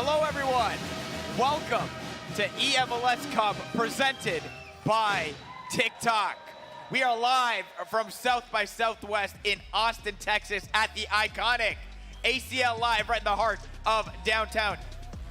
Hello, everyone. Welcome to eMLS Cup presented by Tik Tok. We are live from South by Southwest in Austin, Texas at the iconic ACL Live right in the heart of downtown.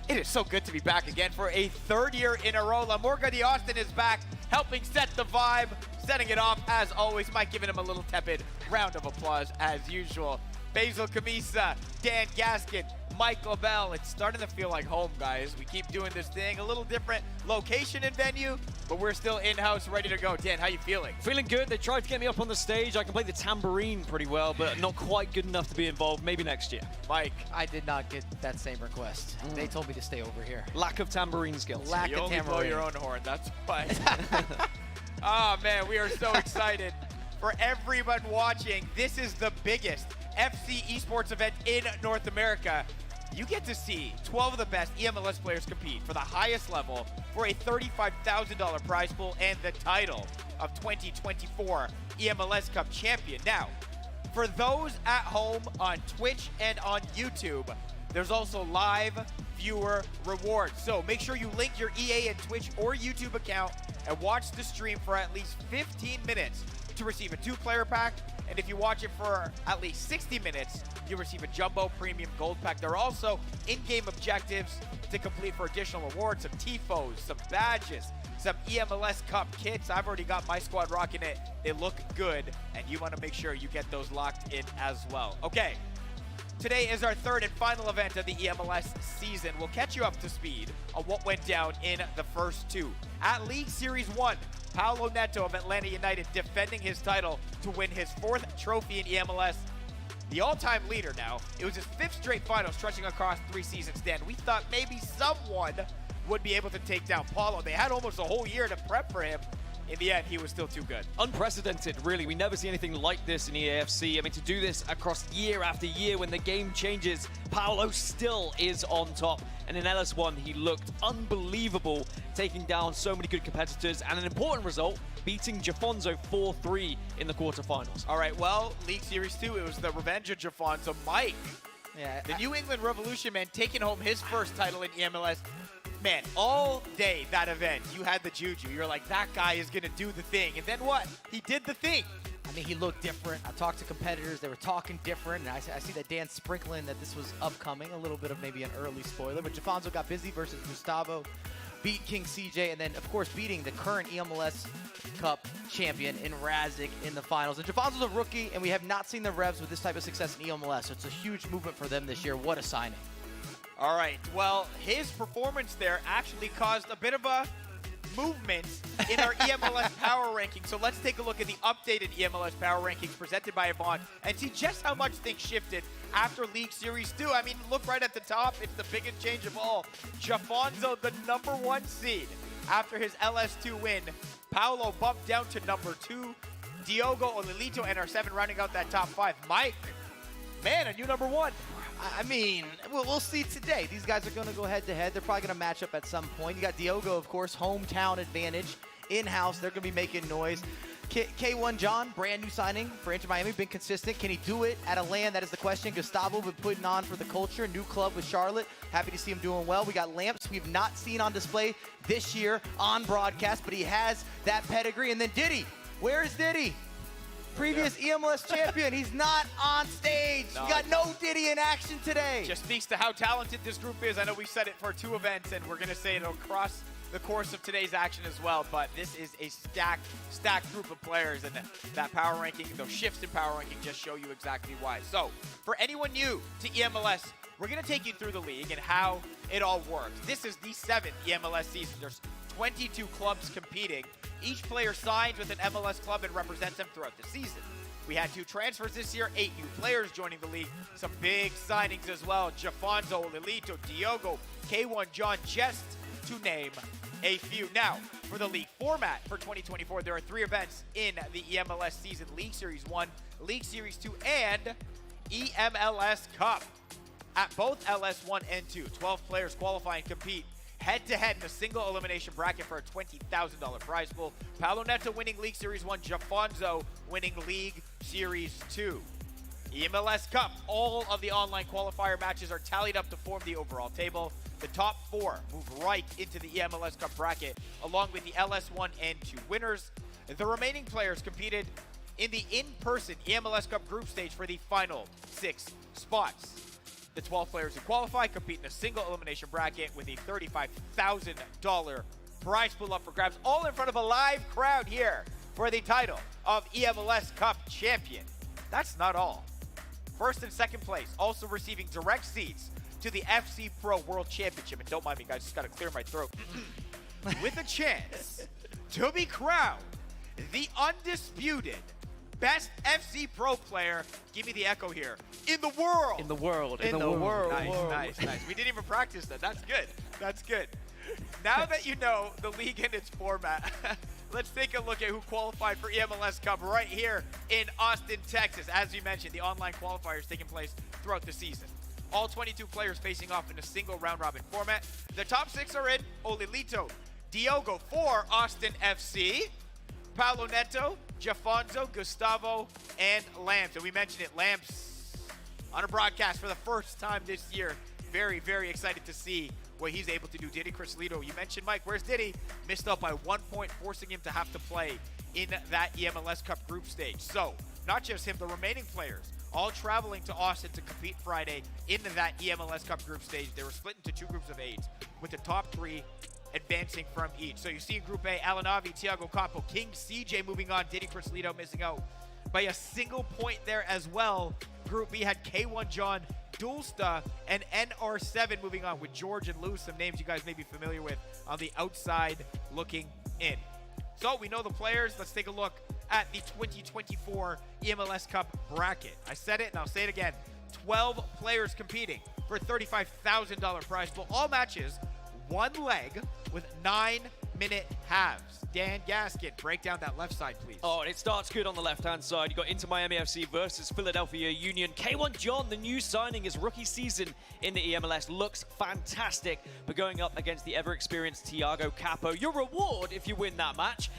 It is so good to be back again for a third year in a row. La Morga de Austin is back, helping set the vibe, setting it off as always. Mike giving him a little tepid round of applause as usual. Faizal Khamisa, Dan Gaskin, Mike Labelle. It's starting to feel like home, guys. We keep doing this thing, a little different location and venue, but we're still in-house, ready to go. Dan, how you feeling? Feeling good. They tried to get me up on the stage. I can play the tambourine pretty well, but not quite good enough to be involved. Maybe next year. Mike. I did not get that same request. They told me to stay over here. Lack of tambourine skills. Lack You of only tambourine. blow your own horn, that's why. Oh man, we are so excited. For everyone watching, this is the biggest FC esports event in North America. You get to see 12 of the best eMLS players compete for the highest level for a $35,000 prize pool and the title of 2024 eMLS Cup champion. Now, for those at home on Twitch and on YouTube, there's also live viewer rewards. So make sure you link your EA and Twitch or YouTube account and watch the stream for at least 15 minutes to receive a 2-player pack. And if you watch it for at least 60 minutes, you receive a Jumbo Premium Gold Pack. There are also in-game objectives to complete for additional rewards, some TIFOs, some badges, some eMLS Cup kits. I've already got my squad rocking it. They look good, and you want to make sure you get those locked in as well. Okay, today is our third and final event of the eMLS season. We'll catch you up to speed on what went down in the first two. At League Series 1, Paulo Neto of Atlanta United defending his title to win his 4th trophy in eMLS. The all-time leader now. It was his 5th straight final stretching across 3 seasons. Dan, we thought maybe someone would be able to take down Paulo. They had almost a whole year to prep for him. In the end, he was still too good. Unprecedented, really. We never see anything like this in EAFC. I mean, to do this across year after year when the game changes, Paulo still is on top. And in LS1, he looked unbelievable, taking down so many good competitors. And an important result, beating JAFONSO 4-3 in the quarterfinals. All right, well, League Series 2, it was the revenge of JAFONSO. Mike, the New England Revolution man, taking home his first title in eMLS. Man, all day that event, you had the juju. You're like, that guy is going to do the thing. And then what? He did the thing. I mean, he looked different. I talked to competitors. They were talking different. And I see that Dan sprinkling that this was upcoming. A little bit of maybe an early spoiler. But JAFONSO got busy versus Gustavo. Beat King CJ. And then, of course, beating the current eMLS Cup champion in Raseck in the finals. And JAFONSO's a rookie, and we have not seen the Revs with this type of success in eMLS. So it's a huge movement for them this year. What a signing. All right, well, his performance there actually caused a bit of a movement in our eMLS power ranking. So let's take a look at the updated eMLS power rankings presented by Yvonne and see just how much things shifted after League Series 2. I mean, look right at the top. It's the biggest change of all. JAFONSO, the #1 seed. After his LS2 win, Paulo bumped down to #2. Diogo, Ollelito, and R7 rounding out that top 5. Mike, man, a new #1. I mean, we'll see today. These guys are going to go head-to-head. They're probably going to match up at some point. You got Diogo, of course, hometown advantage, in-house. They're going to be making noise. K1 John, brand new signing for Inter Miami, been consistent. Can he do it at a LAN? That is the question. Gustavo been putting on for the culture. New club with Charlotte. Happy to see him doing well. We got Lamps we've not seen on display this year on broadcast, but he has that pedigree. And then Diddy. Where is Diddy? Previous eMLS champion. He's not on stage. No. We got no Diddy in action today. Just speaks to how talented this group is. I know we said it for 2 events, and we're going to say it across the course of today's action as well, but this is a stacked group of players, and that power ranking, those shifts in power ranking just show you exactly why. So, for anyone new to eMLS, we're going to take you through the league and how it all works. This is the 7th eMLS season. There's 22 clubs competing. Each player signs with an MLS club and represents them throughout the season. We had 2 transfers this year, 8 new players joining the league, some big signings as well. JAFONSO, Ollelito, Diogo, K1 John, just to name a few. Now, for the league format for 2024, there are 3 events in the eMLS season: League Series 1, League Series 2, and eMLS Cup. At both LS1 and 2, 12 players qualify and compete head-to-head in a single elimination bracket for a $20,000 prize pool. Paulo Neto winning League Series 1, JAFONSO winning League Series 2. eMLS Cup, all of the online qualifier matches are tallied up to form the overall table. The top 4 move right into the eMLS Cup bracket, along with the LS1 and 2 winners. The remaining players competed in the in-person eMLS Cup group stage for the final 6 spots. The 12 players who qualify compete in a single elimination bracket with a $35,000 prize pool up for grabs, all in front of a live crowd here for the title of eMLS Cup champion. That's not all. First and second place also receiving direct seats to the FC Pro World Championship. And don't mind me, guys, just got to clear my throat. With a chance to be crowned the undisputed best FC Pro player, give me the echo here, in the world. In the world. In the world. Nice. We didn't even practice that. That's good. That's good. Now that you know the league and its format, let's take a look at who qualified for eMLS Cup right here in Austin, Texas. As you mentioned, the online qualifiers taking place throughout the season. All 22 players facing off in a single round-robin format. The top 6 are in: Ollelito, Diogo for Austin FC, Paulo Neto, JAFONSO, Gustavo, and Lamps. And we mentioned it, Lamps on a broadcast for the first time this year. Very, very excited to see what he's able to do. Diddy Crislito, you mentioned, Mike, where's Diddy? Missed out by 1 point, forcing him to have to play in that eMLS Cup group stage. So, not just him, the remaining players all traveling to Austin to compete Friday in that eMLS Cup group stage. They were split into 2 groups of 8, with the top 3 advancing from each. So you see in Group A, Alanavi, Thiago Campo, King CJ moving on, Diddy Crislito missing out by a single point there as well. Group B had K1 John, Dulsta, and NR7 moving on with George and Lou, some names you guys may be familiar with on the outside looking in. So we know the players. Let's take a look at the 2024 eMLS Cup bracket. I said it and I'll say it again. 12 players competing for a $35,000 prize pool. All matches, 1 leg with 9-minute halves. Dan Gaskin, break down that left side, please. Oh, and it starts good on the left-hand side. You got Inter Miami FC versus Philadelphia Union. K1 John, the new signing, his rookie season in the eMLS, looks fantastic. But going up against the ever-experienced Thiago Capo, your reward if you win that match.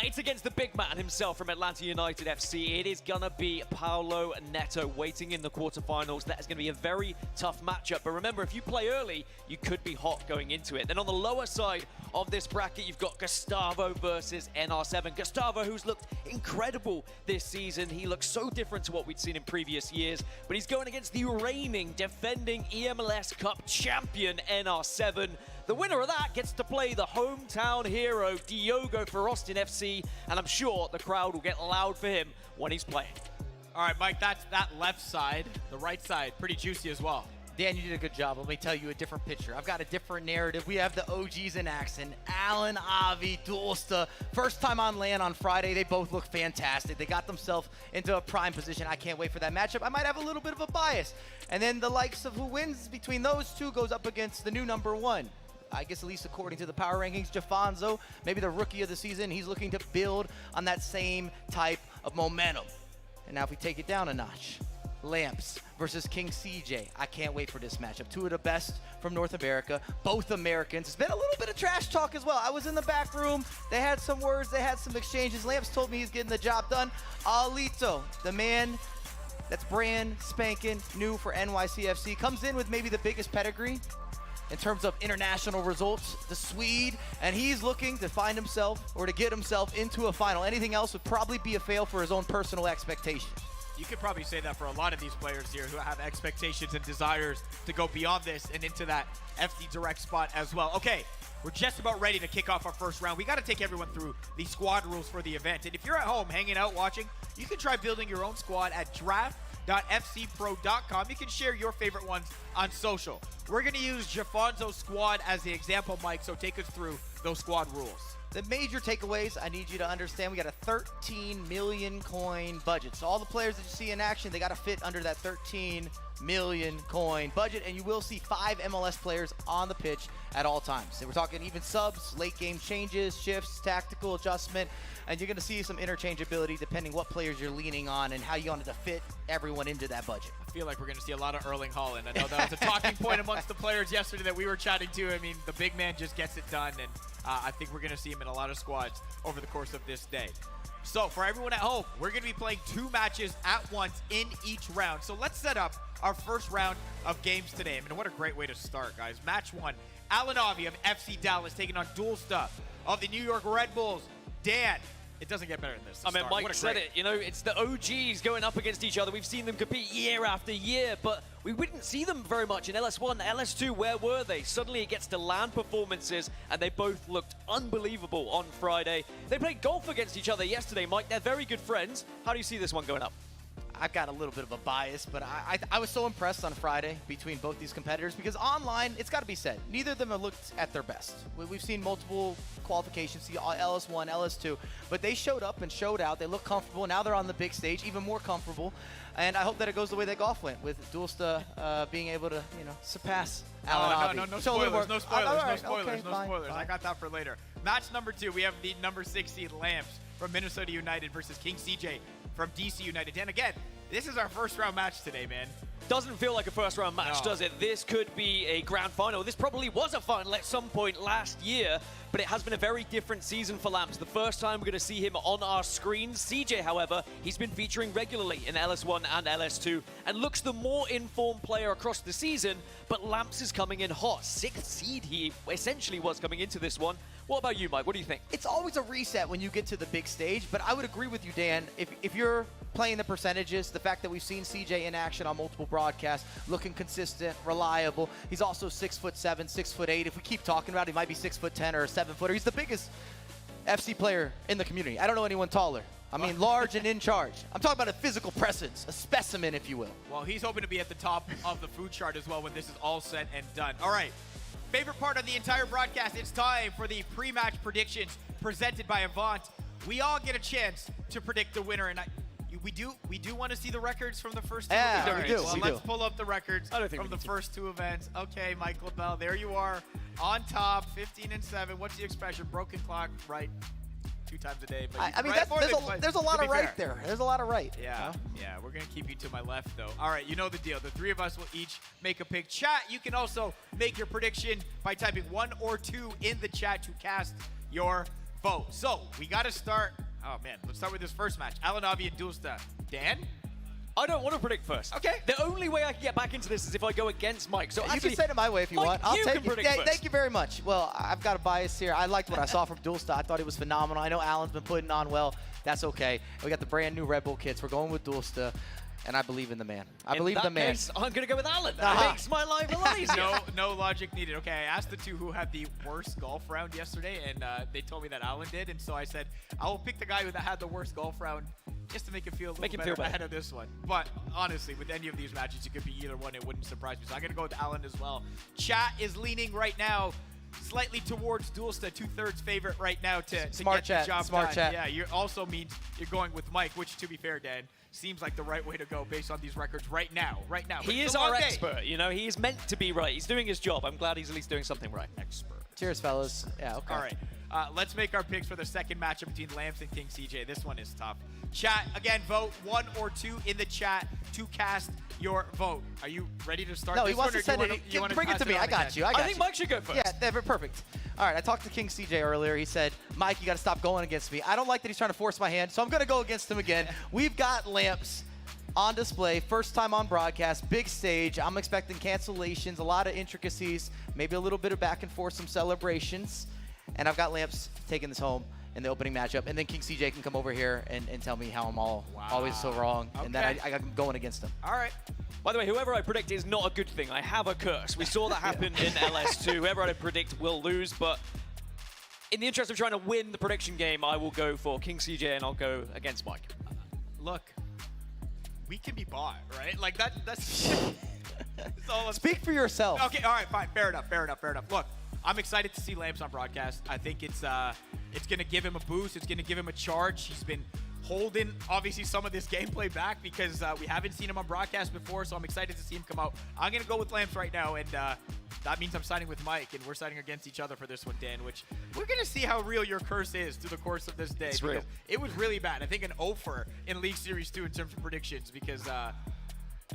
It's against the big man himself from Atlanta United FC. It is going to be Paulo Neto waiting in the quarterfinals. That is going to be a very tough matchup. But remember, if you play early, you could be hot going into it. Then on the lower side of this bracket, you've got Gustavo versus NR7. Gustavo, who's looked incredible this season. He looks so different to what we'd seen in previous years. But he's going against the reigning, defending eMLS Cup champion NR7. The winner of that gets to play the hometown hero, Diogo for Austin FC, and I'm sure the crowd will get loud for him when he's playing. All right, Mike, that's that left side. The right side, pretty juicy as well. Dan, you did a good job. Let me tell you a different picture. I've got a different narrative. We have the OGs in action. Alan, Avi, Dulsta. First time on land on Friday. They both look fantastic. They got themselves into a prime position. I can't wait for that matchup. I might have a little bit of a bias. And then the likes of who wins between those two goes up against the new number 1. I guess at least according to the power rankings, JAFONSO, maybe the rookie of the season. He's looking to build on that same type of momentum. And now if we take it down a notch, Lamps versus King CJ. I can't wait for this matchup. 2 of the best from North America, both Americans. It's been a little bit of trash talk as well. I was in the back room. They had some words. They had some exchanges. Lamps told me he's getting the job done. Ollelito, the man that's brand spanking new for NYCFC, comes in with maybe the biggest pedigree in terms of international results, the Swede, and he's looking to find himself or to get himself into a final. Anything else would probably be a fail for his own personal expectations. You could probably say that for a lot of these players here who have expectations and desires to go beyond this and into that FC Direct spot as well. Okay, we're just about ready to kick off our first round. We got to take everyone through the squad rules for the event. And if you're at home hanging out watching, you can try building your own squad at draft.fcpro.com. You can share your favorite ones on social. We're going to use JAFONSO's squad as the example, Mike, so take us through those squad rules. The major takeaways, I need you to understand, we got a 13 million coin budget. So all the players that you see in action, they got to fit under that 13 million coin budget, and you will see 5 MLS players on the pitch at all times. So we're talking even subs, late game changes, shifts, tactical adjustment, and you're going to see some interchangeability depending what players you're leaning on and how you wanted to fit everyone into that budget. I feel like we're going to see a lot of Erling Haaland. I know that was a talking point amongst the players yesterday that we were chatting to. I mean, the big man just gets it done, and I think we're going to see him in a lot of squads over the course of this day. So for everyone at home, we're going to be playing 2 matches at once in each round. So let's set up our first round of games today. I mean, what a great way to start, guys. Match 1, Alanavi of FC Dallas taking on Dulsta of the New York Red Bulls. Dan, it doesn't get better than this. I mean, Mike said it, you know, it's the OGs going up against each other. We've seen them compete year after year, but we wouldn't see them very much in LS1, LS2. Where were they? Suddenly it gets to LAN performances, and they both looked unbelievable on Friday. They played golf against each other yesterday, Mike. They're very good friends. How do you see this one going up? I've got a little bit of a bias, but I was so impressed on Friday between both these competitors because online, it's got to be said, neither of them have looked at their best. We've seen multiple qualifications, see LS1, LS2, but they showed up and showed out. They look comfortable. Now they're on the big stage, even more comfortable. And I hope that it goes the way that golf went, with Dulsta being able to, you know, surpass Alanavi. No spoilers, no spoilers. Fine. I got that for later. Match number 2, we have the number 6 seed Lamps from Minnesota United versus King CJ from DC United. And again, this is our first round match today, man. Doesn't feel like a first round match, No. does it? This could be a grand final. This probably was a final at some point last year, but it has been a very different season for Lamps. The first time we're going to see him on our screens. CJ, however, he's been featuring regularly in LS1 and LS2 and looks the more informed player across the season, but Lamps is coming in hot. 6th seed he essentially was coming into this one. What about you, Mike? What do you think? It's always a reset when you get to the big stage, but I would agree with you, Dan. If you're playing the percentages, the fact that we've seen CJ in action on multiple broadcasts, looking consistent, reliable. He's also 6'7", 6'8". If we keep talking about it, he might be 6'10" or a 7-footer. He's the biggest FC player in the community. I don't know anyone taller. I mean, large and in charge. I'm talking about a physical presence, a specimen, if you will. Well, he's hoping to be at the top of the food chart as well when this is all said and done. All right. Favorite part of the entire broadcast, it's time for the pre-match predictions presented by Avant. We all get a chance to predict the winner, and we do want to see the records from the first 2 Yeah, events. we do. Well, let's pull up the records I don't think from we the need to. first 2 events. Okay, Mike Labelle, there you are on top, 15-7. What's the expression? Broken clock, right? 2 times a day. But I mean, right more than there's a lot to of be right fair. there. There's a lot of right. Yeah, yeah, we're going to keep you to my left, though. All right, you know the deal. The 3 of us will each make a pick. Chat, you can also make your prediction by typing 1 or 2 in the chat to cast your vote. So, we got to start. Oh, man, let's start with this first match. Alanavi and Dulsta. Dan? I don't want to predict first. Okay. The only way I can get back into this is if I go against Mike. So You actually, can say it my way if you Mike, want. I'll you take can it. predict first. Thank you very much. Well, I've got a bias here. I liked what I saw from Dulsta. I thought it was phenomenal. I know Alan's been putting on well. That's okay. We got the brand new Red Bull kits. We're going with Dulsta, and I believe in the man. I believe in the man. Case, I'm going to go with Alan. That Uh-huh. makes my life a lot easier. No logic needed. Okay, I asked the 2 who had the worst golf round yesterday, and they told me that Alan did, and so I said, I will pick the guy who had the worst golf round just to make it feel a little better ahead of this one. But honestly, with any of these matches, it could be either one. It wouldn't surprise me. So I'm going to go with Alan as well. Chat is leaning right now slightly towards Dulsta, 2/3 favorite right now to get the job done. Yeah, you also means you're going with Mike, which, to be fair, Dan, seems like the right way to go based on these records right now. But He it's is a long our day. expert. You know, he's meant to be right. He's doing his job. I'm glad he's at least doing something right. Expert. Cheers, fellas. Yeah, okay. All right. Let's make our picks for the second matchup between Lamps and King CJ. This one is tough. Chat, again, vote 1 or 2 in the chat to cast your vote. Are you ready to start No, this he wants one, to send or it. do you want to Bring it to me. I got you. I think Mike should go first. Yeah, they're perfect. All right, I talked to King CJ earlier. He said, Mike, you got to stop going against me. I don't like that he's trying to force my hand, so I'm going to go against him again. We've got Lamps on display, first time on broadcast, big stage. I'm expecting cancellations, a lot of intricacies, maybe a little bit of back and forth, some celebrations. And I've got Lamps taking this home in the opening matchup. And then King CJ can come over here and tell me how I'm always so wrong. Okay. And then I got him going against him. All right. By the way, whoever I predict is not a good thing. I have a curse. We saw that happen in LS2. Whoever I predict will lose, but in the interest of trying to win the prediction game, I will go for King CJ and I'll go against Mike. Look, we can be bought, right? Like, that's that's all I'm Speak for yourself. Okay, all right, fine. Fair enough. Look, I'm excited to see Lamps on broadcast. I think it's going to give him a boost. It's going to give him a charge. He's been holding, obviously, some of this gameplay back because we haven't seen him on broadcast before, so I'm excited to see him come out. I'm going to go with Lamps right now, and that means I'm siding with Mike, and we're siding against each other for this one, Dan, which we're going to see how real your curse is through the course of this day. It's real. It was really bad. I think an 0 in League Series 2 in terms of predictions because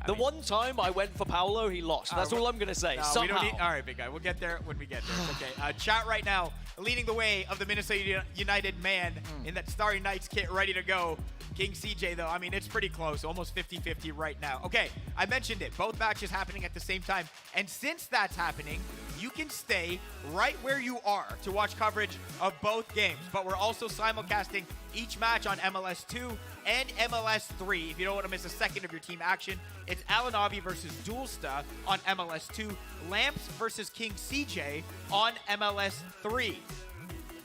The one time I went for Paulo, he lost. That's all I'm going to say. No, Somehow. we don't need, all right, big guy. We'll get there when we get there. It's okay. Chat right now, leading the way of the Minnesota United man in that Starry Nights kit, ready to go. King CJ, though, I mean, it's pretty close, almost 50-50 right now. Okay, I mentioned it. Both matches happening at the same time. And since that's happening, you can stay right where you are to watch coverage of both games. But we're also simulcasting each match on MLS 2 and MLS 3. If you don't want to miss a second of your team action, it's Alanavi versus Dulsta on MLS 2, Lamps versus King CJ on MLS 3.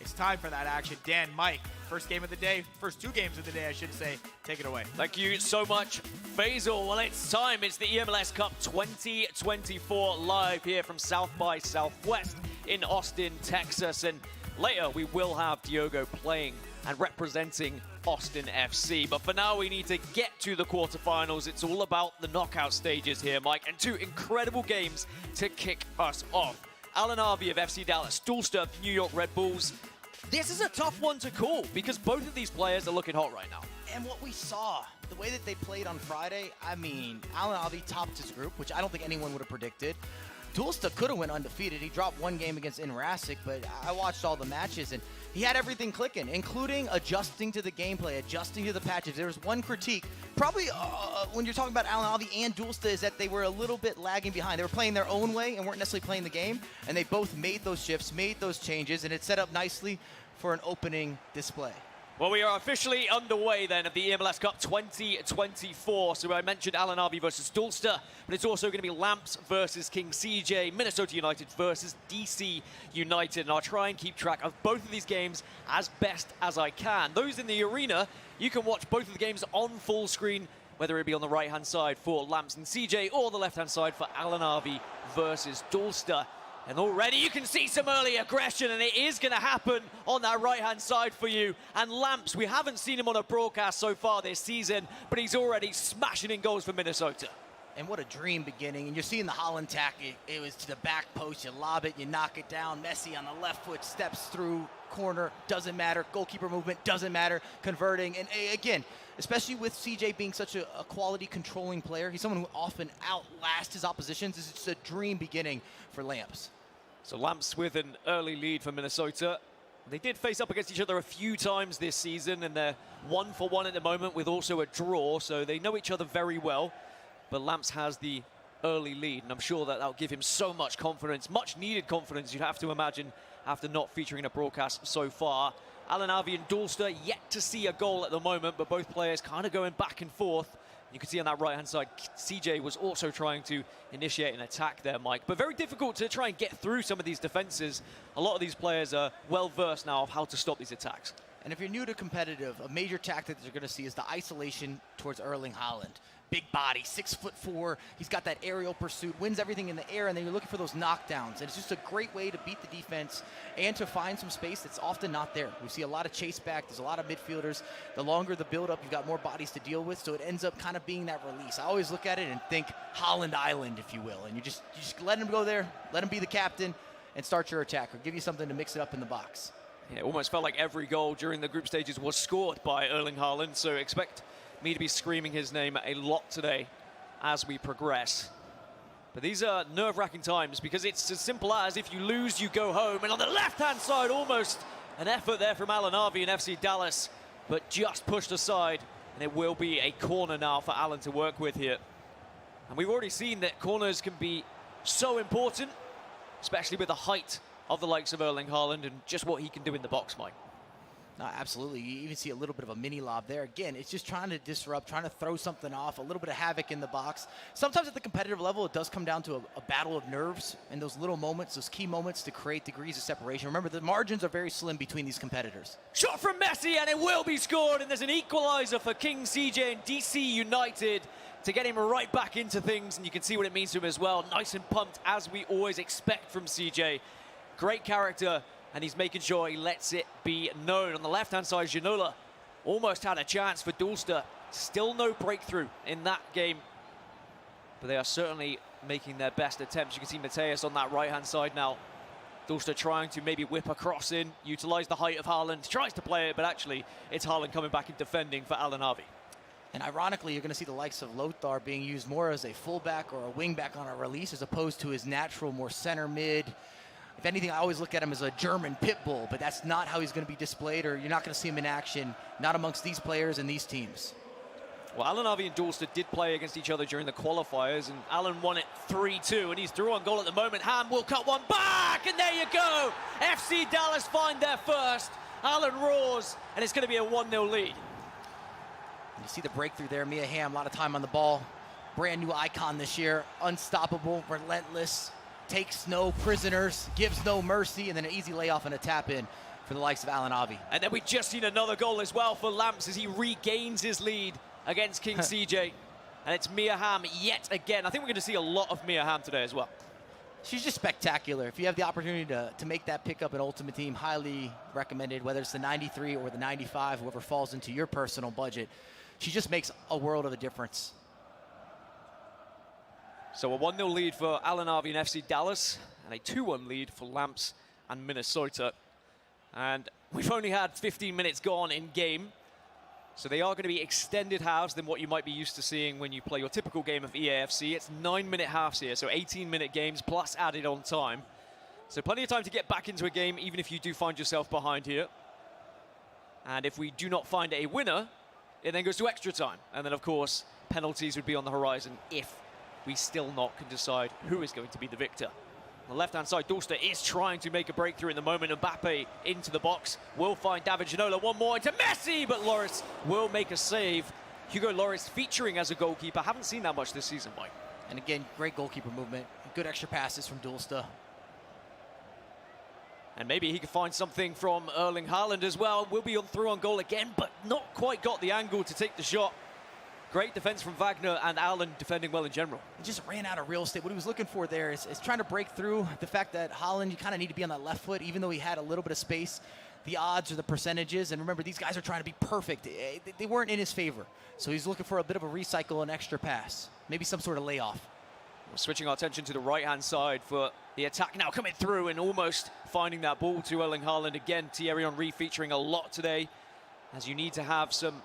It's time for that action. Dan, Mike, first game of the day, first 2 games of the day, I should say. Take it away. Thank you so much, Faizal. Well, it's time. It's the eMLS Cup 2024 live here from South by Southwest in Austin, Texas. And later, we will have Diogo playing and representing Austin FC. But for now, we need to get to the quarterfinals. It's all about the knockout stages here, Mike, and 2 incredible games to kick us off. Alanavi of FC Dallas, Dulsta of New York Red Bulls. This is a tough one to call because both of these players are looking hot right now. And what we saw, the way that they played on Friday, I mean, Alanavi topped his group, which I don't think anyone would have predicted. Dulsta could have went undefeated. He dropped 1 game against Raseck, but I watched all the matches, and he had everything clicking, including adjusting to the gameplay, adjusting to the patches. There was one critique, probably when you're talking about Alanavi and Dulsta, is that they were a little bit lagging behind. They were playing their own way and weren't necessarily playing the game, and they both made those shifts, made those changes, and it set up nicely for an opening display. Well, we are officially underway then of the eMLS Cup 2024. So I mentioned Alanavi versus Dulsta, but it's also going to be Lamps versus King CJ, Minnesota United versus DC United. And I'll try and keep track of both of these games as best as I can. Those in the arena, you can watch both of the games on full screen, whether it be on the right-hand side for Lamps and CJ or the left-hand side for Alanavi versus Dulsta. And already you can see some early aggression, and it is going to happen on that right-hand side for you. And Lamps, we haven't seen him on a broadcast so far this season, but he's already smashing in goals for Minnesota. And what a dream beginning. And you're seeing the Holland tack. It was to the back post. You lob it, you knock it down. Messi on the left foot steps through, corner, doesn't matter. Goalkeeper movement, doesn't matter. Converting. And again, especially with CJ being such a quality controlling player, he's someone who often outlasts his oppositions. It's just a dream beginning for Lamps. So Lamps with an early lead for Minnesota. They did face up against each other a few times this season, and they're 1-for-1 at the moment with also a draw, so they know each other very well. But Lamps has the early lead, and I'm sure that that'll give him so much confidence, much needed confidence, you'd have to imagine, after not featuring a broadcast so far. Alanavi and Dulsta yet to see a goal at the moment, but both players kind of going back and forth. You can see on that right-hand side, CJ was also trying to initiate an attack there, Mike. But very difficult to try and get through some of these defenses. A lot of these players are well-versed now of how to stop these attacks. And if you're new to competitive, a major tactic that you're going to see is the isolation towards Erling Haaland. Big body, 6'4". He's got that aerial pursuit, wins everything in the air, and then you're looking for those knockdowns. And it's just a great way to beat the defense and to find some space that's often not there. We see a lot of chase back. There's a lot of midfielders. The longer the build-up, you've got more bodies to deal with, so it ends up kind of being that release. I always look at it and think Holland Island, if you will, and you just let him go there, let him be the captain, and start your attack, or give you something to mix it up in the box. Yeah, it almost felt like every goal during the group stages was scored by Erling Haaland, so expect me to be screaming his name a lot today as we progress. But these are nerve-wracking times because it's as simple as if you lose, you go home. And on the left-hand side, almost an effort there from Alanavi and FC Dallas, but just pushed aside. And it will be a corner now for Alan to work with here. And we've already seen that corners can be so important, especially with the height of the likes of Erling Haaland and just what he can do in the box, Mike. No, absolutely. You even see a little bit of a mini lob there. Again, it's just trying to disrupt, trying to throw something off, a little bit of havoc in the box. Sometimes at the competitive level, it does come down to a battle of nerves and those little moments, those key moments to create degrees of separation. Remember, the margins are very slim between these competitors. Shot from Messi, and it will be scored, and there's an equalizer for King CJ and DC United to get him right back into things, and you can see what it means to him as well. Nice and pumped, as we always expect from CJ. Great character, and he's making sure he lets it be known. On the left-hand side, Ginola almost had a chance for Dulsta. Still no breakthrough in that game, but they are certainly making their best attempts. You can see Mateus on that right-hand side now. Dulsta trying to maybe whip a cross in, utilize the height of Haaland, tries to play it, but actually it's Haaland coming back and defending for Alanavi. And ironically, you're going to see the likes of Lothar being used more as a fullback or a wingback on a release as opposed to his natural, more center mid. If anything, I always look at him as a German pit bull, but that's not how he's going to be displayed, or you're not going to see him in action, not amongst these players and these teams. Well, Alanavi and Dorster did play against each other during the qualifiers, and Alan won it 3-2, and he's through on goal at the moment. Ham will cut one back, and there you go. FC Dallas find their first. Alan roars, and it's going to be a 1-0 lead. You see the breakthrough there. Mia Hamm, a lot of time on the ball. Brand new icon this year. Unstoppable, relentless, takes no prisoners, gives no mercy, and then an easy layoff and a tap in for the likes of Alanavi. And then we just seen another goal as well for Lamps as he regains his lead against King CJ. And it's Mia Hamm yet again. I think we're going to see a lot of Mia Hamm today as well. She's just spectacular. If you have the opportunity to make that pickup in Ultimate Team, highly recommended, whether it's the 93 or the 95, whoever falls into your personal budget. She just makes a world of a difference. So a 1-0 lead for Alanavi and FC Dallas, and a 2-1 lead for Lamps and Minnesota. And we've only had 15 minutes gone in game. So they are going to be extended halves than what you might be used to seeing when you play your typical game of EAFC. It's 9-minute halves here, so 18-minute games plus added on time. So plenty of time to get back into a game, even if you do find yourself behind here. And if we do not find a winner, it then goes to extra time. And then, of course, penalties would be on the horizon if we still not can decide who is going to be the victor. On the left-hand side, Dorster is trying to make a breakthrough in the moment. Mbappe into the box. Will find David Ginola. One more into Messi, but Loris will make a save. Hugo Loris featuring as a goalkeeper. Haven't seen that much this season, Mike. And again, great goalkeeper movement. Good extra passes from Dorster. And maybe he could find something from Erling Haaland as well. Will be through on goal again, but not quite got the angle to take the shot. Great defense from Wagner, and Allen defending well in general. He just ran out of real estate. What he was looking for there is trying to break through. The fact that Haaland, you kind of need to be on that left foot, even though he had a little bit of space. The odds or the percentages, and remember, these guys are trying to be perfect. They weren't in his favor. So he's looking for a bit of a recycle and extra pass. Maybe some sort of layoff. We're switching our attention to the right-hand side for the attack now coming through and almost finding that ball to Erling Haaland. Again, Thierry Henry featuring a lot today, as you need to have some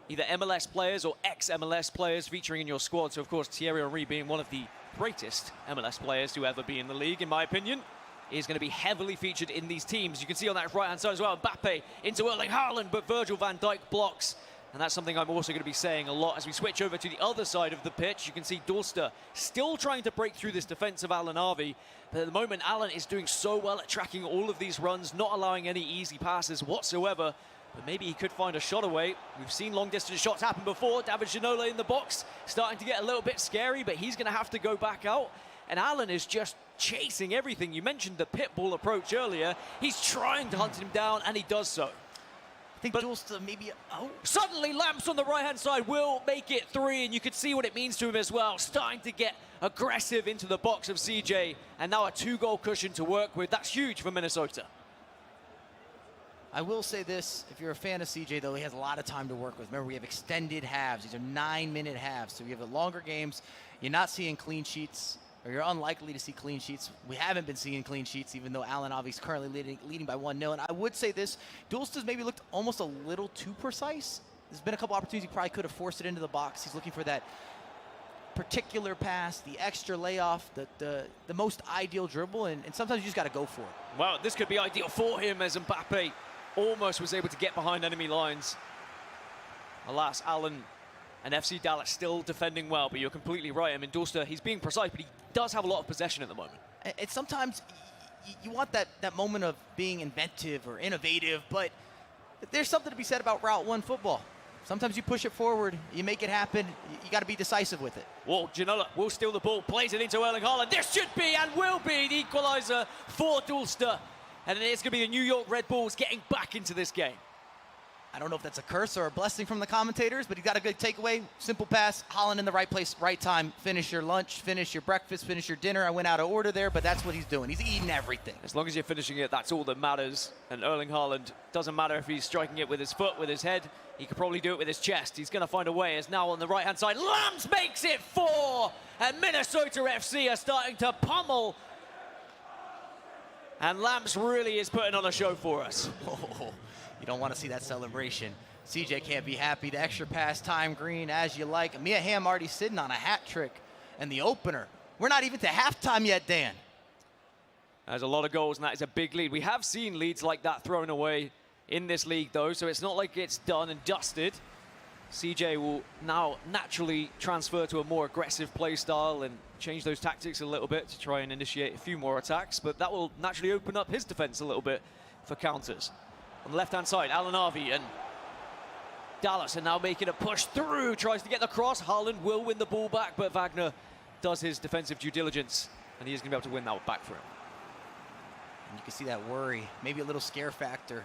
either MLS players or ex-MLS players featuring in your squad. So, of course, Thierry Henry being one of the greatest MLS players to ever be in the league, in my opinion, is going to be heavily featured in these teams. You can see on that right-hand side as well, Mbappe into Erling Haaland, but Virgil van Dijk blocks. And that's something I'm also going to be saying a lot as we switch over to the other side of the pitch. You can see Dorster still trying to break through this defense of Alanavi. But at the moment, Allen is doing so well at tracking all of these runs, not allowing any easy passes whatsoever. But maybe he could find a shot away. We've seen long-distance shots happen before. David Ginola in the box, starting to get a little bit scary, but he's going to have to go back out. And Allen is just chasing everything. You mentioned the pit bull approach earlier. He's trying to hunt him down, and he does so. I think Dorster maybe... Oh. Suddenly, Lamps on the right-hand side will make it 3, and you can see what it means to him as well. Starting to get aggressive into the box of CJ, and now a 2-goal cushion to work with. That's huge for Minnesota. I will say this, if you're a fan of CJ, though, he has a lot of time to work with. Remember, we have extended halves. These are 9-minute halves, so we have longer games. You're not seeing clean sheets, or you're unlikely to see clean sheets. We haven't been seeing clean sheets, even though Alanavi's currently leading by 1-0. And I would say this, Dorster's maybe looked almost a little too precise. There's been a couple opportunities he probably could have forced it into the box. He's looking for that particular pass, the extra layoff, the most ideal dribble, and sometimes you just got to go for it. Well, this could be ideal for him as Mbappe almost was able to get behind enemy lines. Alas, Allen and FC Dallas still defending well, but you're completely right. I mean, Dorster, he's being precise, but he does have a lot of possession at the moment. It's sometimes you want that moment of being inventive or innovative, but there's something to be said about Route 1 football. Sometimes you push it forward, you make it happen, you got to be decisive with it. Whoa, Ginola will steal the ball, plays it into Erling Haaland. This should be and will be the equalizer for Dorster. And it's going to be the New York Red Bulls getting back into this game. I don't know if that's a curse or a blessing from the commentators, but he got a good takeaway. Simple pass, Haaland in the right place, right time. Finish your lunch, finish your breakfast, finish your dinner. I went out of order there, but that's what he's doing. He's eating everything. As long as you're finishing it, that's all that matters. And Erling Haaland, doesn't matter if he's striking it with his foot, with his head. He could probably do it with his chest. He's going to find a way. As now on the right-hand side, Lambs makes it 4. And Minnesota FC are starting to pummel. And Lamps really is putting on a show for us. Oh, you don't want to see that celebration. CJ can't be happy. The extra pass, time green, as you like. Mia Hamm already sitting on a hat trick and the opener. We're not even to halftime yet, Dan. There's a lot of goals, and that is a big lead. We have seen leads like that thrown away in this league, though, so it's not like it's done and dusted. CJ will now naturally transfer to a more aggressive play style and change those tactics a little bit to try and initiate a few more attacks, but that will naturally open up his defense a little bit for counters. On the left-hand side, Alanavi and Dallas are now making a push through, tries to get the cross. Haaland will win the ball back, but Wagner does his defensive due diligence, and he is going to be able to win that back for him. And you can see that worry, maybe a little scare factor.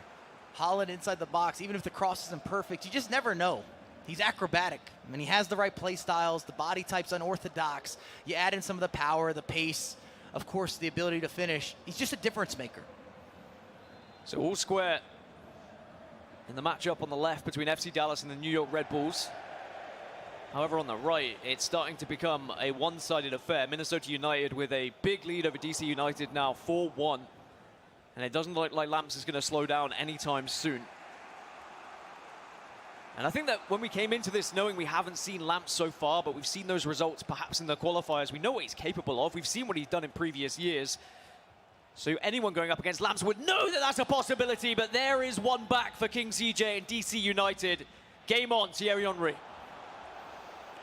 Haaland inside the box, even if the cross isn't perfect, you just never know. He's acrobatic. I mean, he has the right play styles, the body type's unorthodox. You add in some of the power, the pace, of course, the ability to finish. He's just a difference maker. So all square in the matchup on the left between FC Dallas and the New York Red Bulls. However, on the right, it's starting to become a one-sided affair. Minnesota United with a big lead over DC United now, 4-1. And it doesn't look like Lamps is going to slow down anytime soon. And I think that when we came into this knowing we haven't seen Lamps so far, but we've seen those results perhaps in the qualifiers, we know what he's capable of. We've seen what he's done in previous years. So anyone going up against Lamps would know that that's a possibility, but there is one back for King CJ and DC United. Game on, Thierry Henry.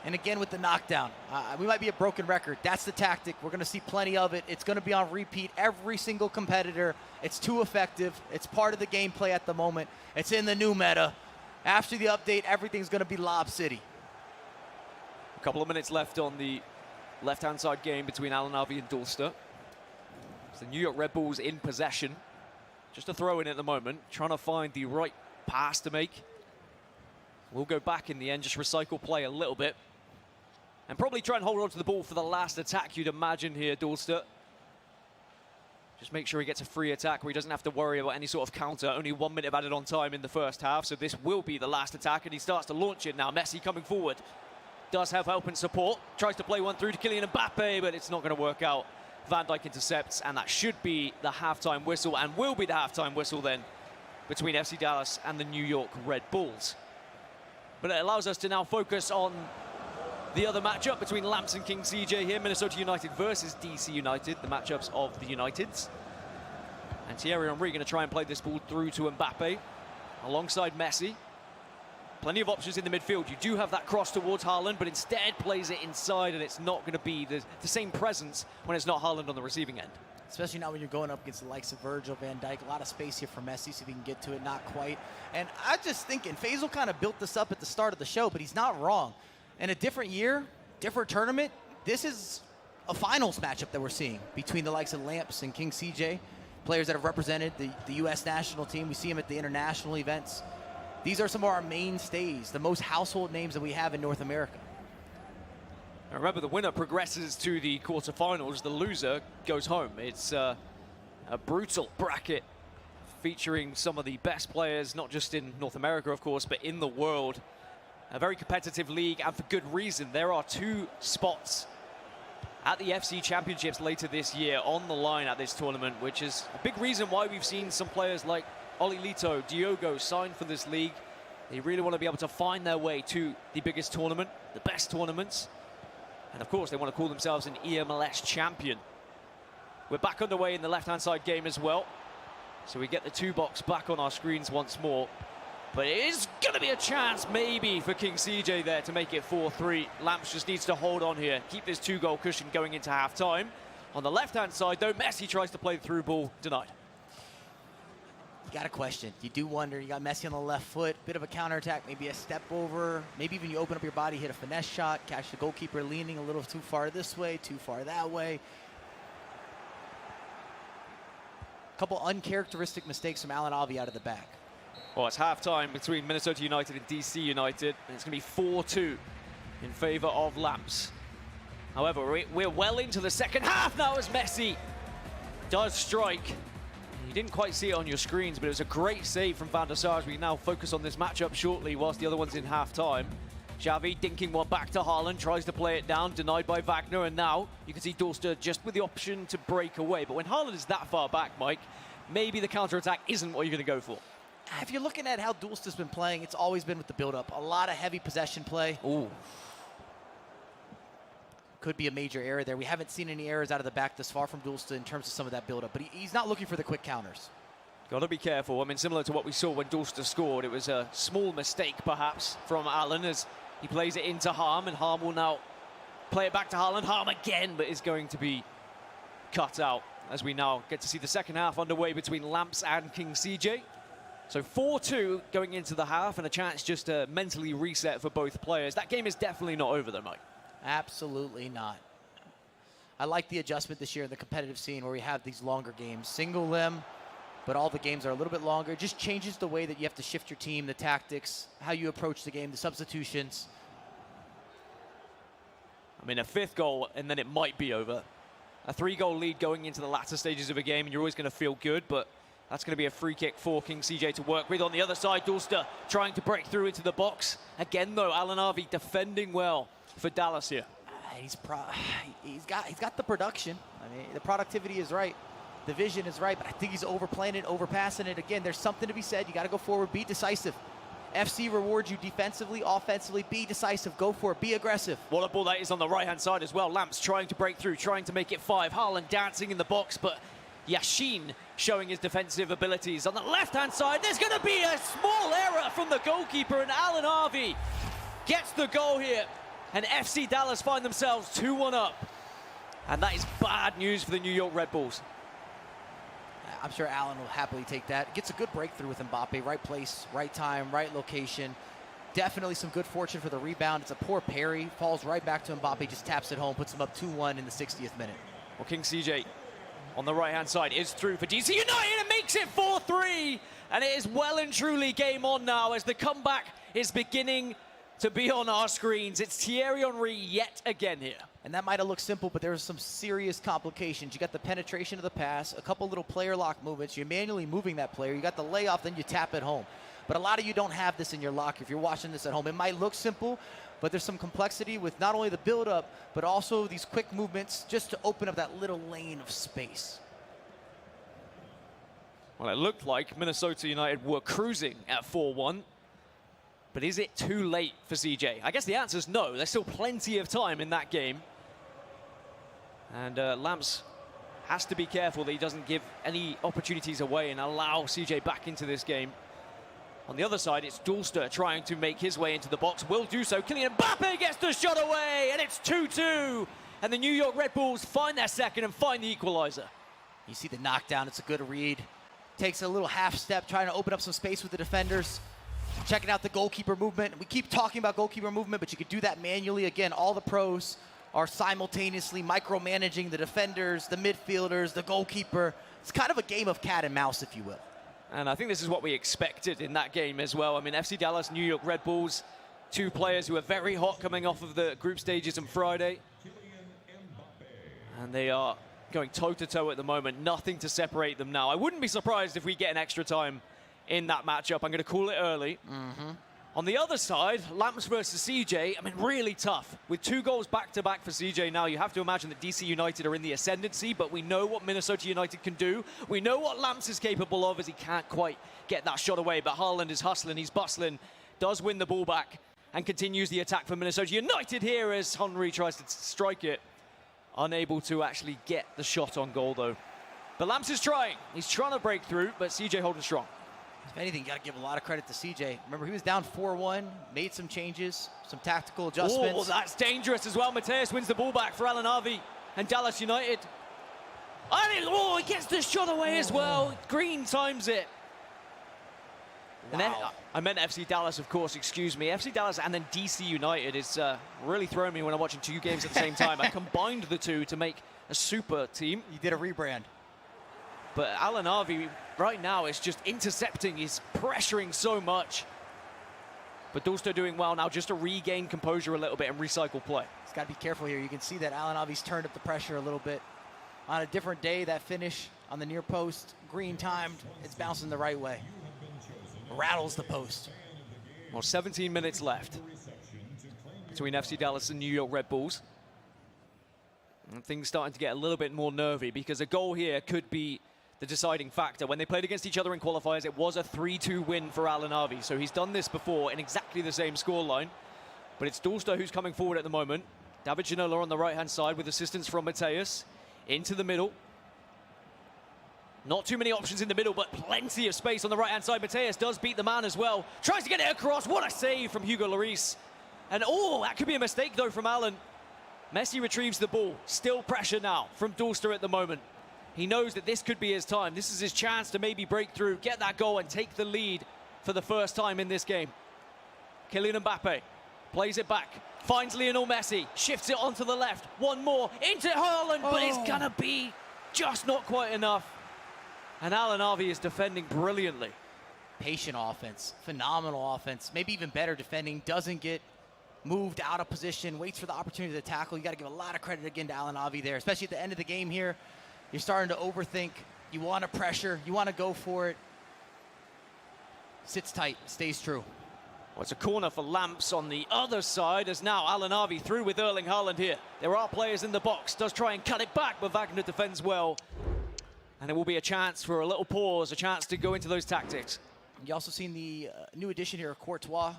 And again with the knockdown, we might be a broken record. That's the tactic. We're going to see plenty of it. It's going to be on repeat every single competitor. It's too effective. It's part of the gameplay at the moment. It's in the new meta. After the update, everything's going to be Lob City. A couple of minutes left on the left-hand side game between Alanavi and Dulster. It's the New York Red Bulls in possession. Just a throw in at the moment, trying to find the right pass to make. We'll go back in the end, just recycle play a little bit. And probably try and hold on to the ball for the last attack, you'd imagine here, Dulster. Just make sure he gets a free attack where he doesn't have to worry about any sort of counter. Only 1 minute of added on time in the first half, so this will be the last attack, and he starts to launch it now. Messi coming forward. Does have help and support. Tries to play one through to Kylian Mbappe, but it's not going to work out. Van Dijk intercepts, and that should be the halftime whistle, and will be the halftime whistle then between FC Dallas and the New York Red Bulls. But it allows us to now focus on the other matchup between Lamps and King CJ here. Minnesota United versus DC United, the matchups of the Uniteds. And Thierry Henry going to try and play this ball through to Mbappe alongside Messi. Plenty of options in the midfield. You do have that cross towards Haaland, but instead plays it inside, and it's not going to be the same presence when it's not Haaland on the receiving end. Especially now when you're going up against the likes of Virgil, Van Dijk. A lot of space here for Messi, so he can get to it, not quite. And I'm just thinking, Faizal kind of built this up at the start of the show, but he's not wrong. In a different year, different tournament, this is a finals matchup that we're seeing between the likes of Lamps and King CJ, players that have represented the U.S. national team. We see them at the international events. These are some of our mainstays, the most household names that we have in North America. Now remember, the winner progresses to the quarterfinals. The loser goes home. It's a brutal bracket featuring some of the best players, not just in North America, of course, but in the world. A very competitive league, and for good reason. There are 2 spots at the FC Championships later this year on the line at this tournament, which is a big reason why we've seen some players like Ollelito, Diogo sign for this league. They really want to be able to find their way to the biggest tournament, the best tournaments. And of course, they want to call themselves an eMLS champion. We're back underway in the left-hand side game as well. So we get the 2-box back on our screens once more. But it is going to be a chance, maybe, for King CJ there to make it 4-3. Lamps just needs to hold on here, keep this 2-goal cushion going into half-time. On the left-hand side, though, Messi tries to play the through ball, denied. You got a question. You do wonder. You got Messi on the left foot, bit of a counterattack, maybe a step over. Maybe even you open up your body, hit a finesse shot, catch the goalkeeper leaning a little too far this way, too far that way. A couple uncharacteristic mistakes from Alanavi out of the back. Well, it's half-time between Minnesota United and DC United, and it's going to be 4-2 in favor of Lamps. However, we're well into the second half now as Messi does strike. You didn't quite see it on your screens, but it was a great save from Van der Sar as we now focus on this matchup shortly whilst the other one's in half-time. Xavi dinking one back to Haaland, tries to play it down, denied by Wagner, and now you can see Dulster just with the option to break away. But when Haaland is that far back, Mike, maybe the counter-attack isn't what you're going to go for. If you're looking at how Dulsta's been playing, it's always been with the build-up. A lot of heavy possession play. Ooh. Could be a major error there. We haven't seen any errors out of the back this far from Dulsta in terms of some of that build-up, but he's not looking for the quick counters. Got to be careful. I mean, similar to what we saw when Dulsta scored, it was a small mistake, perhaps, from Allen as he plays it into Harm, and Harm will now play it back to Haaland. Harm again, but is going to be cut out as we now get to see the second half underway between Lamps and King CJ. So 4-2 going into the half, and a chance just to mentally reset for both players. That game is definitely not over though, Mike. Absolutely not. I like the adjustment this year in the competitive scene where we have these longer games. Single limb, but all the games are a little bit longer. It just changes the way that you have to shift your team, the tactics, how you approach the game, the substitutions. I mean, a 5th goal, and then it might be over. A 3-goal lead going into the latter stages of a game, and you're always going to feel good, but that's going to be a free kick for King CJ to work with. On the other side, Dulsta trying to break through into the box. Again, though, Alan Harvey defending well for Dallas here. He's got the production. I mean, the productivity is right. The vision is right, but I think he's overplaying it, overpassing it. Again, there's something to be said. You got to go forward, be decisive. FC rewards you defensively, offensively. Be decisive, go for it, be aggressive. What a ball that is on the right-hand side as well. Lamps trying to break through, trying to make it 5. Haaland dancing in the box, but Yashin showing his defensive abilities. On the left-hand side, there's going to be a small error from the goalkeeper, and Alan Harvey gets the goal here. And FC Dallas find themselves 2-1 up. And that is bad news for the New York Red Bulls. I'm sure Allen will happily take that. Gets a good breakthrough with Mbappe. Right place, right time, right location. Definitely some good fortune for the rebound. It's a poor parry. Falls right back to Mbappe, just taps it home, puts him up 2-1 in the 60th minute. Well, King CJ on the right-hand side is through for DC United and makes it 4-3. And it is well and truly game on now as the comeback is beginning to be on our screens. It's Thierry Henry yet again here. And that might have looked simple, but there was some serious complications. You got the penetration of the pass, a couple little player lock movements. You're manually moving that player. You got the layoff, then you tap it home. But a lot of you don't have this in your lock if you're watching this at home. It might look simple, but there's some complexity with not only the build-up, but also these quick movements just to open up that little lane of space. Well, it looked like Minnesota United were cruising at 4-1. But is it too late for CJ? I guess the answer is no. There's still plenty of time in that game. And Lamps has to be careful that he doesn't give any opportunities away and allow CJ back into this game. On the other side, it's Dulsta trying to make his way into the box. Will do so. Kylian Mbappe gets the shot away, and it's 2-2. And the New York Red Bulls find their second and find the equalizer. You see the knockdown. It's a good read. Takes a little half step, trying to open up some space with the defenders. Checking out the goalkeeper movement. We keep talking about goalkeeper movement, but you could do that manually. Again, all the pros are simultaneously micromanaging the defenders, the midfielders, the goalkeeper. It's kind of a game of cat and mouse, if you will. And I think this is what we expected in that game as well. I mean, FC Dallas, New York Red Bulls, 2 players who are very hot coming off of the group stages on Friday. And they are going toe-to-toe at the moment. Nothing to separate them now. I wouldn't be surprised if we get an extra time in that matchup. I'm going to call it early. On the other side, Lamps versus CJ, I mean, really tough. With 2 goals back-to-back for CJ now, you have to imagine that DC United are in the ascendancy, but we know what Minnesota United can do. We know what Lamps is capable of as he can't quite get that shot away, but Haaland is hustling, he's bustling, does win the ball back, and continues the attack for Minnesota United here as Henry tries to strike it. Unable to actually get the shot on goal, though. But Lamps is trying. He's trying to break through, but CJ holding strong. If anything, you got to give a lot of credit to CJ. Remember, he was down 4-1, made some changes, some tactical adjustments. Oh, that's dangerous as well. Mateus wins the ball back for Alan Harvey and Dallas United. Oh, he gets the shot away as well. Green times it. Wow. And then, I meant FC Dallas, of course, excuse me. FC Dallas and then DC United is really throwing me when I'm watching 2 games at the same time. I combined the 2 to make a super team. You did a rebrand. But Alan Harvey right now is just intercepting. He's pressuring so much. But Dulsta doing well now just to regain composure a little bit and recycle play. He's got to be careful here. You can see that Alan Harvey's turned up the pressure a little bit. On a different day, that finish on the near post, green timed, it's bouncing the right way. Rattles the post. Well, 17 minutes left between FC Dallas and New York Red Bulls. And things starting to get a little bit more nervy because a goal here could be the deciding factor. When they played against each other in qualifiers, it was a 3-2 win for Alanavi. So he's done this before in exactly the same scoreline. But it's Dulster who's coming forward at the moment. David Ginola on the right-hand side with assistance from Mateus. Into the middle. Not too many options in the middle, but plenty of space on the right-hand side. Mateus does beat the man as well. Tries to get it across. What a save from Hugo Lloris. And oh, that could be a mistake though from Alan. Messi retrieves the ball. Still pressure now from Dulster at the moment. He knows that this could be his time. This is his chance to maybe break through, get that goal and take the lead for the first time in this game. Kylian Mbappe plays it back, finds Lionel Messi, shifts it onto the left. One more, into Haaland, but it's gonna be just not quite enough. And Alanavi is defending brilliantly. Patient offense, phenomenal offense, maybe even better defending, doesn't get moved out of position, waits for the opportunity to tackle. You got to give a lot of credit again to Alanavi there, especially at the end of the game here. You're starting to overthink. You want to pressure. You want to go for it. Sits tight, stays true. Well, it's a corner for Lamps on the other side, as now Alanavi through with Erling Haaland here. There are players in the box, does try and cut it back, but Wagner defends well. And it will be a chance for a little pause, a chance to go into those tactics. You also seen the new addition here, Courtois,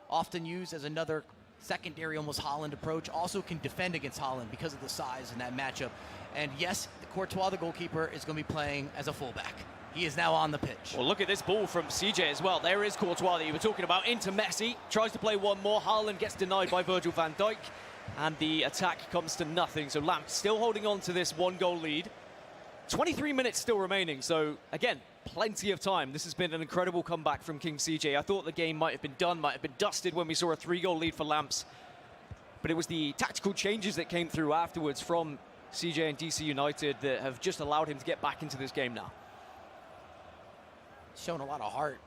often used as another secondary, almost Haaland approach. Also can defend against Haaland because of the size in that matchup. And yes, Courtois, the goalkeeper, is going to be playing as a fullback. He is now on the pitch. Well, look at this ball from CJ as well. There is Courtois that you were talking about, into Messi. Tries to play one more. Haaland gets denied by Virgil van Dijk. And the attack comes to nothing. So Lamp still holding on to this one-goal lead. 23 minutes still remaining. So, again, plenty of time. This has been an incredible comeback from King CJ. I thought the game might have been done, might have been dusted when we saw a 3-goal lead for Lamps. But it was the tactical changes that came through afterwards from CJ and DC United that have just allowed him to get back into this game now. Shown a lot of heart,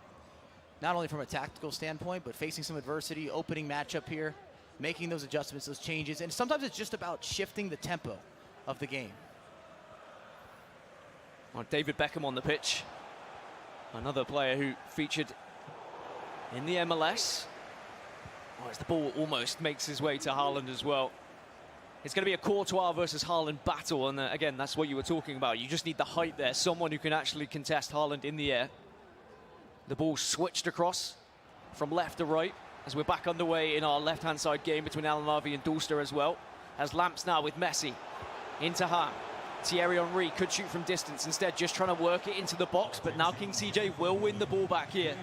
not only from a tactical standpoint, but facing some adversity, opening matchup here, making those adjustments, those changes. And sometimes it's just about shifting the tempo of the game. Well, David Beckham on the pitch. Another player who featured in the MLS. Oh, as the ball almost makes his way to Haaland as well. It's going to be a Courtois versus Haaland battle, and again, that's what you were talking about. You just need the height there, someone who can actually contest Haaland in the air. The ball switched across from left to right as we're back underway in our left-hand side game between Alanavi and Dulster as well. As Lamps now with Messi into Ham. Thierry Henry could shoot from distance, instead just trying to work it into the box, but now King CJ will win the ball back here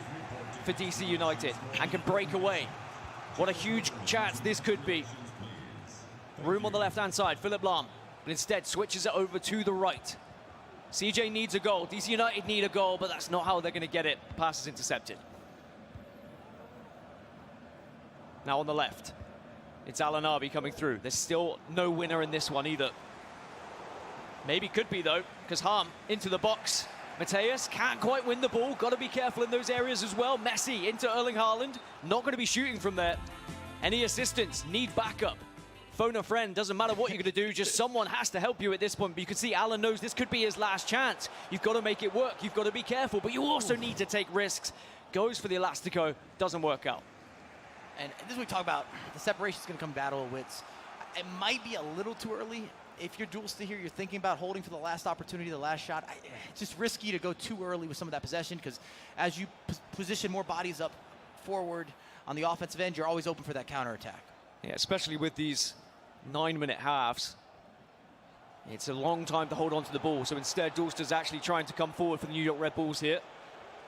for DC United and can break away. What a huge chance this could be. Room on the left-hand side, Philip Lahm, but instead switches it over to the right. CJ needs a goal, DC United need a goal, but that's not how they're going to get it. Pass is intercepted. Now on the left, it's Alanavi coming through. There's still no winner in this one either. Maybe could be though, because Ham into the box. Mateus can't quite win the ball. Got to be careful in those areas as well. Messi into Erling Haaland. Not going to be shooting from there. Any assistance, need backup. Phone a friend, doesn't matter what you're going to do, just someone has to help you at this point. But you can see Alan knows this could be his last chance. You've got to make it work, you've got to be careful, but you also need to take risks. Goes for the Elastico, doesn't work out. And this is what we talk about, the separation's going to come battle of wits. It might be a little too early. If you're Dulster here, you're thinking about holding for the last opportunity, the last shot. It's just risky to go too early with some of that possession, because as you position more bodies up forward on the offensive end, you're always open for that counterattack. Yeah, especially with these 9-minute halves. It's a long time to hold on to the ball, so instead Dulster's actually trying to come forward for the New York Red Bulls here.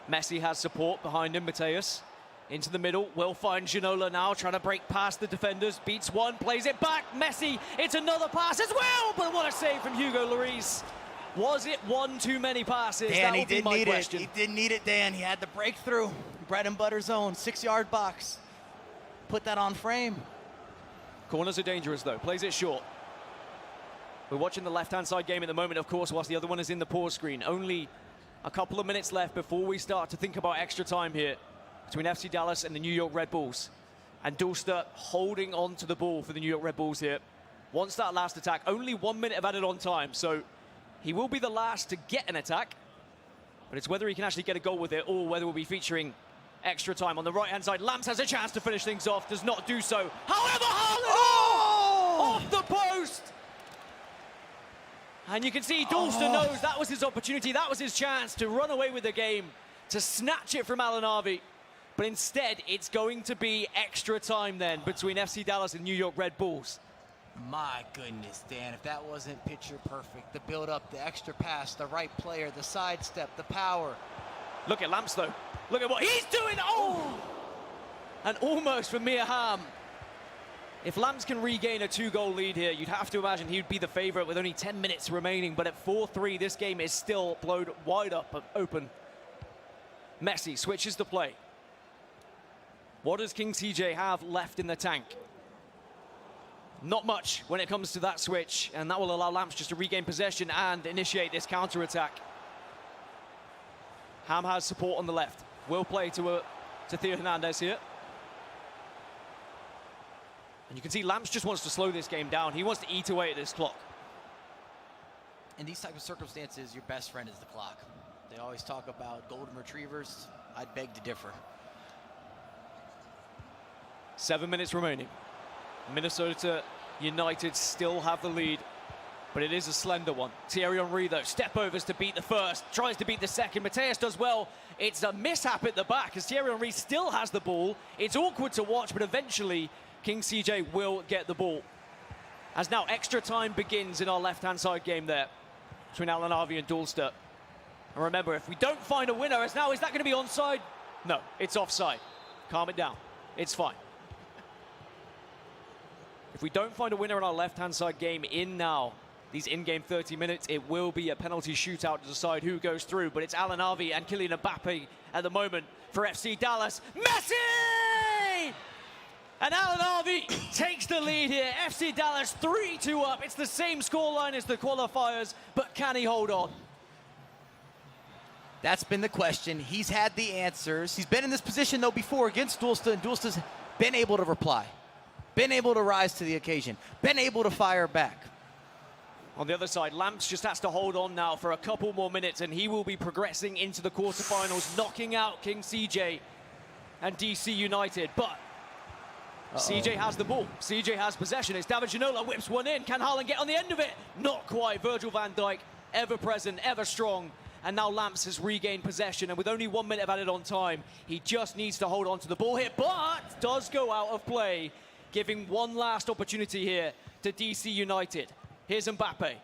Messi has support behind him, Mateus. Into the middle, will find Ginola now, trying to break past the defenders. Beats one, plays it back, Messi, it's another pass as well, but what a save from Hugo Lloris. Was it one too many passes? Dan, that he would be didn't my need question. it. He didn't need it, Dan. He had the breakthrough. Bread and butter zone, 6-yard box. Put that on frame. Corners are dangerous though, plays it short. We're watching the left-hand side game at the moment, of course, whilst the other one is in the pause screen. Only a couple of minutes left before we start to think about extra time here between FC Dallas and the New York Red Bulls. And Dulster holding on to the ball for the New York Red Bulls here. Wants that last attack. Only 1 minute of added on time, so he will be the last to get an attack. But it's whether he can actually get a goal with it or whether we'll be featuring extra time. On the right-hand side, Lamps has a chance to finish things off, does not do so. However, Haaland off the post! And you can see Dulster knows that was his opportunity, that was his chance to run away with the game, to snatch it from Alanavi. But instead, it's going to be extra time then between FC Dallas and New York Red Bulls. My goodness, Dan, if that wasn't picture perfect, the build-up, the extra pass, the right player, the sidestep, the power. Look at Lamps, though. Look at what he's doing. Oh! And almost for Mia Hamm. If Lamps can regain a 2-goal lead here, you'd have to imagine he would be the favorite with only 10 minutes remaining. But at 4-3, this game is still blowed wide open. Messi switches the play. What does King CJ have left in the tank? Not much when it comes to that switch, and that will allow Lamps just to regain possession and initiate this counter-attack. Ham has support on the left. Will play to Theo Hernandez here. And you can see Lamps just wants to slow this game down. He wants to eat away at this clock. In these type of circumstances, your best friend is the clock. They always talk about golden retrievers. I'd beg to differ. 7 minutes remaining. Minnesota United still have the lead, but it is a slender one. Thierry Henry, though, step overs to beat the first, tries to beat the second. Mateus does well. It's a mishap at the back as Thierry Henry still has the ball. It's awkward to watch, but eventually King CJ will get the ball. As now extra time begins in our left-hand side game there between Alanavi and Dulster. And remember, if we don't find a winner, is that going to be onside? No, it's offside. Calm it down. It's fine. If we don't find a winner in our left-hand side game these in-game 30 minutes, it will be a penalty shootout to decide who goes through. But it's Alanavi and Kylian Mbappe at the moment for FC Dallas. Messi! And Alanavi takes the lead here. FC Dallas 3-2 up. It's the same scoreline as the qualifiers, but can he hold on? That's been the question. He's had the answers. He's been in this position, though, before against Dulster, and Dulster's been able to reply. Been able to rise to the occasion, been able to fire back. On the other side, Lamps just has to hold on now for a couple more minutes, and he will be progressing into the quarterfinals, knocking out King CJ and DC United. But CJ has the ball. CJ has possession. It's David Ginola, whips one in. Can Haaland get on the end of it? Not quite. Virgil van Dijk, ever present, ever strong. And now Lamps has regained possession, and with only 1 minute of added on time, he just needs to hold on to the ball here, but does go out of play, giving one last opportunity here to DC United. Here's Mbappe.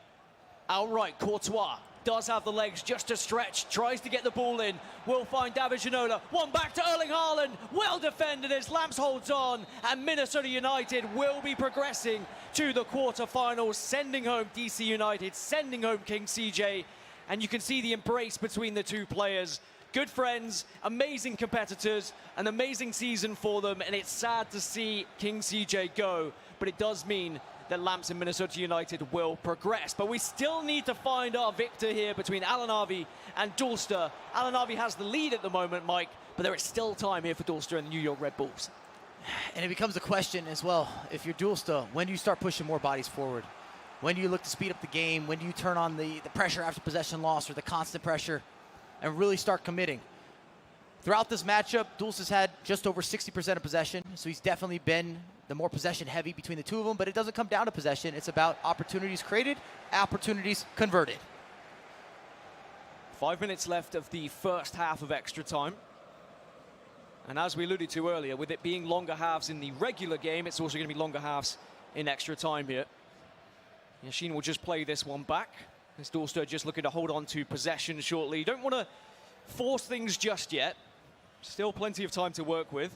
Outright, Courtois does have the legs just to stretch, tries to get the ball in, will find David Ginola. One back to Erling Haaland, well defended as Lamps holds on, and Minnesota United will be progressing to the quarterfinals, sending home DC United, sending home King CJ, and you can see the embrace between the two players. Good friends, amazing competitors, an amazing season for them, and it's sad to see King CJ go, but it does mean that Lamps and Minnesota United will progress. But we still need to find our victor here between Alanavi and Dulster. Alanavi has the lead at the moment, Mike, but there is still time here for Dulster and the New York Red Bulls. And it becomes a question as well, if you're Dulster, when do you start pushing more bodies forward? When do you look to speed up the game? When do you turn on the pressure after possession loss or the constant pressure and really start committing? Throughout this matchup, Dulce's had just over 60% of possession, so he's definitely been the more possession heavy between the two of them, but it doesn't come down to possession. It's about opportunities created, opportunities converted. 5 minutes left of the first half of extra time. And as we alluded to earlier, with it being longer halves in the regular game, it's also going to be longer halves in extra time here. Yashin will just play this one back. As Dulster just looking to hold on to possession shortly. You don't want to force things just yet. Still plenty of time to work with.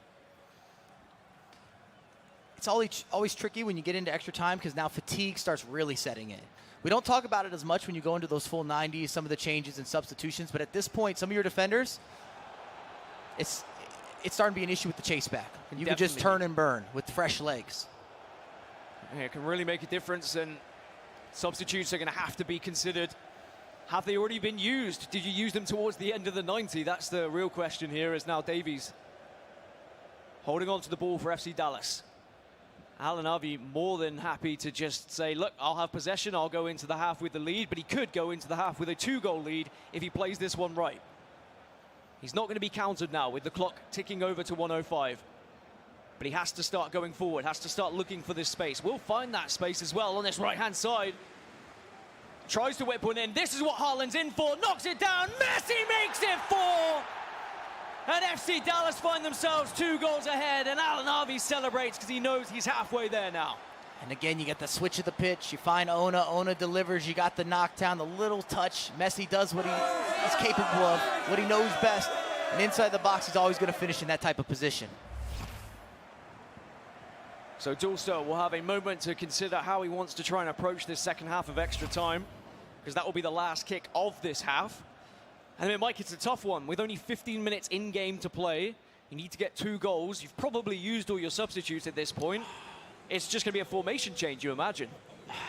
It's always tricky when you get into extra time because now fatigue starts really setting in. We don't talk about it as much when you go into those full 90s, some of the changes and substitutions, but at this point, some of your defenders, it's starting to be an issue with the chase back. And you can just turn and burn with fresh legs. Yeah, it can really make a difference, and substitutes are going to have to be considered. Have they already been used? Did you use them towards the end of the 90? That's the real question here, as now Davies holding on to the ball for FC Dallas. Alanavi more than happy to just say, look, I'll have possession, I'll go into the half with the lead, but he could go into the half with a 2-goal lead if he plays this one right. He's not going to be countered now with the clock ticking over to 105. But he has to start going forward, has to start looking for this space. We'll find that space as well on this right-hand side. Tries to whip one in. This is what Haaland's in for. Knocks it down. Messi makes it 4. And FC Dallas find themselves 2 goals ahead. And Alan Harvey celebrates because he knows he's halfway there now. And again, you get the switch of the pitch. You find Ona. Ona delivers. You got the knockdown, the little touch. Messi does what he's capable of, what he knows best. And inside the box, he's always going to finish in that type of position. So Dulster will have a moment to consider how he wants to try and approach this second half of extra time, because that will be the last kick of this half. And I mean, Mike, it's a tough one. With only 15 minutes in-game to play, you need to get 2 goals. You've probably used all your substitutes at this point. It's just going to be a formation change, you imagine.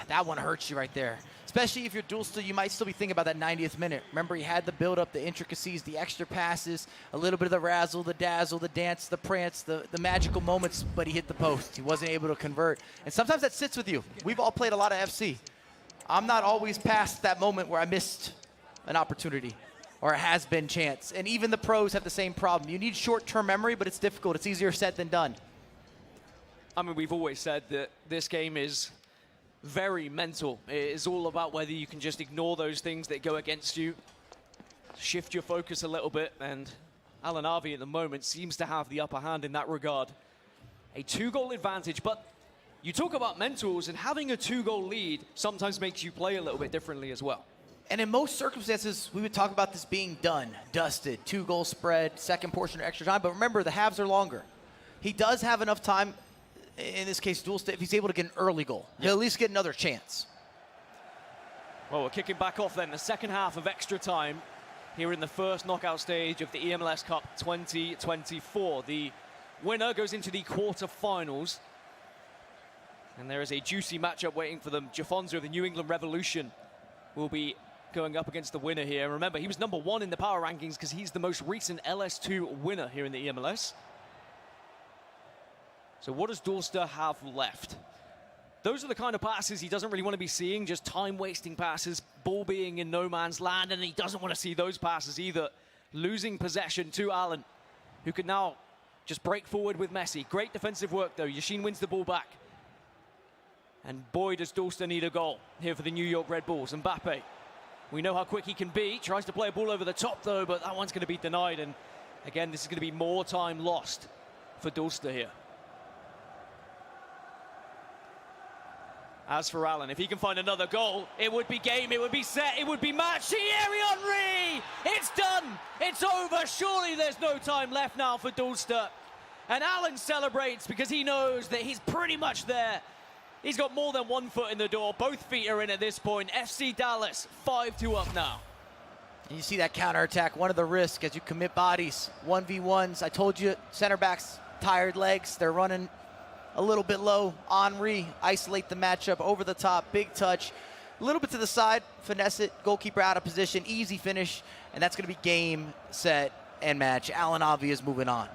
That one hurts you right there. Especially if you're Dulster, you might still be thinking about that 90th minute. Remember, he had the build-up, the intricacies, the extra passes, a little bit of the razzle, the dazzle, the dance, the prance, the magical moments, but he hit the post. He wasn't able to convert. And sometimes that sits with you. We've all played a lot of FC. I'm not always past that moment where I missed an opportunity or a has-been chance. And even the pros have the same problem. You need short-term memory, but it's difficult. It's easier said than done. I mean, we've always said that this game is very mental. It is all about whether you can just ignore those things that go against you, shift your focus a little bit, and Alan Harvey at the moment seems to have the upper hand in that regard. A 2-goal advantage, but you talk about mentals, and having a 2-goal lead sometimes makes you play a little bit differently as well. And in most circumstances, we would talk about this being done, dusted, 2-goal spread, second portion of extra time, but remember, the halves are longer. He does have enough time, in this case, Dulster, if he's able to get an early goal, he'll at least get another chance. Well, we're kicking back off then, the second half of extra time here in the first knockout stage of the eMLS Cup 2024. The winner goes into the quarterfinals, and there is a juicy matchup waiting for them. JAFONSO of the New England Revolution will be going up against the winner here. Remember, he was number 1 in the power rankings because he's the most recent LS2 winner here in the eMLS. So what does Dulster have left? Those are the kind of passes he doesn't really want to be seeing, just time-wasting passes, ball being in no man's land, and he doesn't want to see those passes either. Losing possession to Allen, who can now just break forward with Messi. Great defensive work, though. Yashin wins the ball back. And boy, does Dulster need a goal here for the New York Red Bulls. Mbappe, we know how quick he can be. Tries to play a ball over the top, though, but that one's going to be denied. And again, this is going to be more time lost for Dulster here. As for Allen, if he can find another goal, it would be game, it would be set, it would be match. Thierry Henry! It's done! It's over! Surely there's no time left now for Dulster. And Allen celebrates because he knows that he's pretty much there. He's got more than 1 foot in the door. Both feet are in at this point. FC Dallas, 5-2 up now. And you see that counterattack, one of the risks as you commit bodies, 1v1s. I told you, center backs, tired legs, they're running a little bit low. Henry, isolate the matchup, over the top, big touch. A little bit to the side, finesse it, goalkeeper out of position, easy finish, and that's going to be game, set, and match. Alan Harvey is moving on.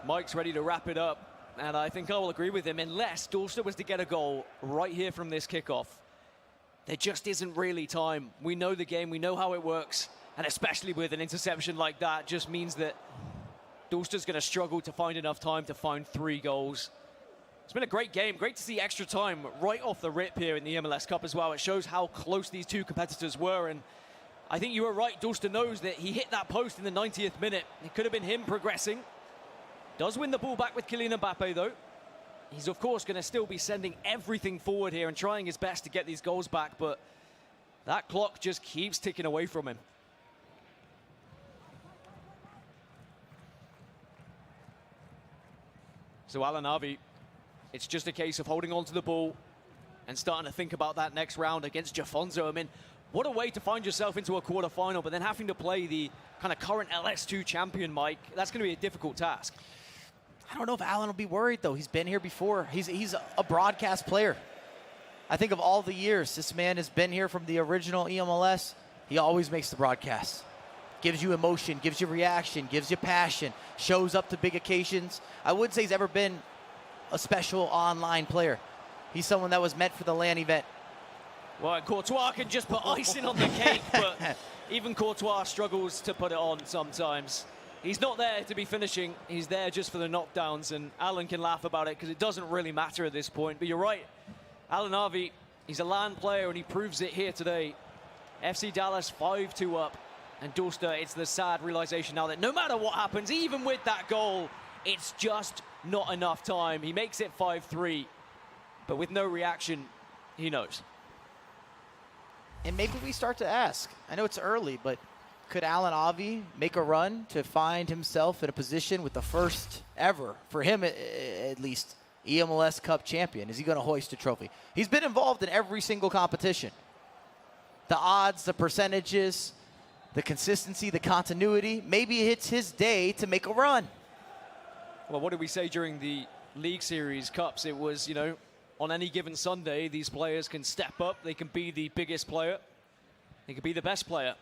Mike's ready to wrap it up, and I think I will agree with him. Unless Dulster was to get a goal right here from this kickoff, there just isn't really time. We know the game, we know how it works, and especially with an interception like that, just means that Dulster's going to struggle to find enough time to find 3 goals. It's been a great game. Great to see extra time right off the rip here in the MLS Cup as well. It shows how close these 2 competitors were, and I think you were right. Dulster knows that he hit that post in the 90th minute. It could have been him progressing. Does win the ball back with Kylian Mbappe, though. He's, of course, going to still be sending everything forward here and trying his best to get these goals back, but that clock just keeps ticking away from him. So Alan Harvey, it's just a case of holding on to the ball and starting to think about that next round against JAFONSO. I mean, what a way to find yourself into a quarterfinal, but then having to play the kind of current LS2 champion, Mike. That's going to be a difficult task. I don't know if Alan will be worried, though. He's been here before. He's a broadcast player. I think of all the years this man has been here from the original eMLS, he always makes the broadcast. Gives you emotion, gives you reaction, gives you passion, shows up to big occasions. I wouldn't say he's ever been a special online player. He's someone that was meant for the LAN event. Well, Courtois can just put icing on the cake, but even Courtois struggles to put it on sometimes. He's not there to be finishing. He's there just for the knockdowns, and Alan can laugh about it because it doesn't really matter at this point. But you're right. Alan Harvey He's a LAN player, and he proves it here today. FC Dallas 5-2 up. And Dulster, it's the sad realization now that no matter what happens, even with that goal, it's just not enough time. He makes it 5-3, but with no reaction, he knows. And maybe we start to ask, I know it's early, but could Alan Avi make a run to find himself in a position with the first ever, for him at least, eMLS Cup champion? Is he going to hoist a trophy? He's been involved in every single competition. The odds, the percentages, the consistency, the continuity, maybe it's his day to make a run. Well, what did we say during the League Series Cups? It was, you know, on any given Sunday, these players can step up. They can be the biggest player. They can be the best player.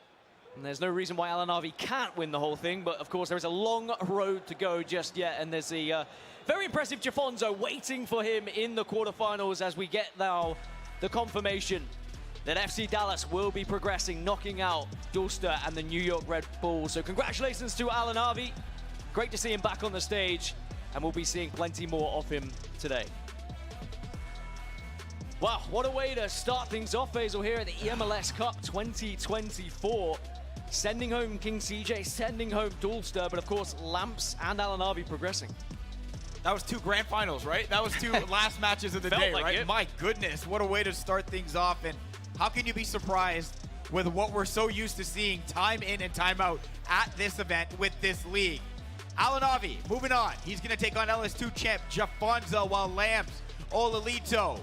And there's no reason why Alan Avi can't win the whole thing, but of course there is a long road to go just yet, and there's a very impressive JAFONSO waiting for him in the quarterfinals as we get now the confirmation that FC Dallas will be progressing, knocking out Dulster and the New York Red Bulls. So congratulations to Alan Avi. Great to see him back on the stage, and we'll be seeing plenty more of him today. Wow, what a way to start things off, Faizal, here at the eMLS Cup 2024. Sending home King CJ, sending home Dulster, but of course, Lamps and Alan Avi progressing. That was 2 grand finals, right? That was 2 last matches of the Felt day, like right? it. My goodness, what a way to start things off. And how can you be surprised with what we're so used to seeing time in and time out at this event with this league? Alan Avi, moving on. He's going to take on LS2 champ JAFONSO, while Lamps, Ollelito,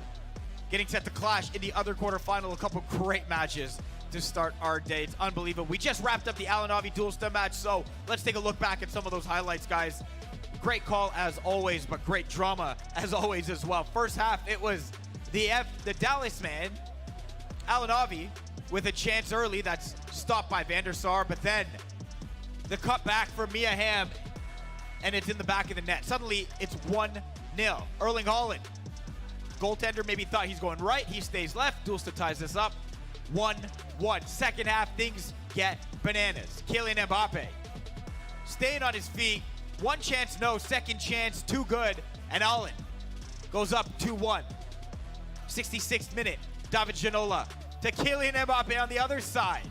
getting set to clash in the other quarterfinal. A couple great matches to start our day. It's unbelievable. We just wrapped up the Alan Avi Dulster match, so let's take a look back at some of those highlights, guys. Great call as always, but great drama as always as well. First half, it was the Dallas man, Alan Avi, with a chance early that's stopped by Van der Sar, but then the cut back for Mia Hamm, and it's in the back of the net. Suddenly, it's 1-0. Erling Haaland, goaltender maybe thought he's going right. He stays left. Dulster ties this up. 1-1. Second half, things get bananas. Kylian Mbappe staying on his feet. One chance, no. Second chance, too good. And Allen goes up 2-1. 66th minute, David Ginola to Kylian Mbappe on the other side.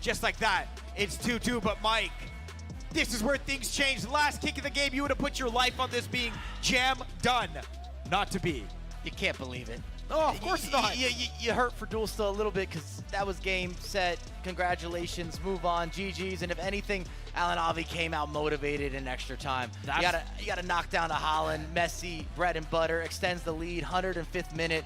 Just like that, it's 2-2. But Mike, this is where things change. Last kick of the game, you would have put your life on this being jam done. Not to be. You can't believe it. Oh, of course not. You hurt for Dulster a little bit because that was game, set, congratulations, move on, GG's, and if anything, Alan Avi came out motivated in extra time. You gotta knock down to Holland, Messi, bread and butter, extends the lead, 105th minute.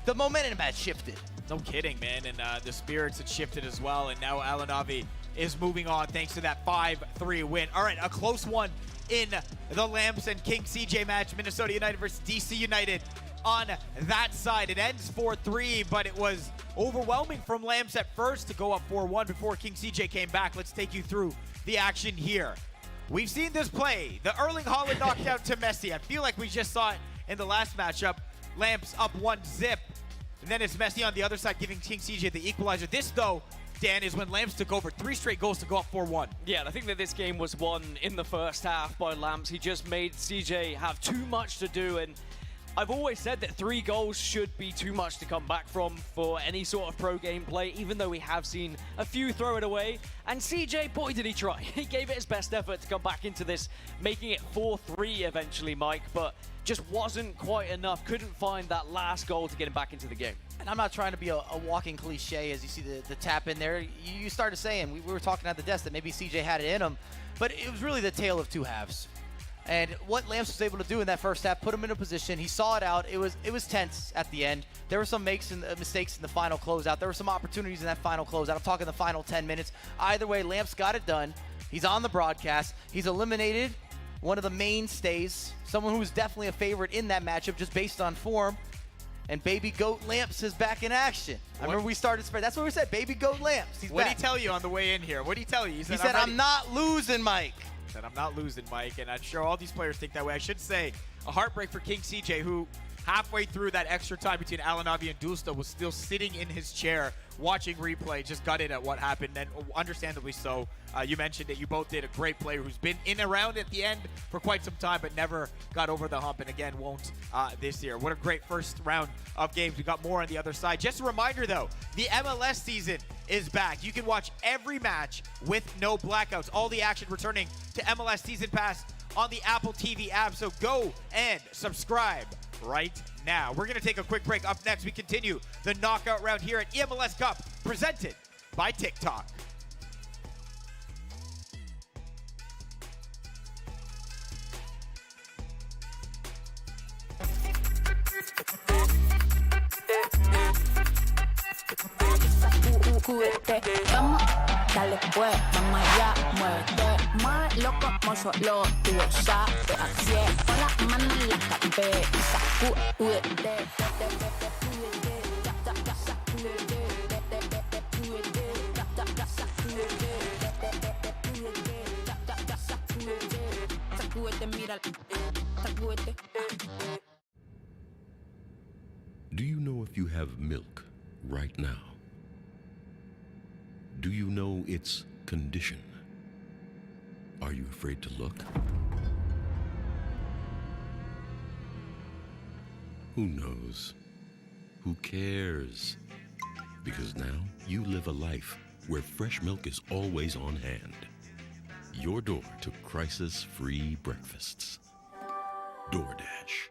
The momentum had shifted. No kidding, man, and the spirits had shifted as well, and now Alan Avi is moving on thanks to that 5-3 win. All right, a close one in the Lamps and King CJ match, Minnesota United versus DC United. On that side, it ends 4-3, but it was overwhelming from Lamps at first to go up 4-1 before King CJ came back. Let's take you through the action here. We've seen this play. The Erling Haaland knockout to Messi. I feel like we just saw it in the last matchup. Lamps up 1-0. And then it's Messi on the other side giving King CJ the equalizer. This, though, Dan, is when Lamps took over. 3 straight goals to go up 4-1. Yeah, and I think that this game was won in the first half by Lamps. He just made CJ have too much to do, and I've always said that 3 goals should be too much to come back from for any sort of pro game play, even though we have seen a few throw it away. And CJ, boy, did he try. He gave it his best effort to come back into this, making it 4-3 eventually, Mike, but just wasn't quite enough. Couldn't find that last goal to get him back into the game. And I'm not trying to be a walking cliche as you see the tap in there. You started saying, we were talking at the desk that maybe CJ had it in him, but it was really the tale of 2 halves. And what Lamps was able to do in that first half, put him in a position. He saw it out. It was tense at the end. There were some mistakes in the final closeout. There were some opportunities in that final closeout. I'm talking the final 10 minutes. Either way, Lamps got it done. He's on the broadcast. He's eliminated one of the mainstays, someone who was definitely a favorite in that matchup just based on form. And Baby Goat Lamps is back in action. I remember we started spread. That's what we said, Baby Goat Lamps. He's What back. did he tell you on the way in here? What did he tell you? He said, I'm not losing, Mike. Said, I'm not losing, Mike, and I'm sure all these players think that way. I should say, a heartbreak for King CJ, who halfway through that extra time between Alanavi and Dusta was still sitting in his chair watching replay, just gutted at what happened, and understandably so. You mentioned it. You both did. A great player who's been in around at the end for quite some time, but never got over the hump, and again, won't this year. What a great first round of games. We got more on the other side. Just a reminder, though, the MLS season is back. You can watch every match with no blackouts. All the action returning to MLS Season Pass on the Apple TV app, so go and subscribe right now. We're going to take a quick break. Up next, we continue the knockout round here at eMLS Cup, presented by Tik Tok. Vamos, dale pues, vamos allá, muévete más loco como solo tú lo sabes. Así es, con las manos en la cabeza, sacúdete. Sacúdete, mira, sacúdete. Do you know if you have milk right now? Do you know its condition? Are you afraid to look? Who knows? Who cares? Because now you live a life where fresh milk is always on hand. Your door to crisis-free breakfasts. DoorDash.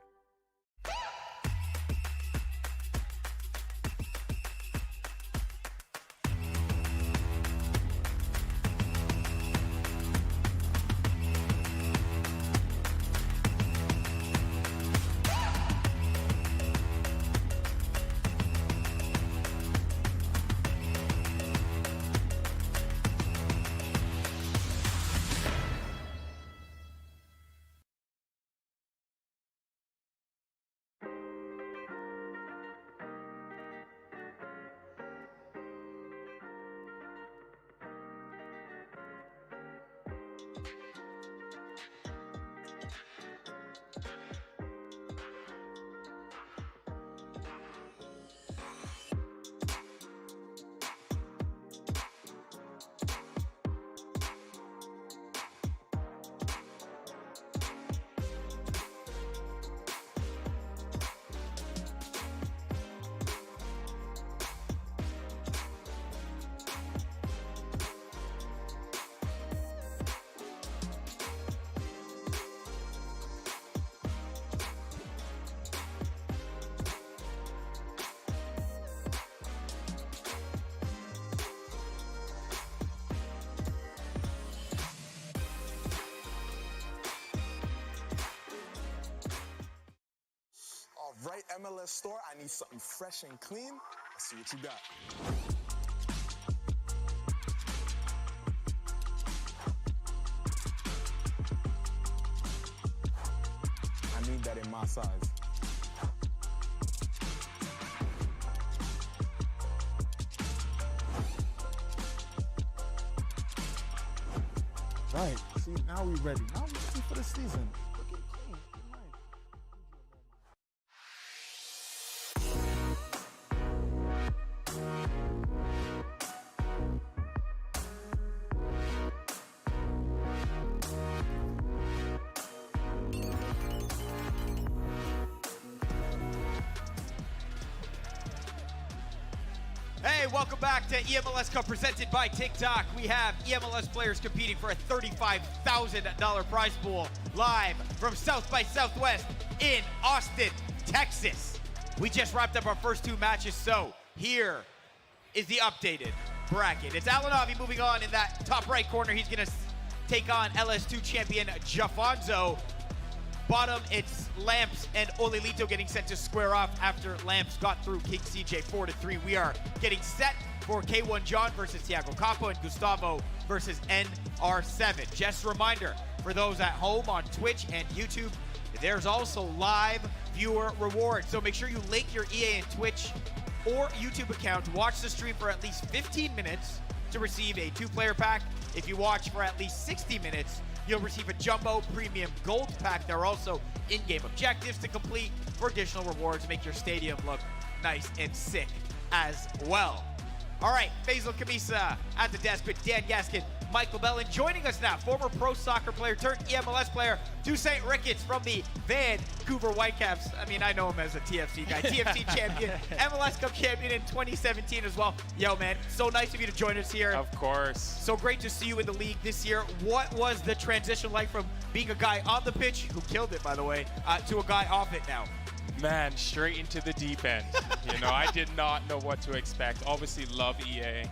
Right, MLS store, I need something fresh and clean. Let's see what you got. I need that in my size. Right, see, now we're ready. Now we're ready for the season. Looking clean. Hey, welcome back to eMLS Cup presented by Tik Tok. We have eMLS players competing for a $35,000 prize pool live from South by Southwest in Austin, Texas. We just wrapped up our first two matches, so here is the updated bracket. It's Alanavi moving on in that top right corner. He's going to take on LS2 champion JAFONSO. Bottom, it's Lamps and Ollelito getting sent to square off after Lamps got through King CJ 4-3. We are getting set for K1 John versus Thiago Capo and Gustavo versus NR7. Just a reminder for those at home on Twitch and YouTube, there's also live viewer rewards. So make sure you link your EA and Twitch or YouTube account to watch the stream for at least 15 minutes to receive a 2-player pack. If you watch for at least 60 minutes, You'll receive a Jumbo Premium Gold Pack. There are also in-game objectives to complete for additional rewards. Make your stadium look nice and sick as well. All right, Faizal Khamisa at the desk with Dan Gaskin, Mike Labelle, and joining us now, former pro soccer player turned eMLS player, St. Ricketts from the Vancouver Whitecaps. I mean, I know him as a TFC guy. TFC champion, MLS Cup champion in 2017 as well. Yo, man, so nice of you to join us here. Of course. So great to see you in the league this year. What was the transition like from being a guy on the pitch, who killed it, by the way, to a guy off it now? Man, straight into the deep end. I did not know what to expect. Obviously, love EA,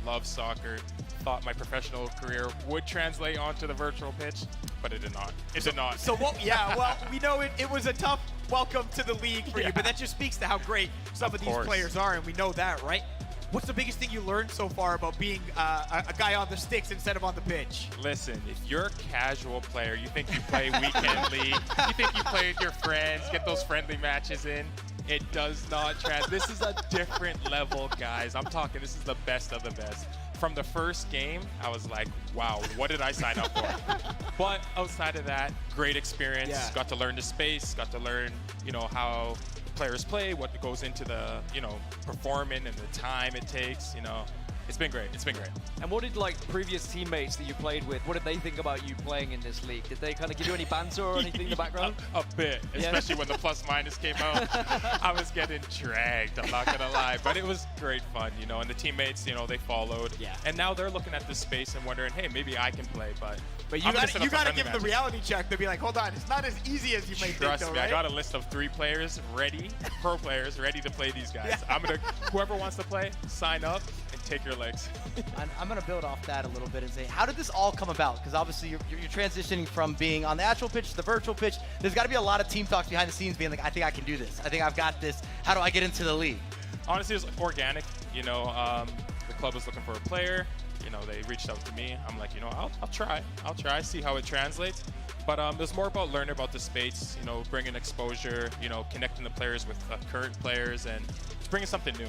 love soccer. Thought my professional career would translate onto the virtual pitch, but it did not. It did not. So, well, we know it was a tough welcome to the league for you, but that just speaks to how great some of these players are, and we know that, right? What's the biggest thing you learned so far about being a guy on the sticks instead of on the pitch? Listen, if you're a casual player, you think you play weekend league, you think you play with your friends, get those friendly matches in, it does not translate. This is a different level, guys. I'm talking, this is the best of the best. From the first game, I was like, wow, what did I sign up for? But outside of that, great experience. Yeah. Got to learn the space, got to learn, how players play, what goes into the, performing and the time it takes, It's been great. It's been great. And what did previous teammates that you played with, what did they think about you playing in this league? Did they kind of give you any banter or anything in the background? A bit, especially when the plus minus came out. I was getting dragged, I'm not gonna lie, but it was great fun, and the teammates, they followed. Yeah. And now they're looking at this space and wondering, hey, maybe I can play, but you gotta give them the reality check. They'll be like, hold on, it's not as easy as you may think, Trust though, me, right? I got a list of 3 players ready, pro players ready to play these guys. Yeah. Whoever wants to play, sign up and take your legs. I'm going to build off that a little bit and say, how did this all come about? Because obviously you're transitioning from being on the actual pitch to the virtual pitch. There's got to be a lot of team talks behind the scenes being like, I think I can do this. I think I've got this. How do I get into the league? Honestly, it was organic. The club was looking for a player. They reached out to me. I'm like, I'll try. I'll try, see how it translates. But it was more about learning about the space, bringing exposure, connecting the players with current players and just bringing something new.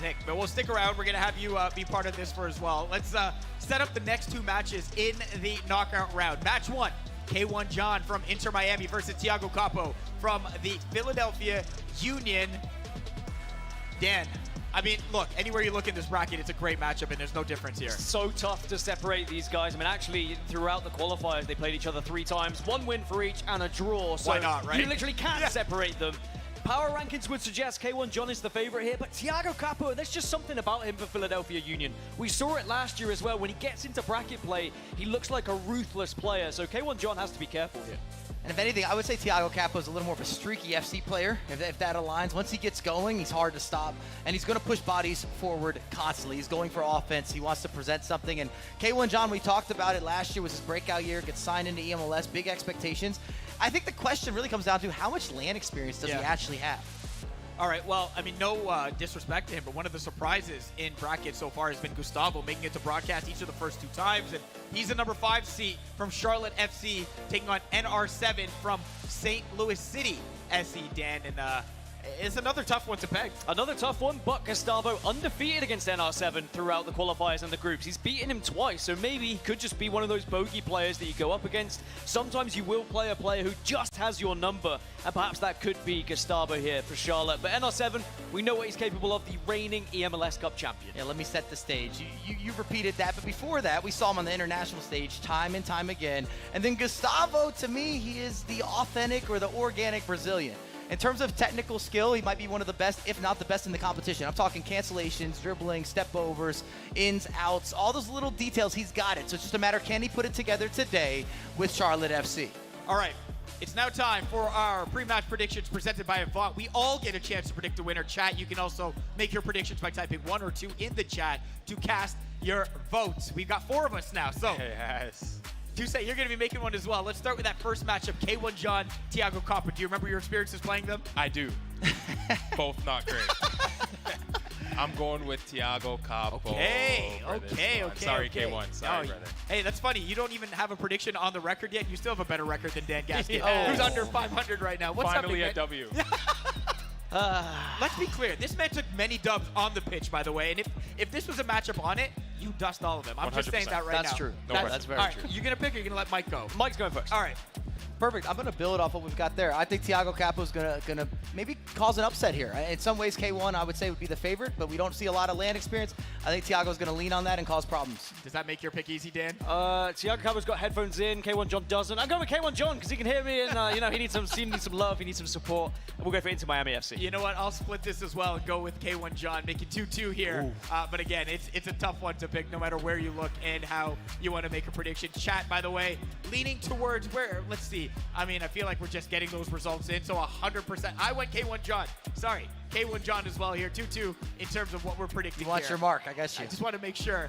Sick. But we'll stick around. We're going to have you be part of this for as well. Let's set up the next 2 matches in the knockout round. Match 1, K1 John from Inter Miami versus Thiago Capo from the Philadelphia Union. Dan, I mean, look, anywhere you look in this bracket, it's a great matchup, and there's no difference here. So tough to separate these guys. I mean, actually, throughout the qualifiers, they played each other 3 times. 1 win for each and a draw. So why not, right? You literally can't separate them. Power rankings would suggest K1 John is the favorite here, but Thiago Capo, there's just something about him for Philadelphia Union. We saw it last year as well. When he gets into bracket play, he looks like a ruthless player. So K1 John has to be careful here. And if anything, I would say Thiago Capo is a little more of a streaky FC player. If that aligns, once he gets going, he's hard to stop. And he's going to push bodies forward constantly. He's going for offense. He wants to present something. And K1 John, we talked about it last year, was his breakout year, gets signed into eMLS, big expectations. I think the question really comes down to how much LAN experience does he actually have? All right, well, I mean, no disrespect to him, but one of the surprises in bracket so far has been Gustavo making it to broadcast each of the first 2 times. And he's the number 5 seed from Charlotte FC, taking on NR7 from St. Louis City SC, Dan. And it's another tough one to peg. Another tough one, but Gustavo undefeated against NR7 throughout the qualifiers and the groups. He's beaten him twice, so maybe he could just be one of those bogey players that you go up against. Sometimes you will play a player who just has your number, and perhaps that could be Gustavo here for Charlotte. But NR7, we know what he's capable of, the reigning eMLS Cup champion. Yeah, let me set the stage. You repeated that, but before that, we saw him on the international stage time and time again. And then Gustavo, to me, he is the authentic or the organic Brazilian. In terms of technical skill, he might be one of the best, if not the best in the competition. I'm talking cancellations, dribbling, step overs, ins, outs, all those little details, he's got it. So it's just a matter, can he put it together today with Charlotte FC? All right, it's now time for our pre-match predictions presented by Avant. We all get a chance to predict the winner. Chat, you can also make your predictions by typing 1 or 2 in the chat to cast your votes. We've got 4 of us now, so. Yes. Tuesday, you're going to be making one as well. Let's start with that first matchup, K1 John, Thiago Capo. Do you remember your experiences playing them? I do. Both not great. I'm going with Thiago Capo. Okay. Sorry, K1. Sorry, brother. Hey, that's funny. You don't even have a prediction on the record yet. You still have a better record than Dan Gaskin, Yes. who's under 500 right now. What's Finally up, a W. Let's be clear. This man took many dubs on the pitch, by the way. And if this was a matchup on it, you dust all of them. I'm just saying 100%. that right now. That's true. No That's very All right, true. you're going to pick or you're going to let Mike go? Mike's going first. All right. Perfect. I'm going to build off what we've got there. I think Thiago Capo's gonna maybe cause an upset here. In some ways, K1 I would say would be the favorite, but we don't see a lot of land experience. I think Thiago's going to lean on that and cause problems. Does that make your pick easy, Dan? Thiago Capo's got headphones in. K1 John doesn't. I'm going with K1 John because he can hear me, and you know he needs some love. He needs some support. And we'll go for Inter Miami FC. You know what? I'll split this as well and go with K1 John, make it 2-2 here. But again, it's a tough one to pick no matter where you look and how you want to make a prediction. Chat, by the way, leaning towards where? Let's see. I mean, I feel like we're just getting those results in, so 100%. I went K1 John. Sorry, K1 John as well here, 2-2 in terms of what we're predicting. You want here. your mark, I guess you. I just want to make sure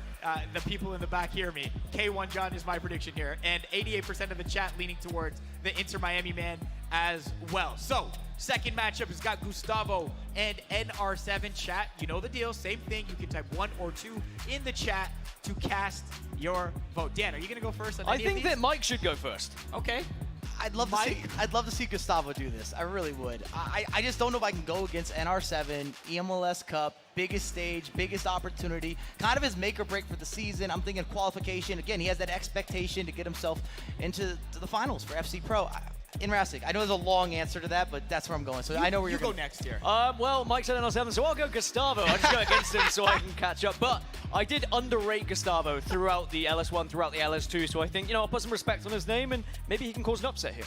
the people in the back hear me. K1 John is my prediction here, and 88% of the chat leaning towards the Inter Miami man as well. So, second matchup has got Gustavo and NR7. Chat, you know the deal. Same thing. You can type 1 or 2 in the chat to cast your vote. Dan, are you going to go first on I any of think these? that Mike should go first. Okay. I'd love to see Gustavo do this. I really would. I just don't know if I can go against NR7, eMLS Cup, biggest stage, biggest opportunity, kind of his make or break for the season. I'm thinking qualification. Again, he has that expectation to get himself into the finals for FC Pro. In Raseck. I know there's a long answer to that, but that's where I'm going. So I know where you you're go going. next here. Well, Mike said NR7, so I'll go Gustavo. I'll just go against him so I can catch up. But I did underrate Gustavo throughout the LS1, throughout the LS2, so I think, you know, I'll put some respect on his name and maybe he can cause an upset here.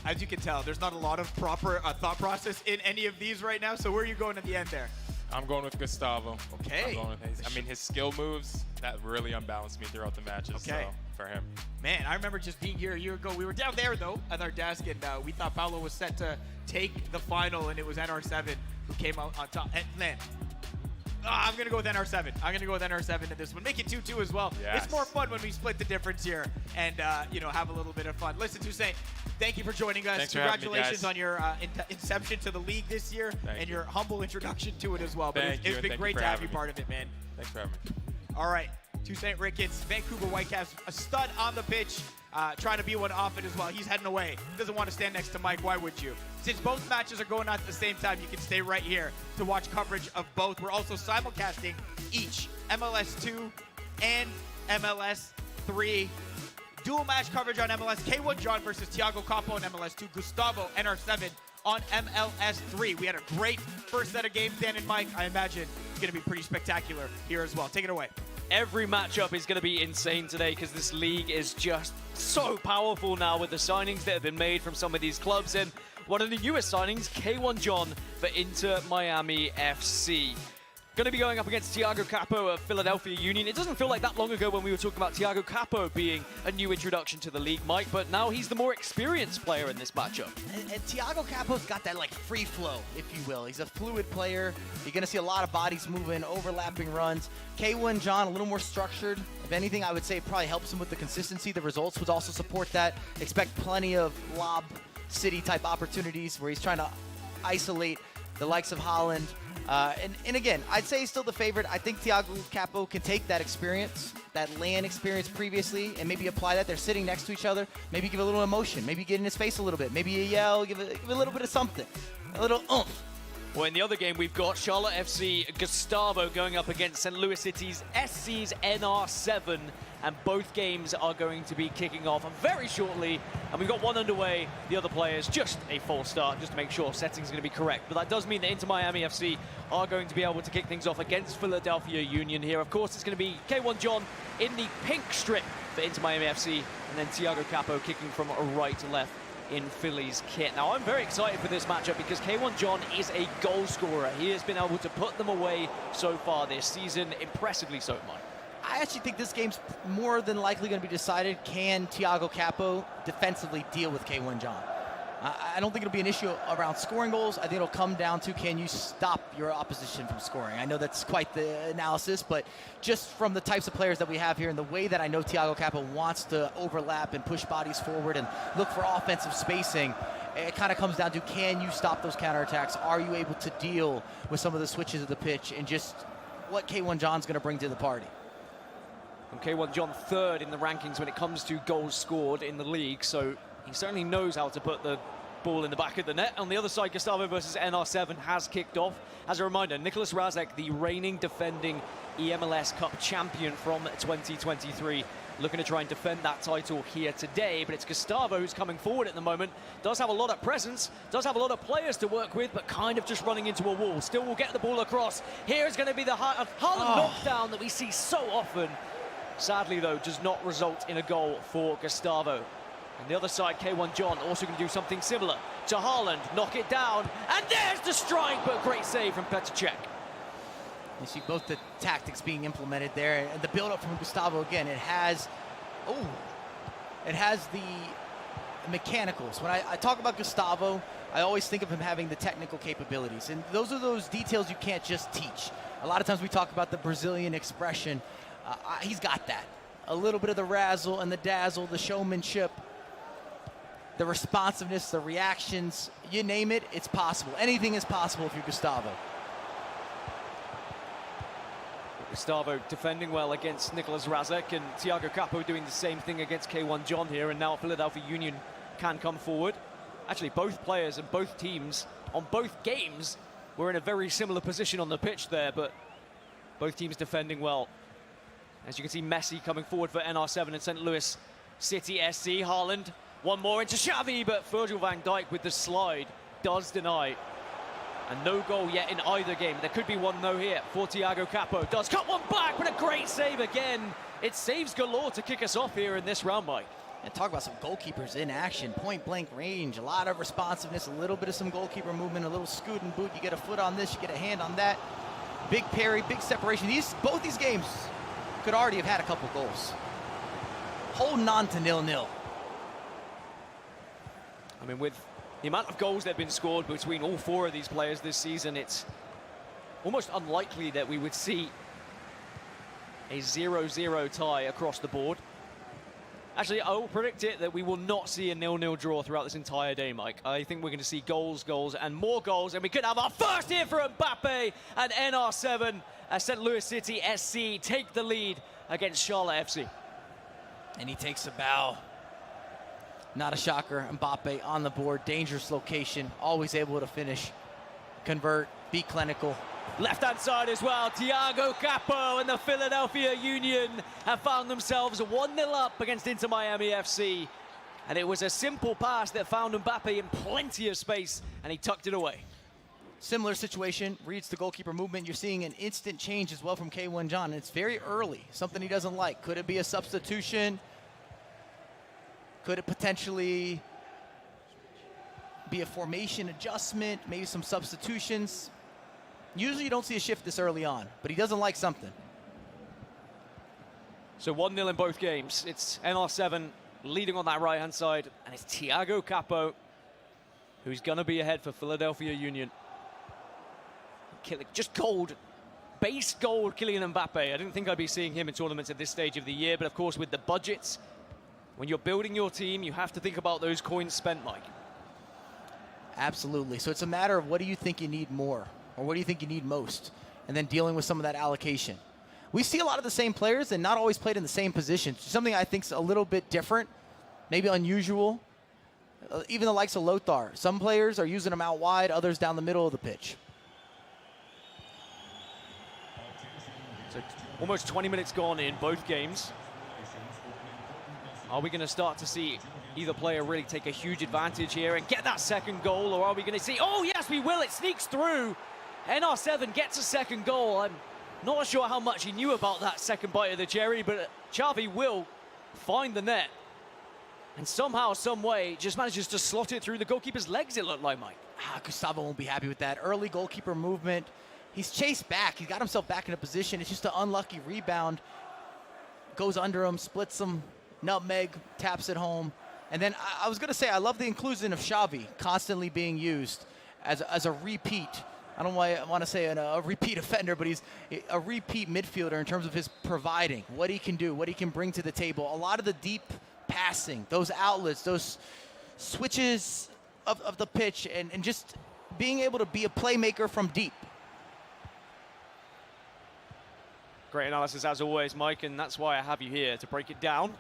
As you can tell, there's not a lot of proper thought process in any of these right now. So where are you going at the end there? I'm going with Gustavo. Okay. I'm going with his skill moves, that really unbalanced me throughout the matches. Okay. So, for him. Man, I remember just being here a year ago. We were down there, though, at our desk, and we thought Paulo was set to take the final, and it was NR7 who came out on top. And then, I'm going to go with NR7. I'm going to go with NR7 in this one. Make it 2-2 as well. Yes. It's more fun when we split the difference here and, you know, have a little bit of fun. Listen, Toussaint, thank you for joining us. Thanks for having me, Congratulations guys. on your inception to the league this year and your humble introduction to it as well. But Thank you, it's been and great thank you to for have you having me. part of it, man. Thanks for having me. All right, Toussaint Ricketts, Vancouver Whitecaps, a stud on the pitch, trying to be one off it as well. He's heading away. Doesn't want to stand next to Mike. Why would you? Since both matches are going on at the same time, you can stay right here to watch coverage of both. We're also simulcasting each MLS 2 and MLS 3. Dual match coverage on MLS. K1 John versus Thiago Capo on MLS 2. Gustavo NR7 on MLS 3. We had a great first set of games, Dan and Mike. I imagine it's going to be pretty spectacular here as well. Take it away. Every matchup is going to be insane today because this league is just so powerful now with the signings that have been made from some of these clubs. And one of the newest signings, K1 John for Inter Miami FC. Going to be going up against Thiago Capo of Philadelphia Union. It doesn't feel like that long ago when we were talking about Thiago Capo being a new introduction to the league, Mike, but now he's the more experienced player in this matchup. And Thiago Capo's got that like free flow, if you will. He's a fluid player. You're going to see a lot of bodies moving, overlapping runs. K1 John, a little more structured. If anything, I would say it probably helps him with the consistency. The results would also support that. Expect plenty of lob city type opportunities where he's trying to isolate the likes of Holland. And again, I'd say he's still the favorite. I think Thiago Capo can take that experience, that LAN experience previously, and maybe apply that. They're sitting next to each other. Maybe give a little emotion. Maybe get in his face a little bit. Maybe a yell. Give a little bit of something. A little oomph. Well, in the other game, we've got Charlotte FC Gustavo going up against St. Louis City's SC's NR7. And both games are going to be kicking off very shortly. And we've got one underway. The other players, just a false start, just to make sure settings are going to be correct. But that does mean that Inter Miami FC are going to be able to kick things off against Philadelphia Union here. Of course, it's going to be K1 John in the pink strip for Inter Miami FC. And then Thiago Capo kicking from right to left in Philly's kit. Now, I'm very excited for this matchup because K1 John is a goal scorer. He has been able to put them away so far this season, impressively so, Mike. I actually think this game's more than likely going to be decided. Can Thiago Capo defensively deal with K1 John? I don't think it'll be an issue around scoring goals. I think it'll come down to, can you stop your opposition from scoring? I know that's quite the analysis, but just from the types of players that we have here and the way that I know Thiago Capo wants to overlap and push bodies forward and look for offensive spacing, it kind of comes down to, can you stop those counterattacks? Are you able to deal with some of the switches of the pitch and just what K1 John's going to bring to the party? And K1 John third in the rankings when it comes to goals scored in the league, so he certainly knows how to put the ball in the back of the net. On the other side, Gustavo versus NR7 has kicked off. As a reminder, Niklas Raseck, the reigning defending eMLS Cup champion from 2023, looking to try and defend that title here today, but it's Gustavo who's coming forward at the moment. Does have a lot of presence, does have a lot of players to work with, but kind of just running into a wall. Still will get the ball across. Here's going to be the Haaland knockdown that we see so often. Sadly, though, does not result in a goal for Gustavo. On the other side, K1 John also going to do something similar to Haaland. Knock it down, and there's the strike, but great save from Petr Cech. You see both the tactics being implemented there, and the build-up from Gustavo again. It has the mechanicals. When I talk about Gustavo, I always think of him having the technical capabilities, and those are those details you can't just teach. A lot of times we talk about the Brazilian expression. He's got that. A little bit of the razzle and the dazzle, the showmanship, the responsiveness, the reactions, you name it, it's possible. Anything is possible if you're Gustavo. Gustavo defending well against Niklas Raseck, and Thiago Capo doing the same thing against K1 John here, and now Philadelphia Union can come forward. Actually, both players and both teams on both games were in a very similar position on the pitch there, but both teams defending well. As you can see, Messi coming forward for NR7 and St. Louis City SC. Haaland, one more into Xavi, but Virgil van Dijk with the slide does deny. And no goal yet in either game. There could be one though here for Thiago Capo. Does cut one back, but a great save again. It saves galore to kick us off here in this round, Mike. And talk about some goalkeepers in action, point blank range, a lot of responsiveness, a little bit of some goalkeeper movement, a little scoot and boot. You get a foot on this, you get a hand on that. Big parry, big separation. Both these games could already have had a couple goals. Holding on to 0-0. I mean, with the amount of goals that have been scored between all four of these players this season, it's almost unlikely that we would see a 0-0 tie across the board. Actually, I will predict it that we will not see a 0-0 draw throughout this entire day, Mike. I think we're going to see goals, goals, and more goals, and we could have our first here for Mbappe and NR7 as St. Louis City SC take the lead against Charlotte FC. And he takes a bow. Not a shocker. Mbappe on the board, dangerous location, always able to finish, convert, be clinical. Left-hand side as well, Thiago Capo and the Philadelphia Union have found themselves 1-0 up against Inter Miami FC. And it was a simple pass that found Mbappe in plenty of space, and he tucked it away. Similar situation, reads the goalkeeper movement. You're seeing an instant change as well from K1 John, and it's very early, something he doesn't like. Could it be a substitution? Could it potentially be a formation adjustment, maybe some substitutions? Usually you don't see a shift this early on, but he doesn't like something. So 1-0 in both games. It's NR7 leading on that right-hand side, and it's Thiago Capo who's going to be ahead for Philadelphia Union. Just gold, base gold Kylian Mbappe. I didn't think I'd be seeing him in tournaments at this stage of the year, but of course with the budgets, when you're building your team, you have to think about those coins spent, Mike. Absolutely. So it's a matter of what do you think you need more, or what do you think you need most, and then dealing with some of that allocation. We see a lot of the same players and not always played in the same positions. Something I think is a little bit different, maybe unusual. Even the likes of Lothar. Some players are using them out wide, others down the middle of the pitch. So almost 20 minutes gone in both games. Are we going to start to see either player really take a huge advantage here and get that second goal, or are we going to see, oh yes, we will, it sneaks through. NR7 gets a second goal. I'm not sure how much he knew about that second bite of the cherry, but Xavi will find the net. And somehow, some way, just manages to slot it through the goalkeeper's legs, it looked like, Mike. Gustavo won't be happy with that. Early goalkeeper movement. He's chased back. He got himself back in a position. It's just an unlucky rebound. Goes under him, splits him, nutmeg, taps it home. And then I was going to say, I love the inclusion of Xavi constantly being used as a repeat. I don't want to say a repeat offender, but he's a repeat midfielder in terms of his providing, what he can do, what he can bring to the table. A lot of the deep passing, those outlets, those switches of the pitch, and just being able to be a playmaker from deep. Great analysis as always, Mike, and that's why I have you here to break it down.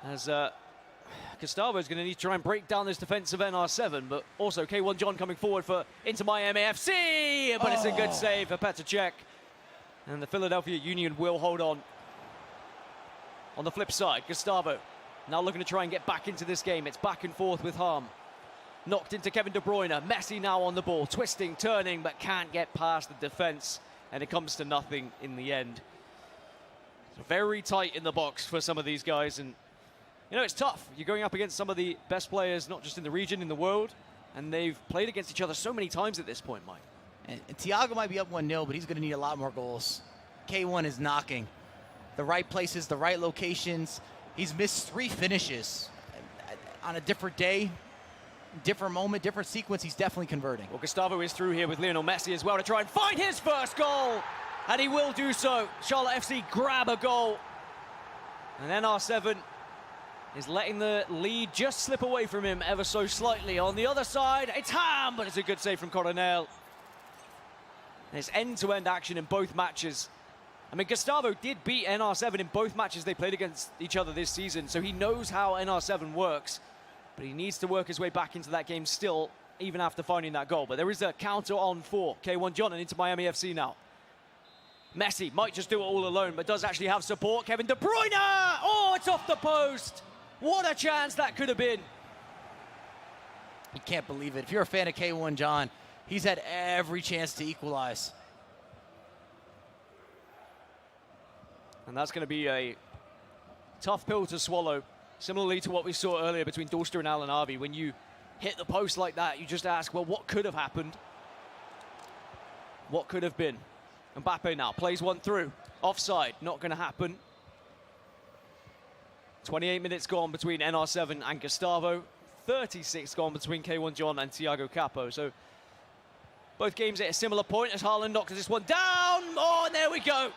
As Gustavo's going to need to try and break down this defensive NR7, but also K1 John coming forward for Inter Miami FC, but it's a good save for Petr Cech. And the Philadelphia Union will hold on. On the flip side, Gustavo now looking to try and get back into this game. It's back and forth with Harm. Knocked into Kevin De Bruyne. Messi now on the ball, twisting, turning, but can't get past the defense, and it comes to nothing in the end. So very tight in the box for some of these guys, and you know, it's tough. You're going up against some of the best players, not just in the region, in the world, and they've played against each other so many times at this point, Mike. And Thiago might be up 1-0, but he's going to need a lot more goals. K1 is knocking. The right places, the right locations. He's missed 3 finishes. On a different day, different moment, different sequence, he's definitely converting. Well, Gustavo is through here with Lionel Messi as well to try and find his first goal, and he will do so. Charlotte FC grab a goal, and NR7 is letting the lead just slip away from him ever so slightly. On the other side, it's Ham, but it's a good save from Coronel. There's end-to-end action in both matches. I mean, Gustavo did beat NR7 in both matches they played against each other this season, so he knows how NR7 works, but he needs to work his way back into that game still, even after finding that goal. But there is a counter on for K1 John and Inter Miami FC now. Messi might just do it all alone, but does actually have support. Kevin De Bruyne! Oh, it's off the post! What a chance that could have been. You can't believe it. If you're a fan of K1 John, he's had every chance to equalize. And that's going to be a tough pill to swallow, similarly to what we saw earlier between Dorster and Alan Harvey. When you hit the post like that, you just ask, well, what could have happened? What could have been? Mbappe now plays one through. Offside, not going to happen. 28 minutes gone between NR7 and Gustavo. 36 gone between K1 John and Thiago Capo. So both games at a similar point as Haaland knocks this one down. Oh, and there we go.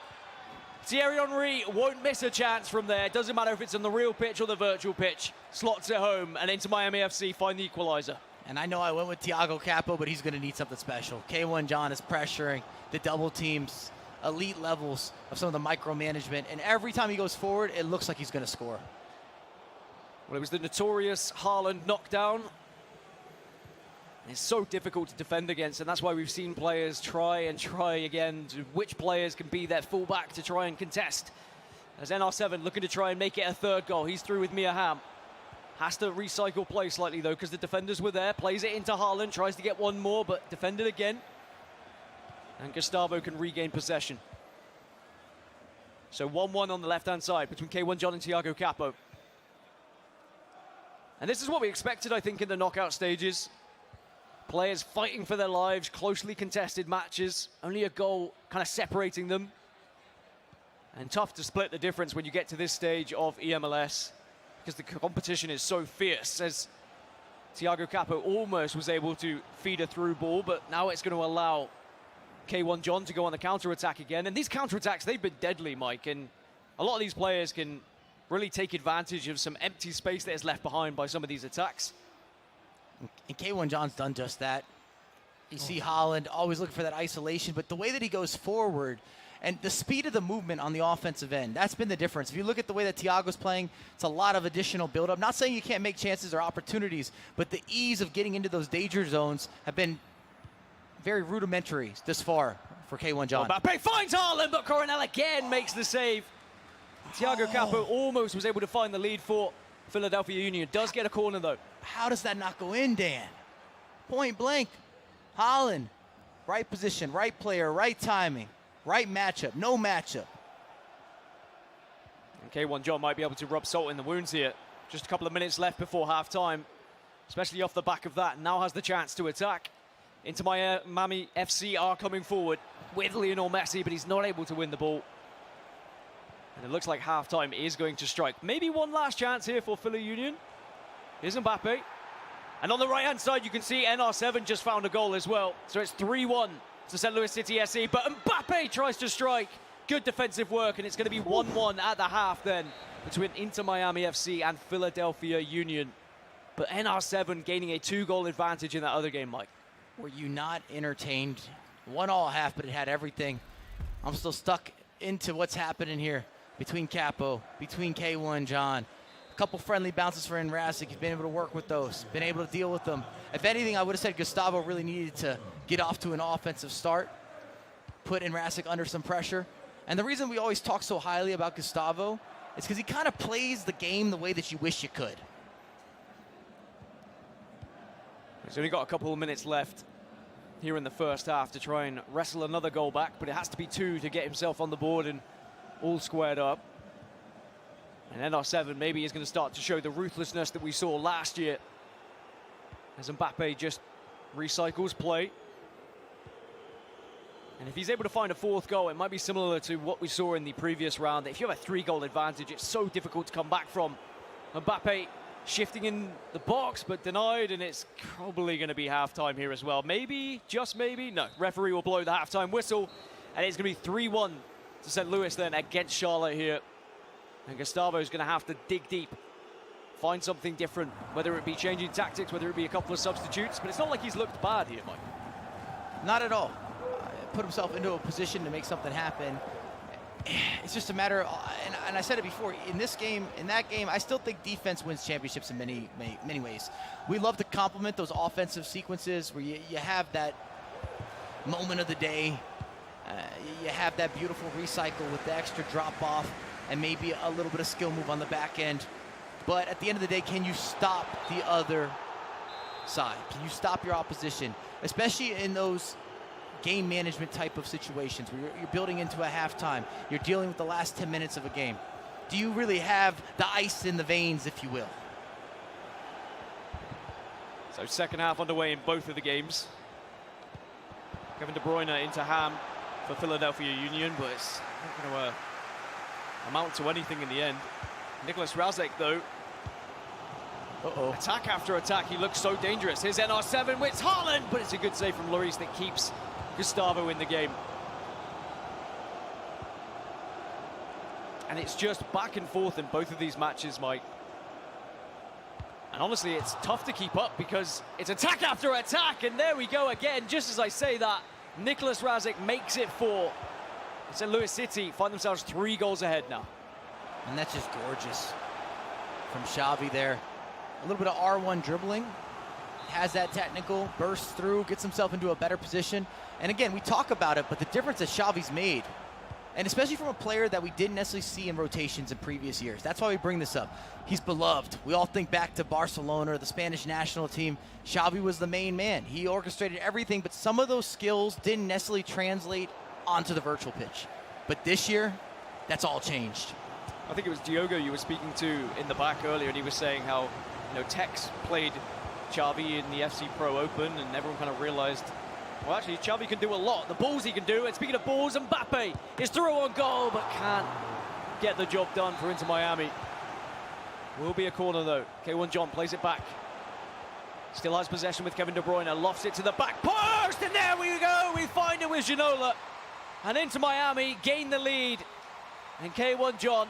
Thierry Henry won't miss a chance from there. It doesn't matter if it's on the real pitch or the virtual pitch. Slots it home, and Inter Miami FC find the equalizer. And I know I went with Thiago Capo, but he's going to need something special. K1 John is pressuring the double teams, elite levels of some of the micromanagement, and every time he goes forward, it looks like he's going to score. Well, it was the notorious Haaland knockdown. It's so difficult to defend against, and that's why we've seen players try and try again to which players can be their fullback to try and contest. As NR7 looking to try and make it a third goal. He's through with Mia Hamm. Has to recycle play slightly, though, because the defenders were there. Plays it into Haaland, tries to get one more, but defended again. And Gustavo can regain possession. So 1-1 on the left-hand side between K1 John and Thiago Capo. And this is what we expected, I think, in the knockout stages. Players fighting for their lives, closely contested matches, only a goal kind of separating them. And tough to split the difference when you get to this stage of eMLS, because the competition is so fierce, as Thiago Capo almost was able to feed a through ball, but now it's going to allow K1 John to go on the counter-attack again. And these counter-attacks, they've been deadly, Mike, and a lot of these players can really take advantage of some empty space that is left behind by some of these attacks. And K1 John's done just that. You see Haaland always looking for that isolation, but the way that he goes forward and the speed of the movement on the offensive end, that's been the difference. If you look at the way that Thiago's playing, it's a lot of additional build-up. Not saying you can't make chances or opportunities, but the ease of getting into those danger zones have been very rudimentary this far for K1 John. Mbappe finds Haaland, but Coronel again makes the save. Thiago Capo almost was able to find the lead for Philadelphia Union. Does get a corner, though. How does that not go in, Dan? Point blank. Haaland, right position, right player, right timing, right matchup, no matchup. And K1 John might be able to rub salt in the wounds here. Just a couple of minutes left before half-time, especially off the back of that. Now has the chance to attack. Inter Miami FC are coming forward with Lionel Messi, but he's not able to win the ball. And it looks like half-time is going to strike. Maybe one last chance here for Philly Union. Here's Mbappe. And on the right-hand side, you can see NR7 just found a goal as well. So it's 3-1 to St. Louis City SC. But Mbappe tries to strike. Good defensive work, and it's going to be 1-1 at the half then between Inter Miami FC and Philadelphia Union. But NR7 gaining a 2-goal advantage in that other game, Mike. Were you not entertained? 1-1 half, but it had everything. I'm still stuck into what's happening here between Capo, between K1 John. couple friendly bounces for Raseck. He's been able to work with those, been able to deal with them. If anything, I would have said Gustavo really needed to get off to an offensive start, put Raseck under some pressure. And the reason we always talk so highly about Gustavo is because he kind of plays the game the way that you wish you could. He's only got a couple of minutes left here in the first half to try and wrestle another goal back, but it has to be 2 to get himself on the board and all squared up. And NR7 maybe is going to start to show the ruthlessness that we saw last year as Mbappe just recycles play. And if he's able to find a 4th goal, it might be similar to what we saw in the previous round. If you have a 3-goal advantage, it's so difficult to come back from. Mbappe shifting in the box, but denied, and it's probably going to be halftime here as well. Maybe, just maybe, no. Referee will blow the halftime whistle, and it's going to be 3-1 to St. Louis then against Charlotte here. And Gustavo's going to have to dig deep, find something different, whether it be changing tactics, whether it be a couple of substitutes, but it's not like he's looked bad here, Mike. Not at all. Put himself into a position to make something happen. It's just a matter of, and I said it before, in this game, in that game, I still think defense wins championships in many ways. We love to complement those offensive sequences where you have that moment of the day, you have that beautiful recycle with the extra drop-off and maybe a little bit of skill move on the back end. But at the end of the day, can you stop the other side? Can you stop your opposition? Especially in those game management type of situations where you're building into a halftime, you're dealing with the last 10 minutes of a game. Do you really have the ice in the veins, if you will? So second half underway in both of the games. Kevin De Bruyne into Ham for Philadelphia Union, but it's not going to amount to anything in the end. Niklas Raseck, though, attack after attack, he looks so dangerous. Here's NR7 with Haaland, but it's a good save from Lloris that keeps Gustavo in the game. And it's just back and forth in both of these matches, Mike. And honestly, it's tough to keep up because it's attack after attack, and there we go again. Just as I say that, Niklas Raseck makes it 4. St. Louis City find themselves 3 goals ahead now. And that's just gorgeous from Xavi there. A little bit of R1 dribbling. Has that technical, bursts through, gets himself into a better position. And again, we talk about it, but the difference that Xavi's made, and especially from a player that we didn't necessarily see in rotations in previous years. That's why we bring this up. He's beloved. We all think back to Barcelona or the Spanish national team. Xavi was the main man. He orchestrated everything, but some of those skills didn't necessarily translate onto the virtual pitch. But this year, that's all changed. I think it was Diogo you were speaking to in the back earlier, and he was saying how, Tex played Xavi in the FC Pro Open, and everyone kind of realized, well, actually, Xavi can do a lot. The balls he can do, and speaking of balls, Mbappe is through on goal, but can't get the job done for Inter Miami. Will be a corner, though. K1 John plays it back. Still has possession with Kevin De Bruyne, lofts it to the back post, and there we go. We find it with Ginola. And Inter Miami gain the lead. And K1 John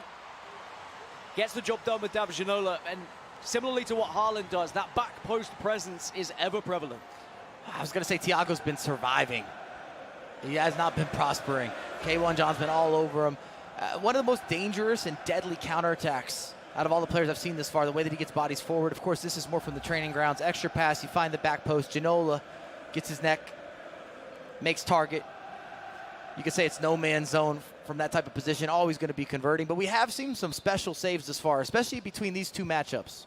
gets the job done with David Ginola. And similarly to what Haaland does, that back post presence is ever prevalent. I was going to say Thiago's been surviving. He has not been prospering. K1 John's been all over him. One of the most dangerous and deadly counterattacks out of all the players I've seen this far, the way that he gets bodies forward. Of course, this is more from the training grounds. Extra pass, you find the back post. Ginola gets his neck, makes target. You could say it's no man's zone from that type of position, always going to be converting. But we have seen some special saves this far, especially between these two matchups.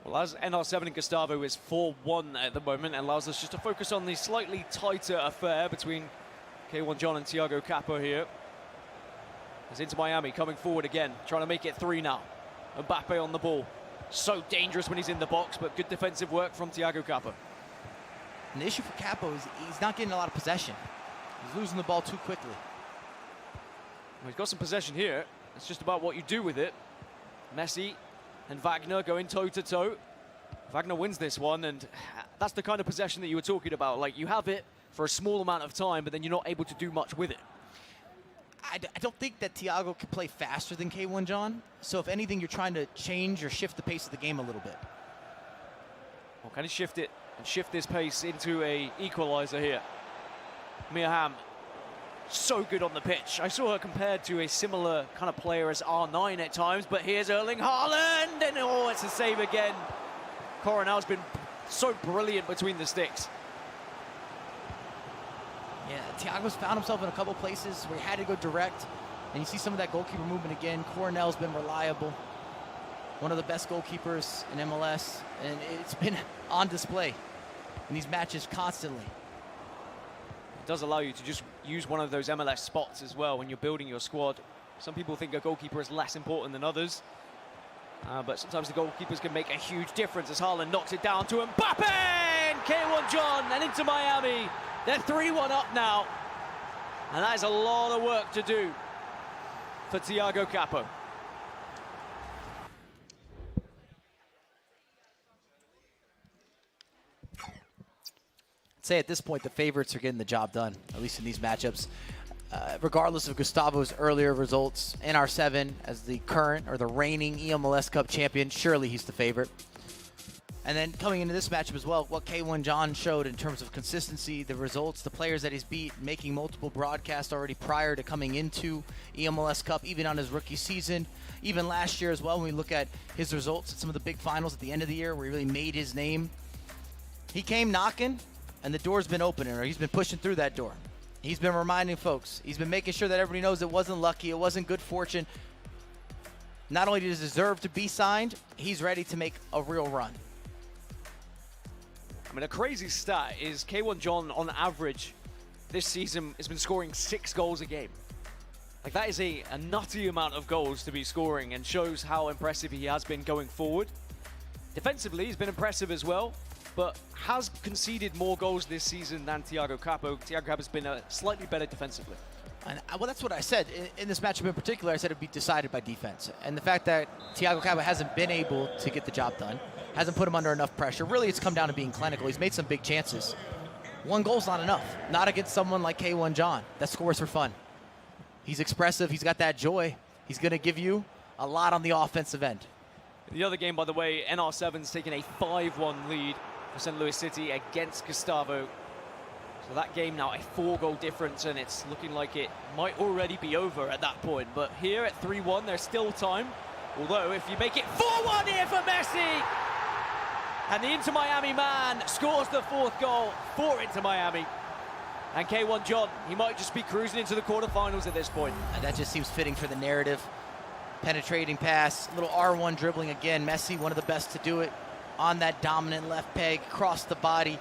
Well, as NR7 and Gustavo is 4-1 at the moment, it allows us just to focus on the slightly tighter affair between K1 John and Thiago Capo here. As Inter Miami coming forward again, trying to make it 3 now. Mbappe on the ball. So dangerous when he's in the box, but good defensive work from Thiago Capo. And the issue for Capo is he's not getting a lot of possession. He's losing the ball too quickly. Well, he's got some possession here. It's just about what you do with it. Messi and Wagner going toe-to-toe. Wagner wins this one, and that's the kind of possession that you were talking about. Like, you have it for a small amount of time, but then you're not able to do much with it. I don't think that Thiago can play faster than K1 John. So if anything, you're trying to change or shift the pace of the game a little bit. Well, can he shift it and shift this pace into a equalizer here? Mia Hamm so good on the pitch. I saw her compared to a similar kind of player as R9 at times, but here's Erling Haaland, and oh, it's a save again. Coronel's been so brilliant between the sticks. Yeah, Thiago's found himself in a couple places where he had to go direct, and you see some of that goalkeeper movement again. Coronel's been reliable. One of the best goalkeepers in MLS, and it's been on display in these matches constantly. It does allow you to just use one of those MLS spots as well when you're building your squad. Some people think a goalkeeper is less important than others, but sometimes the goalkeepers can make a huge difference as Haaland knocks it down to Mbappe, and K1 John, and into Miami. They're 3-1 up now, and that is a lot of work to do for Thiago Capo. Say at this point the favorites are getting the job done, at least in these matchups. Regardless of Gustavo's earlier results, NR7 as the current or the reigning eMLS Cup champion, surely he's the favorite. And then coming into this matchup as well, what K1 John showed in terms of consistency, the results, the players that he's beat, making multiple broadcasts already prior to coming into eMLS Cup, even on his rookie season, even last year as well, when we look at his results at some of the big finals at the end of the year where he really made his name. He came knocking, and the door's been opening, or he's been pushing through that door. He's been reminding folks. He's been making sure that everybody knows it wasn't lucky, it wasn't good fortune. Not only does he deserve to be signed, he's ready to make a real run. I mean, a crazy stat is K1 John, on average, this season has been scoring 6 goals a game. Like, that is a nutty amount of goals to be scoring and shows how impressive he has been going forward. Defensively, he's been impressive as well, but has conceded more goals this season than Thiago Capo. Thiago Capo's been slightly better defensively. And, well, that's what I said. In this matchup in particular, I said it would be decided by defense. And the fact that Thiago Capo hasn't been able to get the job done, hasn't put him under enough pressure. Really, it's come down to being clinical. He's made some big chances. 1 goal's not enough. Not against someone like K1 John that scores for fun. He's expressive. He's got that joy. He's going to give you a lot on the offensive end. In the other game, by the way, NR7's taken a 5-1 lead for St. Louis City against Gustavo. So that game now a 4-goal difference, and it's looking like it might already be over at that point. But here at 3-1, there's still time. Although, if you make it 4-1 here for Messi, and the Inter Miami man scores the 4th goal for Inter Miami. And K1 John, he might just be cruising into the quarterfinals at this point. And that just seems fitting for the narrative. Penetrating pass, little R1 dribbling again. Messi, one of the best to do it on that dominant left peg, across the body.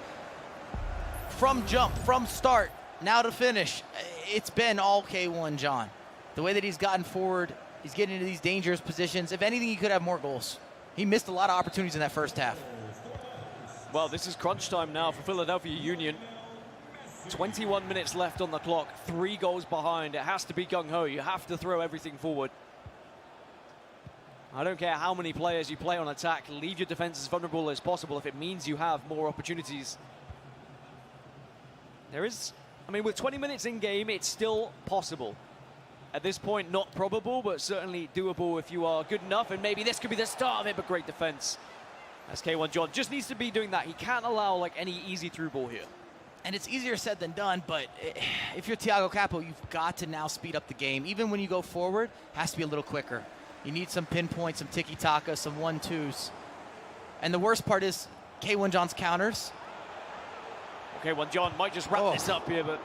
From jump, from start, now to finish, it's been all K1 John. The way that he's gotten forward, he's getting into these dangerous positions. If anything, he could have more goals. He missed a lot of opportunities in that first half. Well, this is crunch time now for Philadelphia Union. 21 minutes left on the clock, 3 goals behind. It has to be gung-ho. You have to throw everything forward. I don't care how many players you play on attack. Leave your defense as vulnerable as possible if it means you have more opportunities. There is, I mean, with 20 minutes in game, it's still possible. At this point, not probable, but certainly doable if you are good enough. And maybe this could be the start of it, but great defense. As K1 John just needs to be doing that. He can't allow like any easy through ball here. And it's easier said than done, but if you're Thiago Capo, you've got to now speed up the game. Even when you go forward, it has to be a little quicker. You need some pinpoint, some tiki-taka, some 1-2s. And the worst part is K1 John's counters. K1 John might just wrap this up here, but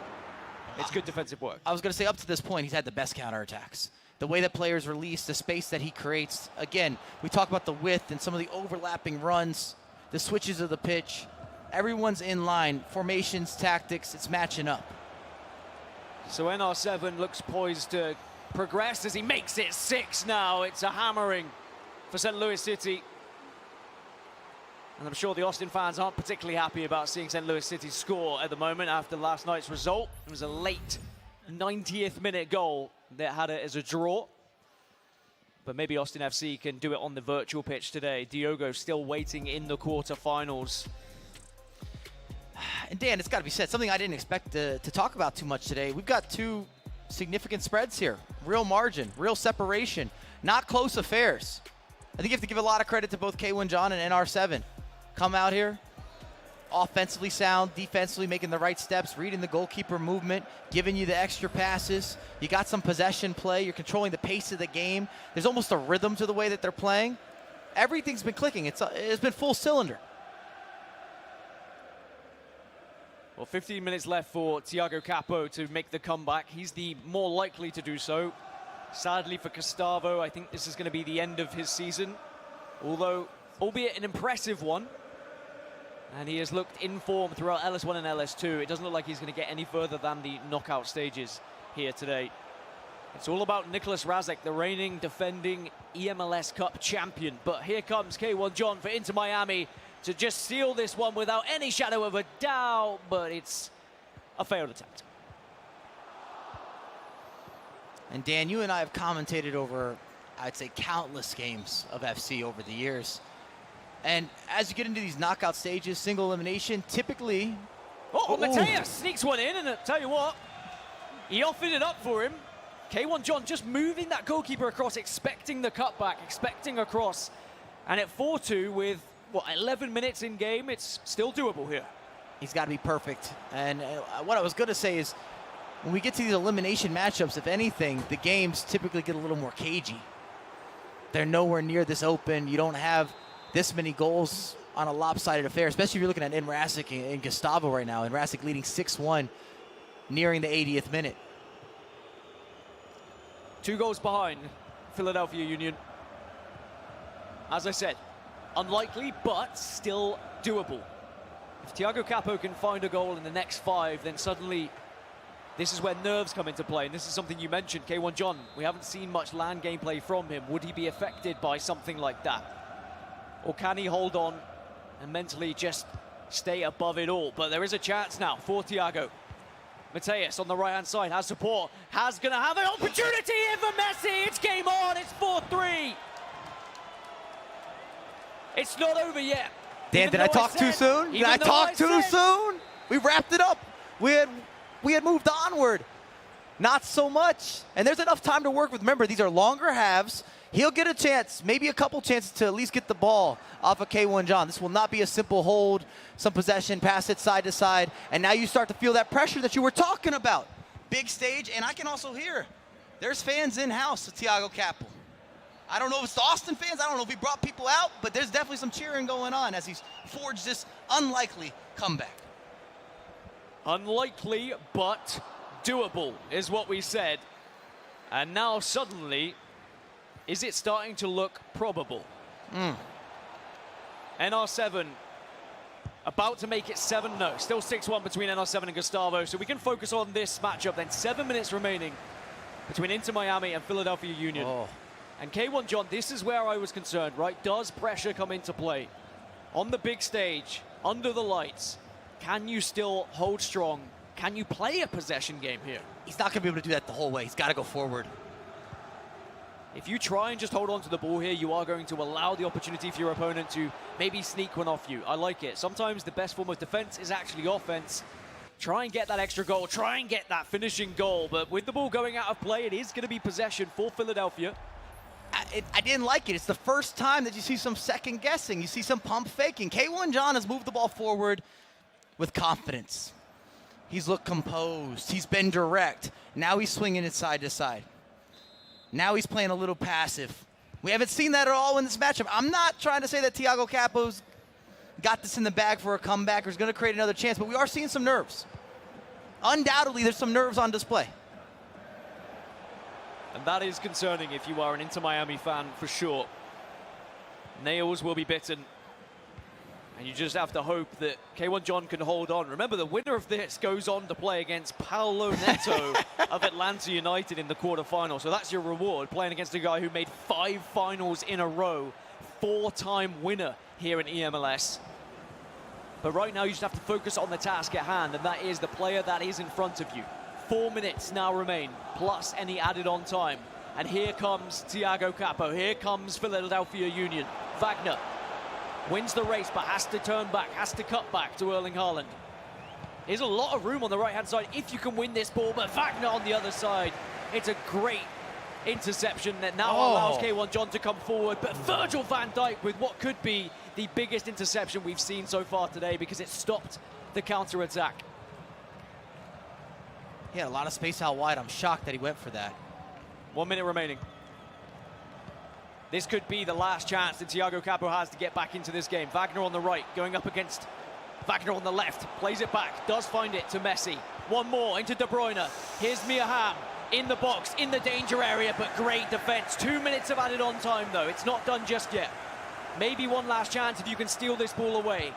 it's good defensive work. I was going to say, up to this point, he's had the best counterattacks. The way that players release, the space that he creates. Again, we talk about the width and some of the overlapping runs, the switches of the pitch. Everyone's in line. Formations, tactics, it's matching up. So NR7 looks poised to progress as he makes it 6 now. It's a hammering for St. Louis City. And I'm sure the Austin fans aren't particularly happy about seeing St. Louis City score at the moment after last night's result. It was a late 90th minute goal that had it as a draw. But maybe Austin FC can do it on the virtual pitch today. Diogo still waiting in the quarterfinals. And Dan, it's got to be said, something I didn't expect to talk about too much today. We've got 2 significant spreads here. Real margin, real separation, not close affairs. I think you have to give a lot of credit to both K1 John and NR7. Come out here, offensively sound, defensively making the right steps, reading the goalkeeper movement, giving you the extra passes. You got some possession play. You're controlling the pace of the game. There's almost a rhythm to the way that they're playing. Everything's been clicking. It's been full cylinder. Well, 15 minutes left for Thiago Capo to make the comeback. He's the more likely to do so. Sadly for Gustavo, I think this is going to be the end of his season. Although, albeit an impressive one, and he has looked in form throughout LS1 and LS2. It doesn't look like he's going to get any further than the knockout stages here today. It's all about Niklas Raseck, the reigning, defending eMLS Cup champion. But here comes K1 John for Inter Miami to just seal this one without any shadow of a doubt, but it's a failed attempt. And Dan, you and I have commentated over, I'd say, countless games of FC over the years. And as you get into these knockout stages, single elimination, typically... Mateus sneaks one in, and I tell you what, he offered it up for him. K1 John just moving that goalkeeper across, expecting the cutback, expecting a cross. And at 4-2 with, 11 minutes in game, it's still doable here. He's got to be perfect. And what I was going to say is, when we get to these elimination matchups, if anything, the games typically get a little more cagey. They're nowhere near this open. You don't have this many goals on a lopsided affair, especially if you're looking at Raseck and Gustavo right now. Raseck leading 6-1, nearing the 80th minute. 2 goals behind Philadelphia Union. As I said, unlikely, but still doable. If Thiago Capo can find a goal in the next 5, then suddenly this is where nerves come into play. And this is something you mentioned, K1 John. We haven't seen much land gameplay from him. Would he be affected by something like that? Or can he hold on and mentally just stay above it all? But there is a chance now for Thiago. Mateus on the right-hand side has support. Has going to have an opportunity here for Messi. It's game on. It's 4-3. It's not over yet. Dan, did I talk too soon? Did I talk too soon? We wrapped it up. We had moved onward. Not so much. And there's enough time to work with. Remember, these are longer halves. He'll get a chance, maybe a couple chances to at least get the ball off of K1 John. This will not be a simple hold, some possession, pass it side to side. And now you start to feel that pressure that you were talking about. Big stage, and I can also hear there's fans in-house to Thiago Capo. I don't know if it's the Austin fans. I don't know if he brought people out, but there's definitely some cheering going on as he's forged this unlikely comeback. Unlikely, but doable is what we said. And now suddenly, is it starting to look probable? NR7 about to make it 7-0. Still 6-1 between NR7 and Gustavo. So we can focus on this matchup then. 7 minutes remaining between Inter Miami and Philadelphia Union. And K1 John, this is where I was concerned, right? Does pressure come into play? On the big stage, under the lights, can you still hold strong? Can you play a possession game here? He's not going to be able to do that the whole way. He's got to go forward. If you try and just hold on to the ball here, you are going to allow the opportunity for your opponent to maybe sneak one off you. I like it. Sometimes the best form of defense is actually offense. Try and get that extra goal. Try and get that finishing goal. But with the ball going out of play, it is going to be possession for Philadelphia. I didn't like it. It's the first time that you see some second guessing. You see some pump faking. K1 John has moved the ball forward with confidence. He's looked composed. He's been direct. Now he's swinging it side to side. Now he's playing a little passive. We haven't seen that at all in this matchup. I'm not trying to say that Thiago Capo's got this in the bag for a comeback or is going to create another chance, but we are seeing some nerves. Undoubtedly, there's some nerves on display. And that is concerning if you are an Inter Miami fan for sure. Nails will be bitten. And you just have to hope that K1 John can hold on. Remember, the winner of this goes on to play against Paulo Neto of Atlanta United in the quarterfinal. So that's your reward, playing against a guy who made 5 finals in a row, 4-time winner here in eMLS. But right now, you just have to focus on the task at hand, and that is the player that is in front of you. 4 minutes now remain, plus any added on time. And here comes Thiago Capo. Here comes Philadelphia Union. Wagner wins the race, but has to turn back, has to cut back to Erling Haaland. There's a lot of room on the right-hand side if you can win this ball, but Wagner on the other side. It's a great interception that now allows K1 John to come forward, but Virgil van Dijk with what could be the biggest interception we've seen so far today because it stopped the counter-attack. He had a lot of space out wide. I'm shocked that he went for that. 1 minute remaining. This could be the last chance that Thiago Capo has to get back into this game. Wagner on the right, going up against Wagner on the left. Plays it back, does find it to Messi. One more into De Bruyne. Here's Mia Hamm in the box, in the danger area, but great defense. 2 minutes of added on time, though. It's not done just yet. Maybe one last chance if you can steal this ball away.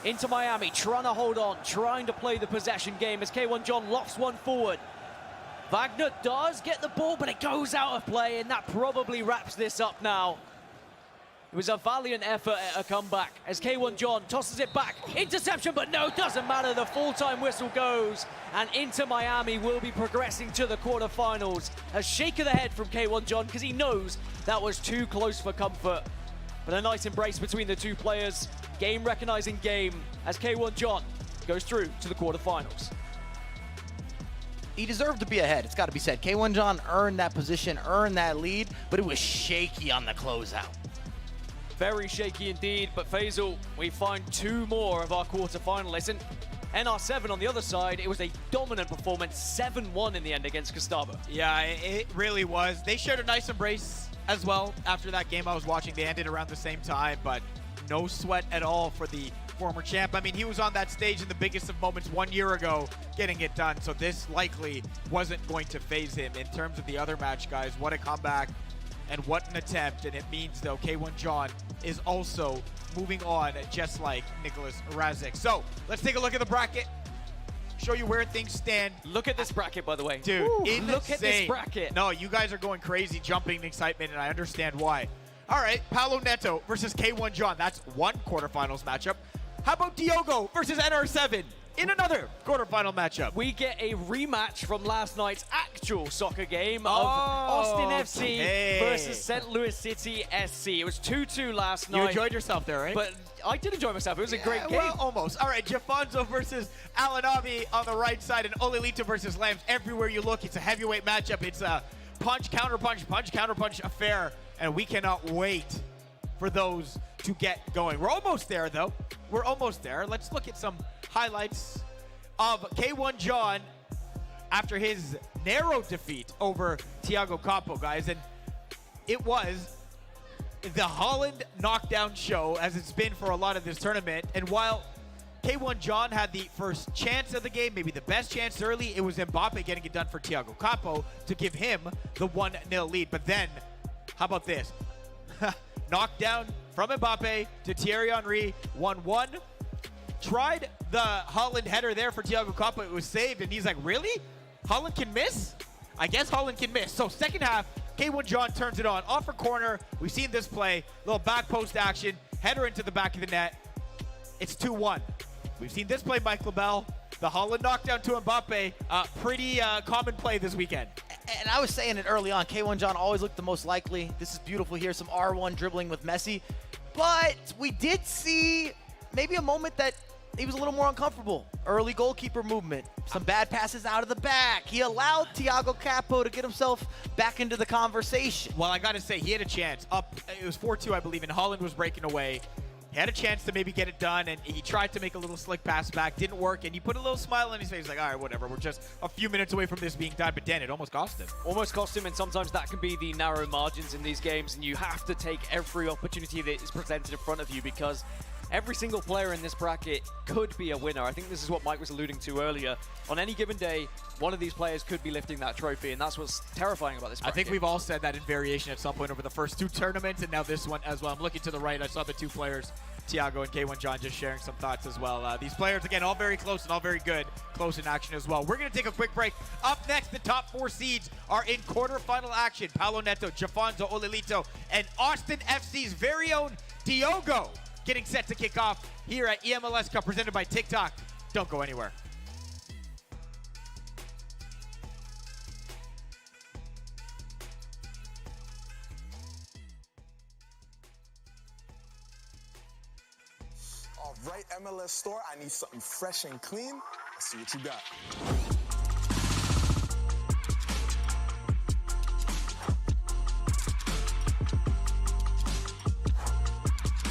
Into Miami, trying to hold on, trying to play the possession game as K1 John lofts one forward. Wagner does get the ball, but it goes out of play, and that probably wraps this up now. It was a valiant effort at a comeback as K1 John tosses it back. Interception, but no, doesn't matter. The full-time whistle goes, and Inter Miami will be progressing to the quarterfinals. A shake of the head from K1 John because he knows that was too close for comfort. But a nice embrace between the two players. Game recognizing game as K1 John goes through to the quarterfinals. He deserved to be ahead, it's got to be said. K1 John earned that position, earned that lead, but it was shaky on the closeout. Very shaky indeed, but Faizal, we find two more of our quarterfinalists. And NR7 on the other side, it was a dominant performance, 7-1 in the end against Gustavo. Yeah, it really was. They shared a nice embrace as well after that game I was watching. They ended around the same time, but no sweat at all for the former champ. I mean, he was on that stage in the biggest of moments 1 year ago getting it done, so this likely wasn't going to phase him. In terms of the other match, guys, what a comeback and what an attempt. And it means, though, K1 John is also moving on just like Niklas Raseck. So let's take a look at the bracket, show you where things stand. Look at this bracket, by the way. Dude, insane. Look at this bracket. No, you guys are going crazy, jumping in excitement, and I understand why. All right, Paulo Neto versus K1 John. That's one quarterfinals matchup. How about Diogo versus NR7 in another quarterfinal matchup? We get a rematch from last night's actual soccer game of Austin FC versus St. Louis City SC. It was 2-2 last night. You enjoyed yourself there, right? But I did enjoy myself. It was a great game. Well, almost. All right, JAFONSO versus Alanavi on the right side, and Ollelito versus Lambs. Everywhere you look, it's a heavyweight matchup. It's a punch, counter-punch affair, and we cannot wait for those to get going. We're almost there, though. We're almost there. Let's look at some highlights of K1 John after his narrow defeat over Thiago Capo, guys. And it was the Holland knockdown show, as it's been for a lot of this tournament. And while K1 John had the first chance of the game, maybe the best chance early, it was Mbappe getting it done for Thiago Capo to give him the 1-0 lead. But then, how about this? Knockdown from Mbappe to Thierry Henry, 1-1. Tried the Holland header there for Thiago Capo. It was saved, and he's like, really? Holland can miss? I guess Holland can miss. So second half, K1 John turns it on. Off a corner. We've seen this play. Little back post action. Header into the back of the net. It's 2-1. We've seen this play, Mike Labelle. The Holland knockdown to Mbappe. Pretty common play this weekend. And I was saying it early on, K1 John always looked the most likely. This is beautiful here, some R1 dribbling with Messi. But we did see maybe a moment that he was a little more uncomfortable. Early goalkeeper movement, some bad passes out of the back. He allowed Thiago Capo to get himself back into the conversation. Well, I got to say, he had a chance. Up, it was 4-2, I believe, and Holland was breaking away. He had a chance to maybe get it done, and he tried to make a little slick pass back. Didn't work, and he put a little smile on his face, like, all right, whatever. We're just a few minutes away from this being done, but then it almost cost him. Almost cost him, and sometimes that can be the narrow margins in these games, and you have to take every opportunity that is presented in front of you because every single player in this bracket could be a winner. I think this is what Mike was alluding to earlier. On any given day, one of these players could be lifting that trophy, and that's what's terrifying about this bracket. I think we've all said that in variation at some point over the first two tournaments, and now this one as well. I'm looking to the right. I saw the two players, Thiago and K1 John, just sharing some thoughts as well. These players, again, all very close and all very good, close in action as well. We're going to take a quick break. Up next, the top four seeds are in quarterfinal action. Paulo Neto, JAFONSO, Ollelito, and Austin FC's very own Diogo getting set to kick off here at eMLS Cup, presented by Tik Tok. Don't go anywhere. All right, MLS store, I need something fresh and clean. Let's see what you got.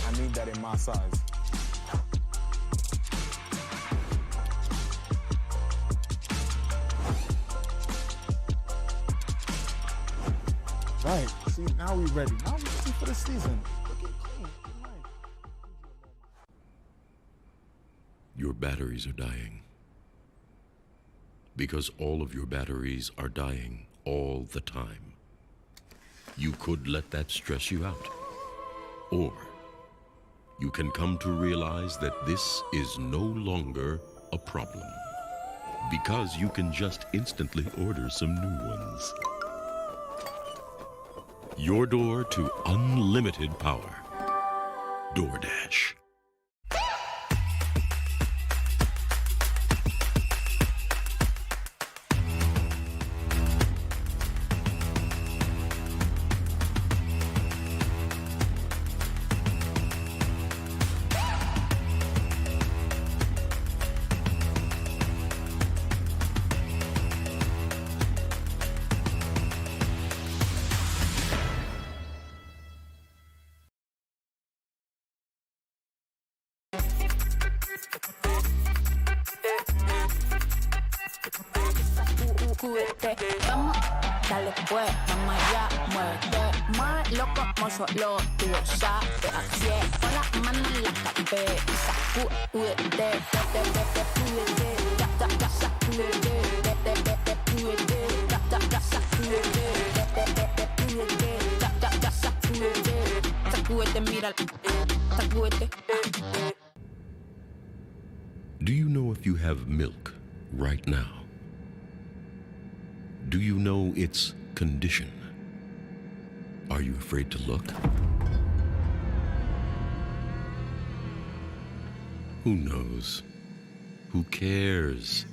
I need that in my size. Right. See, now we ready. Now we ready for the season. Looking clean. Nice. Your batteries are dying. Because all of your batteries are dying all the time. You could let that stress you out. Or you can come to realize that this is no longer a problem. Because you can just instantly order some new ones. Your door to unlimited power. DoorDash. Vamos, dale pues, mamá ya, muévete más loco como solo tú lo sabes. Así es, con las manos en la cabeza, sacúdete, sacúdete, mira, sacúdete. Do you know if you have milk right now? Do you know its condition? Are you afraid to look? Who knows? Who cares?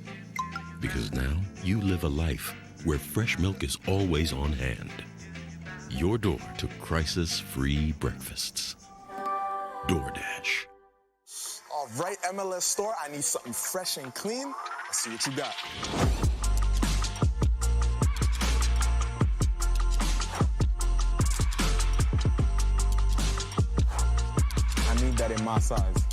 Because now you live a life where fresh milk is always on hand. Your door to crisis-free breakfasts. DoorDash. All right, MLS store, I need something fresh and clean. Let's see what you got. I need that in my size.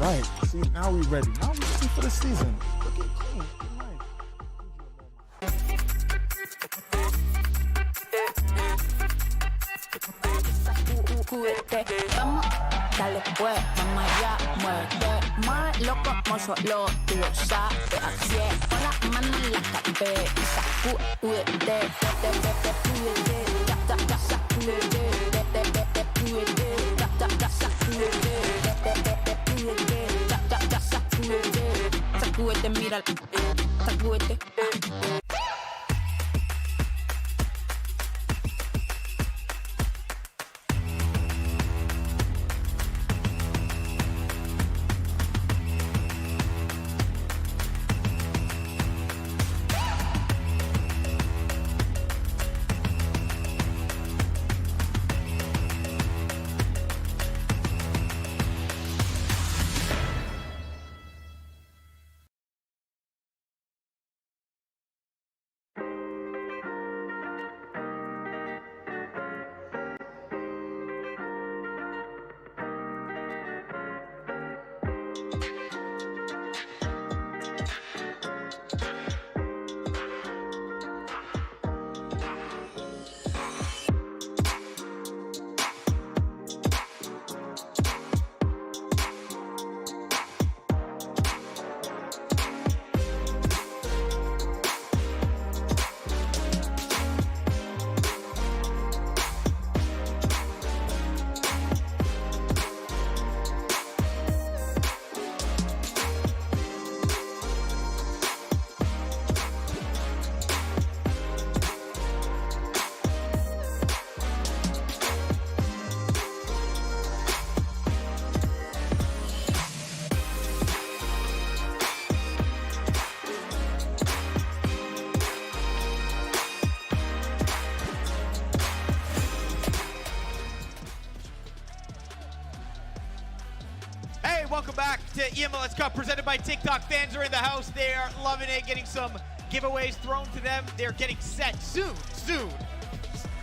Right. See, now we ready. Now we ready for the season. Looking clean. Vamos, dale pues, mamá ya, muévete más loco como solo tú lo sabes. Así es, con las manos en la cabeza, sacúdete, sacúdete, mira, sacúdete. Hey, welcome back to eMLS Cup presented by Tik Tok. Fans are in the house. They are loving it, getting some giveaways thrown to them. They're getting set soon.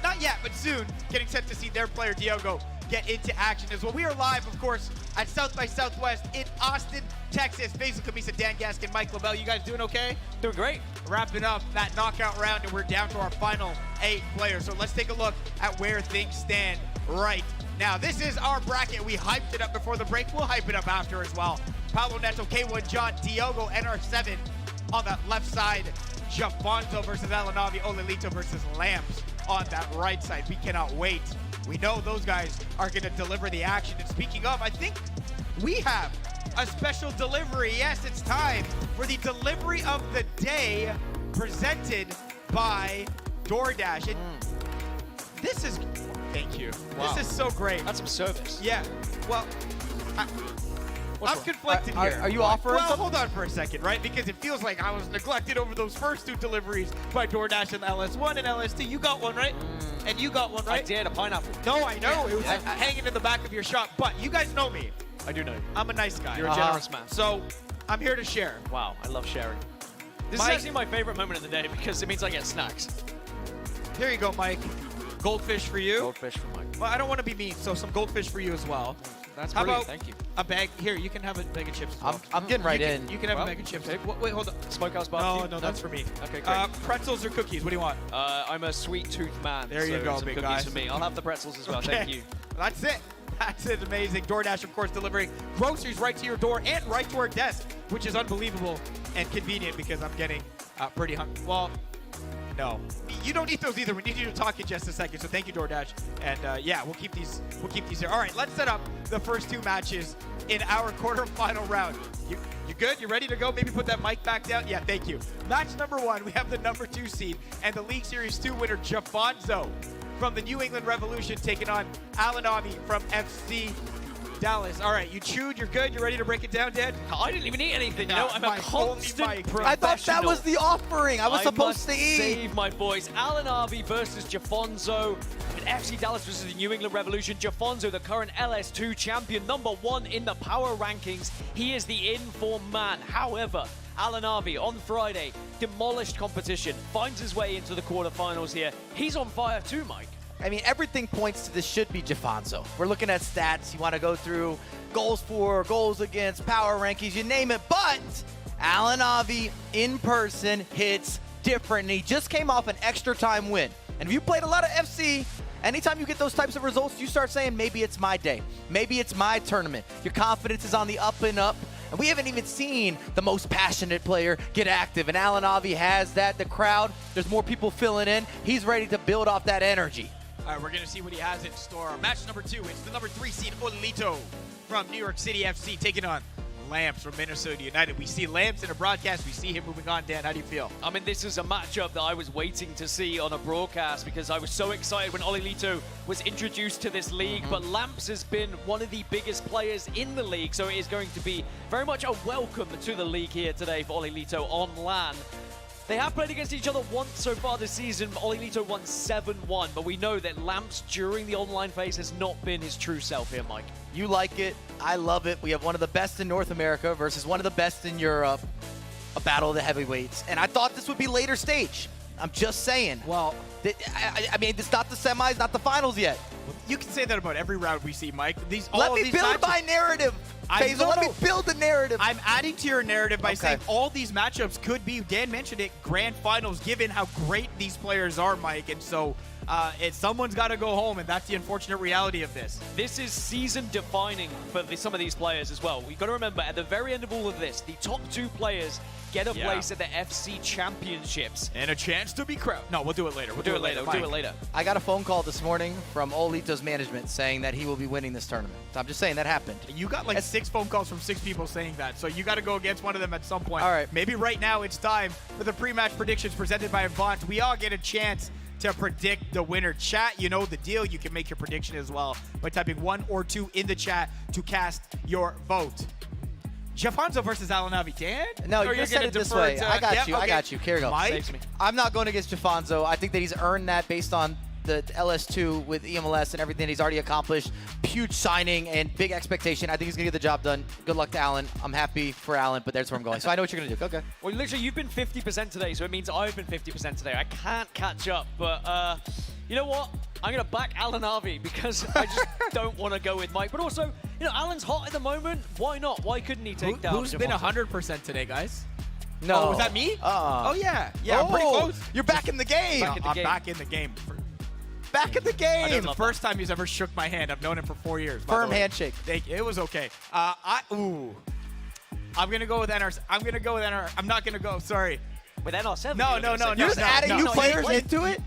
Not yet, but soon, getting set to see their player Diogo get into action as well. We are live, of course, at South by Southwest in Austin, Texas. Faizal Khamisa, Dan Gaskin, Mike Labelle. You guys doing okay? Doing great. Wrapping up that knockout round, and we're down to our final 8 players. So let's take a look at where things stand right now. This is our bracket. We hyped it up before the break. We'll hype it up after as well. Paulo Neto, K1 John, Diogo, NR7 on that left side. JAFONSO versus Alanavi, Ollelito versus Lamps on that right side. We cannot wait. We know those guys are going to deliver the action. And speaking of, I think we have a special delivery. Yes, it's time for the delivery of the day presented by DoorDash. And this is, thank you. Wow. This is so great. That's some service. Yeah, well, I'm conflicted here. Are you offering Well, something? hold on for a second, right? Because it feels like I was neglected over those first 2 deliveries by DoorDash and LS1 and LS2. You got one, right? And you got one, right? I did, a pineapple. No, I know. It was hanging in the back of your shop. But you guys know me. I do know you. I'm a nice guy. You're a generous man. So I'm here to share. Wow, I love sharing. This Mike- is actually my favorite moment of the day because it means I get snacks. Here you go, Mike. Goldfish for you. Goldfish for Mike. Well, I don't want to be mean, so some goldfish for you as well. That's How brilliant, about thank you. a bag? Here, you can have a bag of chips as well. I'm getting right you in. Can, you can have Well, a bag of chips. okay. Wait, hold on. Smokehouse No, barbecue? no, that's for me. Okay, great. Pretzels or cookies? What do you want? I'm a sweet tooth man. There you so go, some big cookies guy. for me. I'll have the pretzels as well, Okay. thank you. That's it. That's it. Amazing. DoorDash, of course, delivering groceries right to your door and right to our desk, which is unbelievable and convenient because I'm getting pretty hungry. Well, no, you don't need those either. We need you to talk in just a second. So thank you, DoorDash. And yeah, we'll keep these here. All right, let's set up the first 2 matches in our quarterfinal round. You good? You ready to go? Maybe put that mic back down. Yeah, thank you. Match number 1, we have the number 2 seed and the League Series 2 winner, JAFONSO from the New England Revolution, taking on Alanavi from FC Dallas. All right, you chewed, you're good, you're ready to break it down, Dad? I didn't even eat anything, you Yeah, know? I'm a Mike, only constant Mike. professional. I thought that was the offering. I was supposed to eat. Save my voice. Alanavi versus JAFONSO. And FC Dallas versus the New England Revolution. JAFONSO, the current LS2 champion, number 1 in the power rankings. He is the in-form man. However, Alanavi on Friday demolished competition, finds his way into the quarterfinals here. He's on fire too, Mike. I mean, everything points to this should be JAFONSO. We're looking at stats. You want to go through goals for, goals against, power rankings, you name it. But Alanavi in person hits different. And he just came off an extra time win. And if you played a lot of FC, anytime you get those types of results, you start saying, maybe it's my day. Maybe it's my tournament. Your confidence is on the up and up. And we haven't even seen the most passionate player get active. And Alanavi has that. The crowd, there's more people filling in. He's ready to build off that energy. All right, we're going to see what he has in store. Match number 2, it's the number 3 seed, Ollelito from New York City FC, taking on Lamps from Minnesota United. We see Lamps in a broadcast. We see him moving on. Dan, how do you feel? I mean, this is a matchup that I was waiting to see on a broadcast because I was so excited when Ollelito was introduced to this league. But Lamps has been one of the biggest players in the league, so it is going to be very much a welcome to the league here today for Ollelito on LAN. They have played against each other once so far this season. Ollelito won 7-1, but we know that Lamps during the online phase has not been his true self here, Mike. You like it. I love it. We have one of the best in North America versus one of the best in Europe. A battle of the heavyweights. And I thought this would be later stage. I'm just saying. Well, I mean, it's not the semis, not the finals yet. you can say that about every round we see, Mike. Let me build my narrative. Faizal, let me build the narrative. I'm adding to your narrative by Okay. saying all these matchups could be, Dan mentioned it, grand finals, given how great these players are, Mike. And so someone's got to go home, and that's the unfortunate reality of this. This is season defining for some of these players as well. We've got to remember, at the very end of all of this, the top 2 players get a place at the FC Championships. And a chance to be crowned. No, we'll do it later. We'll do it later. We'll do it later. I got a phone call this morning from Ollelito's management saying that he will be winning this tournament. So I'm just saying that happened. You got like 6 phone calls from 6 people saying that, so you got to go against one of them at some point. All right. Maybe right now it's time for the pre-match predictions presented by Avant. We all get a chance to predict the winner. Chat, you know the deal. You can make your prediction as well by typing 1 or 2 in the chat to cast your vote. JAFONSO versus Alanavi. Dan? No, Or you're you're going to set gonna it this defer way. to- I got Yep, you. I okay. got you. Here you go. Mike? Saves me. I'm not going against JAFONSO. I think that he's earned that based on the LS2 with eMLS and everything he's already accomplished. Huge signing and big expectation. I think he's going to get the job done. Good luck to Alan. I'm happy for Alan, but that's where I'm going. So I know what you're going to do. Okay. Well, literally, you've been 50% today, so it means I've been 50% today. I can't catch up, but you know what? I'm going to back Alan Harvey because I just don't want to go with Mike. But also, you know, Alan's hot at the moment. Why not? Why couldn't he take down Who's been JAFONSO? 100% today, guys? No. Oh, was that me? Oh, yeah. Yeah, I'm pretty Oh, close. You're back in the game. Back in the I'm game. back in the game. Back in the This game. is the first time he's ever shook my hand. I've known him for 4 years. by Firm the way. handshake. Thank you. It was okay. I'm going to go with NR. I'm going to go with NR. I'm not going to go. Sorry. With NR7? No. You're just adding new players into it?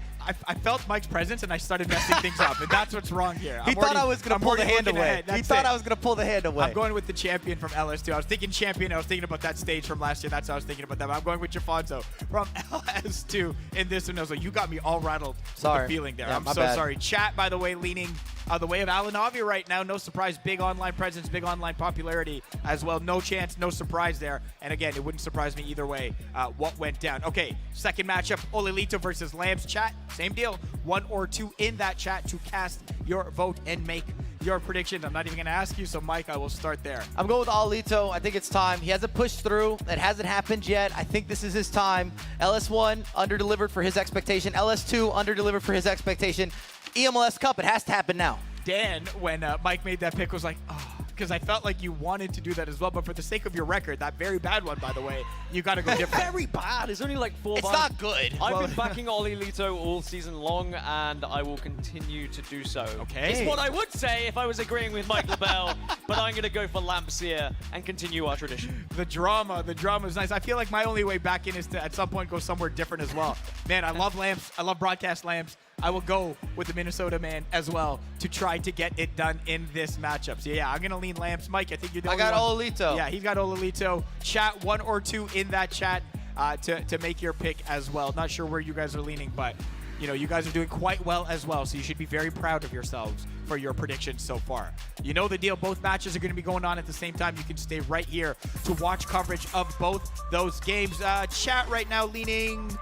I felt Mike's presence and I started messing things up, and that's what's wrong here. He thought I was going to pull the hand away. He thought I was was going to pull the hand away. I'm going with the champion from LS2. I was thinking champion. I was thinking about that stage from last year. That's how I was thinking about that. But I'm going with JAFONSO from LS2 in this one. So you got me all rattled Sorry. with the feeling there. Yeah, I'm my so bad. sorry. Chat, by the way, leaning the way of Alan Avi right now. No surprise. Big online presence, big online popularity as well. No chance, no surprise there. And again, it wouldn't surprise me either way what went down. Okay, second matchup, Ollelito versus Lambs. Chat, same deal. 1 or 2 in that chat to cast your vote and make your predictions. I'm not even going to ask you, so Mike, I will start there. I'm going with Ollelito. I think it's time. He hasn't pushed through. It hasn't happened yet. I think this is his time. LS1 underdelivered for his expectation. LS2 underdelivered for his expectation. eMLS Cup, it has to happen now. Dan, when Mike made that pick, was like, oh, because I felt like you wanted to do that as well. But for the sake of your record, that very bad one, by the way, you got to go different. Very bad. It's only like 4 It's bars. not good. I've been backing Ollelito all season long, and I will continue to do so. Okay. It's what I would say if I was agreeing with Mike Labelle, but I'm going to go for Lamps here and continue our tradition. The drama is nice. I feel like my only way back in is to, at some point, go somewhere different as well. Man, I love Lamps. I love broadcast Lamps. I will go with the Minnesota man as well to try to get it done in this matchup. So, yeah, I'm going to lean Lamps. Mike, I think you're the only I got one. Ollelito. Yeah, he's got Ollelito. Chat 1 or 2 in that chat to make your pick as well. Not sure where you guys are leaning, but, you know, you guys are doing quite well as well, so you should be very proud of yourselves for your predictions so far. You know the deal. Both matches are going to be going on at the same time. You can stay right here to watch coverage of both those games. Chat right now leaning...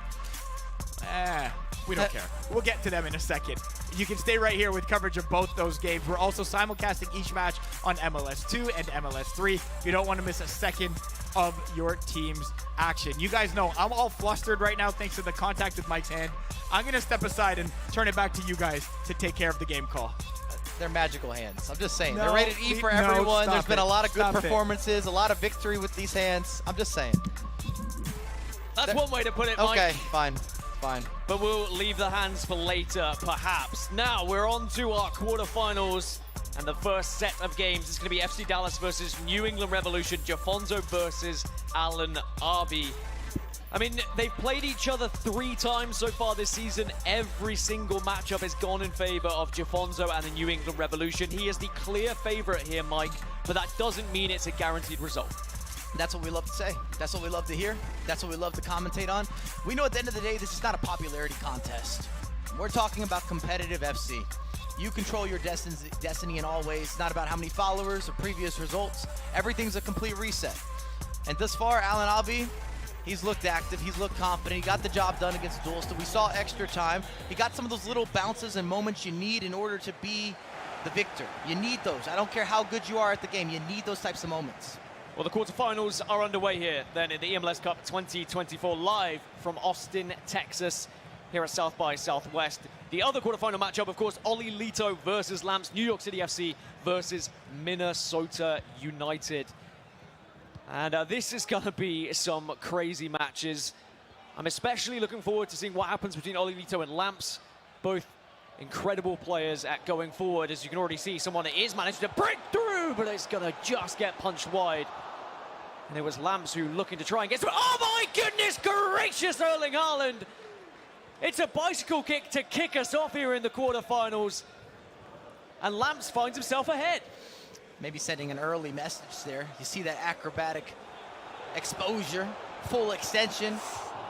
we don't care. We'll get to them in a second. You can stay right here with coverage of both those games. We're also simulcasting each match on MLS2 and MLS3. You don't want to miss a second of your team's action. You guys know I'm all flustered right now thanks to the contact with Mike's hand. I'm going to step aside and turn it back to you guys to take care of the game call. They're magical hands. I'm just saying. No, They're rated E for no, everyone. stop There's been it. a lot of good Stop it. performances, a lot of victory with these hands. I'm just saying. That's one way to put it, Mike. Okay, fine. Fine. But we'll leave the hands for later, perhaps. Now we're on to our quarterfinals and the first set of games. It's going to be FC Dallas versus New England Revolution, JAFONSO versus Alan Arby. I mean, they've played each other 3 times so far this season. Every single matchup has gone in favor of JAFONSO and the New England Revolution. He is the clear favorite here, Mike, but that doesn't mean it's a guaranteed result. That's what we love to say. That's what we love to hear. That's what we love to commentate on. We know at the end of the day, this is not a popularity contest. We're talking about competitive FC. You control your destiny in all ways. It's not about how many followers or previous results. Everything's a complete reset. And thus far, Alan Albi, he's looked active. He's looked confident. He got the job done against Duelista. We saw extra time. He got some of those little bounces and moments you need in order to be the victor. You need those. I don't care how good you are at the game. You need those types of moments. Well, the quarterfinals are underway here then in the eMLS Cup 2024 live from Austin, Texas, here at South by Southwest. The other quarterfinal matchup, of course, Ollelito versus Lamps, New York City FC versus Minnesota United. And this is going to be some crazy matches. I'm especially looking forward to seeing what happens between Ollelito and Lamps. Both incredible players at going forward. As you can already see, someone is managed to break through, but it's going to just get punched wide. And it was Lamps who looking to try and get through. Oh my goodness gracious, Erling Haaland! It's a bicycle kick to kick us off here in the quarterfinals. And Lamps finds himself ahead. Maybe sending an early message there. You see that acrobatic exposure, full extension,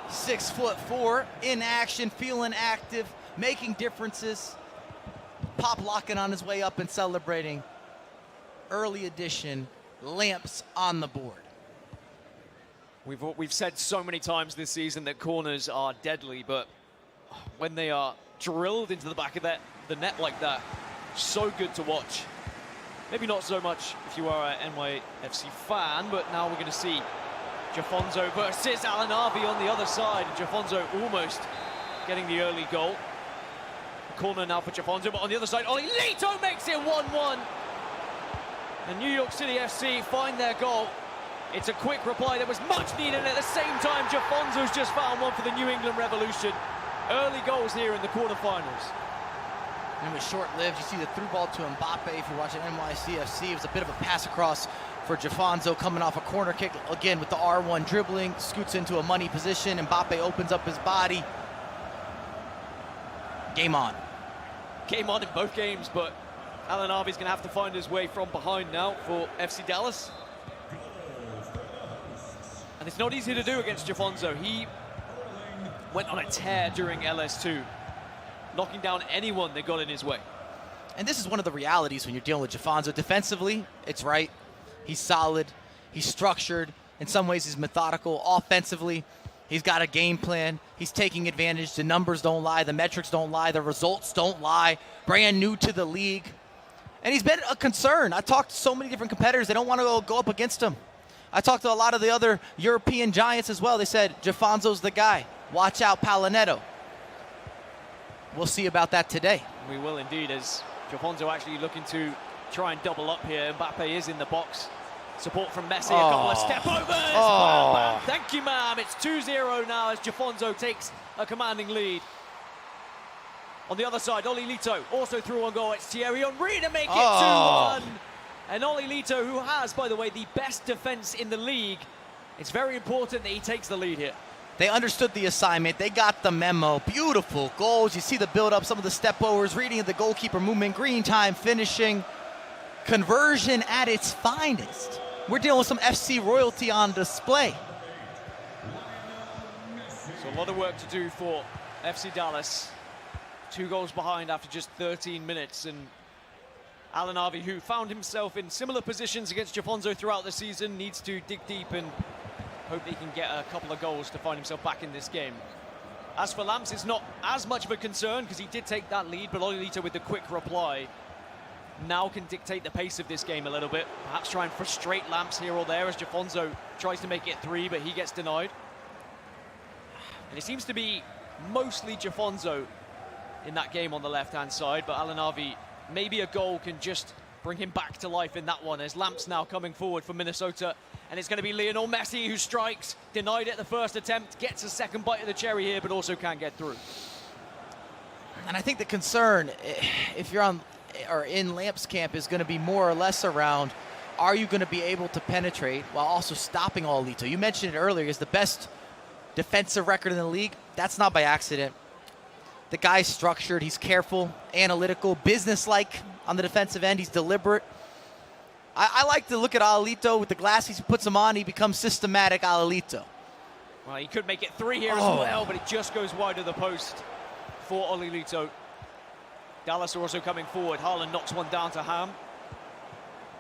6'4", in action, feeling active, making differences. Pop locking on his way up and celebrating. Early edition, Lamps on the board. We've said so many times this season that corners are deadly, but when they are drilled into the back of the net like that. So good to watch. Maybe not so much if you are an NYFC fan, but now we're going to see JAFONSO versus Alan Harvey on the other side. And JAFONSO almost getting the early goal. Corner now for JAFONSO, but on the other side, Ollelito makes it 1-1. And New York City FC find their goal. It's a quick reply that was much needed, and at the same time, JAFONSO's just found one for the New England Revolution. Early goals here in the quarterfinals. And it was short-lived. You see the through ball to Mbappe if you're watching NYCFC. It was a bit of a pass across for JAFONSO coming off a corner kick. Again, with the R1 dribbling, scoots into a money position. Mbappe opens up his body. Game on. Game on in both games, but Alan Harvey's going to have to find his way from behind now for FC Dallas. And it's not easy to do against JAFONSO. He went on a tear during LS2, knocking down anyone that got in his way. And this is one of the realities when you're dealing with JAFONSO. Defensively, it's right. He's solid. He's structured. In some ways, he's methodical. Offensively, he's got a game plan. He's taking advantage. The numbers don't lie. The metrics don't lie. The results don't lie. Brand new to the league. And he's been a concern. I talked to so many different competitors. They don't want to go up against him. I talked to a lot of the other European giants as well. They said, JAFONSO's the guy. Watch out, Paulo Neto. We'll see about that today. We will indeed, as JAFONSO actually looking to try and double up here. Mbappe is in the box. Support from Messi, a couple of step overs. Bam, bam. Thank you, ma'am. It's 2-0 now as JAFONSO takes a commanding lead. On the other side, Ollelito also through on goal. It's Thierry Henry to make it 2-1. And Ollelito, who has, by the way, the best defense in the league, it's very important that he takes the lead here. They understood the assignment. They got the memo. Beautiful goals. You see the build-up, some of the step-overs, reading of the goalkeeper movement, green time, finishing. Conversion at its finest. We're dealing with some FC royalty on display. So a lot of work to do for FC Dallas. 2 goals behind after just 13 minutes. And Alan Harvey, who found himself in similar positions against JAFONSO throughout the season, needs to dig deep and hope he can get a couple of goals to find himself back in this game. As for Lamps, it's not as much of a concern because he did take that lead, but Ollelito with the quick reply now can dictate the pace of this game a little bit. Perhaps try and frustrate Lamps here or there as JAFONSO tries to make it 3, but he gets denied. And it seems to be mostly JAFONSO in that game on the left-hand side, but Alan Harvey, maybe a goal can just bring him back to life in that one, as Lamps now coming forward for Minnesota. And it's going to be Lionel Messi who strikes, denied it the first attempt, gets a second bite of the cherry here, but also can't get through. And I think the concern, if you're on or in Lamps' camp, is going to be more or less around, are you going to be able to penetrate while also stopping Ollelito? You mentioned it earlier, is the best defensive record in the league. That's not by accident. The guy's structured, he's careful, analytical, businesslike on the defensive end. He's deliberate. I like to look at Ollelito with the glasses he puts him on. He becomes systematic Ollelito. Well, he could make it 3 here as well, but it just goes wide of the post for Ollelito. Dallas are also coming forward. Haaland knocks one down to Ham.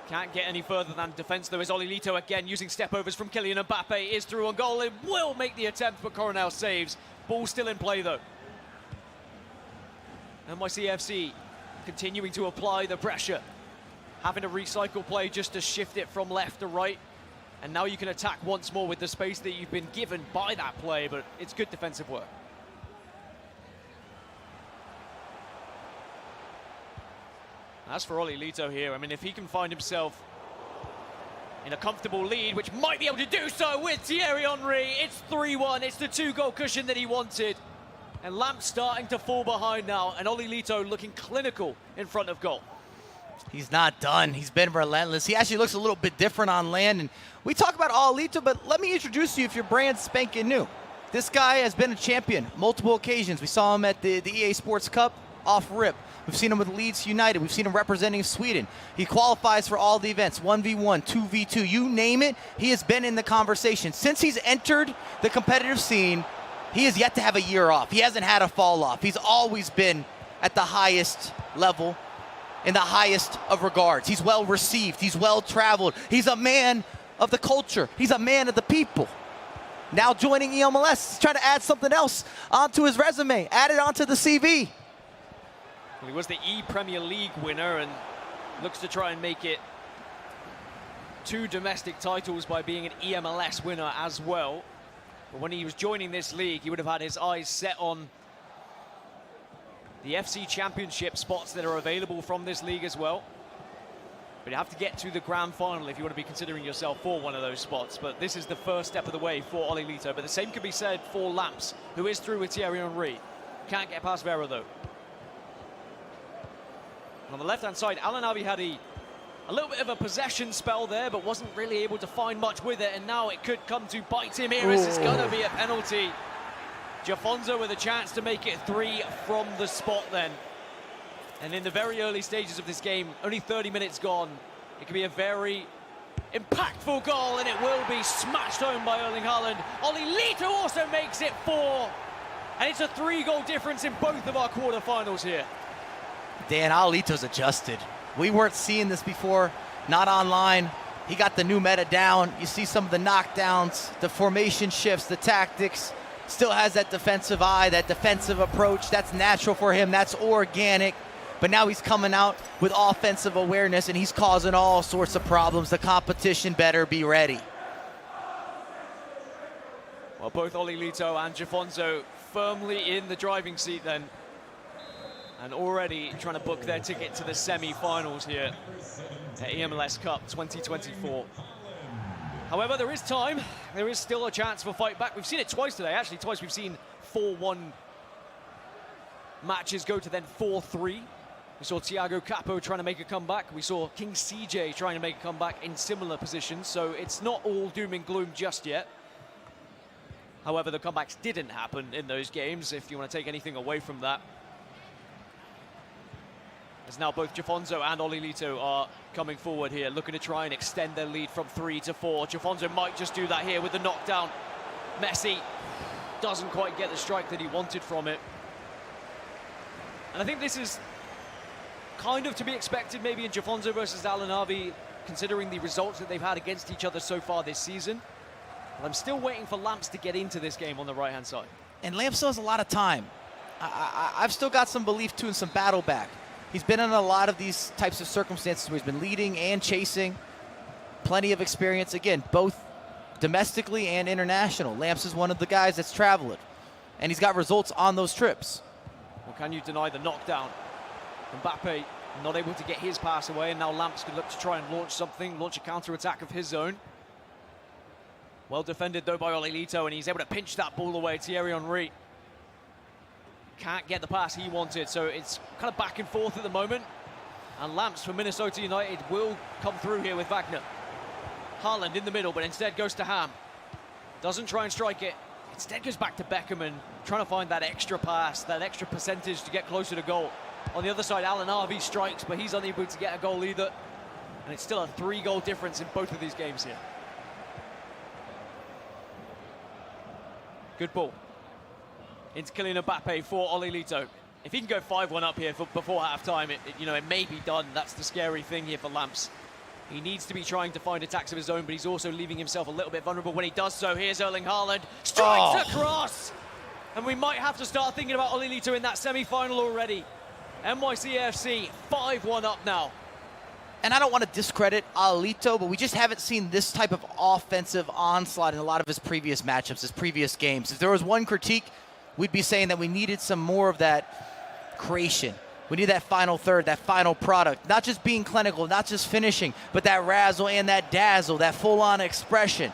Can't get any further than defense, though, as Ollelito again using step-overs from Kylian Mbappe is through on goal. It will make the attempt, but Coronel saves. Ball still in play, though. NYCFC continuing to apply the pressure. Having to recycle play just to shift it from left to right. And now you can attack once more with the space that you've been given by that play, but it's good defensive work. As for Ollelito here, I mean, if he can find himself in a comfortable lead, which might be able to do so with Thierry Henry, it's 3-1. It's the 2-goal cushion that he wanted. And Lamps starting to fall behind now, and Ollelito looking clinical in front of goal. He's not done. He's been relentless. He actually looks a little bit different on land. And we talk about Ollelito, but let me introduce you if you're brand spanking new. This guy has been a champion multiple occasions. We saw him at the EA Sports Cup off rip. We've seen him with Leeds United. We've seen him representing Sweden. He qualifies for all the events, 1v1, 2v2, you name it. He has been in the conversation. Since he's entered the competitive scene, he has yet to have a year off. He hasn't had a fall off. He's always been at the highest level, in the highest of regards. He's well received. He's well traveled. He's a man of the culture. He's a man of the people. Now joining eMLS, he's trying to add something else onto his resume, add it onto the CV. Well, he was the E-Premier League winner and looks to try and make it 2 domestic titles by being an eMLS winner as well. But when he was joining this league, he would have had his eyes set on the FC Championship spots that are available from this league as well. But you have to get to the grand final if you want to be considering yourself for one of those spots. But this is the first step of the way for Ollelito. But the same could be said for Lamps, who is through with Thierry Henry. Can't get past Vera, though. On the left-hand side, Alan Avi had a little bit of a possession spell there, but wasn't really able to find much with it. And now it could come to bite him here, as it's going to be a penalty. JAFONSO with a chance to make it 3 from the spot then. And in the very early stages of this game, only 30 minutes gone, it could be a very impactful goal, and it will be smashed home by Erling Haaland. Ollelito also makes it 4, and it's a 3-goal difference in both of our quarterfinals here. Dan, Ollelito's adjusted. We weren't seeing this before, not online. He got the new meta down. You see some of the knockdowns, the formation shifts, the tactics. Still has that defensive eye, that defensive approach. That's natural for him. That's organic. But now he's coming out with offensive awareness, and he's causing all sorts of problems. The competition better be ready. Well, both Ollelito and JAFONSO firmly in the driving seat then. And already trying to book their ticket to the semi-finals here at eMLS Cup 2024. However, there is time. There is still a chance for fight back. We've seen it twice today. Actually, twice we've seen 4-1 matches go to then 4-3. We saw Thiago Capo trying to make a comeback. We saw King CJ trying to make a comeback in similar positions. So it's not all doom and gloom just yet. However, the comebacks didn't happen in those games, if you want to take anything away from that. As now both JAFONSO and Ollelito are coming forward here, looking to try and extend their lead from 3 to 4. JAFONSO might just do that here with the knockdown. Messi doesn't quite get the strike that he wanted from it. And I think this is kind of to be expected maybe in JAFONSO versus Alan Avi, considering the results that they've had against each other so far this season. But I'm still waiting for Lamps to get into this game on the right-hand side. And Lamps still has a lot of time. I've still got some belief, too, in some battle back. He's been in a lot of these types of circumstances where he's been leading and chasing. Plenty of experience, again, both domestically and international. Lamps is one of the guys that's traveled, and he's got results on those trips. Well, can you deny the knockdown? Mbappe not able to get his pass away, and now Lamps could look to try and launch something, launch a counter-attack of his own. Well defended, though, by Ollelito, and he's able to pinch that ball away. Thierry Henry can't get the pass he wanted, so it's kind of back and forth at the moment. And Lamps for Minnesota United will come through here with Wagner. Haaland in the middle, but instead goes to Ham. Doesn't try and strike it. Instead goes back to Beckham and trying to find that extra pass, that extra percentage to get closer to goal. On the other side, Alan Harvey strikes, but he's unable to get a goal either. And it's still a 3-goal difference in both of these games here. Good ball. Into Kylian Mbappe for Ollelito. If he can go 5-1 up here before half-time, it may be done. That's the scary thing here for Lamps. He needs to be trying to find attacks of his own, but he's also leaving himself a little bit vulnerable when he does so. Here's Erling Haaland. Strikes across! And we might have to start thinking about Ollelito in that semi-final already. NYCFC 5-1 up now. And I don't want to discredit Ollelito, but we just haven't seen this type of offensive onslaught in a lot of his previous matchups, his previous games. If there was one critique, we'd be saying that we needed some more of that creation. We need that final third, that final product. Not just being clinical, not just finishing, but that razzle and that dazzle, that full-on expression.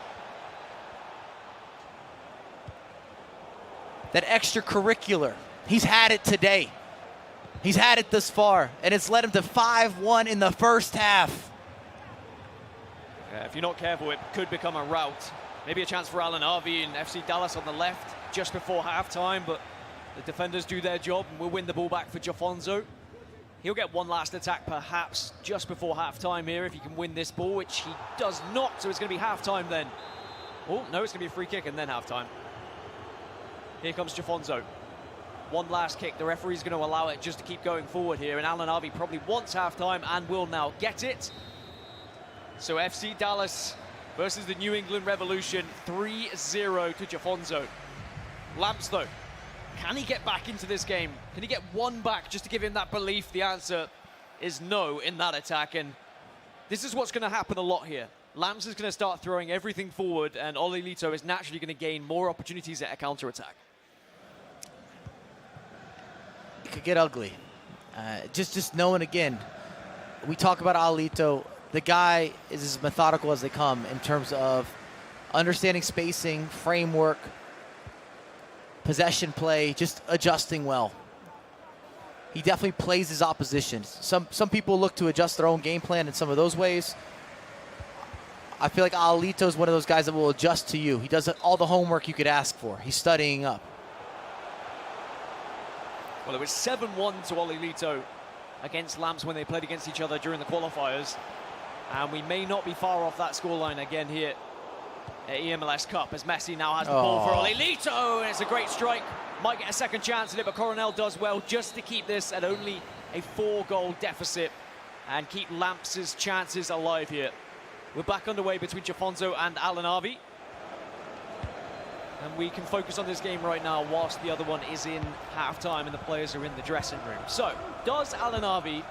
That extracurricular. He's had it today. He's had it this far, and it's led him to 5-1 in the first half. Yeah, if you're not careful, it could become a rout. Maybe a chance for Alan Harvey and FC Dallas on the left just before halftime, but the defenders do their job and will win the ball back for JAFONSO. He'll get one last attack perhaps just before halftime here if he can win this ball, which he does not, so it's going to be halftime then. Oh, no, it's going to be a free kick and then halftime. Here comes JAFONSO. One last kick. The referee's going to allow it just to keep going forward here, and Alan Harvey probably wants halftime and will now get it. So FC Dallas versus the New England Revolution, 3-0 to JAFONSO. Lamps, though, Can he get back into this game? Can he get one back just to give him that belief? The answer is no in that attack, and this is what's going to happen a lot here. Lamps is going to start throwing everything forward, and Ollelito is naturally going to gain more opportunities at a counter-attack. It could get ugly. Just knowing, again, we talk about Ollelito. The guy is as methodical as they come in terms of understanding spacing, framework, possession play, just adjusting well. He definitely plays his opposition. Some people look to adjust their own game plan in some of those ways. I feel like Ollelito is one of those guys that will adjust to you. He does all the homework you could ask for. He's studying up. Well, it was 7-1 to Ollelito against Lamps when they played against each other during the qualifiers. And we may not be far off that scoreline again here at eMLS Cup, as Messi now has the ball for Ollelito, and it's a great strike. Might get a second chance at it, but Coronel does well just to keep this at only a 4-goal deficit and keep Lamps' chances alive here. We're back underway between JAFONSO and Alan Harvey. And we can focus on this game right now whilst the other one is in halftime and the players are in the dressing room. So, does Alan Harvey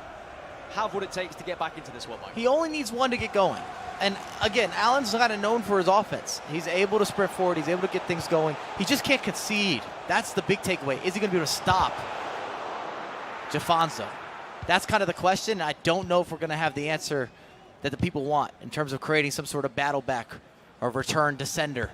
have what it takes to get back into this one, Mike? He only needs one to get going. And again, Alan's kind of known for his offense. He's able to sprint forward. He's able to get things going. He just can't concede. That's the big takeaway. Is he going to be able to stop JAFONSO? That's kind of the question. I don't know if we're going to have the answer that the people want in terms of creating some sort of battle back or return descender.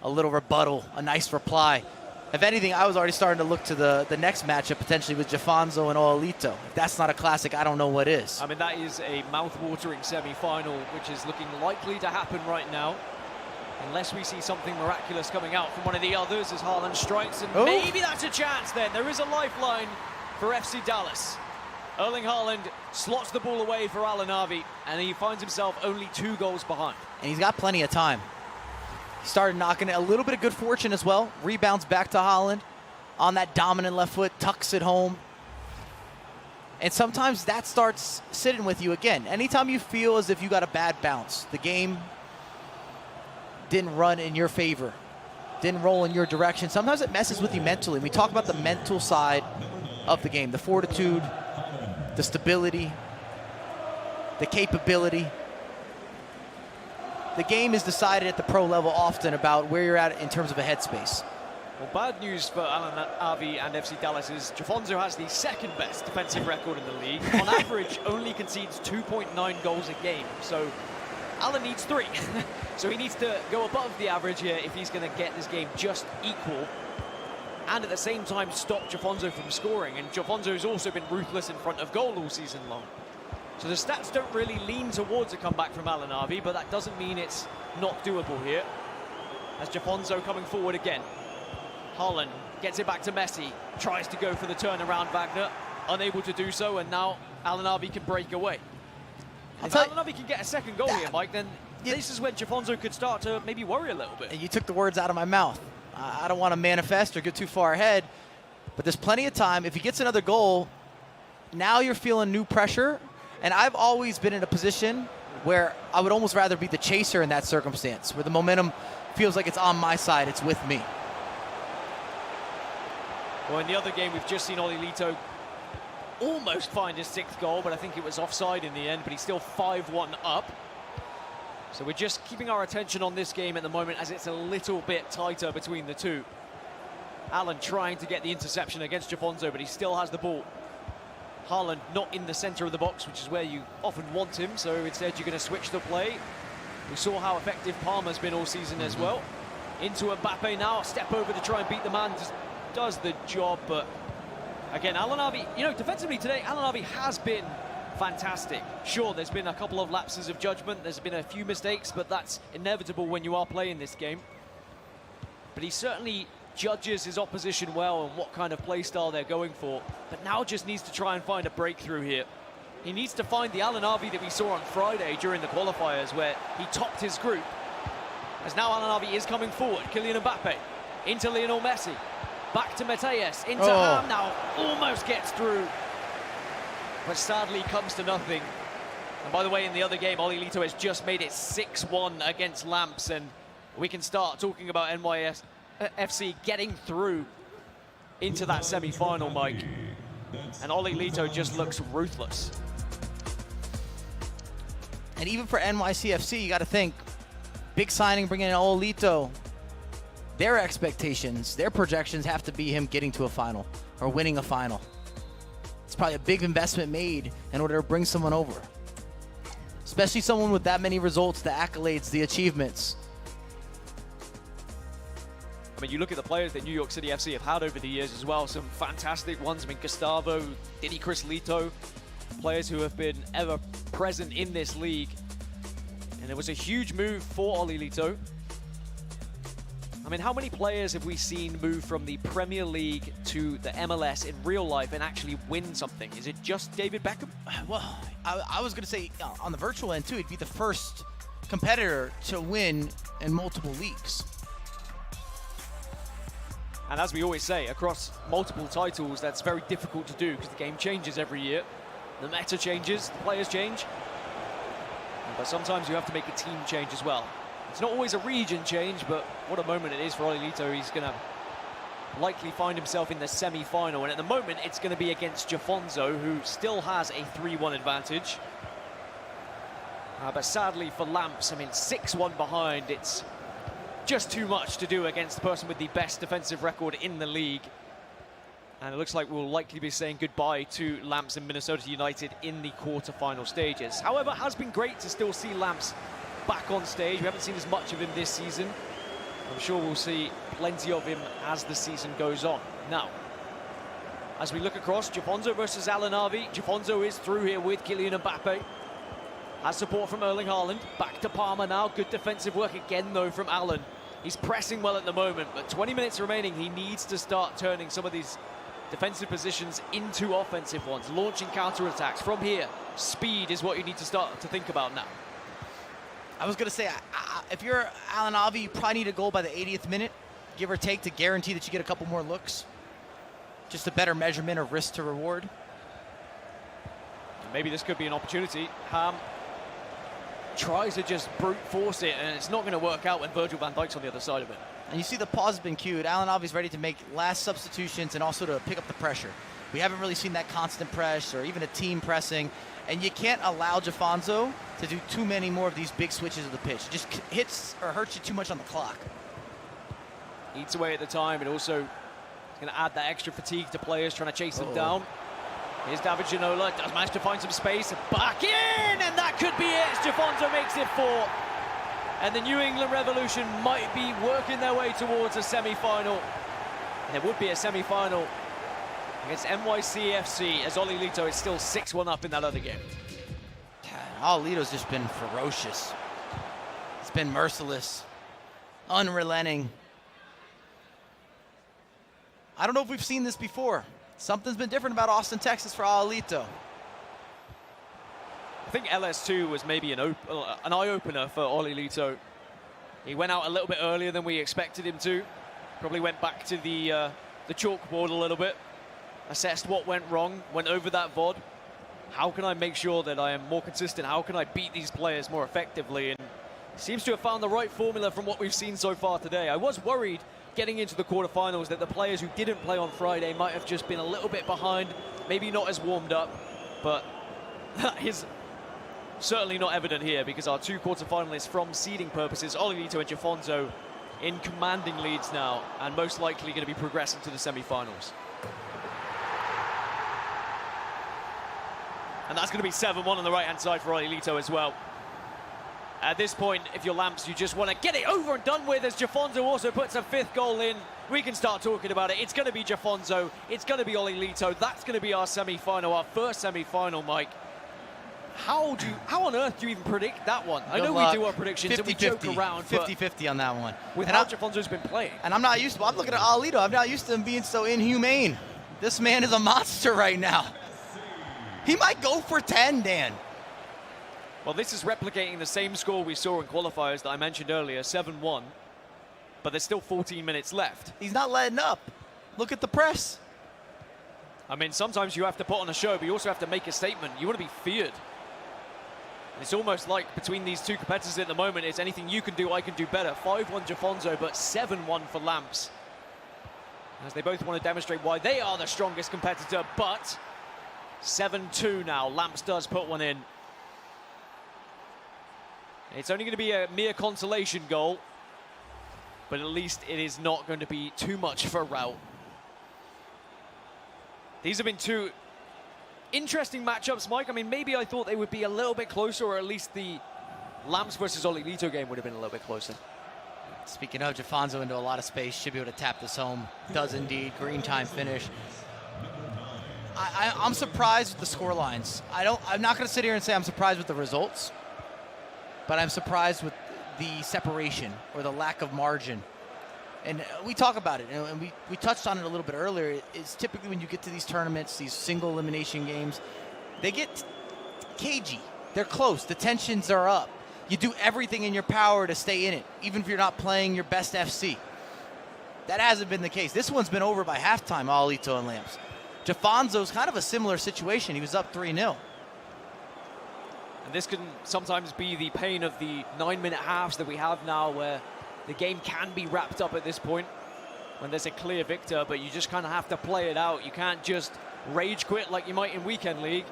A little rebuttal, a nice reply. If anything, I was already starting to look to the next matchup potentially with JAFONSO and Ollelito. If that's not a classic, I don't know what is. I mean, that is a mouth-watering semi-final, which is looking likely to happen right now. Unless we see something miraculous coming out from one of the others as Haaland strikes, and maybe that's a chance then. There is a lifeline for FC Dallas. Erling Haaland slots the ball away for Alan Harvey, and he finds himself only 2 goals behind. And he's got plenty of time. He started knocking it. A little bit of good fortune as well. Rebounds back to Haaland on that dominant left foot, tucks it home. And sometimes that starts sitting with you again. Anytime you feel as if you got a bad bounce, the game didn't run in your favor, didn't roll in your direction, sometimes it messes with you mentally. We talk about the mental side of the game, the fortitude, the stability, the capability. The game is decided at the pro level often about where you're at in terms of a headspace. Well, bad news for Alan Harvey and FC Dallas is JAFONSO has the second best defensive record in the league. On average, only concedes 2.9 goals a game. So Alan needs 3. So he needs to go above the average here if he's going to get this game just equal. And at the same time, stop JAFONSO from scoring. And JAFONSO has also been ruthless in front of goal all season long. So the stats don't really lean towards a comeback from Alan Harvey, but that doesn't mean it's not doable here. As JAFONSO coming forward again. Haaland gets it back to Messi, tries to go for the turnaround, Wagner, unable to do so, and now Alan Harvey can break away. If Alan Harvey can get a second goal here, Mike, then this is when JAFONSO could start to maybe worry a little bit. And you took the words out of my mouth. I don't want to manifest or get too far ahead, but there's plenty of time. If he gets another goal, now you're feeling new pressure. And I've always been in a position where I would almost rather be the chaser in that circumstance, where the momentum feels like it's on my side, it's with me. Well, in the other game, we've just seen Ollelito almost find his 6th goal, but I think it was offside in the end, but he's still 5-1 up. So we're just keeping our attention on this game at the moment as it's a little bit tighter between the two. Alan trying to get the interception against JAFONSO, but he still has the ball. Haaland not in the centre of the box, which is where you often want him, so instead you're going to switch the play. We saw how effective Palmer's been all season as well. Into Mbappe now, step over to try and beat the man, just does the job, but again, Alan Harvey, you know, defensively today, Alan Harvey has been fantastic. Sure, there's been a couple of lapses of judgment, there's been a few mistakes, but that's inevitable when you are playing this game. But he certainly judges his opposition well and what kind of play style they're going for, but now just needs to try and find a breakthrough here. He needs to find the Alan Harvey that we saw on Friday during the qualifiers where he topped his group. As now Alan Harvey is coming forward, Kylian Mbappe into Lionel Messi, back to Mateus, into Ham now, almost gets through, but sadly comes to nothing. And by the way, in the other game, Ollelito has just made it 6-1 against Lamps, and we can start talking about NYS FC getting through into that semi-final, Mike. And Ollelito just looks ruthless. And even for NYCFC, you got to think, big signing, bringing in Ollelito, their expectations, their projections have to be him getting to a final or winning a final. It's probably a big investment made in order to bring someone over. Especially someone with that many results, the accolades, the achievements. I mean, you look at the players that New York City FC have had over the years as well. Some fantastic ones. I mean, Gustavo, Didi Crislito, players who have been ever present in this league. And it was a huge move for Ollelito. I mean, how many players have we seen move from the Premier League to the MLS in real life and actually win something? Is it just David Beckham? Well, I was going to say on the virtual end too, he'd be the first competitor to win in multiple leagues. And as we always say, across multiple titles, that's very difficult to do because the game changes every year. The meta changes, the players change. But sometimes you have to make a team change as well. It's not always a region change, but what a moment it is for Ollelito. He's going to likely find himself in the semi-final. And at the moment, it's going to be against JAFONSO, who still has a 3-1 advantage. But sadly for Lamps, I mean, 6-1 behind, it's just too much to do against the person with the best defensive record in the league. And it looks like we'll likely be saying goodbye to Lamps and Minnesota United in the quarter-final stages. However, it has been great to still see Lamps back on stage. We haven't seen as much of him this season. I'm sure we'll see plenty of him as the season goes on. Now, as we look across, JAFONSO versus Al Anavi. JAFONSO is through here with Kylian Mbappe. Has support from Erling Haaland. Back to Palmer now. Good defensive work again, though, from Allen. He's pressing well at the moment, but 20 minutes remaining. He needs to start turning some of these defensive positions into offensive ones, launching counter-attacks. From here, speed is what you need to start to think about now. I was going to say, if you're Al Anavi, you probably need a goal by the 80th minute, give or take, to guarantee that you get a couple more looks. Just a better measurement of risk to reward. Maybe this could be an opportunity. Ham tries to just brute force it, and it's not going to work out when Virgil van Dijk's on the other side of it. And you see the pause has been cued. Al Anavi's ready to make last substitutions and also to pick up the pressure. We haven't really seen that constant press or even a team pressing. And you can't allow JAFONSO to do too many more of these big switches of the pitch. It just hits or hurts you too much on the clock. Eats away at the time, and also going to add that extra fatigue to players trying to chase him down. Here's David Ginola, does manage to find some space, back in, and that could be it. JAFONSO makes it 4. And the New England Revolution might be working their way towards a semi-final. And it would be a semi-final against NYCFC, as Ollelito is still 6-1 up in that other game. Ollelito's just been ferocious. It's been merciless, unrelenting. I don't know if we've seen this before. Something's been different about Austin, Texas for Ollelito. I think LS2 was maybe an eye-opener for Ollelito. He went out a little bit earlier than we expected him to. Probably went back to the chalkboard a little bit. Assessed what went wrong, went over that VOD. How can I make sure that I am more consistent? How can I beat these players more effectively? And seems to have found the right formula from what we've seen so far today. I was worried getting into the quarterfinals that the players who didn't play on Friday might have just been a little bit behind, maybe not as warmed up, but that is certainly not evident here because our 2 quarterfinalists from seeding purposes, Ollelito and JAFONSO, in commanding leads now and most likely going to be progressing to the semi-finals. And that's going to be 7-1 on the right-hand side for Ollelito as well. At this point, if you're Lamps, you just want to get it over and done with, as JAFONSO also puts a 5th goal in. We can start talking about it. It's going to be JAFONSO. It's going to be Ollelito. That's going to be our semi-final, our first semi-final, Mike. How on earth do you even predict that one? I know we do our predictions 50, and we joke around. 50-50 on that one. With how JAFONSO's been playing. And I'm not used to, I'm looking at Ollelito. I'm not used to him being so inhumane. This man is a monster right now. He might go for 10, Dan. Well, this is replicating the same score we saw in qualifiers that I mentioned earlier, 7-1. But there's still 14 minutes left. He's not letting up. Look at the press. I mean, sometimes you have to put on a show, but you also have to make a statement. You want to be feared. It's almost like between these 2 competitors at the moment, it's anything you can do, I can do better. 5-1 JAFONSO, but 7-1 for Lamps. as they both want to demonstrate why they are the strongest competitor, but 7-2 now. Lamps does put one in. It's only going to be a mere consolation goal, but at least it is not going to be too much of a rout. These have been two interesting matchups, Mike. I mean, maybe I thought they would be a little bit closer, or at least the Lamps versus Ollelito game would have been a little bit closer. Speaking of, JAFONSO into a lot of space, should be able to tap this home. Does indeed. Green time finish. I'm surprised with the score lines. I'm not going to sit here and say I'm surprised with the results, but I'm surprised with the separation or the lack of margin. And we talk about it, and we touched on it a little bit earlier. It's typically when you get to these tournaments, these single elimination games, they get cagey. They're close. The tensions are up. You do everything in your power to stay in it, even if you're not playing your best FC. That hasn't been the case. This one's been over by halftime, Ollelito and Lamps. JAFONSO's kind of a similar situation. He was up 3-0. And this can sometimes be the pain of the 9-minute halves that we have now, where the game can be wrapped up at this point when there's a clear victor, but you just kind of have to play it out. You can't just rage quit like you might in Weekend League.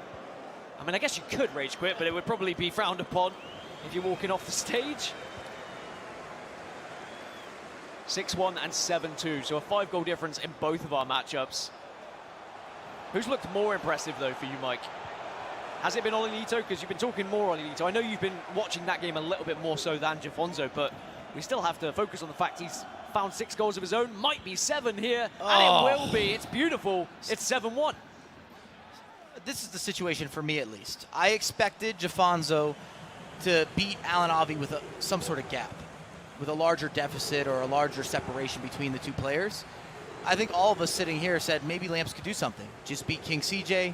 I mean, I guess you could rage quit, but it would probably be frowned upon if you're walking off the stage. 6-1 and 7-2, so a 5-goal difference in both of our matchups. Who's looked more impressive, though, for you, Mike? Has it been Ollelito? Because you've been talking more Ollelito. I know you've been watching that game a little bit more so than JAFONSO, but we still have to focus on the fact he's found 6 goals of his own. Might be 7 here, and it will be. It's beautiful. It's 7-1. This is the situation for me, at least. I expected JAFONSO to beat Alan Avi with some sort of gap, with a larger deficit or a larger separation between the two players. I think all of us sitting here said maybe Lamps could do something. Just beat King CJ.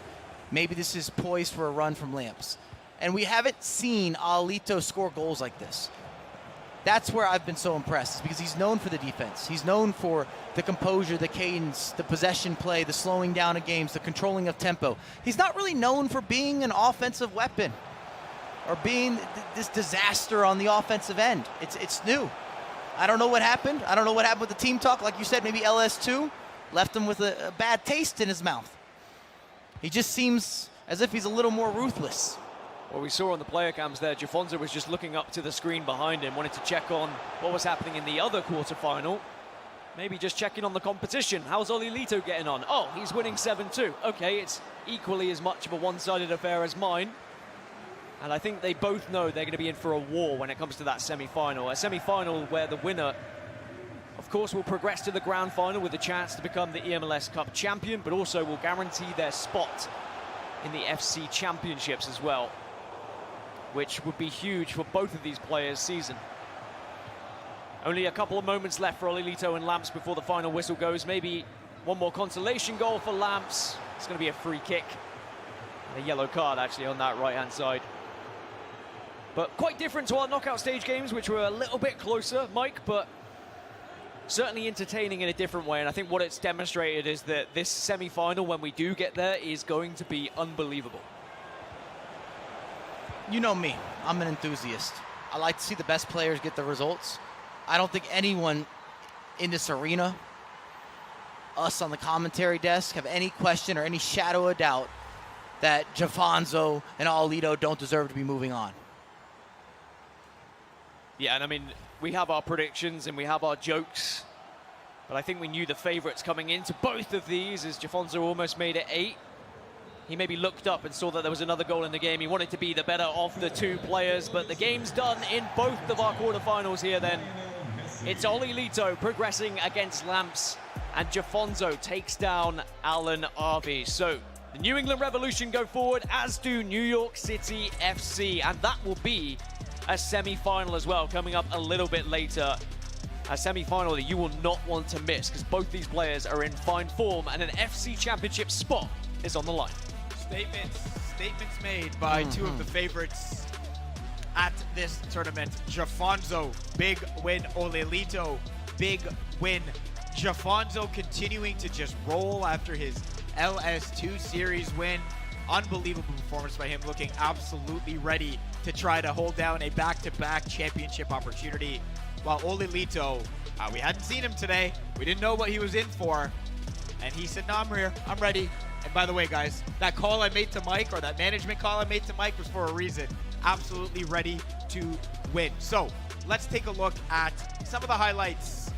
Maybe this is poised for a run from Lamps. And we haven't seen Ollelito score goals like this. That's where I've been so impressed, because he's known for the defense. He's known for the composure, the cadence, the possession play, the slowing down of games, the controlling of tempo. He's not really known for being an offensive weapon or being this disaster on the offensive end. It's new. I don't know what happened. I don't know what happened with the team talk. Like you said, maybe LS2 left him with a bad taste in his mouth. He just seems as if he's a little more ruthless. Well, we saw on the player cams there, JAFONSO was just looking up to the screen behind him, wanted to check on what was happening in the other quarterfinal. Maybe just checking on the competition. How's Ollelito getting on? Oh, he's winning 7-2. Okay, it's equally as much of a one-sided affair as mine. And I think they both know they're going to be in for a war when it comes to that semi-final. A semi-final where the winner, of course, will progress to the grand final with a chance to become the eMLS Cup champion, but also will guarantee their spot in the FC Championships as well, which would be huge for both of these players' season. Only a couple of moments left for Ollelito and Lamps before the final whistle goes. Maybe one more consolation goal for Lamps. It's going to be a free kick. And a yellow card, actually, on that right-hand side. But quite different to our knockout stage games, which were a little bit closer, Mike, but certainly entertaining in a different way. And I think what it's demonstrated is that this semi-final, when we do get there, is going to be unbelievable. You know me, I'm an enthusiast. I like to see the best players get the results. I don't think anyone in this arena, us on the commentary desk, have any question or any shadow of doubt that JAFONSO and Ollelito don't deserve to be moving on. Yeah, and I mean, we have our predictions and we have our jokes, but I think we knew the favorites coming into both of these, as JAFONSO almost made it 8. He maybe looked up and saw that there was another goal in the game. He wanted to be the better of the two players, but the game's done in both of our quarterfinals here then. It's Ollelito progressing against Lamps, and JAFONSO takes down Alan Arby. So the New England Revolution go forward, as do New York City FC, and that will be a semi-final as well, coming up a little bit later. A semi-final that you will not want to miss, because both these players are in fine form and an FC Championship spot is on the line. Statements made by two of the favorites at this tournament. JAFONSO, big win. Ollelito, big win. JAFONSO continuing to just roll after his LS2 series win. Unbelievable performance by him, looking absolutely ready to try to hold down a back-to-back championship opportunity, while Ollelito We hadn't seen him today. We didn't know what he was in for. And he said, no, I'm here. I'm ready. And by the way, guys, that call I made to Mike, or that management call I made to Mike, was for a reason. Absolutely ready to win. So let's take a look at some of the highlights.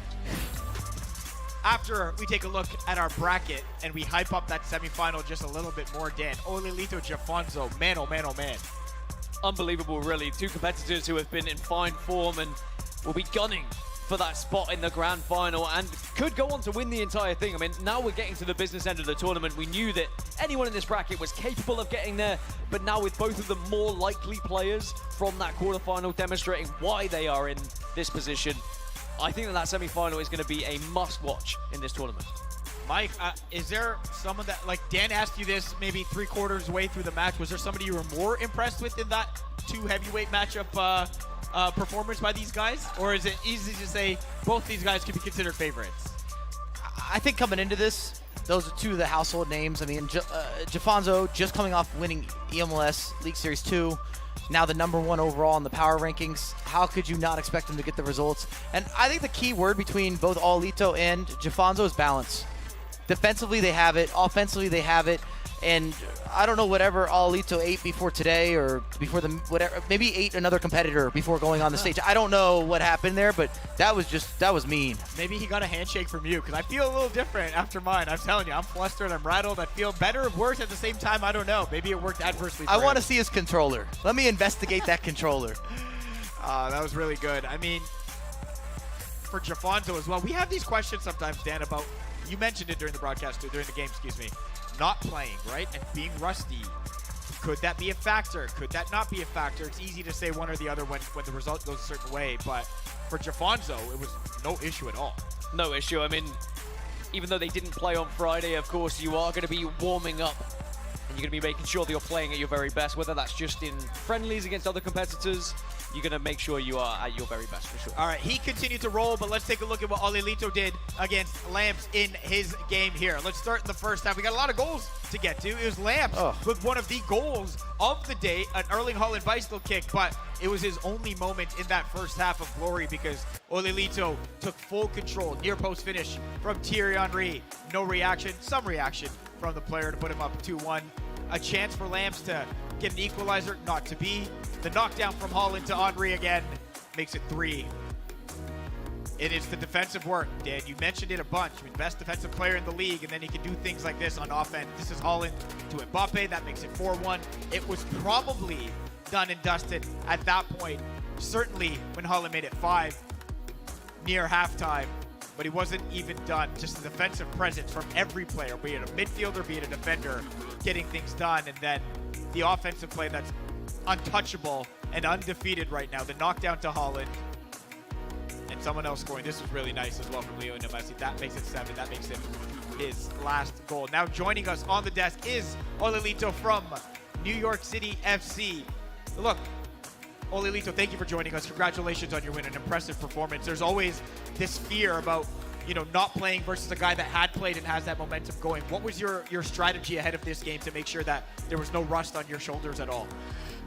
After we take a look at our bracket and we hype up that semifinal just a little bit more, Dan, Ollelito, JAFONSO, man, oh man, oh man. Unbelievable, really. Two competitors who have been in fine form and will be gunning for that spot in the grand final and could go on to win the entire thing. I mean, now we're getting to the business end of the tournament. We knew that anyone in this bracket was capable of getting there, but now with both of the more likely players from that quarterfinal demonstrating why they are in this position, I think that semi-final is going to be a must-watch in this tournament. Mike, is there someone that, like Dan asked you this maybe 3/4 way through the match, was there somebody you were more impressed with in that two heavyweight matchup performance by these guys? Or is it easy to say both these guys could be considered favorites? I think coming into this, those are two of the household names. I mean, JAFONSO just coming off winning eMLS League Series 2, now the #1 overall in the power rankings. How could you not expect them to get the results? And I think the key word between both Ollelito and JAFONSO is balance. Defensively, they have it. Offensively, they have it. And I don't know whatever Ollelito ate before today or before the whatever. Maybe ate another competitor before going on the stage. I don't know what happened there, but that was mean. Maybe he got a handshake from you, because I feel a little different after mine. I'm telling you, I'm flustered, I'm rattled. I feel better or worse at the same time. I don't know. Maybe it worked adversely for I want to him. see his controller. Let me investigate that controller. That was really good. I mean, for JAFONSO as well, we have these questions sometimes, Dan, about, you mentioned it during the broadcast, during the game, excuse me, not playing, right? And being rusty. Could that be a factor? Could that not be a factor? It's easy to say one or the other when the result goes a certain way, but for JAFONSO, it was no issue at all. No issue. I mean, even though they didn't play on Friday, of course, you are going to be warming up and you're going to be making sure that you're playing at your very best, whether that's just in friendlies against other competitors. You're going to make sure you are at your very best for sure. All right, he continued to roll, but let's take a look at what Ollelito did against Lamps in his game here. Let's start in the first half. We got a lot of goals to get to. It was Lamps with one of the goals of the day, an Erling Haaland bicycle kick, but it was his only moment in that first half of glory because Ollelito took full control. Near post finish from Thierry Henry. No reaction, some reaction from the player to put him up 2-1. A chance for Lamps to get an equalizer, not to be. The knockdown from Haaland to Henry again makes it 3. It is the defensive work, Dan. You mentioned it a bunch. I mean, best defensive player in the league, and then he can do things like this on offense. This is Haaland to Mbappe. That makes it 4-1. It was probably done and dusted at that point. Certainly when Haaland made it 5 near halftime, but he wasn't even done. Just the defensive presence from every player, be it a midfielder, be it a defender, getting things done, and then the offensive play that's untouchable and undefeated right now. The knockdown to Haaland and someone else scoring. This was really nice as well from Leo Messi. That makes it 7. That makes it his last goal. Now joining us on the desk is Ollelito from New York City FC. Look, Ollelito, thank you for joining us. Congratulations on your win. An impressive performance. There's always this fear about, you know, not playing versus a guy that had played and has that momentum going. What was your strategy ahead of this game to make sure that there was no rust on your shoulders at all?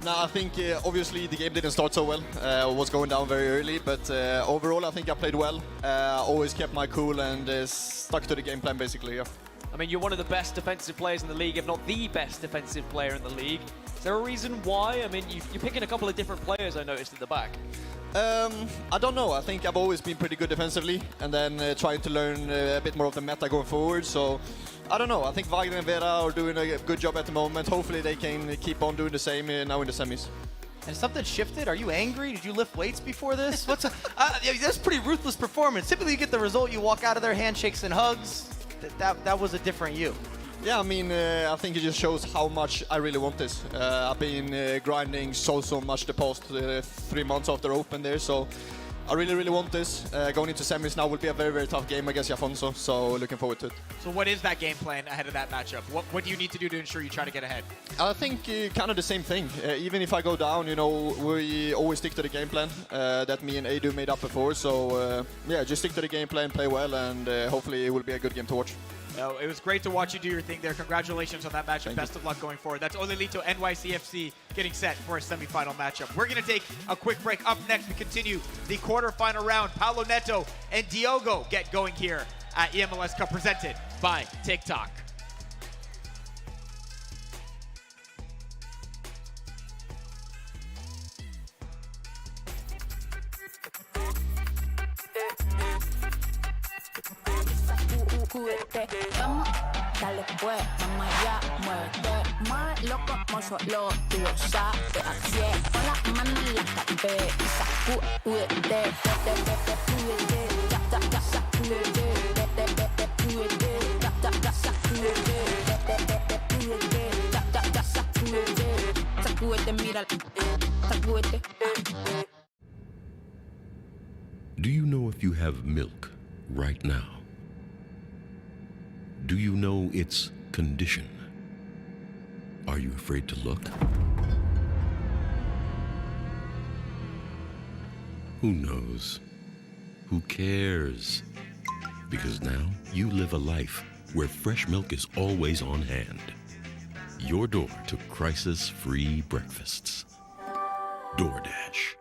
No, I think obviously the game didn't start so well. Was going down very early, but overall I think I played well. Always kept my cool and stuck to the game plan basically. Yeah. I mean, you're one of the best defensive players in the league, if not the best defensive player in the league. Is there a reason why? I mean, you're picking a couple of different players, I noticed, at the back. I don't know. I think I've always been pretty good defensively, and then trying to learn a bit more of the meta going forward. So I don't know. I think Wagner and Vera are doing a good job at the moment. Hopefully they can keep on doing the same now in the semis. And something shifted? Are you angry? Did you lift weights before this? That's a pretty ruthless performance. Typically you get the result, you walk out of there, handshakes and hugs. That was a different you. Yeah, I mean, I think it just shows how much I really want this. I've been grinding so much the past 3 months after Open there, so I really want this. Going into semis now will be a very tough game against JAFONSO, so looking forward to it. So what is that game plan ahead of that matchup? What do you need to do to ensure you try to get ahead? I think kind of the same thing. Even if I go down, you know, we always stick to the game plan that me and Adu made up before. So yeah, just stick to the game plan, play well, and hopefully it will be a good game to watch. It was great to watch you do your thing there. Congratulations on that matchup. Best of luck going forward. That's Ollelito NYCFC getting set for a semifinal matchup. We're going to take a quick break. Up next, we continue the quarterfinal round. Paulo Neto and Diogo get going here at eMLS Cup presented by Tik Tok. Vamos, dale pues, mamá ya, muévete más loco, como solo tú lo sabes. Así es, con las manos en la cabeza, sacúdete, sacúdete, mira, sacúdete. Do you know if you have milk right now? Do you know its condition? Are you afraid to look? Who knows? Who cares? Because now you live a life where fresh milk is always on hand. Your door to crisis-free breakfasts. DoorDash.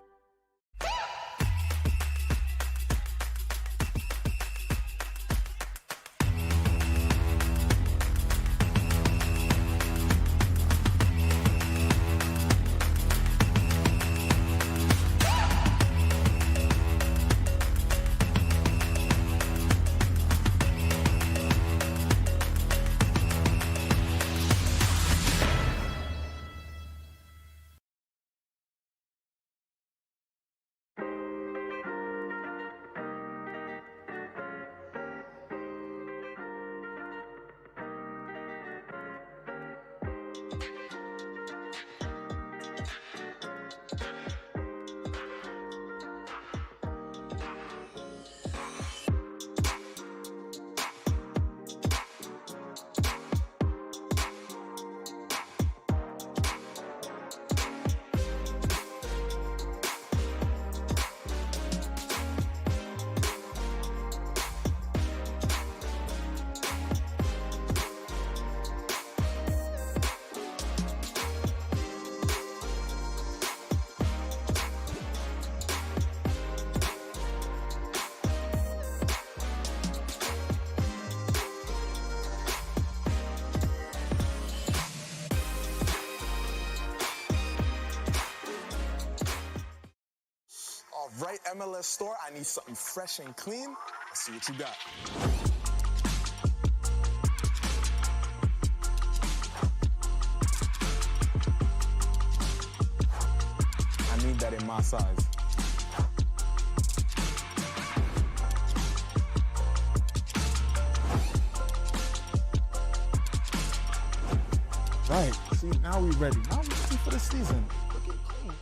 Right, MLS store, I need something fresh and clean. Let's see what you got. I need that in my size. Right, see, now we ready. Now we're ready for the season. Looking clean.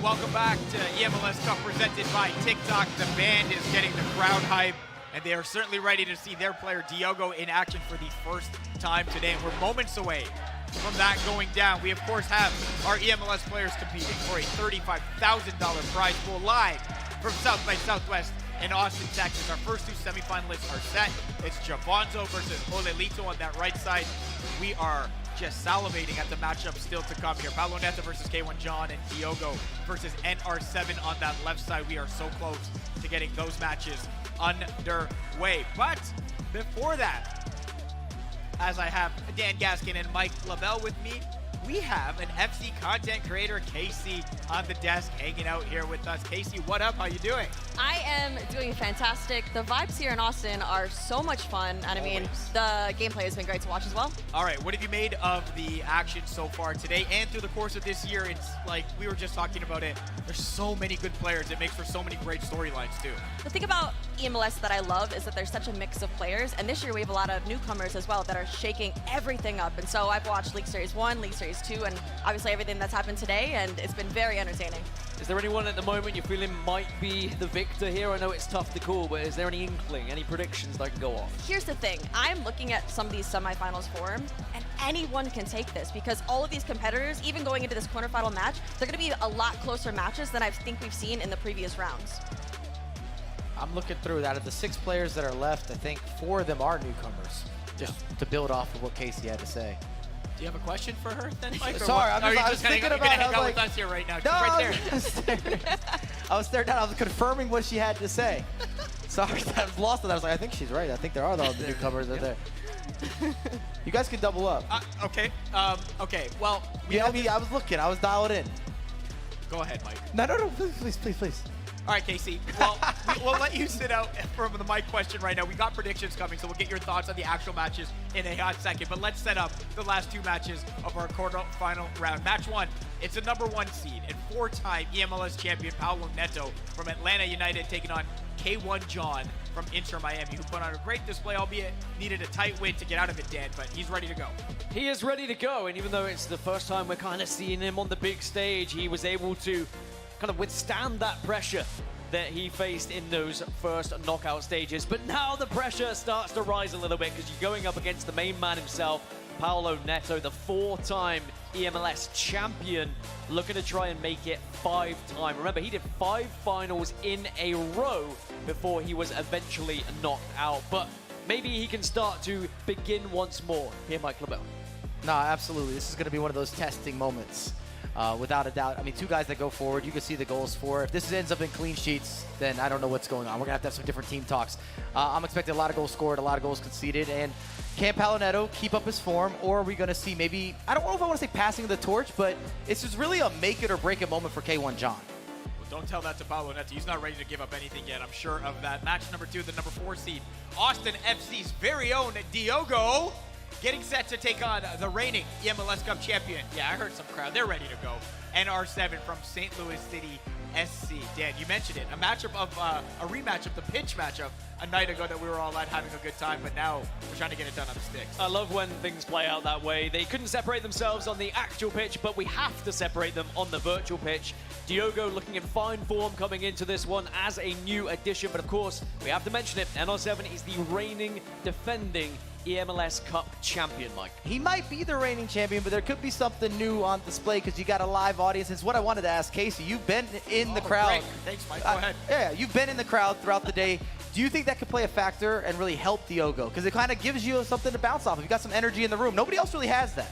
Welcome back to eMLS Cup presented by Tik Tok. The band is getting the crowd hype, and they are certainly ready to see their player Diogo in action for the first time today. And we're moments away from that going down. We, of course, have our eMLS players competing for a $35,000 prize pool live from South by Southwest in Austin, Texas. Our first two semifinalists are set. It's JAFONSO versus Ollelito on that right side. We are just salivating at the matchup still to come here. Paulo Neto versus K1 John and Diogo versus NR7 on that left side. We are so close to getting those matches underway. But before that, as I have Dan Gaskin and Mike Labelle with me, we have an FC content creator, Casey, on the desk hanging out here with us. Casey, what up? How you doing? I am doing fantastic. The vibes here in Austin are so much fun, and I mean, the gameplay has been great to watch as well. All right, what have you made of the action so far today and through the course of this year? It's like we were just talking about it. There's so many good players. It makes for so many great storylines too. The thing about eMLS that I love is that there's such a mix of players, and this year we have a lot of newcomers as well that are shaking everything up. And so I've watched League Series 1, League Series 2, and obviously everything that's happened today, and it's been very entertaining. Is there anyone at the moment you're feeling might be the victor here? I know it's tough to call, but is there any inkling, any predictions that can go off? Here's the thing. I'm looking at some of these semifinals form, and anyone can take this because all of these competitors, even going into this quarterfinal match, they're going to be a lot closer matches than I think we've seen in the previous rounds. I'm looking through that. Of the 6 players that are left, I think 4 of them are newcomers. Just to build off of what Casey had to say. Do you have a question for her then, Mike? Sorry, I was thinking about it. Hang out like, with us here right now. She's no, right there. I was staring down. I was confirming what she had to say. Sorry, I was lost in that. I was like, I think she's right. I think there are the newcomers out there. You guys can double up. Okay. Okay. Well, I was looking. I was dialed in. Go ahead, Mike. No. Please. All right, Casey. Well, we'll let you sit out from the mic question right now. We got predictions coming, so we'll get your thoughts on the actual matches in a hot second. But let's set up the last 2 matches of our quarterfinal round. Match 1, it's a #1 seed and 4-time eMLS champion Paulo Neto from Atlanta United taking on K1 John from Inter Miami, who put on a great display, albeit needed a tight win to get out of it, Dan, but he's ready to go. He is ready to go, and even though it's the first time we're kind of seeing him on the big stage, he was able to kind of withstand that pressure that he faced in those first knockout stages. But now the pressure starts to rise a little bit because you're going up against the main man himself, Paulo Neto, the 4-time eMLS champion, looking to try and make it 5-time. Remember, he did 5 finals in a row before he was eventually knocked out. But maybe he can start to begin once more. Here, Mike Labelle. No, absolutely. This is going to be one of those testing moments. Without a doubt. I mean, 2 guys that go forward, you can see the goals for. If this ends up in clean sheets, then I don't know what's going on. We're going to have some different team talks. I'm expecting a lot of goals scored, a lot of goals conceded, and can Paulo Neto keep up his form, or are we going to see maybe, I don't know if I want to say passing the torch, but it's just really a make it or break it moment for K1 John. Well, don't tell that to Paulo Neto. He's not ready to give up anything yet. I'm sure of that. Match number 2, the #4 seed, Austin FC's very own Diogo, getting set to take on the reigning eMLS Cup champion. Yeah, I heard some crowd. They're ready to go. NR7 from St. Louis City SC. Dan, you mentioned it. A matchup of a rematch of the pitch matchup a night ago that we were all at having a good time, but now we're trying to get it done on the sticks. I love when things play out that way. They couldn't separate themselves on the actual pitch, but we have to separate them on the virtual pitch. Diogo looking in fine form coming into this one as a new addition, but of course, we have to mention it. NR7 is the reigning, defending eMLS Cup champion, Mike. He might be the reigning champion, but there could be something new on display because you got a live audience. It's what I wanted to ask Casey. You've been in the crowd. Great. Thanks, Mike. Go ahead. Yeah, you've been in the crowd throughout the day. Do you think that could play a factor and really help Diogo? Because it kind of gives you something to bounce off of. You got some energy in the room. Nobody else really has that.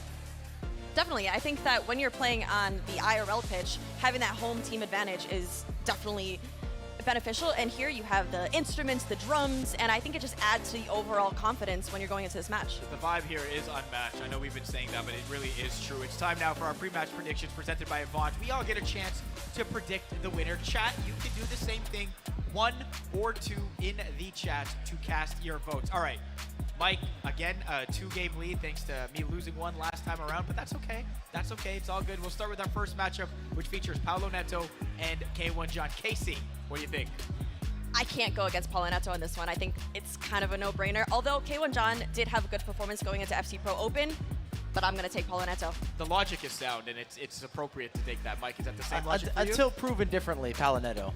Definitely. I think that when you're playing on the IRL pitch, having that home team advantage is definitely beneficial. And here you have the instruments, the drums, and I think it just adds to the overall confidence when you're going into this match. The vibe here is unmatched. I know we've been saying that, but it really is true. It's time now for our pre-match predictions presented by Avant. We all get a chance to predict the winner. Chat, you can do the same thing, 1 or 2 in the chat to cast your votes. All right, Mike, again, a 2-game lead thanks to me losing 1 last time around, but that's okay. That's okay. It's all good. We'll start with our first matchup, which features Paulo Neto and K1 John. Casey, what do you think? I can't go against Paulo Neto on this one. I think it's kind of a no-brainer. Although K1 John did have a good performance going into FC Pro Open, but I'm going to take Paulo Neto. The logic is sound, and it's appropriate to take that. Mike, is that the same logic for you? Until proven differently, Paulo Neto.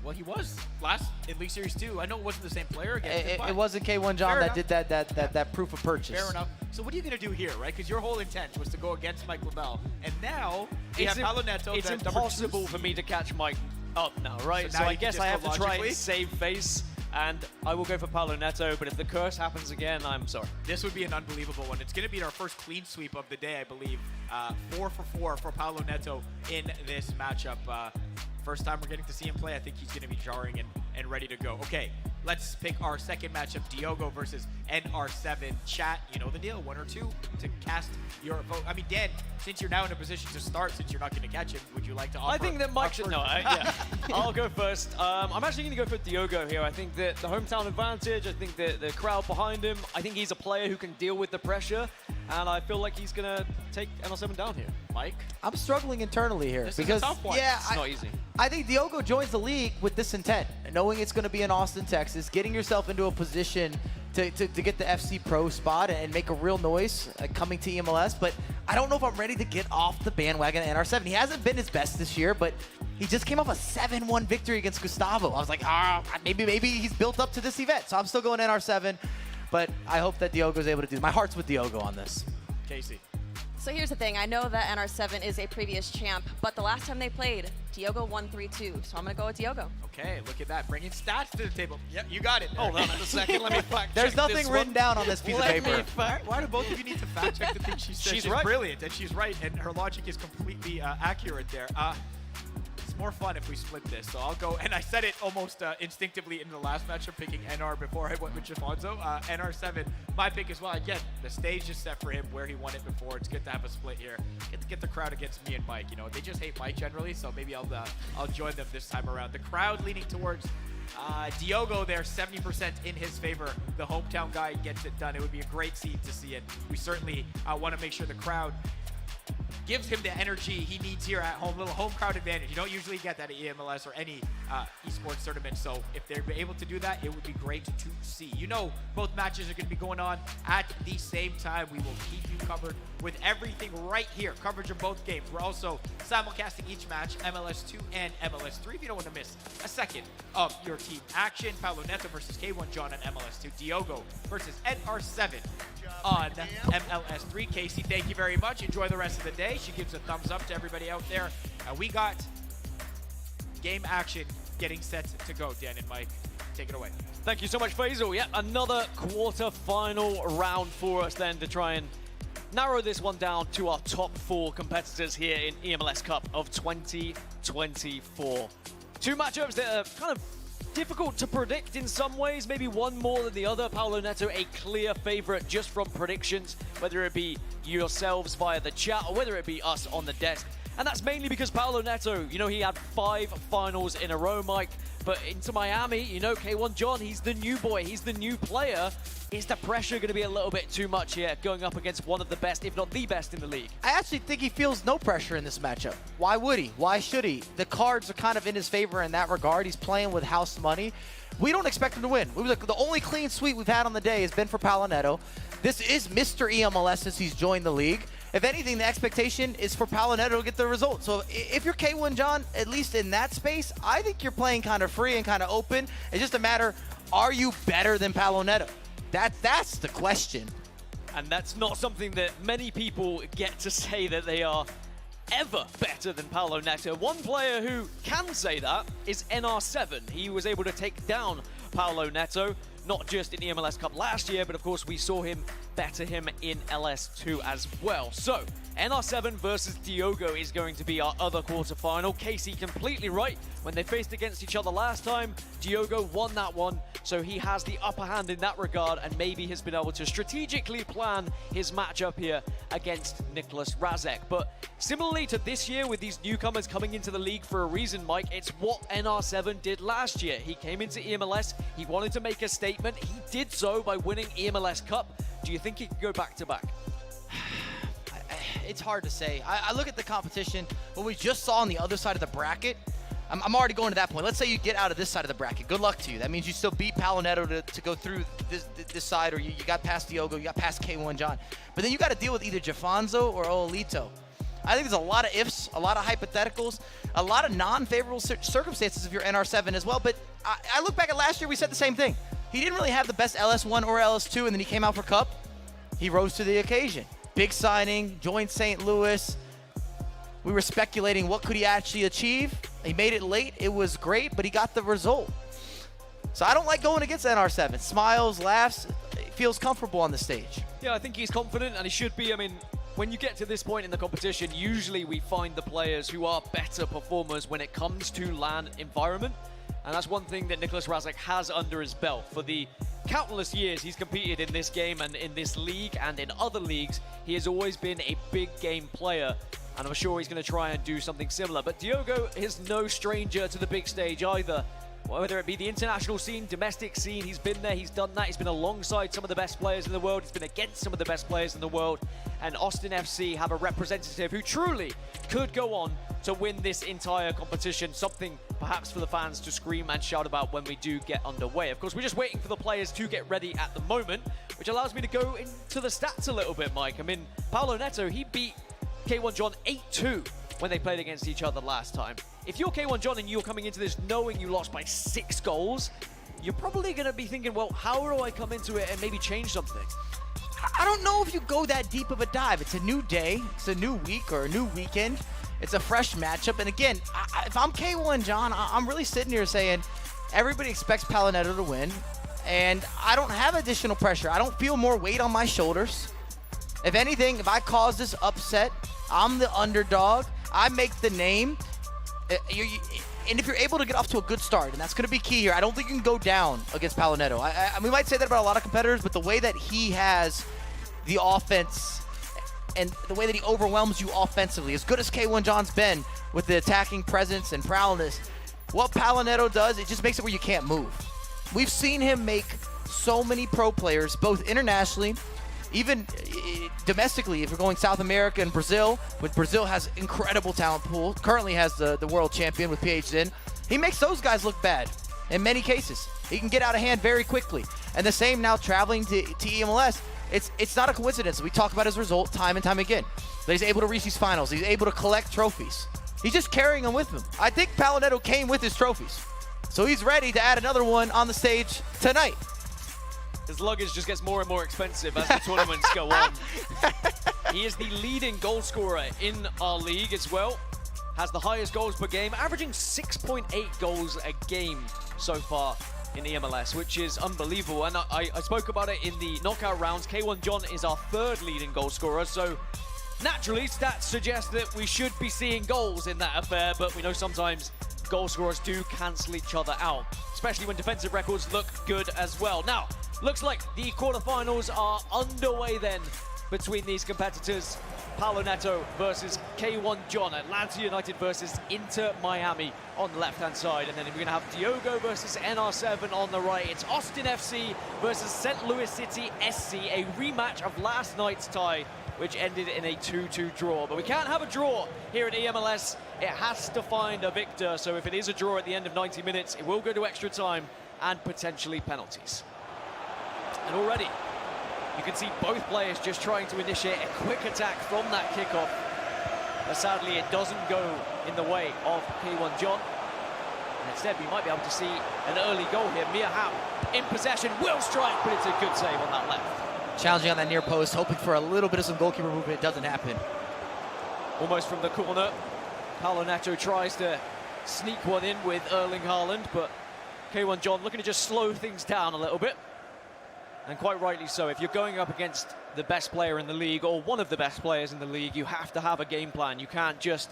Well, he was last in League Series 2. I know it wasn't the same player again. It wasn't K1 John that did that proof of purchase. Fair enough. So what are you going to do here, right? Because your whole intent was to go against Mike Labelle, and now we have Paulo Neto. It's impossible for me to catch Mike up now, right? So I guess I have to try and save face, and I will go for Paulo Neto, but if the curse happens again, I'm sorry. This would be an unbelievable one. It's going to be our first clean sweep of the day, I believe. 4 for 4 for Paulo Neto in this matchup. First time we're getting to see him play, I think he's going to be jarring and ready to go. Okay, let's pick our second matchup, Diogo versus NR7. Chat, you know the deal, 1 or 2 to cast your vote. I mean, Dan, since you're now in a position to start, since you're not going to catch him, would you like to offer? I think that Mike should. No, yeah. I'll go first. I'm actually going to go for Diogo here. I think that the hometown advantage, I think that the crowd behind him, I think he's a player who can deal with the pressure, and I feel like he's going to take NR7 down here. Mike? I'm struggling internally here This because is a tough one. yeah, It's not easy. I think Diogo joins the league with this intent, knowing it's going to be in Austin, Texas, getting yourself into a position to get the FC Pro spot and make a real noise coming to eMLS. But I don't know if I'm ready to get off the bandwagon of NR7. He hasn't been his best this year, but he just came off a 7-1 victory against Gustavo. I was like, maybe he's built up to this event. So I'm still going NR7, but I hope that Diogo's able to do. My heart's with Diogo on this. Casey. So here's the thing. I know that NR7 is a previous champ, but the last time they played, Diogo won 3-2. So I'm going to go with Diogo. Okay, look at that. Bringing stats to the table. Yep, you got it. Hold on a second. Let me fact There's check nothing this written one. down on this piece of paper. Why do both of you need to fact check the things she said? She's right. Brilliant, and she's right, and her logic is completely accurate there. It's more fun if we split this, so I'll go, and I said it almost instinctively in the last matchup, picking NR before I went with JAFONSO. NR7, my pick as well. Again, the stage is set for him where he won it before. It's good to have a split here. Get the crowd against me and Mike. You know, they just hate Mike generally, so maybe I'll join them this time around. The crowd leaning towards Diogo there, 70% in his favor. The hometown guy gets it done. It would be a great scene to see it. We certainly want to make sure the crowd gives him the energy he needs here at home. Little home crowd advantage. You don't usually get that at eMLS or any esports tournament. So if they're able to do that, it would be great to see. You know, both matches are going to be going on at the same time. We will keep you covered with everything right here. Coverage of both games. We're also simulcasting each match, MLS 2 and MLS 3. If you don't want to miss a second of your team action, Paulo Neto versus K1 John on MLS 2. Diogo versus NR7 on MLS 3. Casey, thank you very much. Enjoy the rest of the day. She gives a thumbs up to everybody out there. We got game action getting set to go. Dan and Mike, take it away. Thank you so much, Faizal. Yep, another quarter-final round for us then to try and narrow this one down to our top 4 competitors here in eMLS Cup of 2024. 2 matchups that are kind of difficult to predict in some ways, maybe one more than the other. Paulo Neto, a clear favorite just from predictions, whether it be yourselves via the chat or whether it be us on the desk. And that's mainly because Paulo Neto, you know, he had 5 finals in a row, Mike. But into Miami, you know, K1 John, he's the new boy, he's the new player. Is the pressure going to be a little bit too much here, going up against one of the best, if not the best in the league? I actually think he feels no pressure in this matchup. Why would he? Why should he? The cards are kind of in his favor in that regard. He's playing with house money. We don't expect him to win. The only clean sweep we've had on the day has been for Paulo Neto. This is Mr. eMLS since he's joined the league. If anything, the expectation is for Paulo Neto to get the result. So if you're K1 John, at least in that space, I think you're playing kind of free and kind of open. It's just a matter, are you better than Paulo Neto? That's the question. And that's not something that many people get to say that they are ever better than Paulo Neto. One player who can say that is NR7. He was able to take down Paulo Neto, not just in the MLS Cup last year, but of course we saw him better him in LS2 as well. So NR7 versus Diogo is going to be our other quarterfinal. Casey completely right. When they faced against each other last time, Diogo won that one, so he has the upper hand in that regard and maybe has been able to strategically plan his matchup here against Niklas Raseck. But similarly to this year with these newcomers coming into the league for a reason, Mike, it's what NR7 did last year. He came into eMLS, he wanted to make a statement, he did so by winning eMLS Cup. Do you think he could go back-to-back? It's hard to say. I look at the competition, what we just saw on the other side of the bracket. I'm already going to that point. Let's say you get out of this side of the bracket. Good luck to you. That means you still beat Paulo Neto to go through this side, or you got past Diogo, you got past K1 John. But then you got to deal with either JAFONSO or Ollelito. I think there's a lot of ifs, a lot of hypotheticals, a lot of non-favorable circumstances if you're NR7 as well. But I look back at last year, we said the same thing. He didn't really have the best LS1 or LS2, and then he came out for Cup. He rose to the occasion. Big signing, joined St. Louis. We were speculating what could he actually achieve. He made it late. It was great, but he got the result. So I don't like going against NR7. Smiles, laughs, feels comfortable on the stage. Yeah, I think he's confident, and he should be. I mean, when you get to this point in the competition, usually we find the players who are better performers when it comes to LAN environment. And that's one thing that Niklas Raseck has under his belt. For the countless years he's competed in this game and in this league and in other leagues, he has always been a big game player. And I'm sure he's going to try and do something similar. But Diogo is no stranger to the big stage either. Whether it be the international scene, domestic scene, he's been there, he's done that. He's been alongside some of the best players in the world. He's been against some of the best players in the world. And Austin FC have a representative who truly could go on to win this entire competition. Something perhaps for the fans to scream and shout about when we do get underway. Of course, we're just waiting for the players to get ready at the moment, which allows me to go into the stats a little bit, Mike. I mean, Paulo Neto, he beat K1 John 8-2 when they played against each other last time. If you're K1 John and you're coming into this knowing you lost by 6 goals, you're probably going to be thinking, well, how do I come into it and maybe change something? I don't know if you go that deep of a dive. It's a new day, it's a new week or a new weekend. It's a fresh matchup. And again, if I'm K1 John, I'm really sitting here saying everybody expects Paulo Neto to win. And I don't have additional pressure. I don't feel more weight on my shoulders. If anything, if I cause this upset, I'm the underdog. I make the name. And if you're able to get off to a good start, and that's going to be key here, I don't think you can go down against Paulo Neto. We might say that about a lot of competitors, but the way that he has the offense and the way that he overwhelms you offensively, as good as K1 John's been with the attacking presence and prowess, what Paulo Neto does, it just makes it where you can't move. We've seen him make so many pro players, both internationally, even domestically, if we're going South America and Brazil, when Brazil has incredible talent pool, currently has the world champion with PHZin, he makes those guys look bad in many cases. He can get out of hand very quickly. And the same now traveling to eMLS. It's not a coincidence. We talk about his result time and time again. That he's able to reach these finals. He's able to collect trophies. He's just carrying them with him. I think Paulo Neto came with his trophies. So he's ready to add another one on the stage tonight. His luggage just gets more and more expensive as the tournaments go on. He is the leading goal scorer in our league as well. Has the highest goals per game, averaging 6.8 goals a game so far in eMLS, which is unbelievable. And I spoke about it in the knockout rounds. K1 John is our 3rd leading goal scorer, so naturally stats suggest that we should be seeing goals in that affair, but we know sometimes goal scorers do cancel each other out, especially when defensive records look good as well. Now, looks like the quarterfinals are underway then between these competitors. Paulo Neto versus K1 John, Atlanta United versus Inter Miami on the left-hand side. And then we're going to have Diogo versus NR7 on the right. It's Austin FC versus St. Louis City SC, a rematch of last night's tie, which ended in a 2-2 draw. But we can't have a draw here at eMLS. It has to find a victor. So if it is a draw at the end of 90 minutes, it will go to extra time and potentially penalties. And already, you can see both players just trying to initiate a quick attack from that kickoff. But sadly, it doesn't go in the way of K1 John. And instead, we might be able to see an early goal here. Mia Hamm in possession, will strike, but it's a good save on that left. Challenging on that near post, hoping for a little bit of some goalkeeper movement. It doesn't happen. Almost from the corner. Paulo Neto tries to sneak one in with Erling Haaland, but K1 John looking to just slow things down a little bit. And quite rightly so. If you're going up against the best player in the league, or one of the best players in the league, you have to have a game plan. You can't just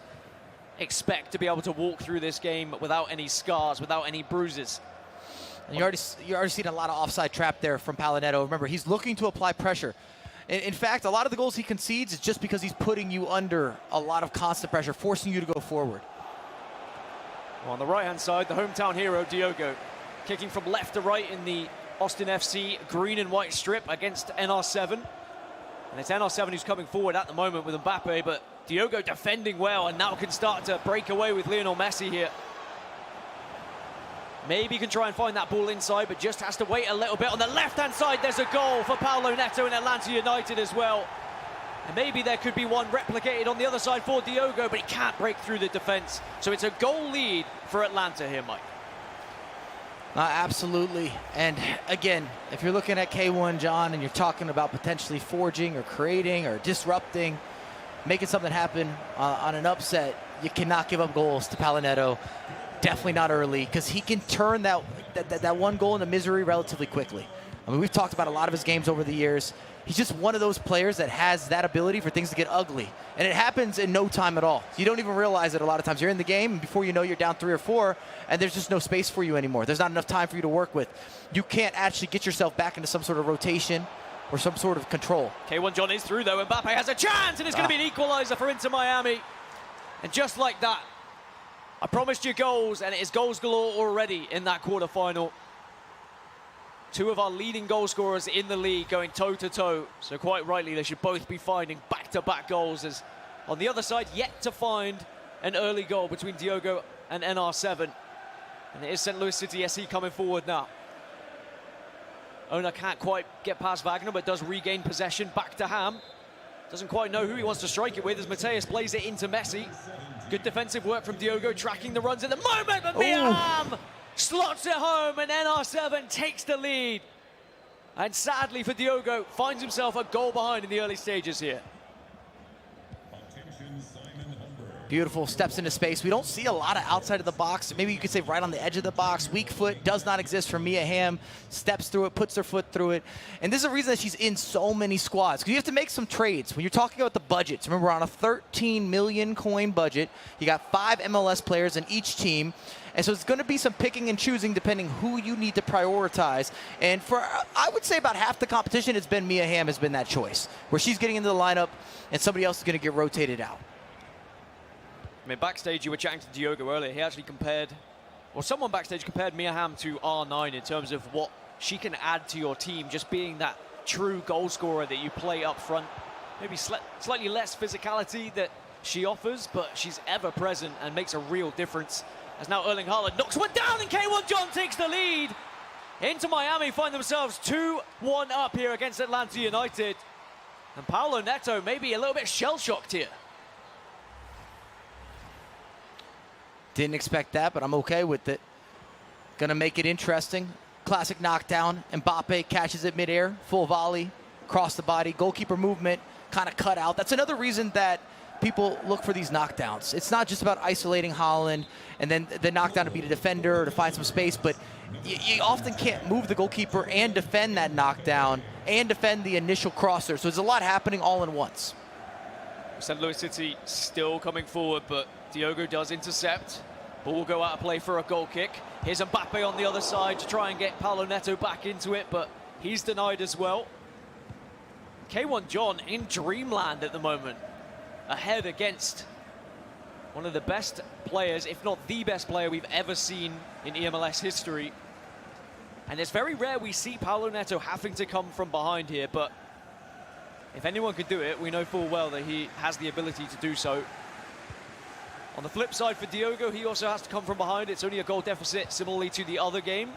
expect to be able to walk through this game without any scars, without any bruises. And you're already seeing a lot of offside trap there from Paulo Neto. Remember, he's looking to apply pressure. In fact, a lot of the goals he concedes is just because he's putting you under a lot of constant pressure, forcing you to go forward. Well, on the right-hand side, the hometown hero, Diogo, kicking from left to right in the Austin FC green and white strip against NR7. And it's NR7 who's coming forward at the moment with Mbappe, but Diogo defending well and now can start to break away with Lionel Messi here. Maybe he can try and find that ball inside, but just has to wait a little bit. On the left-hand side, there's a goal for Paulo Neto and Atlanta United as well. And maybe there could be one replicated on the other side for Diogo, but he can't break through the defense. So it's a goal lead for Atlanta here, Mike. Absolutely. And again, if you're looking at K1 John and you're talking about potentially forging or creating or disrupting, making something happen on an upset, you cannot give up goals to Paulo Neto. Definitely not early, because he can turn that one goal into misery relatively quickly. I mean, we've talked about a lot of his games over the years. He's just one of those players that has that ability for things to get ugly. And it happens in no time at all. You don't even realize it a lot of times. You're in the game, and before you know, you're down 3 or 4, and there's just no space for you anymore. There's not enough time for you to work with. You can't actually get yourself back into some sort of rotation or some sort of control. K1 John is through, though. Mbappe has a chance, and it's going to be an equalizer for Inter Miami. And just like that, I promised you goals, and it is goals galore already in that quarterfinal. 2 of our leading goal scorers in the league going toe-to-toe. So quite rightly, they should both be finding back-to-back goals, as on the other side, yet to find an early goal between Diogo and NR7. And it is St. Louis City SC coming forward now. Ona can't quite get past Wagner, but does regain possession back to Ham. Doesn't quite know who he wants to strike it with as Mateus plays it into Messi. Good defensive work from Diogo, tracking the runs at the moment, but Ham slots it home, and NR7 takes the lead. And sadly for Diogo, finds himself a goal behind in the early stages here. Beautiful, steps into space. We don't see a lot of outside of the box. Maybe you could say right on the edge of the box. Weak foot does not exist for Mia Hamm. Steps through it, puts her foot through it. And this is the reason that she's in so many squads, because you have to make some trades. When you're talking about the budgets, remember, we're on a 13 million coin budget. You got 5 MLS players in each team. And so it's going to be some picking and choosing depending who you need to prioritize. And for, I would say, about half the competition, it's been Mia Hamm has been that choice, where she's getting into the lineup and somebody else is going to get rotated out. I mean, backstage, you were chatting to Diogo earlier. He actually compared, or someone backstage compared Mia Hamm to R9 in terms of what she can add to your team, just being that true goal scorer that you play up front. Maybe slightly less physicality that she offers, but she's ever present and makes a real difference. As now Erling Haaland knocks one down, and K1 John takes the lead. Inter Miami find themselves 2-1 up here against Atlanta United. And Paulo Neto maybe a little bit shell-shocked here. Didn't expect that, but I'm okay with it. Gonna make it interesting. Classic knockdown. Mbappe catches it midair, full volley, across the body, goalkeeper movement, kind of cut out. That's another reason that people look for these knockdowns. It's not just about isolating Haaland and then the knockdown to beat a defender or to find some space, but you often can't move the goalkeeper and defend that knockdown and defend the initial crosser. So there's a lot happening all in once. St. Louis City still coming forward, but Diogo does intercept. Ball will go out of play for a goal kick. Here's Mbappe on the other side to try and get Paulo Neto back into it, but he's denied as well. K1 John in dreamland at the moment, ahead against one of the best players, if not the best player we've ever seen in eMLS history. And it's very rare we see Paulo Neto having to come from behind here, but if anyone could do it, we know full well that he has the ability to do so. On the flip side for Diogo, he also has to come from behind. It's only a goal deficit, similarly to the other game.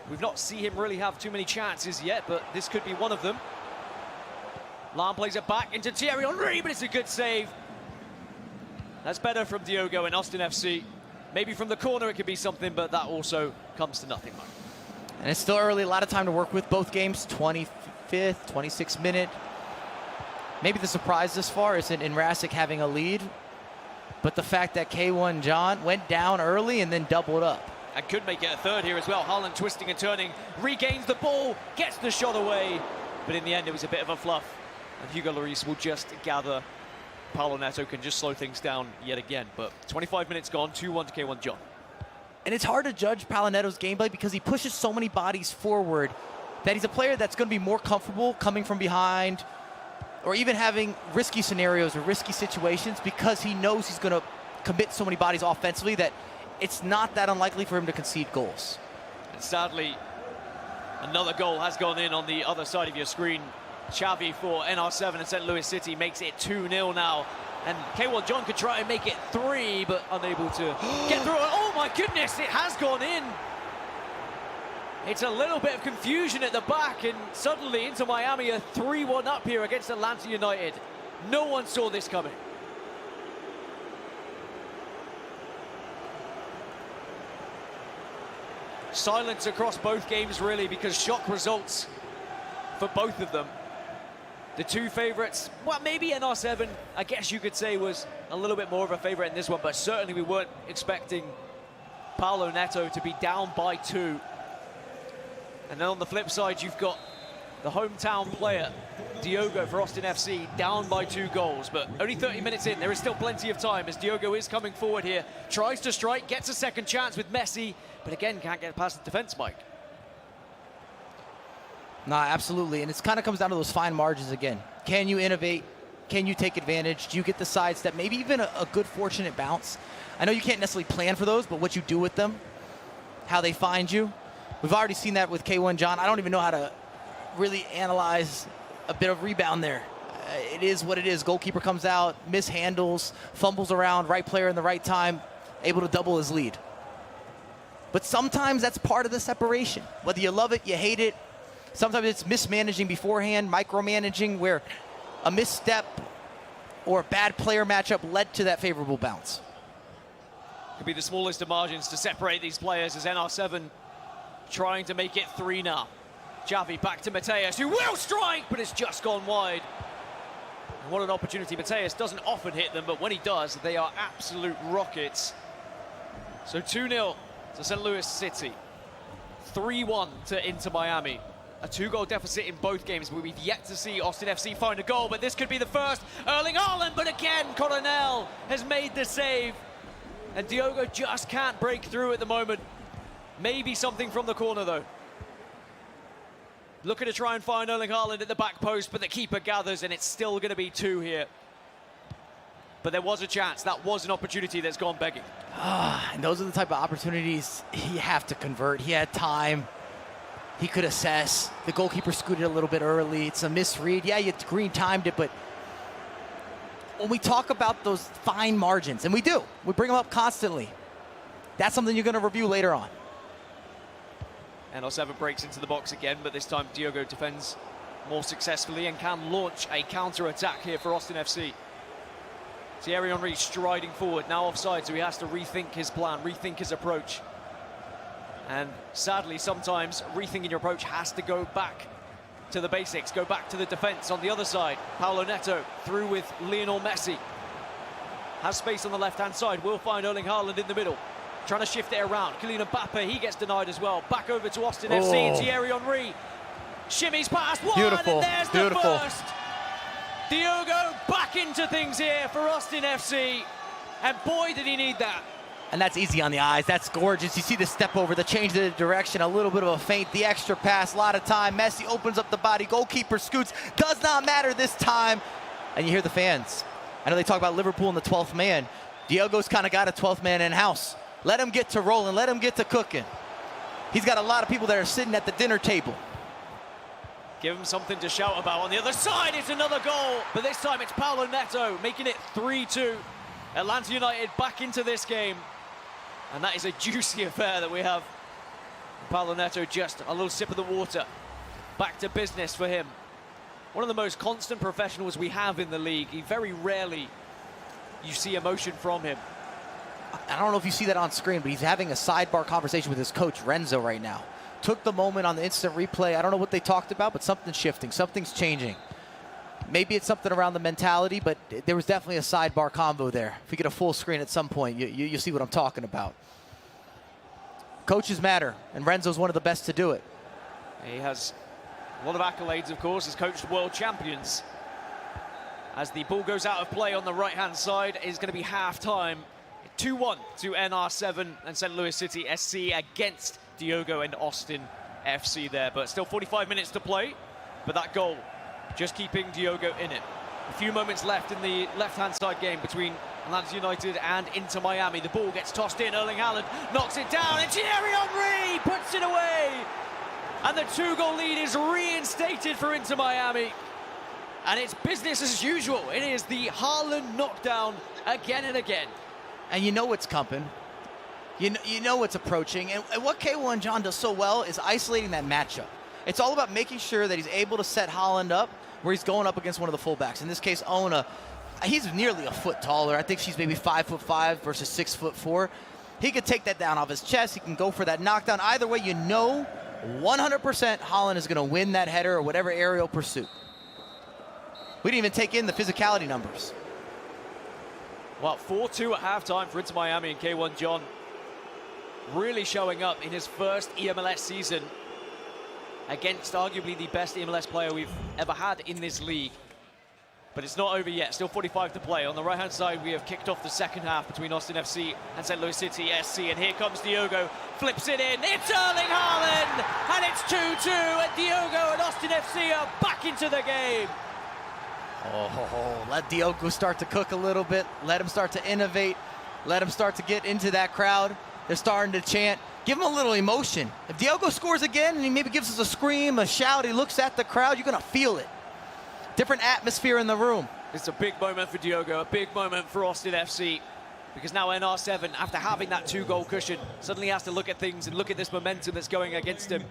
We've not seen him really have too many chances yet, but this could be one of them. Lam plays it back into Thierry Henry, but it's a good save. That's better from Diogo and Austin FC. Maybe from the corner it could be something, but that also comes to nothing. And it's still early, a lot of time to work with both games. 25th, 26th minute. Maybe the surprise this far isn't in Raseck having a lead, but the fact that K1 John went down early and then doubled up. And could make it a third here as well. Haaland twisting and turning, regains the ball, gets the shot away, but in the end it was a bit of a fluff. And Hugo Lloris will just gather. Paulo Neto can just slow things down yet again, but 25 minutes gone, 2-1 to K1 John. And it's hard to judge Paulo Neto's gameplay because he pushes so many bodies forward that he's a player that's going to be more comfortable coming from behind or even having risky scenarios or risky situations because he knows he's going to commit so many bodies offensively that it's not that unlikely for him to concede goals. And sadly, another goal has gone in on the other side of your screen. Xavi for NR7 and St. Louis City makes it 2-0 now. And K1 John could try and make it 3, but unable to get through it. Oh my goodness, it has gone in. It's a little bit of confusion at the back, and suddenly Inter Miami are 3-1 up here against Atlanta United. No one saw this coming. Silence across both games, really, because shock results for both of them. The two favorites, well, maybe NR7, I guess you could say, was a little bit more of a favorite in this one, but certainly we weren't expecting Paulo Neto to be down by 2. And then on the flip side, you've got the hometown player, Diogo for Austin FC, down by 2 goals, but only 30 minutes in. There is still plenty of time as Diogo is coming forward here, tries to strike, gets a second chance with Messi, but again, can't get past the defense, Mike. Nah, absolutely, and it kind of comes down to those fine margins again. Can you innovate? Can you take advantage? Do you get the sidestep? Maybe even a good fortunate bounce. I know you can't necessarily plan for those, but what you do with them, how they find you. We've already seen that with K1 John. I don't even know how to really analyze a bit of rebound there. It is what it is. Goalkeeper comes out, mishandles, fumbles around, right player in the right time, able to double his lead. But sometimes that's part of the separation. Whether you love it, you hate it. Sometimes it's mismanaging beforehand, micromanaging, where a misstep or a bad player matchup led to that favorable bounce. Could be the smallest of margins to separate these players as NR7 trying to make it 3 now. Javi back to Mateus, who will strike, but it's just gone wide. And what an opportunity. Mateus doesn't often hit them, but when he does, they are absolute rockets. So 2-0 to St. Louis City. 3-1 to Inter Miami. A 2-goal deficit in both games, but we've yet to see Austin FC find a goal, but this could be the first. Erling Haaland, but again, Coronel has made the save. And Diogo just can't break through at the moment. Maybe something from the corner, though. Looking to try and find Erling Haaland at the back post, but the keeper gathers, and it's still going to be 2 here. But there was a chance. That was an opportunity that's gone begging. And those are the type of opportunities you have to convert. He had time. He could assess. The goalkeeper scooted a little bit early. It's a misread. Yeah, you green timed it, but when we talk about those fine margins, and we do, we bring them up constantly, that's something you're going to review later on. NR7 breaks into the box again, but this time Diogo defends more successfully and can launch a counter-attack here for Austin FC. Thierry Henry striding forward, now offside, so he has to rethink his plan, rethink his approach. And sadly, sometimes rethinking your approach has to go back to the basics, go back to the defense. On the other side, Paulo Neto through with Lionel Messi. Has space on the left-hand side, will find Erling Haaland in the middle. Trying to shift it around. Kylian Mbappe, he gets denied as well. Back over to Austin FC, Thierry Henry. Shimmies past one, Beautiful. and there's the first. Diogo back into things here for Austin FC. And boy, did he need that. And that's easy on the eyes. That's gorgeous. You see the step over, the change of the direction, a little bit of a feint, the extra pass, a lot of time. Messi opens up the body. Goalkeeper scoots. Does not matter this time. And you hear the fans. I know they talk about Liverpool and the 12th man. Diogo's kind of got a 12th man in-house. Let him get to rolling. Let him get to cooking. He's got a lot of people that are sitting at the dinner table. Give him something to shout about. On the other side, it's another goal. But this time it's Paulo Neto making it 3-2. Atlanta United back into this game. And that is a juicy affair that we have. Paulo Neto just a little sip of the water. Back to business for him. One of the most constant professionals we have in the league. He very rarely you see emotion from him. I don't know if you see that on screen, but he's having a sidebar conversation with his coach, Renzo, right now. Took the moment on the instant replay. I don't know what they talked about, but something's shifting. Something's changing. Maybe it's something around the mentality, but there was definitely a sidebar combo there. If we get a full screen at some point, you see what I'm talking about. Coaches matter, and Renzo's one of the best to do it. He has a lot of accolades, of course, has coached world champions. As the ball goes out of play on the right-hand side, it's going to be half-time. 2-1 to NR7 and St. Louis City SC against Diogo and Austin FC there. But still 45 minutes to play. But that goal just keeping Diogo in it. A few moments left in the left-hand side game between Atlanta United and Inter Miami. The ball gets tossed in. Erling Haaland knocks it down. And Thierry Henry puts it away. And the 2-goal lead is reinstated for Inter Miami. And it's business as usual. It is the Haaland knockdown again and again. And you know what's coming. You know what's approaching. And what K1 John does so well is isolating that matchup. It's all about making sure that he's able to set Haaland up where he's going up against one of the fullbacks. In this case, Ona. He's nearly a foot taller. I think she's maybe 5'5" versus 6'4". He could take that down off his chest. He can go for that knockdown. Either way, you know 100% Haaland is going to win that header or whatever aerial pursuit. We didn't even take in the physicality numbers. Well, 4-2 at halftime for Inter Miami and K1 John. Really showing up in his first eMLS season. against arguably the best eMLS player we've ever had in this league. But it's not over yet, still 45 to play. On the right-hand side, we have kicked off the second half between Austin FC and St. Louis City SC. And here comes Diogo, flips it in. It's Erling Haaland, and it's 2-2. And Diogo and Austin FC are back into the game. Oh, let Diogo start to cook a little bit. Let him start to innovate. Let him start to get into that crowd. They're starting to chant. Give him a little emotion. If Diogo scores again and he maybe gives us a scream, a shout, he looks at the crowd, you're going to feel it. Different atmosphere in the room. It's a big moment for Diogo, a big moment for Austin FC. Because now NR7, after having that 2-goal cushion, suddenly has to look at things and look at this momentum that's going against him.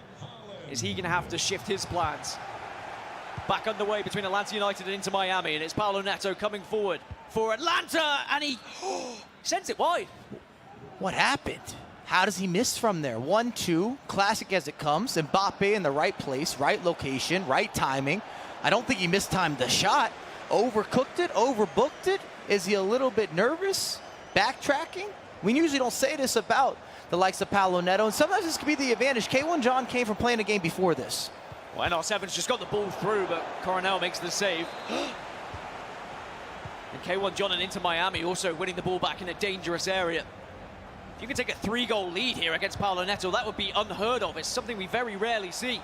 Is he going to have to shift his plans? Back underway between Atlanta United and Inter Miami, and it's Paulo Neto coming forward for Atlanta, and he sends it wide. What happened? How does he miss from there? 1-2, classic as it comes. Mbappe in the right place, right location, right timing. I don't think he mistimed the shot. Overcooked it, overbooked it. Is he a little bit nervous? Backtracking? We usually don't say this about the likes of Paulo Neto, and sometimes this could be the advantage. K1 John came from playing a game before this. Well, NR7's just got the ball through, but Coronel makes the save. And K1 John and Inter Miami also winning the ball back in a dangerous area. If you can take a 3-goal lead here against Paulo Neto, that would be unheard of. It's something we very rarely see.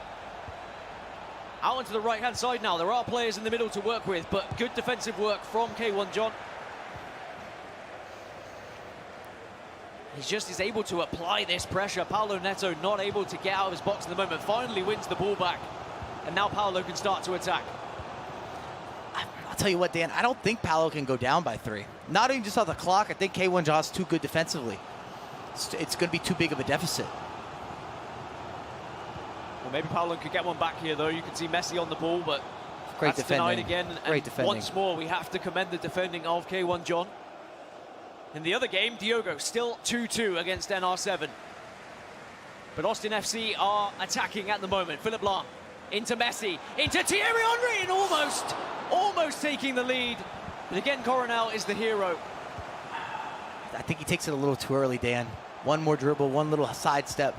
Out onto the right-hand side now. There are players in the middle to work with, but good defensive work from K1 John. He just is able to apply this pressure. Paulo Neto not able to get out of his box at the moment. Finally wins the ball back. And now Paulo can start to attack. I'll tell you what, Dan, I don't think Paulo can go down by 3. Not even just on the clock. I think K1 John's too good defensively. It's going to be too big of a deficit. Well, maybe Paulo could get one back here, though. You can see Messi on the ball, but Great that's defending. denied again. Great and defending. Once more, we have to commend the defending of K1 John. In the other game, Diogo still 2-2 against NR7. But Austin FC are attacking at the moment. Philippe Lahm into Messi, into Thierry Henry, and almost taking the lead. But again, Coronel is the hero. I think he takes it a little too early, Dan. One more dribble, one little sidestep.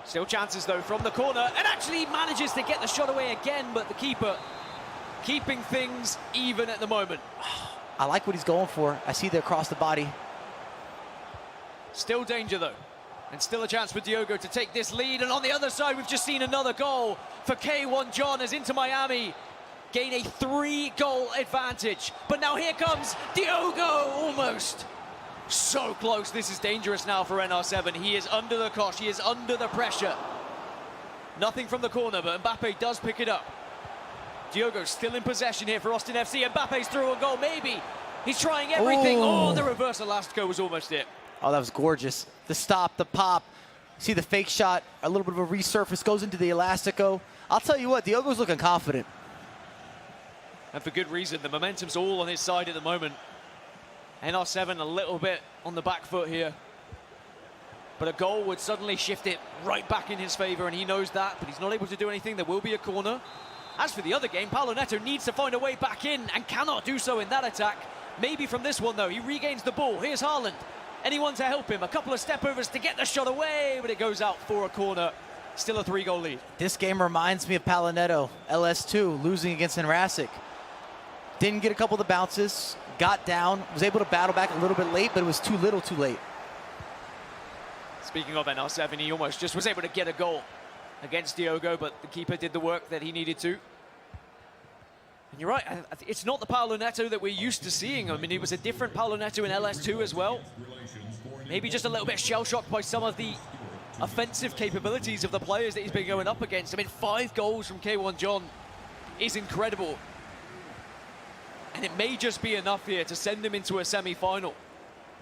Still chances, though, from the corner, and actually manages to get the shot away again, but the keeper keeping things even at the moment. I like what he's going for. I see that across the body. Still danger, though, and still a chance for Diogo to take this lead. And on the other side, we've just seen another goal for K1 John as Inter Miami gain a 3-goal advantage. But now here comes Diogo, almost. So close. This is dangerous now for NR7. He is under the cosh. He is under the pressure. Nothing from the corner, but Mbappe does pick it up. Diogo still in possession here for Austin FC. Mbappe's through a goal, maybe. He's trying everything. Oh, the reverse Elastico was almost it. Oh, that was gorgeous. The stop, the pop. See the fake shot, a little bit of a resurface, goes into the Elastico. I'll tell you what, Diogo's looking confident. And for good reason. The momentum's all on his side at the moment. NR7 a little bit on the back foot here. But a goal would suddenly shift it right back in his favor, and he knows that, but he's not able to do anything. There will be a corner. As for the other game, Paulo Neto needs to find a way back in and cannot do so in that attack. Maybe from this one, though. He regains the ball. Here's Haaland. Anyone to help him? A couple of step-overs to get the shot away, but it goes out for a corner. Still a 3-goal lead. This game reminds me of Paulo Neto, LS2, losing against Raseck. Didn't get a couple of the bounces, got down, was able to battle back a little bit late, but it was too little too late. Speaking of NR7, he almost just was able to get a goal against Diogo, but the keeper did the work that he needed to. And you're right, it's not the Paulo Neto that we're used to seeing. I mean, he was a different Paulo Neto in LS2 as well. Maybe just a little bit shell-shocked by some of the offensive capabilities of the players that he's been going up against. I mean, 5 goals from K1 John is incredible. And it may just be enough here to send him into a semi-final.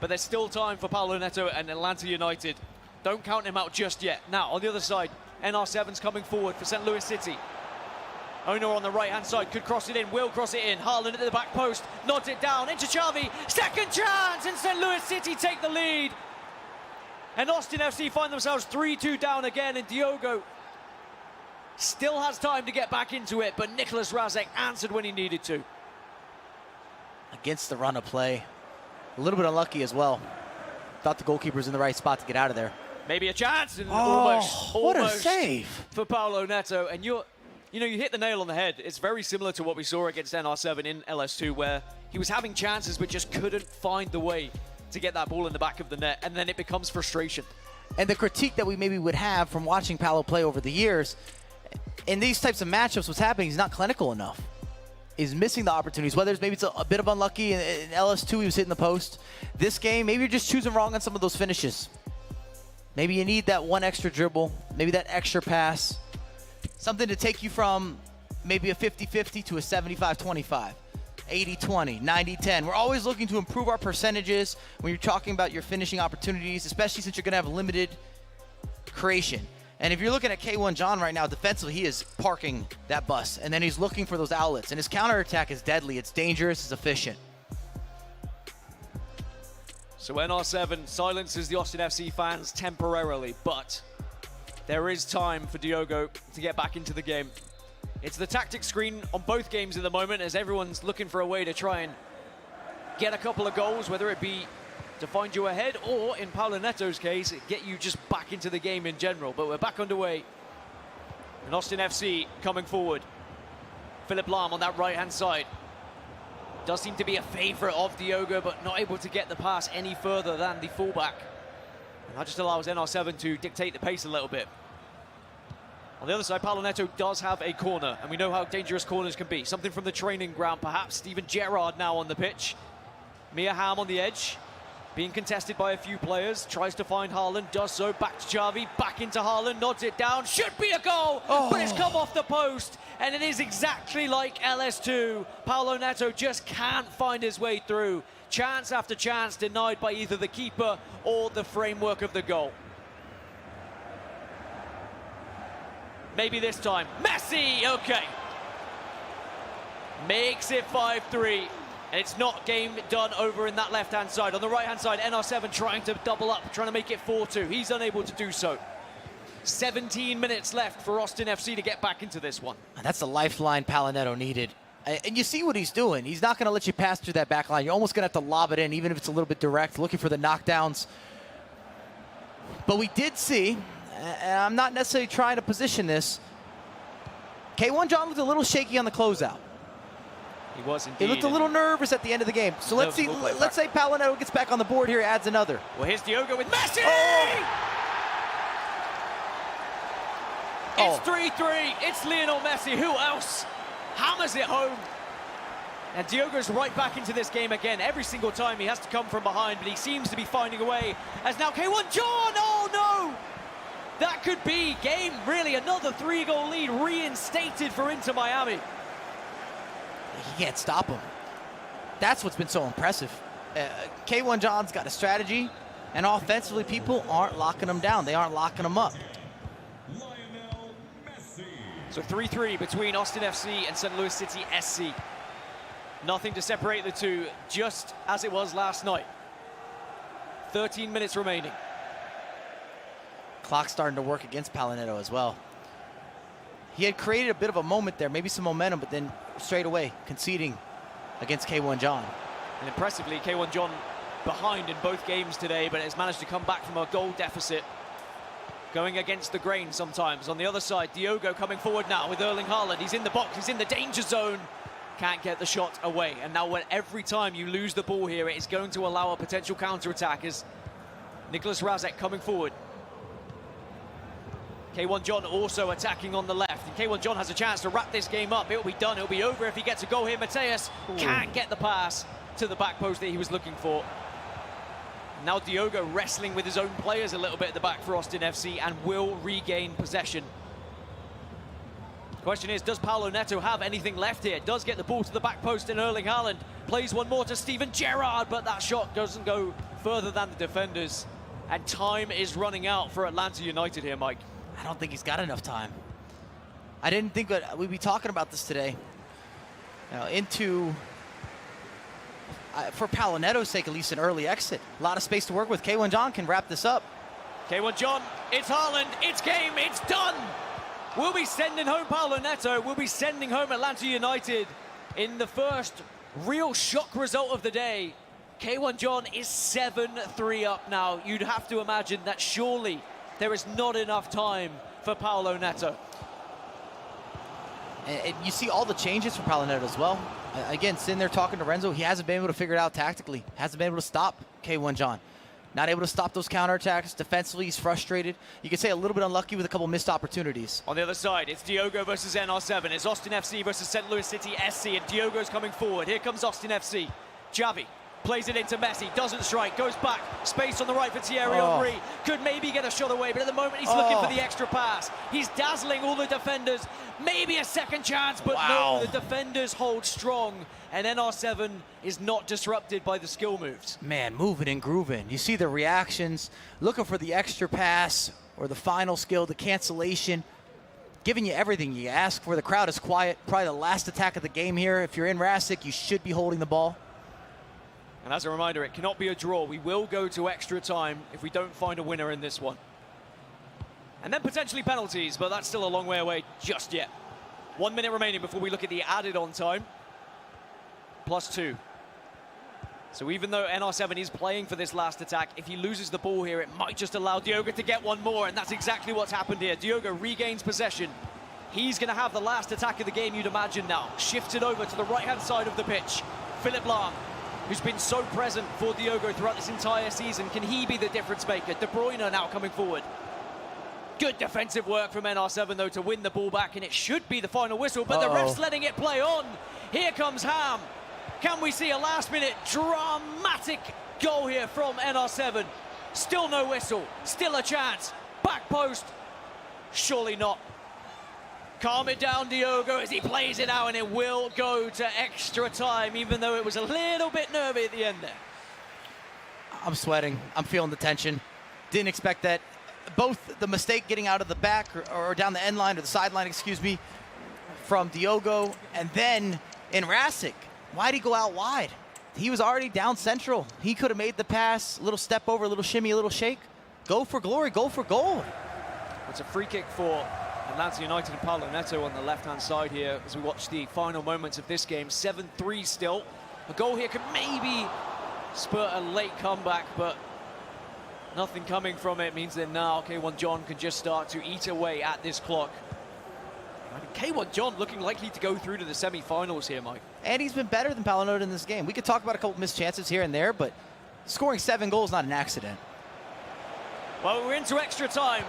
But there's still time for Paulo Neto and Atlanta United. Don't count him out just yet. Now, on the other side, NR7's coming forward for St. Louis City. Ono on the right-hand side could cross it in, will cross it in. Haaland at the back post, nods it down into Xavi. Second chance, and St. Louis City take the lead. And Austin FC find themselves 3-2 down again, and Diogo still has time to get back into it, but Niklas Raseck answered when he needed to. Against the run of play. A little bit unlucky as well. Thought the goalkeeper's in the right spot to get out of there. Maybe a chance, and what a almost save for Paulo Neto. And you hit the nail on the head. It's very similar to what we saw against NR7 in LS2, where he was having chances but just couldn't find the way to get that ball in the back of the net, and then it becomes frustration. And the critique that we maybe would have from watching Paulo play over the years, in these types of matchups, what's happening, he's not clinical enough. He's missing the opportunities, whether maybe it's a bit of unlucky. In LS2, he was hitting the post. This game, maybe you're just choosing wrong on some of those finishes. Maybe you need that one extra dribble, maybe that extra pass, something to take you from maybe a 50-50 to a 75-25, 80-20, 90-10. We're always looking to improve our percentages when you're talking about your finishing opportunities, especially since you're going to have limited creation. And if you're looking at K1 John right now, defensively, he is parking that bus, and then he's looking for those outlets. And his counterattack is deadly. It's dangerous. It's efficient. So NR7 silences the Austin FC fans temporarily, but there is time for Diogo to get back into the game. It's the tactic screen on both games at the moment, as everyone's looking for a way to try and get a couple of goals, whether it be to find you ahead or, in Paulo Neto's case, get you just back into the game in general. But we're back underway. And Austin FC coming forward. Philip Lahm on that right-hand side. Does seem to be a favourite of Diogo, but not able to get the pass any further than the fullback. And that just allows NR7 to dictate the pace a little bit. On the other side, Paulo Neto does have a corner, and we know how dangerous corners can be. Something from the training ground, perhaps. Steven Gerrard now on the pitch. Mia Hamm on the edge, being contested by a few players. Tries to find Haaland, does so. Back to Xavi, back into Haaland, nods it down. Should be a goal, but it's come off the post. And it is exactly like LS2. Paulo Neto just can't find his way through. Chance after chance denied by either the keeper or the framework of the goal. Maybe this time. Messi, okay. Makes it 5-3. And it's not game done over in that left-hand side. On the right-hand side, NR7 trying to double up, trying to make it 4-2. He's unable to do so. 17 minutes left for Austin FC to get back into this one. And that's the lifeline Paulo Neto needed. And you see what he's doing. He's not going to let you pass through that back line. You're almost going to have to lob it in, even if it's a little bit direct, looking for the knockdowns. But we did see, and I'm not necessarily trying to position this, K1 John looked a little shaky on the closeout. He was indeed. He looked a little nervous at the end of the game. So let's see. Let's say Paulo Neto gets back on the board here, adds another. Well, here's Diogo with Messi! It's 3-3. It's Lionel Messi. Who else? Hammers it home. And Diogo's right back into this game again. Every single time he has to come from behind, but he seems to be finding a way. As now K1 John, oh no! That could be game, really, another 3-goal lead reinstated for Inter Miami. He can't stop him. That's what's been so impressive. K1 John's got a strategy, and offensively, people aren't locking him down. They aren't locking him up. So 3-3 between Austin FC and St. Louis City SC. Nothing to separate the two, just as it was last night. 13 minutes remaining. Clock starting to work against Paulo Neto as well. He had created a bit of a moment there, maybe some momentum, but then straight away conceding against K1 John. And impressively, K1 John behind in both games today, but has managed to come back from a goal deficit. Going against the grain sometimes. On the other side, Diogo coming forward now with Erling Haaland. He's in the box, he's in the danger zone. Can't get the shot away. And now every time you lose the ball here, it is going to allow a potential counter-attack as Niklas Raseck coming forward. K1 John also attacking on the left. And K1 John has a chance to wrap this game up. It'll be done, it'll be over if he gets a goal here. Mateus can't get the pass to the back post that he was looking for. Now Diogo wrestling with his own players a little bit at the back for Austin FC and will regain possession. Question is, does Paulo Neto have anything left here? Does get the ball to the back post, and Erling Haaland plays one more to Steven Gerrard, but that shot doesn't go further than the defenders. And time is running out for Atlanta United here, Mike. I don't think he's got enough time. I didn't think that we'd be talking about this today. For Paulo Neto's sake, at least an early exit. A lot of space to work with. K1 John can wrap this up. K1 John, it's Haaland, it's game, it's done! We'll be sending home Paulo Neto, we'll be sending home Atlanta United in the first real shock result of the day. K1 John is 7-3 up now. You'd have to imagine that surely there is not enough time for Paulo Neto. And you see all the changes from Paulo Neto as well. Again, sitting there talking to Renzo, he hasn't been able to figure it out tactically. Hasn't been able to stop K1 John. Not able to stop those counterattacks. Defensively, he's frustrated. You could say a little bit unlucky with a couple missed opportunities. On the other side, it's Diogo versus NR7. It's Austin FC versus St. Louis City SC, and Diogo's coming forward. Here comes Austin FC. Javi plays it into Messi, doesn't strike, goes back. Space on the right for Thierry Henry. Could maybe get a shot away, but at the moment he's looking for the extra pass. He's dazzling all the defenders. Maybe a second chance, but no, the defenders hold strong, and NR7 is not disrupted by the skill moves. Man, moving and grooving. You see the reactions, looking for the extra pass or the final skill, the cancellation, giving you everything you ask for. The crowd is quiet. Probably the last attack of the game here. If you're in Raseck, you should be holding the ball. And as a reminder, it cannot be a draw. We will go to extra time if we don't find a winner in this one. And then potentially penalties, but that's still a long way away just yet. 1 minute remaining before we look at the added on time. +2. So even though NR7 is playing for this last attack, if he loses the ball here, it might just allow Diogo to get one more, and that's exactly what's happened here. Diogo regains possession. He's going to have the last attack of the game, you'd imagine now. Shifted over to the right-hand side of the pitch. Philipp Lahm, who's been so present for Diogo throughout this entire season. Can he be the difference maker? De Bruyne now coming forward. Good defensive work from NR7, though, to win the ball back, and it should be the final whistle, but the ref's letting it play on. Here comes Ham. Can we see a last-minute dramatic goal here from NR7? Still no whistle, still a chance. Back post, surely not. Calm it down, Diogo, as he plays it out, and it will go to extra time, even though it was a little bit nervy at the end there. I'm sweating. I'm feeling the tension. Didn't expect that. Both the mistake getting out of the back or down the end line or the sideline, excuse me, from Diogo, and then in Raseck, why'd he go out wide? He was already down central. He could have made the pass, a little step over, a little shimmy, a little shake. Go for glory, go for gold. It's a free kick for Atlanta United and Paulo Neto on the left-hand side here as we watch the final moments of this game. 7-3 still. A goal here could maybe spur a late comeback, but nothing coming from it means that now K1 John can just start to eat away at this clock. K1 John looking likely to go through to the semi-finals here, Mike. And he's been better than Paulo Neto in this game. We could talk about a couple missed chances here and there, but scoring 7 goals is not an accident. Well, we're into extra time.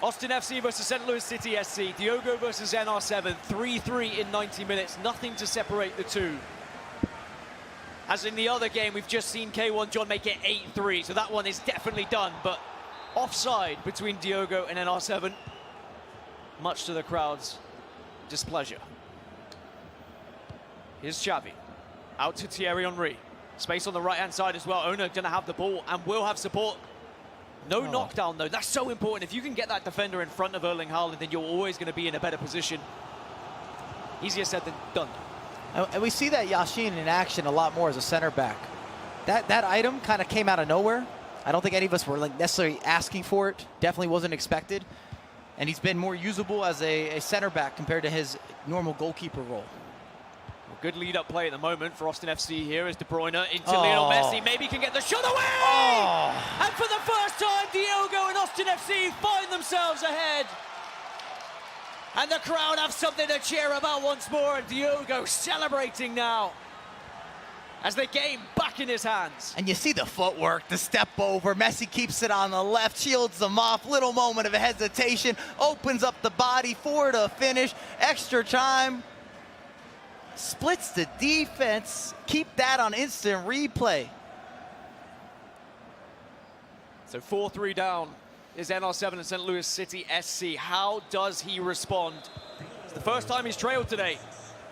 Austin FC versus St. Louis City SC. Diogo versus NR7. 3-3 in 90 minutes. Nothing to separate the two. As in the other game, we've just seen K1 John make it 8-3. So that one is definitely done. But offside between Diogo and NR7. Much to the crowd's displeasure. Here's Xavi. Out to Thierry Henry. Space on the right-hand side as well. Ona going to have the ball and will have support. No knockdown, though. That's so important. If you can get that defender in front of Erling Haaland, then you're always going to be in a better position. Easier said than done. And we see that Yashin in action a lot more as a center back. That item kind of came out of nowhere. I don't think any of us were necessarily asking for it. Definitely wasn't expected. And he's been more usable as a center back compared to his normal goalkeeper role. Good lead-up play at the moment for Austin FC here as De Bruyne into Lionel Messi. Maybe he can get the shot away! And for the first time, Diogo and Austin FC find themselves ahead. And the crowd have something to cheer about once more. And Diogo celebrating now as the game back in his hands. And you see the footwork, the step over. Messi keeps it on the left, shields them off. Little moment of hesitation, opens up the body for the finish. Extra time. Splits the defense. Keep that on instant replay. So 4-3 down is NR7 and St. Louis City SC. How does he respond? It's the first time he's trailed today.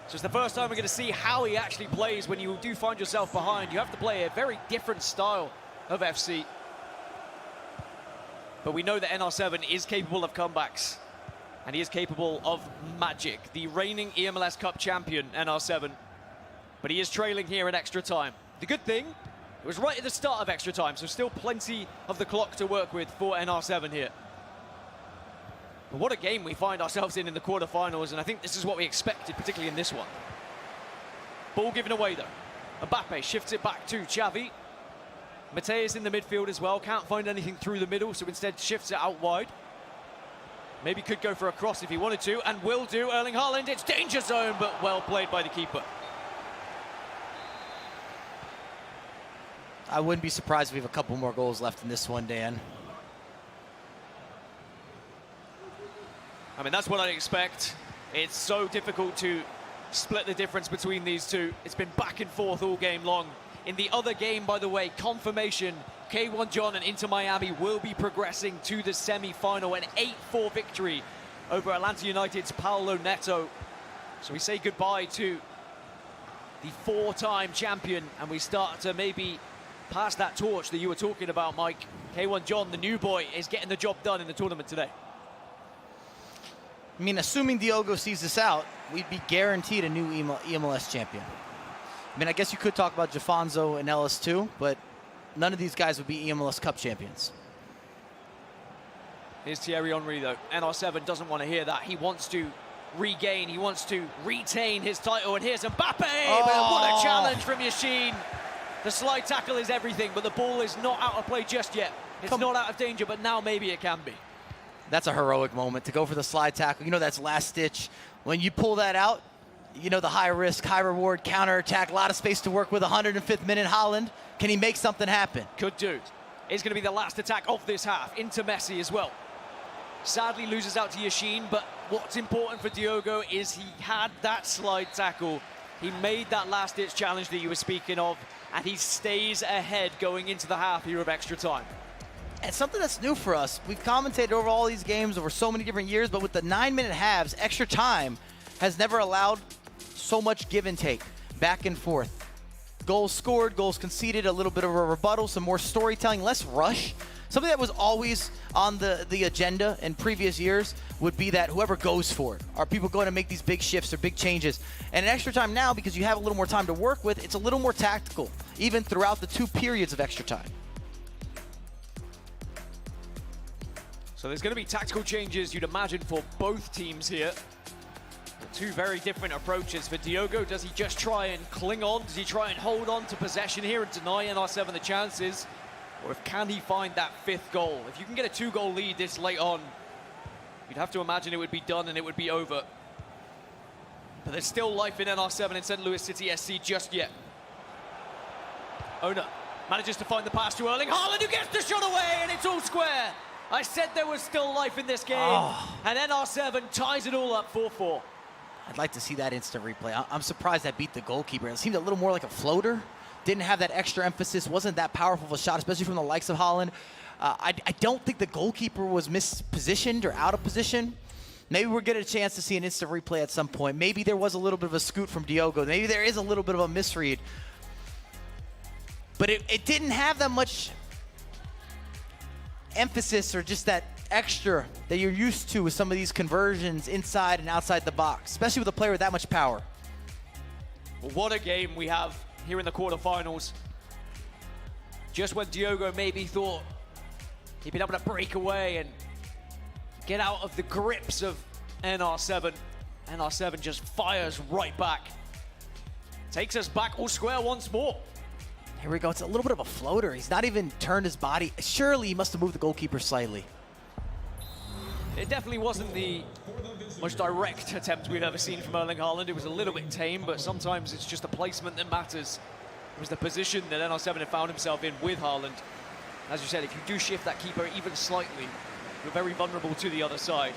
So it's the first time we're going to see how he actually plays when you do find yourself behind. You have to play a very different style of FC. But we know that NR7 is capable of comebacks. And he is capable of magic. The reigning eMLS Cup champion, NR7. But he is trailing here in extra time. The good thing, it was right at the start of extra time, so still plenty of the clock to work with for NR7 here. But what a game we find ourselves in the quarterfinals, and I think this is what we expected, particularly in this one. Ball given away, though. Mbappe shifts it back to Xavi. Mateus in the midfield as well. Can't find anything through the middle, so instead shifts it out wide. Maybe could go for a cross if he wanted to, and will do. Erling Haaland, it's danger zone, but well played by the keeper. I wouldn't be surprised if we have a couple more goals left in this one, Dan. I mean, that's what I expect. It's so difficult to split the difference between these two. It's been back and forth all game long. In the other game, by the way, confirmation, K1 John and Inter Miami will be progressing to the semi-final, an 8-4 victory over Atlanta United's Paulo Neto. So we say goodbye to the 4-time champion, and we start to maybe pass that torch that you were talking about, Mike. K1 John, the new boy, is getting the job done in the tournament today. I mean, assuming Diogo sees this out, we'd be guaranteed a new eMLS champion. I mean, I guess you could talk about JAFONSO and LS2, but none of these guys would be eMLS Cup champions. Here's Thierry Henry, though. NR7 doesn't want to hear that. He wants to regain, he wants to retain his title, and here's Mbappe! But what a challenge from Yashin. The slide tackle is everything, but the ball is not out of play just yet. It's not out of danger, but now maybe it can be. That's a heroic moment to go for the slide tackle. You know, that's last stitch. When you pull that out, you know the high risk, high reward, counter attack, a lot of space to work with. 105th minute Haaland. Can he make something happen? Could do. It's going to be the last attack of this half into Messi as well. Sadly loses out to Yashin, but what's important for Diogo is he had that slide tackle. He made that last ditch challenge that you were speaking of, and he stays ahead going into the half here of extra time. And something that's new for us, we've commentated over all these games over so many different years, but with the 9-minute halves, extra time has never allowed so much give and take, back and forth. Goals scored, goals conceded, a little bit of a rebuttal, some more storytelling, less rush. Something that was always on the agenda in previous years would be that whoever goes for it. Are people going to make these big shifts or big changes? And in extra time now, because you have a little more time to work with, it's a little more tactical, even throughout the 2 periods of extra time. So there's going to be tactical changes, you'd imagine, for both teams here. 2 very different approaches. For Diogo, does he just try and cling on? Does he try and hold on to possession here and deny NR7 the chances? Or can he find that 5th goal? If you can get a 2-goal lead this late on, you'd have to imagine it would be done and it would be over. But there's still life in NR7 in St. Louis City SC just yet. Ona manages to find the pass to Erling Haaland, who gets the shot away, and it's all square. I said there was still life in this game, and NR7 ties it all up 4-4. I'd like to see that instant replay. I'm surprised that beat the goalkeeper. It seemed a little more like a floater. Didn't have that extra emphasis, wasn't that powerful of a shot, especially from the likes of Haaland. I don't think the goalkeeper was mispositioned or out of position. Maybe we'll get a chance to see an instant replay at some point. Maybe there was a little bit of a scoot from Diogo. Maybe there is a little bit of a misread. But it didn't have that much emphasis or just that extra that you're used to with some of these conversions inside and outside the box, especially with a player with that much power. Well, what a game we have here in the quarterfinals. Just when Diogo maybe thought he'd been able to break away and get out of the grips of NR7, NR7 just fires right back. Takes us back all square once more. Here we go. It's a little bit of a floater. He's not even turned his body. Surely he must have moved the goalkeeper slightly. It definitely wasn't the most direct attempt we've ever seen from Erling Haaland. It was a little bit tame, but sometimes it's just the placement that matters. It was the position that NR7 had found himself in with Haaland. As you said, if you do shift that keeper even slightly, you're very vulnerable to the other side.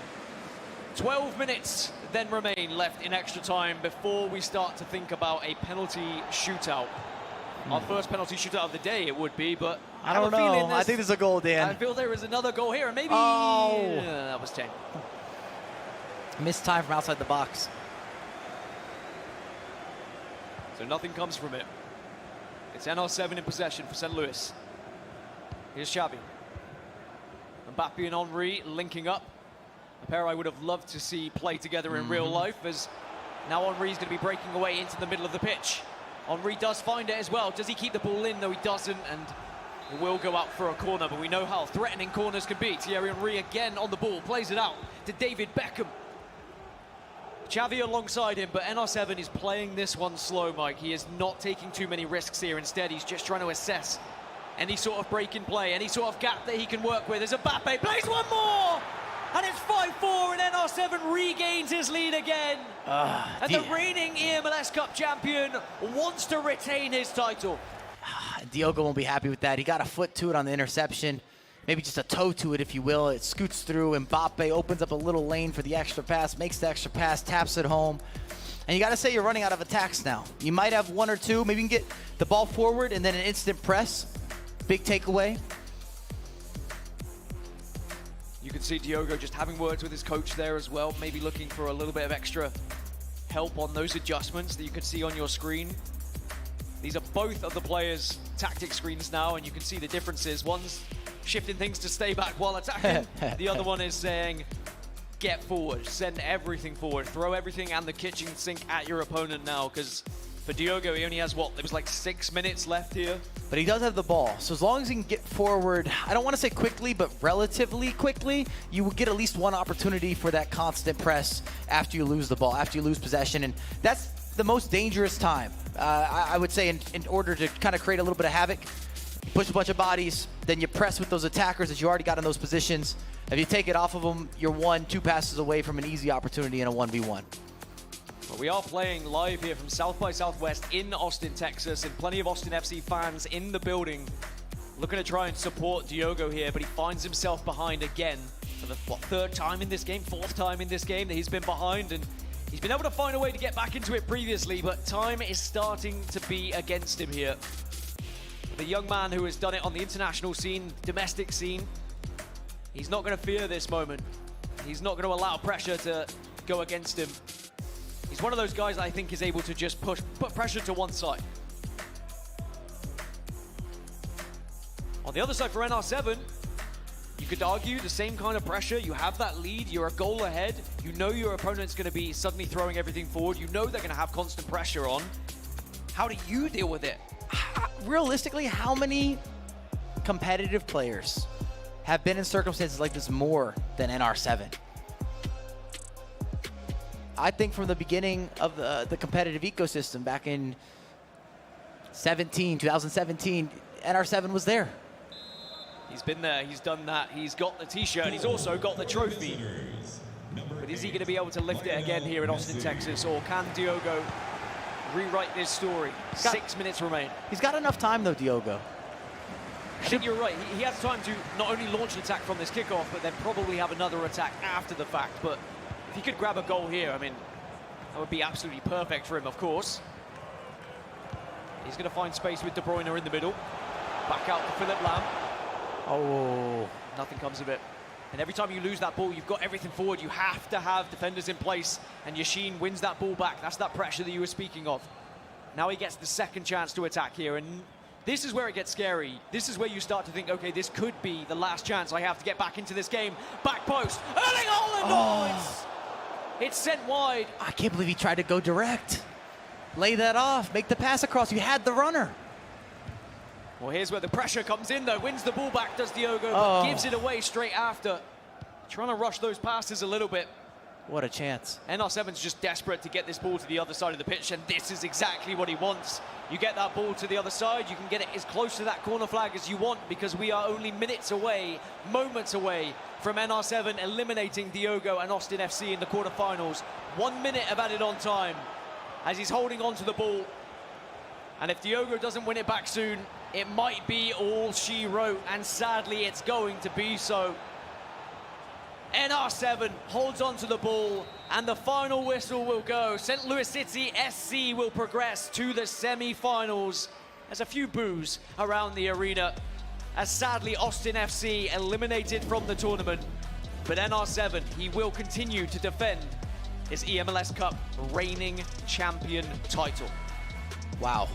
12 minutes then remain left in extra time before we start to think about a penalty shootout. Our first penalty shootout of the day, it would be, but I don't know. I think there's a goal, Dan. I feel there is another goal here, and maybe that was 10. Missed time from outside the box. So nothing comes from it. It's NR7 in possession for St. Louis. Here's Xavi. Mbappe and Henry linking up. A pair I would have loved to see play together in real life, as now Henry's going to be breaking away into the middle of the pitch. Henry does find it as well. Does he keep the ball in? No, he doesn't, and it will go out for a corner, but we know how threatening corners can be. Thierry Henry again on the ball, plays it out to David Beckham. Xavi alongside him, but NR7 is playing this one slow, Mike. He is not taking too many risks here. Instead, he's just trying to assess any sort of break in play, any sort of gap that he can work with. As Mbappe plays one more! And it's 5-4, and NR7 regains his lead again. And the reigning eMLS Cup champion wants to retain his title. Diogo won't be happy with that. He got a foot to it on the interception. Maybe just a toe to it, if you will. It scoots through. Mbappe opens up a little lane for the extra pass, makes the extra pass, taps it home. And you got to say you're running out of attacks now. You might have one or two. Maybe you can get the ball forward and then an instant press. Big takeaway. You can see Diogo just having words with his coach there as well, maybe looking for a little bit of extra help on those adjustments that you can see on your screen. These are both of the players' tactic screens now, and you can see the differences. One's shifting things to stay back while attacking. The other one is saying, get forward, send everything forward, throw everything and the kitchen sink at your opponent now, because for Diogo, he only has, what, there was like 6 minutes left here. But he does have the ball, so as long as he can get forward, I don't want to say quickly, but relatively quickly, you will get at least one opportunity for that constant press after you lose the ball, after you lose possession, and that's the most dangerous time. I would say in order to kind of create a little bit of havoc, you push a bunch of bodies, then you press with those attackers that you already got in those positions. If you take it off of them, you're 1-2 passes away from an easy opportunity in a 1v1. Well, we are playing live here from South by Southwest in Austin, Texas, and plenty of Austin FC fans in the building looking to try and support Diogo here, but he finds himself behind again for the, third time in this game, fourth time in this game that he's been behind, and he's been able to find a way to get back into it previously, but time is starting to be against him here. The young man who has done it on the international scene, domestic scene, he's not going to fear this moment. He's not going to allow pressure to go against him. He's one of those guys I think is able to just put pressure to one side. On the other side for NR7, you could argue the same kind of pressure. You have that lead, you're a goal ahead. You know your opponent's going to be suddenly throwing everything forward. You know they're going to have constant pressure on. How do you deal with it? Realistically, how many competitive players have been in circumstances like this more than NR7? I think from the beginning of the competitive ecosystem back in 2017, NR7 was there. He's been there, he's done that, he's got the t-shirt, and he's also got the trophy. But is he going to be able to lift it again here in Austin, Texas, or can Diogo rewrite this story? 6 minutes remain. He's got enough time though, Diogo. I think you're right. He has time to not only launch an attack from this kickoff, but then probably have another attack after the fact. But if he could grab a goal here, I mean, that would be absolutely perfect for him, of course. He's going to find space with De Bruyne in the middle. Back out to Philip Lam. Oh, nothing comes of it. And every time you lose that ball, you've got everything forward. You have to have defenders in place, and Yashin wins that ball back. That's that pressure that you were speaking of. Now he gets the second chance to attack here, and this is where it gets scary. This is where you start to think, okay, this could be the last chance I have to get back into this game. Back post, Erling Haaland! It's sent wide. I can't believe he tried to go direct. Lay that off, make the pass across. You had the runner. Well, here's where the pressure comes in, though. Wins the ball back, does Diogo, but gives it away straight after. Trying to rush those passes a little bit. What a chance. NR7's just desperate to get this ball to the other side of the pitch, and this is exactly what he wants. You get that ball to the other side, you can get it as close to that corner flag as you want, because we are only minutes away, moments away from NR7 eliminating Diogo and Austin FC in the quarterfinals. 1 minute of added on time as he's holding on to the ball. And if Diogo doesn't win it back soon, it might be all she wrote, and sadly it's going to be so. NR7 holds on to the ball, and the final whistle will go. St. Louis City SC will progress to the semi-finals. There's a few boos around the arena, as sadly Austin FC eliminated from the tournament. But NR7, he will continue to defend his eMLS Cup reigning champion title. Wow.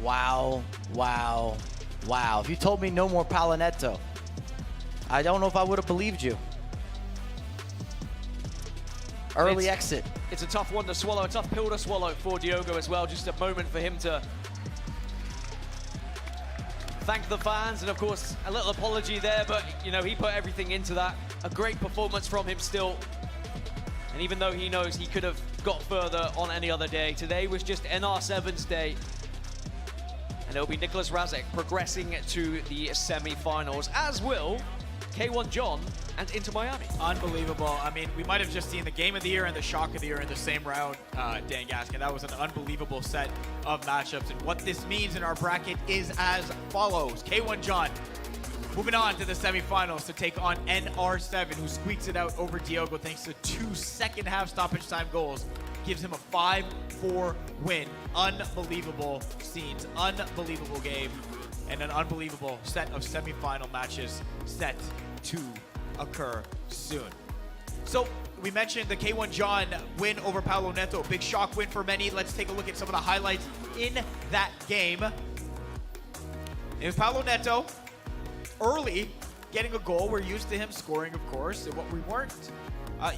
Wow, wow, wow. If you told me no more Paulo Neto, I don't know if I would have believed you. Early exit. It's a tough one to swallow, a tough pill to swallow for Diogo as well. Just a moment for him to thank the fans, and of course a little apology there, but you know, he put everything into that. A great performance from him still. And even though he knows he could have got further on any other day, today was just NR7's day. And it'll be Niklas Raseck progressing to the semi-finals, as will K1 John and Inter Miami. Unbelievable. I mean, we might have just seen the game of the year and the shock of the year in the same round, Dan Gaskin. That was an unbelievable set of matchups. And what this means in our bracket is as follows. K1 John moving on to the semifinals to take on NR7, who squeaks it out over Diogo thanks to 2 second-half stoppage time goals. Gives him a 5-4 win. Unbelievable scenes, unbelievable game, and an unbelievable set of semifinal matches set to occur soon. So we mentioned the K1 John win over Paulo Neto, big shock win for many. Let's take a look at some of the highlights in that game. It was Paulo Neto early getting a goal. We're used to him scoring, of course, and what we weren't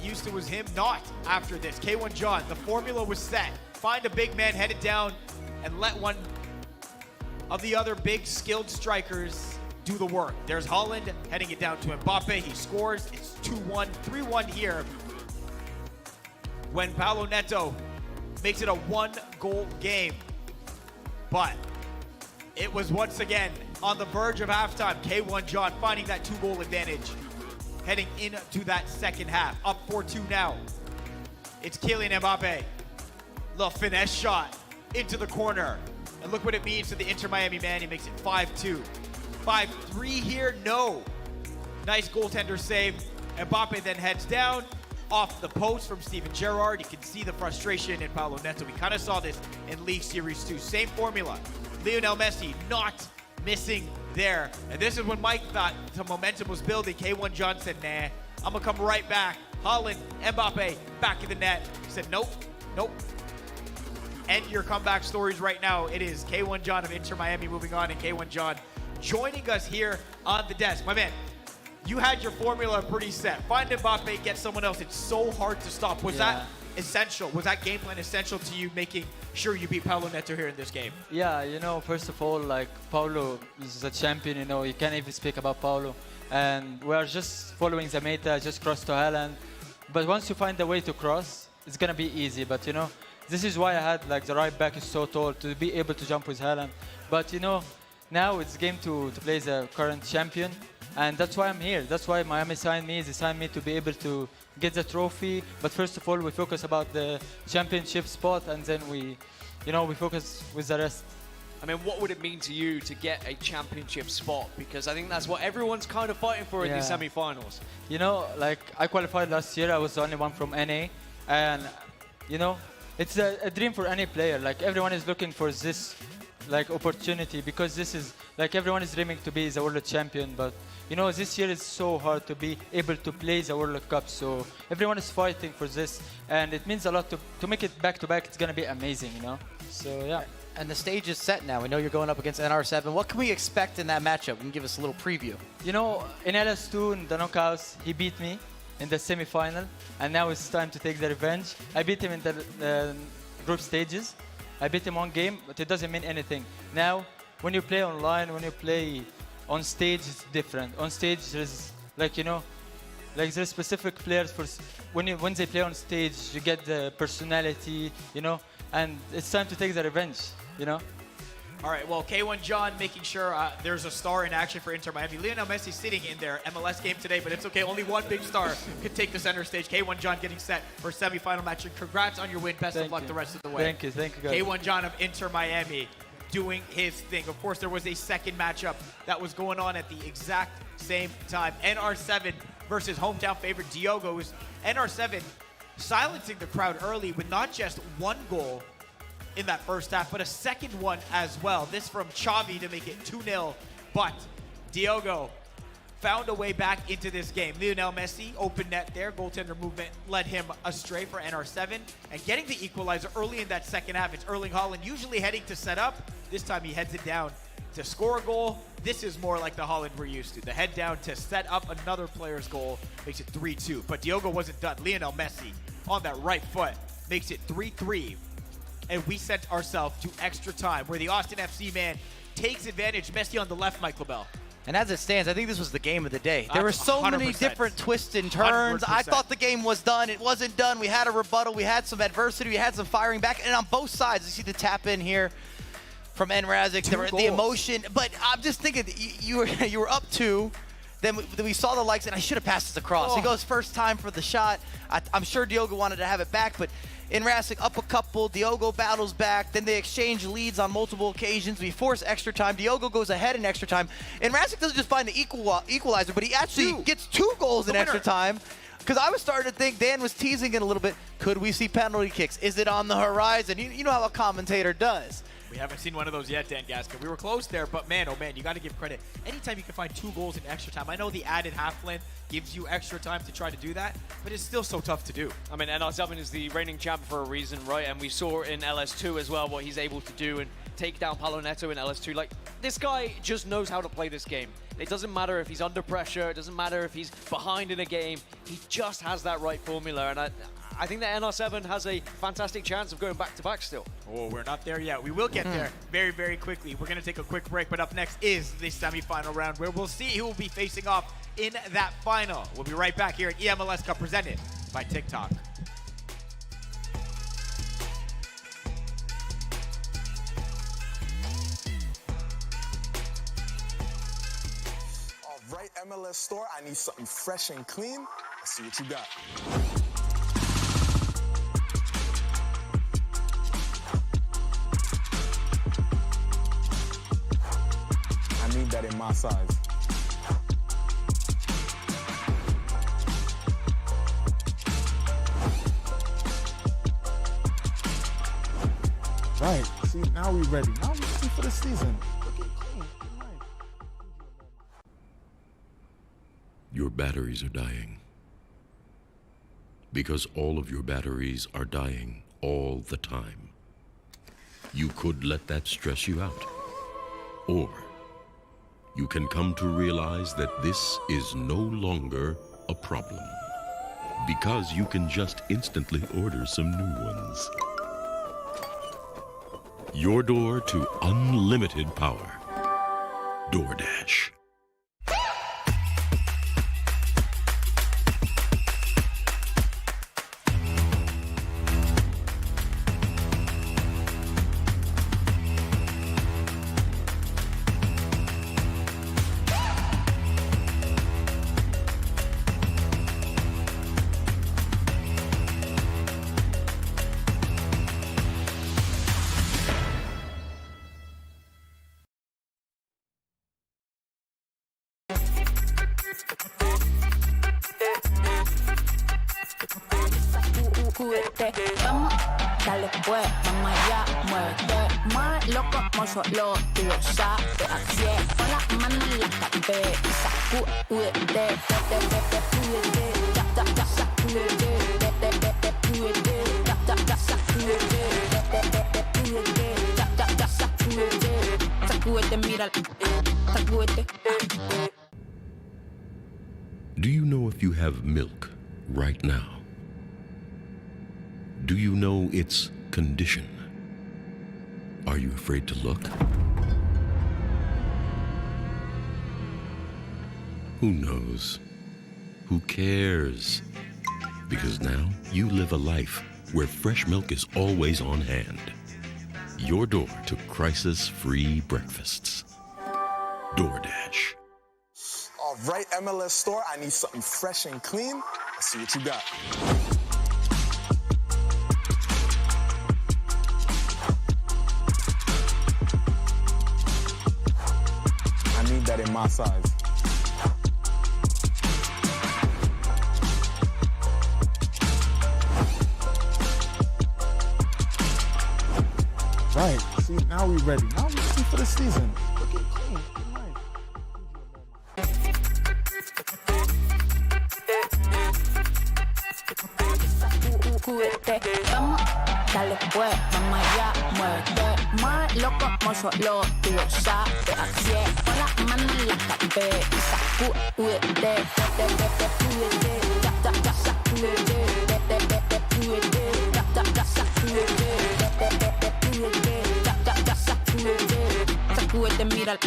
used to was him not after this. K1 John, the formula was set. Find a big man, head it down, and let one of the other big skilled strikers do the work. There's Holland heading it down to Mbappe. He scores. It's 2-1, 3-1 here when Paulo Neto makes it a 1-goal game. But it was once again on the verge of halftime. K1 John finding that 2-goal advantage heading into that second half. Up 4-2 now. It's Kylian Mbappe. The finesse shot into the corner. And look what it means to the Inter Miami man. He makes it 5-2. 5-3 here, no. Nice goaltender save. Mbappe then heads down off the post from Steven Gerrard. You can see the frustration in Paulo Neto. We kind of saw this in League Series 2. Same formula. Lionel Messi not missing there. And this is when Mike thought the momentum was building. K1 John said, nah, I'm going to come right back. Holland, Mbappe, back in the net. He said, nope, nope. End your comeback stories right now. It is K1 John of Inter Miami moving on, and K1 John joining us here on the desk. My man, you had your formula pretty set. Find Mbappe, get someone else. It's so hard to stop. Was that essential? Was that game plan essential to you making sure you beat Paulo Neto here in this game? Yeah, you know, first of all, like, Paulo is a champion, you know, you can't even speak about Paulo. And we are just following the meta, just cross to Haaland. But once you find a way to cross, it's going to be easy. But, you know, this is why I had, like, the right back is so tall to be able to jump with Haaland. But, you know, now it's game to play the current champion. And that's why I'm here. That's why Miami signed me. They signed me to be able to get the trophy. But first of all, we focus about the championship spot, and then we focus with the rest. I mean, what would it mean to you to get a championship spot? Because I think that's what everyone's kind of fighting for in these semi-finals. You know, like, I qualified last year. I was the only one from NA. And, you know, it's a dream for any player. Like, everyone is looking for this, like, opportunity, because this is, like, everyone is dreaming to be the world champion. But, you know, this year is so hard to be able to play the World Cup. So everyone is fighting for this. And it means a lot to make it back-to-back. It's going to be amazing, you know? So, yeah. And the stage is set now. We know you're going up against NR7. What can we expect in that matchup? Can you give us a little preview? You know, in LS2, in the knockouts, he beat me in the semi-final. And now it's time to take the revenge. I beat him in the group stages. I beat him one game, but it doesn't mean anything. Now, when you play online, when you play on stage, it's different. On stage, there's, like, you know, like, there's specific players for when they play on stage, you get the personality, you know, and it's time to take the revenge, you know. All right, well, K1 John making sure there's a star in action for Inter Miami. Lionel Messi sitting in their MLS game today, but it's okay. Only one big star could take the center stage. K1 John getting set for semifinal match. And congrats on your win. Best of luck the rest of the way. Thank you, guys. K1 John of Inter Miami doing his thing. Of course, there was a second matchup that was going on at the exact same time. NR7 versus hometown favorite Diogo. NR7 silencing the crowd early with not just one goal in that first half, but a second one as well. This from Xavi to make it 2-0. But Diogo found a way back into this game. Lionel Messi, open net there. Goaltender movement led him astray for NR7. And getting the equalizer early in that second half, it's Erling Haaland usually heading to set up. This time he heads it down to score a goal. This is more like the Haaland we're used to. The head down to set up another player's goal makes it 3-2. But Diogo wasn't done. Lionel Messi on that right foot makes it 3-3. And we sent ourselves to extra time where the Austin FC man takes advantage. Messi on the left, Mike Labelle. And as it stands, I think this was the game of the day. There were so many 100%. different twists and turns. 100%. I thought the game was done. It wasn't done. We had a rebuttal. We had some adversity. We had some firing back. And on both sides, you see the tap in here. from Raseck. The emotion, but I'm just thinking you were up 2. Then we saw the likes, and I should have passed this across. He goes first time for the shot. I'm sure Diogo wanted to have it back, but Raseck up a couple. Diogo battles back. Then they exchange leads on multiple occasions. We force extra time. Diogo goes ahead in extra time. Raseck doesn't just find the equalizer, but he actually gets 2 goals in extra time. Because I was starting to think Dan was teasing it a little bit. Could we see penalty kicks? Is it on the horizon? You know how a commentator does. We haven't seen one of those yet, Dan Gaskin. We were close there, but man, oh man, you got to give credit. Anytime you can find 2 goals in extra time, I know the added half length gives you extra time to try to do that, but it's still so tough to do. I mean, NR7 is the reigning champ for a reason, right? And we saw in LS2 as well what he's able to do and take down Paulo Neto in LS2. Like, this guy just knows how to play this game. It doesn't matter if he's under pressure. It doesn't matter if he's behind in a game. He just has that right formula, and I think that NR7 has a fantastic chance of going back-to-back still. Oh, we're not there yet. We will get there very, very quickly. We're going to take a quick break, but up next is the semifinal round where we'll see who will be facing off in that final. We'll be right back here at eMLS Cup presented by Tik Tok. All right, MLS store, I need something fresh and clean. Let's see what you got. I need that in my size. Right, see, now we're ready. Now we're ready for the season. Your batteries are dying. Because all of your batteries are dying all the time. You could let that stress you out. Or you can come to realize that this is no longer a problem. Because you can just instantly order some new ones. Your door to unlimited power. DoorDash. Vamos, dale pues, vamos allá, muévete más loco, como solo tú lo sabes. Así es, con las manos en la cabeza, sacúdete, sacúdete, mira, sacúdete. Do you know if you have milk right now? Do you know its condition? Are you afraid to look? Who knows? Who cares? Because now you live a life where fresh milk is always on hand. Your door to crisis-free breakfasts. DoorDash. All right, MLS store, I need something fresh and clean. Let's see what you got. I need that in my size. Right, see, now we're ready. Now we're ready for the season. Looking clean. Vamos, dale pues, vamos allá, muévete más loco, como solo tú lo sabes. Así es, con las manos en la cabeza, sacúdete, sacúdete, mira,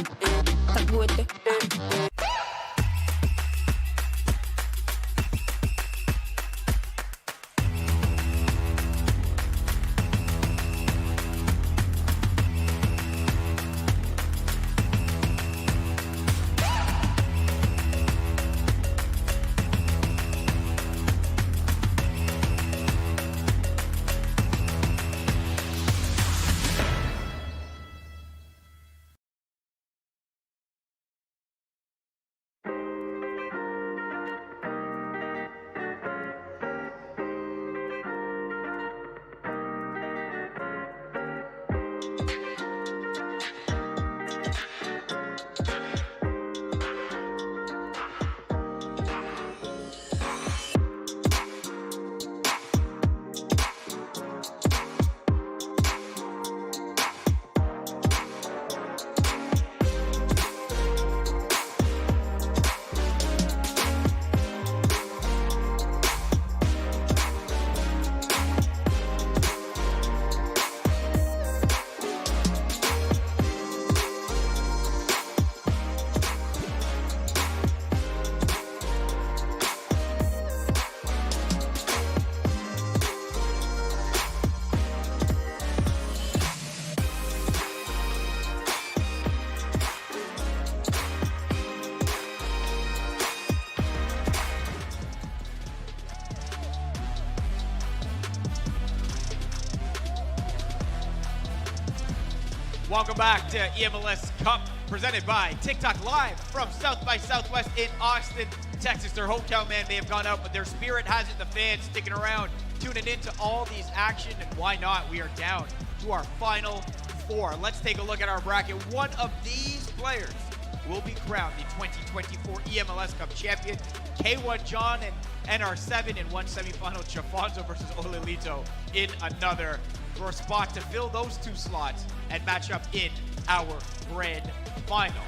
sacúdete. Welcome back to eMLS Cup, presented by Tik Tok, live from South by Southwest in Austin, Texas. Their hometown man may have gone out, but their spirit has it. The fans sticking around, tuning into all these action, and why not? We are down to our final four. Let's take a look at our bracket. One of these players will be crowned the 2024 eMLS Cup champion. K1 John and NR7 in one semifinal. JAFONSO versus Ollelito in another, for a spot to fill those two slots and match up in our grand final.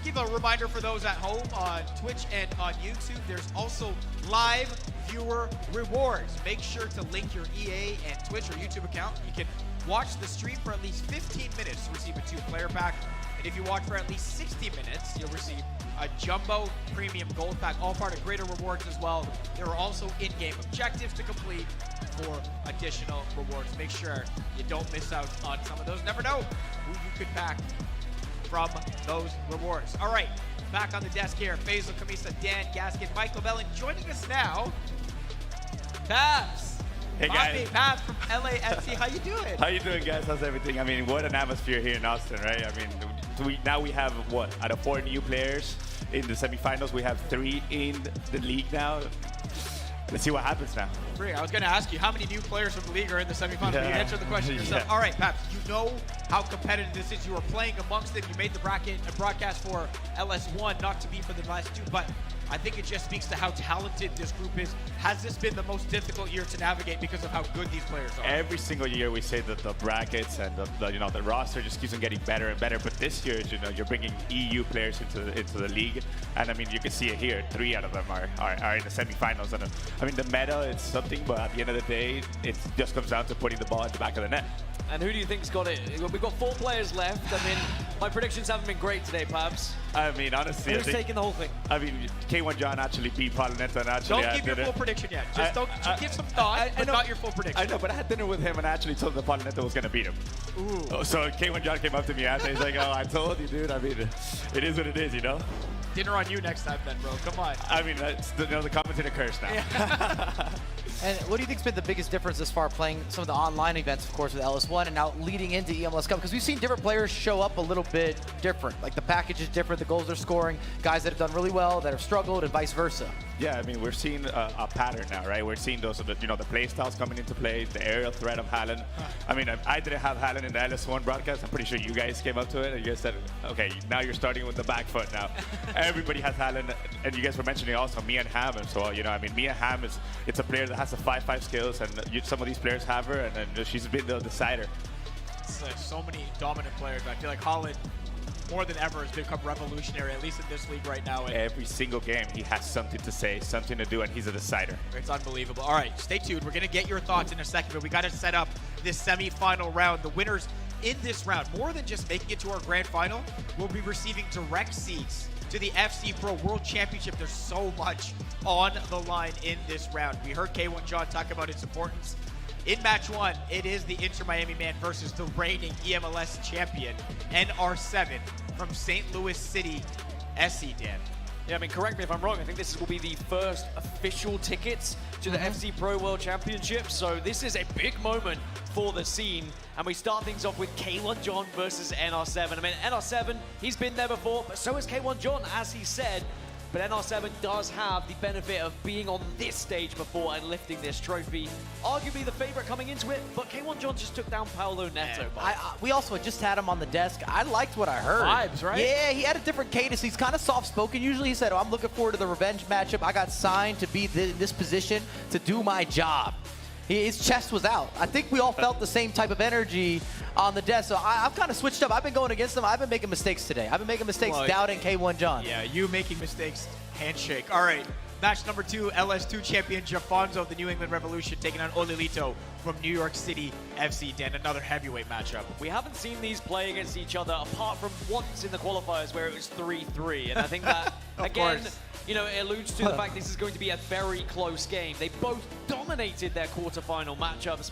Give a reminder for those at home on Twitch and on YouTube, there's also live viewer rewards. Make sure to link your EA and Twitch or YouTube account. You can watch the stream for at least 15 minutes to receive a 2-player pack. And if you watch for at least 60 minutes, you'll receive a Jumbo Premium Gold Pack, all part of greater rewards as well. There are also in-game objectives to complete for additional rewards. Make sure you don't miss out on some of those. Never know who you could pack from those rewards. All right, back on the desk here, Faizal Khamisa, Dan Gaskin, Mike Labelle, and joining us now, Paps. Hey guys. Paps from LAFC. How you doing? How you doing, guys? How's everything? I mean, what an atmosphere here in Austin, right? I mean, now we have, what, out of 4 new players in the semifinals, we have 3 in the league now. Let's see what happens now. I was going to ask you, how many new players from the league are in the semifinals? Yeah. You answered the question yourself. Yeah. All right, Paps, you know how competitive this is. You were playing amongst them. You made the bracket and broadcast for LS1, not to be for the last 2, but I think it just speaks to how talented this group is. Has this been the most difficult year to navigate because of how good these players are? Every single year we say that the brackets and the roster just keeps on getting better and better. But this year, you're bringing EU players into the league, and I mean, you can see it here. 3 out of them are in the semifinals. And I mean, the meta is something, but at the end of the day, it just comes down to putting the ball in the back of the net. And who do you think's got it? We've got 4 players left. I mean, my predictions haven't been great today, Pabs. I mean, honestly, Who's taking the whole thing? I mean, K1 John actually beat Paulo Neto, and actually Don't give your full prediction yet. Just give some thought, but not your full prediction. I know, but I had dinner with him and I actually told him that Paulo Neto was going to beat him. Ooh. So K1 John came up to me after. He's like, oh, I told you, dude. I mean, it is what it is, you know? Dinner on you next time then, bro. Come on. I mean, that's the commentator curse now. Yeah. And what do you think's been the biggest difference this far, playing some of the online events, of course, with LS1 and now leading into eMLS Cup? Because we've seen different players show up a little bit different. Like the package is different, the goals they're scoring, guys that have done really well, that have struggled, and vice versa. Yeah, I mean, we're seeing a pattern now, right? We're seeing those, the play styles coming into play, the aerial threat of Haaland. I mean, I didn't have Haaland in the LS1 broadcast. I'm pretty sure you guys came up to it and you guys said, okay, now you're starting with the back foot now. Everybody has Haaland, and you guys were mentioning also Mia Hamm as well. I mean, Mia Hamm it's a player that has the 5-5 skills, and some of these players have her, and she's been the decider. So many dominant players. I feel like Haaland, more than ever, has become revolutionary, at least in this league right now. Every single game, he has something to say, something to do, and he's a decider. It's unbelievable. All right, stay tuned. We're going to get your thoughts in a second, but we got to set up this semi-final round. The winners in this round, more than just making it to our grand final, will be receiving direct seats to the FC Pro World Championship. There's so much on the line in this round. We heard K1 John talk about its importance. In match 1, it is the Inter Miami man versus the reigning eMLS champion, NR7 from St. Louis City, SC, Dan. Yeah, I mean, correct me if I'm wrong. I think this will be the first official tickets to the FC Pro World Championship. So this is a big moment for the scene. And we start things off with K1 John versus NR7. I mean, NR7, he's been there before, but so has K1 John, as he said. But NR7 does have the benefit of being on this stage before and lifting this trophy. Arguably the favorite coming into it, but K1 John just took down Paulo Neto. We also just had him on the desk. I liked what I heard. Vibes, right? Yeah, he had a different cadence. He's kind of soft-spoken. Usually he said, oh, I'm looking forward to the revenge matchup. I got signed to be in this position to do my job. His chest was out. I think we all felt the same type of energy on the desk. So I've kind of switched up. I've been going against him. I've been making mistakes today. I've been making mistakes doubting K1 John. Yeah, you making mistakes. Handshake. All right. Match number 2, LS2 champion JAFONSO of the New England Revolution taking on Ollelito from New York City FC. Dan, another heavyweight matchup. We haven't seen these play against each other apart from once in the qualifiers where it was 3-3. And I think that, again, it alludes to the fact this is going to be a very close game. They both dominated their quarterfinal matchups,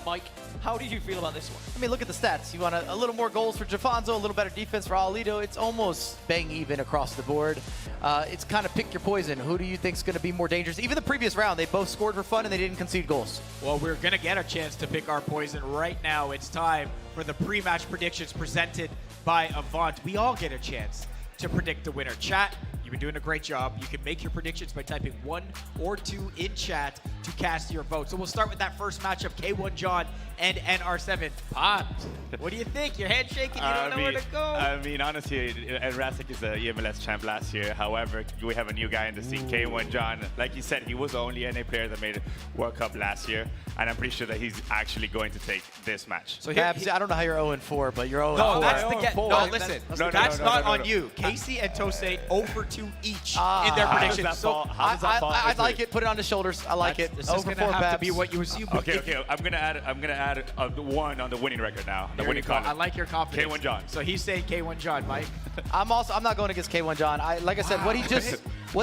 Mike. How do you feel about this one? I mean, look at the stats. You want a little more goals for JAFONSO, a little better defense for Ollelito. It's almost bang even across the board. It's kind of pick your poison. Who do you think is going to be more dangerous? Even the previous round, they both scored for fun and they didn't concede goals. Well, we're going to get a chance to pick our poison right now. It's time for the pre-match predictions presented by Avant. We all get a chance to predict the winner. Chat, you've been doing a great job. You can make your predictions by typing 1 or 2 in chat to cast your vote. So we'll start with that first matchup, K1 John and NR7. Pops, what do you think? Your head shaking, you don't know where to go. I mean, honestly, Raseck is the eMLS champ last year. However, we have a new guy in the scene, K1 John. Like you said, he was the only NA player that made World Cup last year, and I'm pretty sure that he's actually going to take this match. So I don't know how you're 0-4, but you're 0-4. No, that's the get. No, Right? listen, No, that's not no. on you. Casey and Tose 0 for 2 each in their predictions. So I like it. Put it on the shoulders. I like it. This is going to have to be what you assume. Okay. I'm gonna add the 1 on the winning record now. The winning column. I like your confidence. K1 John. So he's saying K1 John, Mike. I'm not going against K1 John. Like I said, what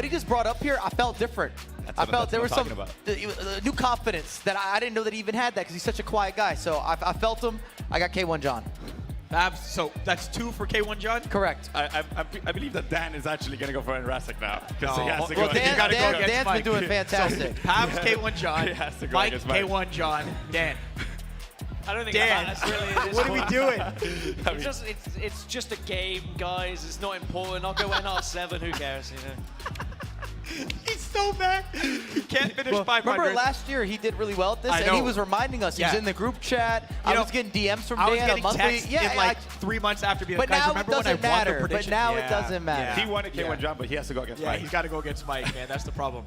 he just brought up here, I felt different. I felt there was some new confidence that I didn't know that he even had that because he's such a quiet guy. So I felt him. I got K1 John. So that's 2 for K1 John? Correct. I believe that Dan is actually going to go for Raseck now. No. He has to Well, go. Dan's been doing fantastic. Pabs K1 John. He has to go Mike against Mike. K1 John. Dan. I don't think Dan, that's really. what are we doing? It's just a game, guys. It's not important. I'll go NR7. Who cares? You know. He's so mad. He can't finish 500. Remember last year he did really well at this, and he was reminding us. He was in the group chat. I was getting DMs from Dan. I was getting texts in like 3 months after being like, but guys, now remember it when I doesn't won the matter. prediction? But now it doesn't matter. He wanted K1 John, but he has to go against Mike. Yeah, he's got to go against Mike, man. That's the problem.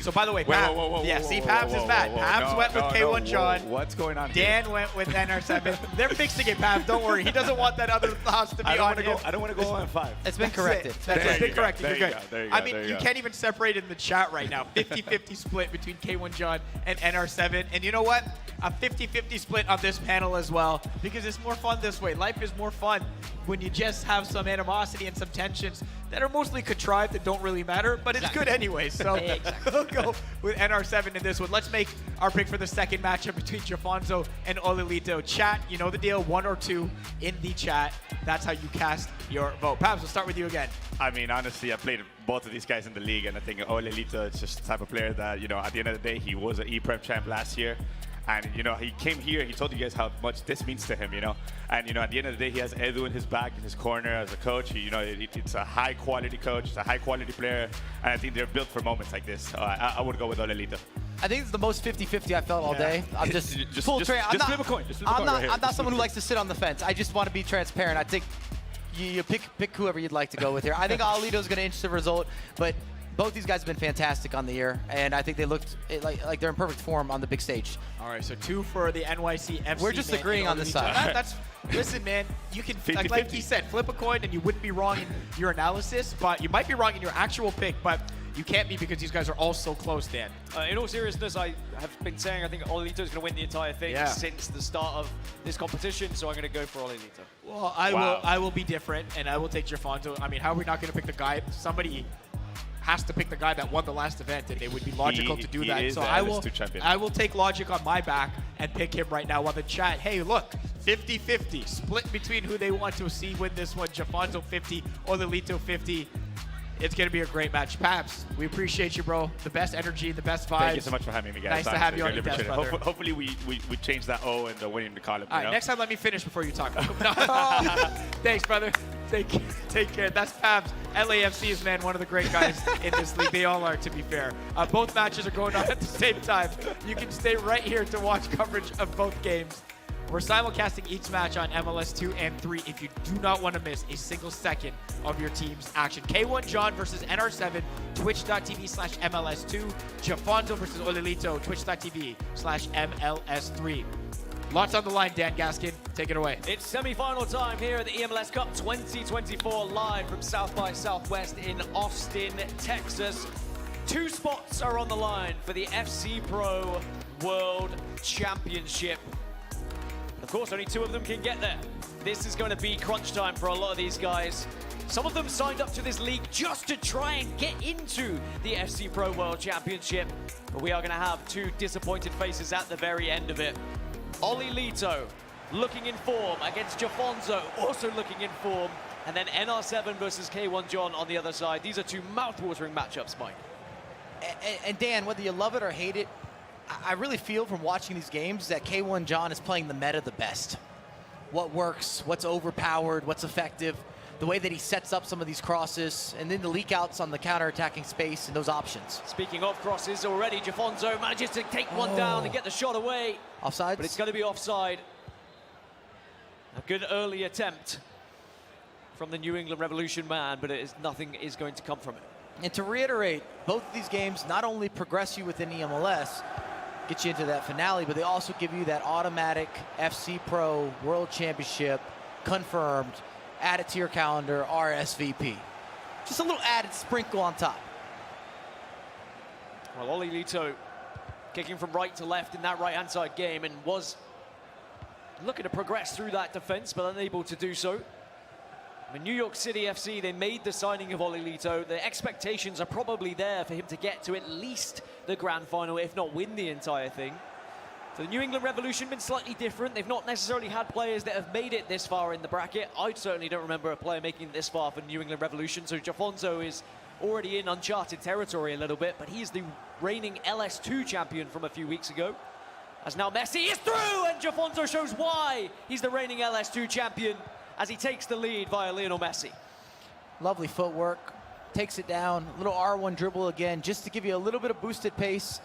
So, by the way, Whoa, Pabs is mad. Pabs went with K1 John. What's going on Dan here? went with NR7. They're fixing it, Pabs. Don't worry. He doesn't want that other house to be on him. I don't want to go on 5. It's been corrected. It's been corrected. There You're you good. go, there you I go, mean, there you you go. can't even separate in the chat right now. 50-50 split between K1 John and NR7. And you know what? A 50-50 split on this panel as well, because it's more fun this way. Life is more fun when you just have some animosity and some tensions that are mostly contrived that don't really matter, but it's good anyway. So we'll go with NR7 in this one. Let's make our pick for the second matchup between JAFONSO and Ollelito. Chat, you know the deal, 1 or 2 in the chat. That's how you cast your vote. Pabs, we'll start with you again. I mean, honestly, I played both of these guys in the league, and I think Ollelito is just the type of player that, you know, at the end of the day, he was an E-Prep champ last year. And, you know, he came here, he told you guys how much this means to him, you know. And, you know, at the end of the day, he has Edu in his back, in his corner as a coach. You know, it's a high-quality coach. It's a high-quality player. And I think they're built for moments like this. So I would go with Ollelito. I think it's the most 50-50 I felt all day. I'm just full flip a coin. I'm not someone who likes to sit on the fence. I just want to be transparent. I think you pick whoever you'd like to go with here. I think Ollelito's going to inch the result, but both these guys have been fantastic on the year, and I think they looked like they're in perfect form on the big stage. All right, so 2 for the NYC FC. We're just agreeing on this side. Listen, man, you can, 50-50. like he said, flip a coin and you wouldn't be wrong in your analysis, but you might be wrong in your actual pick, but you can't be because these guys are all so close, Dan. In all seriousness, I have been saying I think Ollelito is going to win the entire thing since the start of this competition, so I'm going to go for Ollelito. Well, I will be different, and I will take JAFONSO. I mean, how are we not going to pick the guy? Somebody has to pick the guy that won the last event, and it would be logical to do that. So I will take logic on my back and pick him right now while the chat, hey, look, 50-50, split between who they want to see win this one. JAFONSO 50, Ollelito 50. It's going to be a great match. Pabs, we appreciate you, bro. The best energy, the best vibes. Thank you so much for having me, guys. Nice to have you on your desk, brother. Hopefully we change that O and the winning the column. All right, next time let me finish before you talk. Thanks, brother. Take care. That's Pabs. LAFC is, man, one of the great guys in this league. They all are, to be fair. Both matches are going on at the same time. You can stay right here to watch coverage of both games. We're simulcasting each match on MLS 2 and 3 if you do not want to miss a single second of your team's action. K1 John versus NR7, twitch.tv/MLS2. JAFONSO versus Ollelito, twitch.tv/MLS3. Lots on the line, Dan Gaskin. Take it away. It's semi-final time here at the eMLS Cup 2024 live from South by Southwest in Austin, Texas. 2 spots are on the line for the FC Pro World Championship. Of course, only 2 of them can get there. This is going to be crunch time for a lot of these guys. Some of them signed up to this league just to try and get into the FC Pro World Championship. But we are going to have 2 disappointed faces at the very end of it. Ollelito looking in form against JAFONSO, also looking in form. And then NR7 versus K1 John on the other side. These are two mouth-watering matchups, Mike. And Dan, whether you love it or hate it, I really feel from watching these games that K1 John is playing the meta the best. What works, what's overpowered, what's effective, the way that he sets up some of these crosses, and then the leak outs on the counter-attacking space and those options. Speaking of crosses already, JAFONSO manages to take one down and get the shot away. Offside? But it's going to be offside. A good early attempt from the New England Revolution man, but nothing is going to come from it. And to reiterate, both of these games not only progress you within eMLS, get you into that finale, but they also give you that automatic FC Pro World Championship confirmed, add it to your calendar, RSVP. Just a little added sprinkle on top. Well, Ollelito kicking from right to left in that right-hand side game and was looking to progress through that defense, but unable to do so. I mean, New York City FC, they made the signing of Ollelito. The expectations are probably there for him to get to at least the grand final, if not win the entire thing. So the New England Revolution been slightly different. They've not necessarily had players that have made it this far in the bracket. I certainly don't remember a player making it this far for New England Revolution. So JAFONSO is already in uncharted territory a little bit, but he is the reigning LS2 champion from a few weeks ago. As now Messi is through, and JAFONSO shows why he's the reigning LS2 champion as he takes the lead via Lionel Messi. Lovely footwork, takes it down, little R1 dribble again, just to give you a little bit of boosted pace.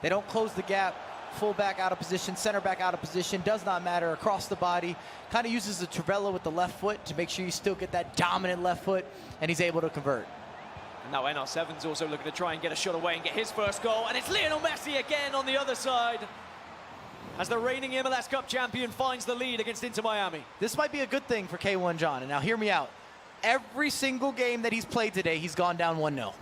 They don't close the gap. Fullback out of position, center back out of position, does not matter, across the body. Kind of uses the Trivela with the left foot to make sure you still get that dominant left foot, and he's able to convert. And now NR7's also looking to try and get a shot away and get his first goal, and it's Lionel Messi again on the other side, as the reigning MLS Cup champion finds the lead against Inter Miami. This might be a good thing for K1 John, and now hear me out. Every single game that he's played today, he's gone down 1-0.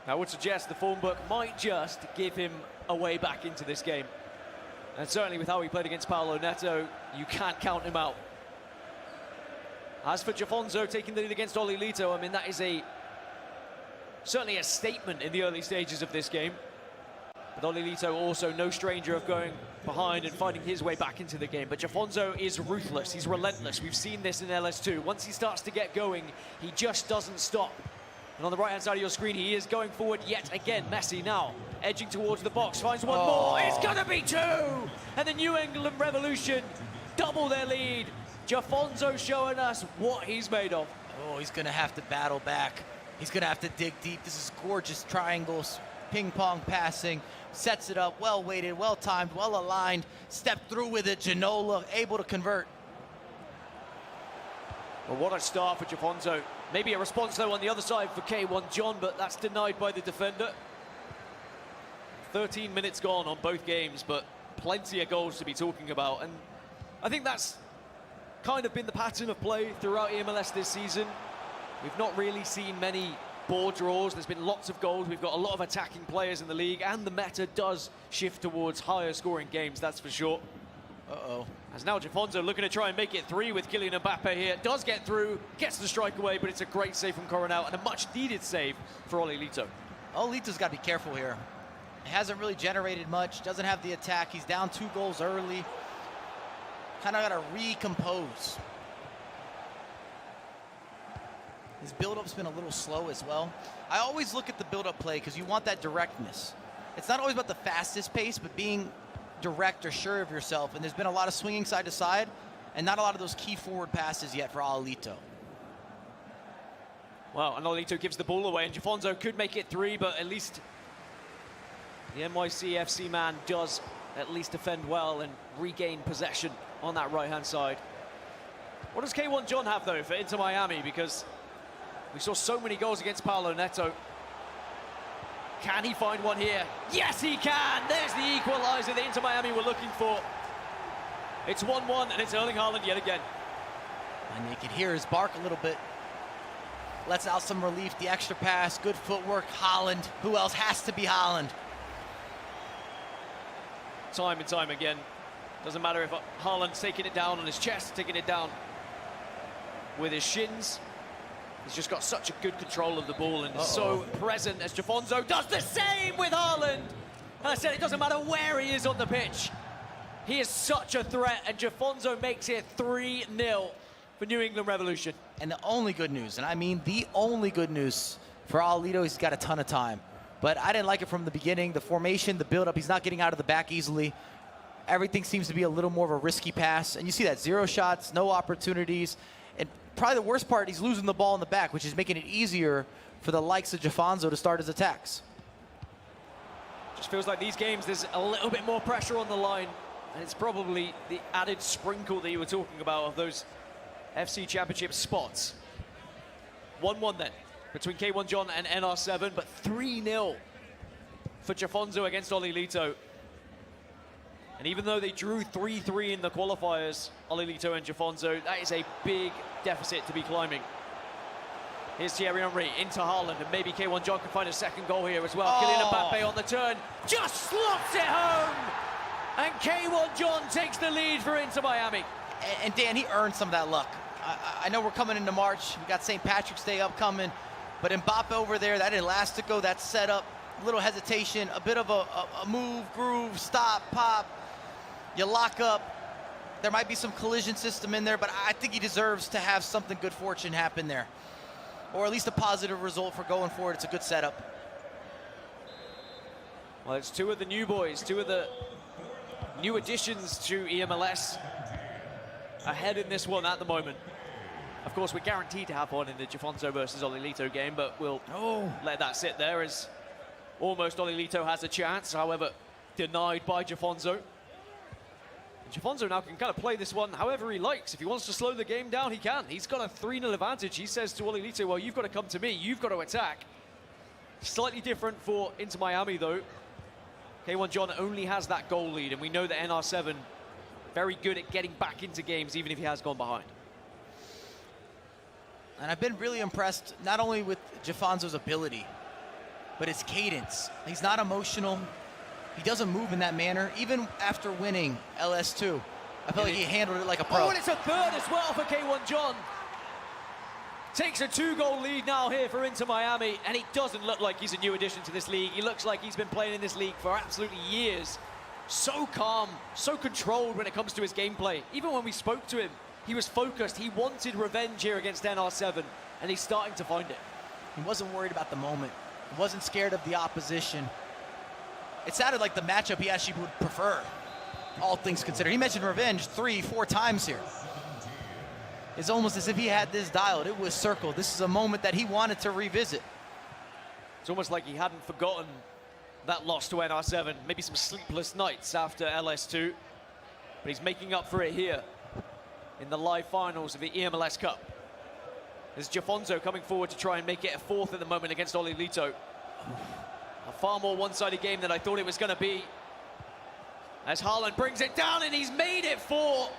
I would suggest the form book might just give him a way back into this game. And certainly with how he played against Paulo Neto, you can't count him out. As for JAFONSO taking the lead against Ollelito, I mean, that is certainly a statement in the early stages of this game. But Ollelito also no stranger of going behind and finding his way back into the game. But JAFONSO is ruthless, he's relentless. We've seen this in LS2. Once he starts to get going, he just doesn't stop. And on the right-hand side of your screen, he is going forward yet again. Messi now edging towards the box, finds one more. It's gonna be two! And the New England Revolution double their lead. JAFONSO showing us what he's made of. Oh, he's gonna have to battle back. He's gonna have to dig deep. This is gorgeous triangles, ping-pong passing, sets it up, well-weighted, well-timed, well-aligned, stepped through with it. Ginola able to convert. Well, what a start for JAFONSO. Maybe a response, though, on the other side for K1 John, but that's denied by the defender. 13 minutes gone on both games, but plenty of goals to be talking about. And I think that's kind of been the pattern of play throughout eMLS this season. We've not really seen many ball draws. There's been lots of goals. We've got a lot of attacking players in the league, and the meta does shift towards higher scoring games, that's for sure. Uh-oh. As now JAFONSO looking to try and make it three with Kylian Mbappe here. Does get through, gets the strike away, but it's a great save from Coronel and a much needed save for Ollelito. Ollelito's got to be careful here. He hasn't really generated much, doesn't have the attack. He's down 2 goals early. Kind of got to recompose. His build-up's been a little slow as well. I always look at the build-up play because you want that directness. It's not always about the fastest pace, but being direct or sure of yourself, and there's been a lot of swinging side to side and not a lot of those key forward passes yet for Ollelito. Well, and Ollelito gives the ball away, and JAFONSO could make it 3, but at least the NYC FC man does at least defend well and regain possession on that right-hand side. What does K1 John have, though, for Inter Miami? Because we saw so many goals against Paulo Neto. Can he find one here? Yes, he can! There's the equalizer that Inter Miami were looking for. It's 1-1, and it's Erling Haaland yet again. And you can hear his bark a little bit. Lets out some relief, the extra pass, good footwork. Haaland, who else has to be Haaland? Time and time again. Doesn't matter if Haaland's taking it down on his chest, taking it down with his shins. He's just got such a good control of the ball and is so present as JAFONSO does the same with Haaland. And I said it doesn't matter where he is on the pitch. He is such a threat, and JAFONSO makes it 3-0 for New England Revolution. And the only good news, and I mean the only good news for Ollelito, he's got a ton of time. But I didn't like it from the beginning. The formation, the build-up, he's not getting out of the back easily. Everything seems to be a little more of a risky pass. And you see that, 0 shots, no opportunities. And probably the worst part, he's losing the ball in the back, which is making it easier for the likes of JAFONSO to start his attacks. Just feels like these games, there's a little bit more pressure on the line. And it's probably the added sprinkle that you were talking about of those FC Championship spots. 1-1 then, between K1 John and NR7, but 3-0 for JAFONSO against Ollelito. And even though they drew 3-3 in the qualifiers, Ollelito and JAFONSO, that is a big deficit to be climbing. Here's Thierry Henry into Haaland, and maybe K1 John can find a second goal here as well. Kylian Mbappe on the turn, just slots it home! And K1 John takes the lead for Inter Miami. And Dan, he earned some of that luck. I know we're coming into March. We got St. Patrick's Day upcoming. But Mbappe over there, that Elastico, that setup, a little hesitation, a bit of a move, groove, stop, pop. You lock up. There might be some collision system in there, but I think he deserves to have something good fortune happen there. Or at least a positive result for going forward. It's a good setup. Well, it's two of the new boys, two of the new additions to eMLS ahead in this one at the moment. Of course, we're guaranteed to have one in the JAFONSO versus Ollelito game, but we'll let that sit there as almost Ollelito has a chance, however, denied by JAFONSO. JAFONSO now can kind of play this one however he likes. If he wants to slow the game down, he can. He's got a 3-0 advantage. He says to Ollelito, well, you've got to come to me. You've got to attack. Slightly different for Inter Miami, though. K1 John only has that goal lead, and we know that NR7 very good at getting back into games, even if he has gone behind. And I've been really impressed, not only with JAFONSO's ability, but his cadence. He's not emotional. He doesn't move in that manner, even after winning LS2. I feel like he handled it like a pro. Oh, and it's a third as well for K1 John. Takes a 2-goal lead now here for Inter Miami, and he doesn't look like he's a new addition to this league. He looks like he's been playing in this league for absolutely years. So calm, so controlled when it comes to his gameplay. Even when we spoke to him, he was focused. He wanted revenge here against NR7, and he's starting to find it. He wasn't worried about the moment. He wasn't scared of the opposition. It sounded like the matchup he actually would prefer, all things considered. He mentioned revenge 3-4 times here. It's almost as if he had this dialed. It was circled. This is a moment that he wanted to revisit. It's almost like he hadn't forgotten that loss to NR7. Maybe some sleepless nights after LS2. But he's making up for it here in the live finals of the eMLS Cup. There's JAFONSO coming forward to try and make it a fourth at the moment against Ollelito. A far more one-sided game than I thought it was going to be. As Haaland brings it down, and he's made it 4.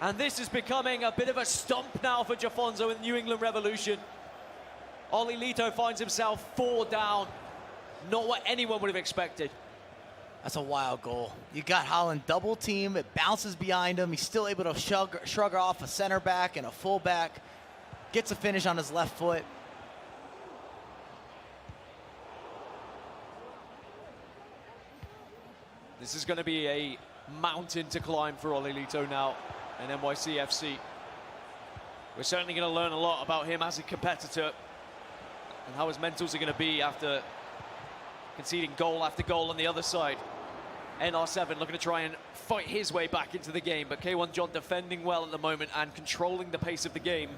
And this is becoming a bit of a stomp now for JAFONSO in the New England Revolution. Ollelito finds himself 4 down. Not what anyone would have expected. That's a wild goal. You got Haaland double team. It bounces behind him. He's still able to shrug off a center back and a full back. Gets a finish on his left foot. This is going to be a mountain to climb for Ollelito now in NYCFC. We're certainly going to learn a lot about him as a competitor and how his mentals are going to be after conceding goal after goal on the other side. NR7 looking to try and fight his way back into the game, but K1 John defending well at the moment and controlling the pace of the game.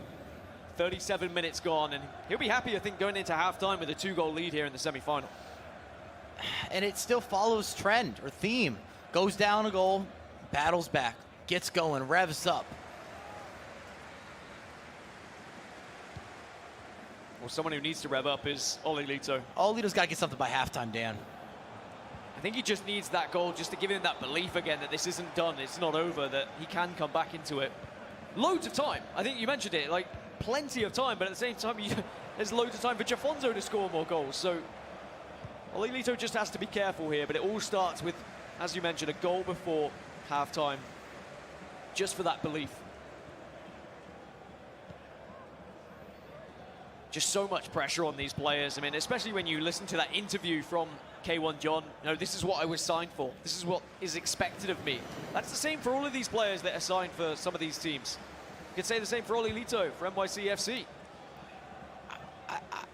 37 minutes gone, and he'll be happy, I think, going into halftime with a 2-goal lead here in the semi-final. And it still follows trend or theme. Goes down a goal, battles back, gets going, revs up. Well, someone who needs to rev up is Ollelito. Ollelito's got to get something by halftime, Dan. I think he just needs that goal just to give him that belief again that this isn't done, it's not over, that he can come back into it. Loads of time. I think you mentioned it, like plenty of time, but at the same time, there's loads of time for JAFONSO to score more goals. So Ollelito just has to be careful here, but it all starts with, as you mentioned, a goal before halftime, just for that belief. Just so much pressure on these players. I mean, especially when you listen to that interview from K1 John, you know, this is what I was signed for. This is what is expected of me. That's the same for all of these players that are signed for some of these teams. You could say the same for Ollelito, for NYCFC.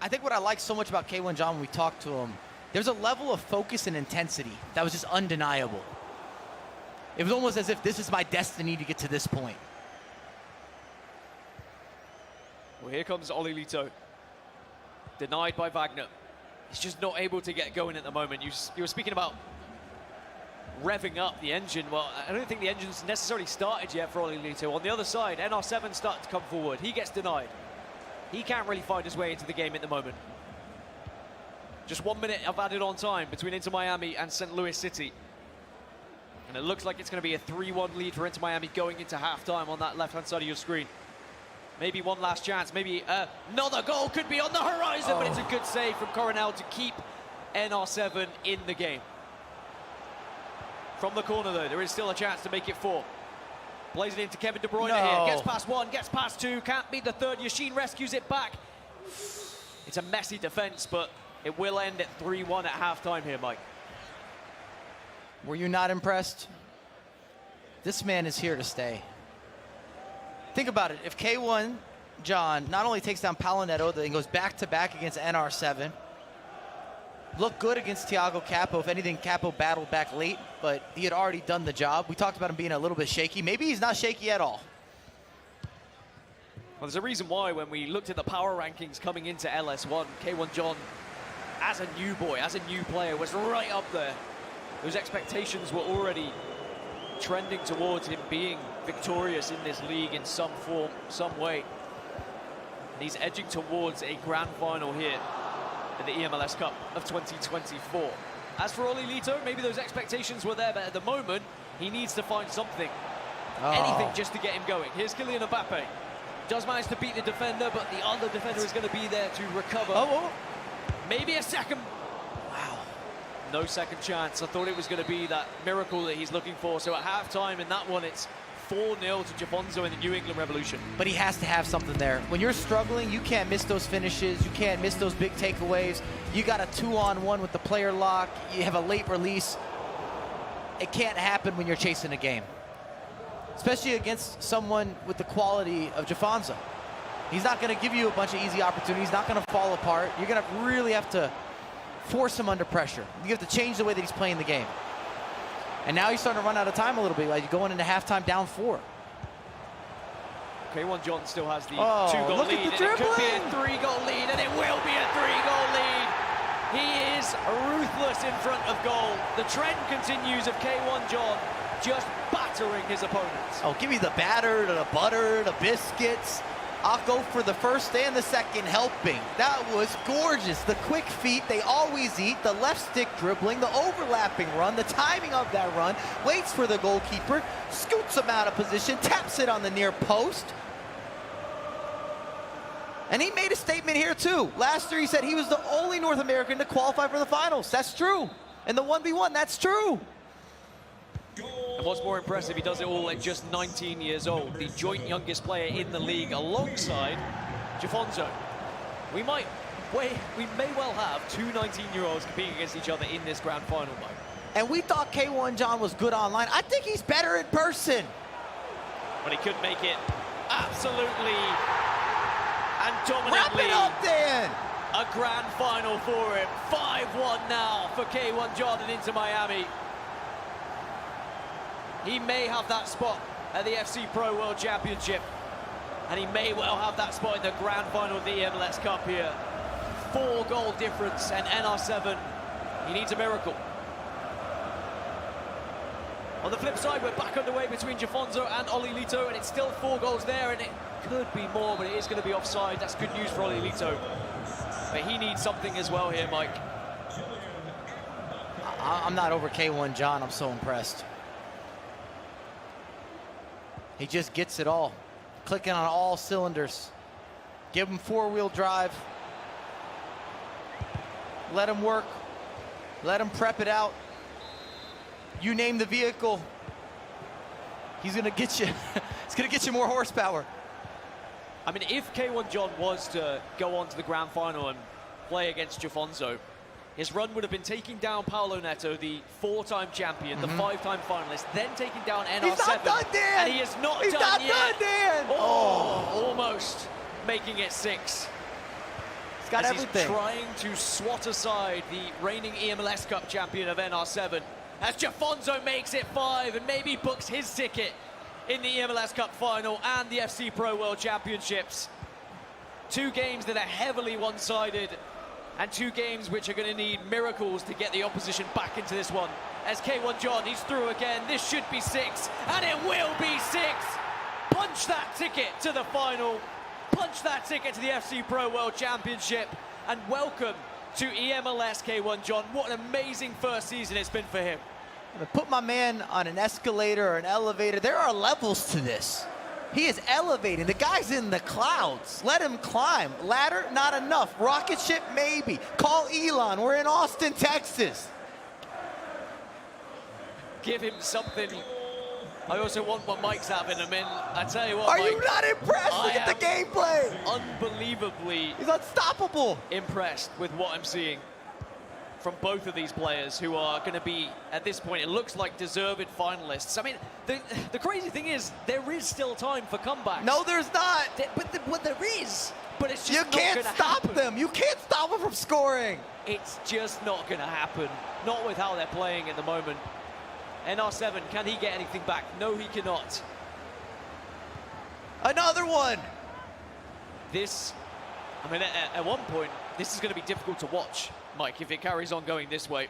I think what I like so much about K1 John when we talked to him, there's a level of focus and intensity that was just undeniable. It was almost as if this is my destiny to get to this point. Well, here comes Ollelito. Denied by Wagner. He's just not able to get going at the moment. You were speaking about revving up the engine. Well, I don't think the engine's necessarily started yet for Ollelito. On the other side, NR7 starting to come forward. He gets denied. He can't really find his way into the game at the moment. Just 1 minute of added on time between Inter Miami and St. Louis City. And it looks like it's going to be a 3-1 lead for Inter Miami going into halftime on that left-hand side of your screen. Maybe one last chance, maybe another goal could be on the horizon, but it's a good save from Coronel to keep NR7 in the game. From the corner though, there is still a chance to make it 4. Plays it into Kevin De Bruyne here, gets past 1, gets past 2, can't beat the third, Yashin rescues it back. It's a messy defense, but it will end at 3-1 at halftime here, Mike. Were you not impressed? This man is here to stay. Think about it. If K1 John not only takes down Paulo Neto, then goes back-to-back against NR7, looked good against Thiago Capo. If anything, Capo battled back late, but he had already done the job. We talked about him being a little bit shaky. Maybe he's not shaky at all. Well, there's a reason why when we looked at the power rankings coming into LS1, K1 John, as a new boy, as a new player, was right up there. Those expectations were already trending towards him being victorious in this league in some form, some way. And he's edging towards a grand final here in the eMLS Cup of 2024. As for Ollelito, maybe those expectations were there, but at the moment, he needs to find something. Anything just to get him going. Here's Kylian Mbappe. Does manage to beat the defender, but the other defender is going to be there to recover. Maybe a second. Wow. No second chance. I thought it was going to be that miracle that he's looking for. So at halftime in that one, it's 4-0 to JAFONSO in the New England Revolution. But he has to have something there. When you're struggling, you can't miss those finishes. You can't miss those big takeaways. You got a 2-on-1 with the player lock. You have a late release. It can't happen when you're chasing a game, especially against someone with the quality of JAFONSO. He's not going to give you a bunch of easy opportunities. He's not going to fall apart. You're going to really have to force him under pressure. You have to change the way that he's playing the game. And now he's starting to run out of time a little bit, like going into halftime down 4. K1 John still has the 2-goal lead, and it could be a 3-goal lead, and it will be a 3-goal lead. He is ruthless in front of goal. The trend continues of K1 John just battering his opponents. Oh, give me the batter, the butter, the biscuits. I'll go for the first and the second helping. That was gorgeous. The quick feet they always eat, the left stick dribbling, the overlapping run, the timing of that run, waits for the goalkeeper, scoots him out of position, taps it on the near post. And he made a statement here too. Last year he said he was the only North American to qualify for the finals. That's true. And the 1v1, that's true. And what's more impressive, he does it all at just 19 years old, the joint youngest player in the league alongside JAFONSO. We may well have 2 19-year-olds competing against each other in this grand final, Mike. And we thought K1 John was good online. I think he's better in person. But he could make it absolutely and dominantly. Wrap it up then. A grand final for him. 5-1 now for K1 John and Inter Miami. He may have that spot at the FC Pro World Championship, and he may well have that spot in the grand final of the eMLS Cup here. 4-goal difference, and NR7, he needs a miracle. On the flip side, we're back underway between JAFONSO and Ollelito, and it's still 4 goals there, and it could be more, but it is going to be offside. That's good news for Ollelito. But he needs something as well here, Mike. I'm not over K1 John. I'm so impressed. He just gets it all. Clicking on all cylinders. Give him 4-wheel drive. Let him work. Let him prep it out. You name the vehicle. He's gonna get you. It's gonna get you more horsepower. I mean, if K1 John was to go on to the grand final and play against JAFONSO, his run would have been taking down Paulo Neto, the 4-time champion, the 5-time finalist, then taking down NR7. He's not done, Dan! And he is not He's done not yet. done, Dan! Oh, almost making it 6. He's got as everything. He's trying to swat aside the reigning eMLS Cup champion of NR7. As JAFONSO makes it 5 and maybe books his ticket in the eMLS Cup final and the FC Pro World Championships. 2 games that are heavily one-sided, and 2 games which are going to need miracles to get the opposition back into this one. As K1 John, he's through again. This should be 6, and it will be 6. Punch that ticket to the final. Punch that ticket to the FC Pro World Championship. And welcome to eMLS, K1 John. What an amazing first season it's been for him. Put my man on an escalator or an elevator. There are levels to this. He is elevating. The guy's in the clouds. Let him climb. Ladder, not enough. Rocket ship, maybe. Call Elon. We're in Austin, Texas. Give him something. I also want what Mike's having him in. I tell you what, Are Mike, you not impressed? Look at the gameplay. Unbelievably. He's unstoppable. Impressed with what I'm seeing from both of these players who are going to be, at this point, it looks like deserved finalists. I mean, the crazy thing is, there is still time for comebacks. No, there's not. But there is. But it's just You not can't gonna stop happen. them. You can't stop them from scoring. It's just not going to happen. Not with how they're playing at the moment. NR7, can he get anything back? No, he cannot. Another one. This, I mean, at one point, this is going to be difficult to watch, Mike, if it carries on going this way.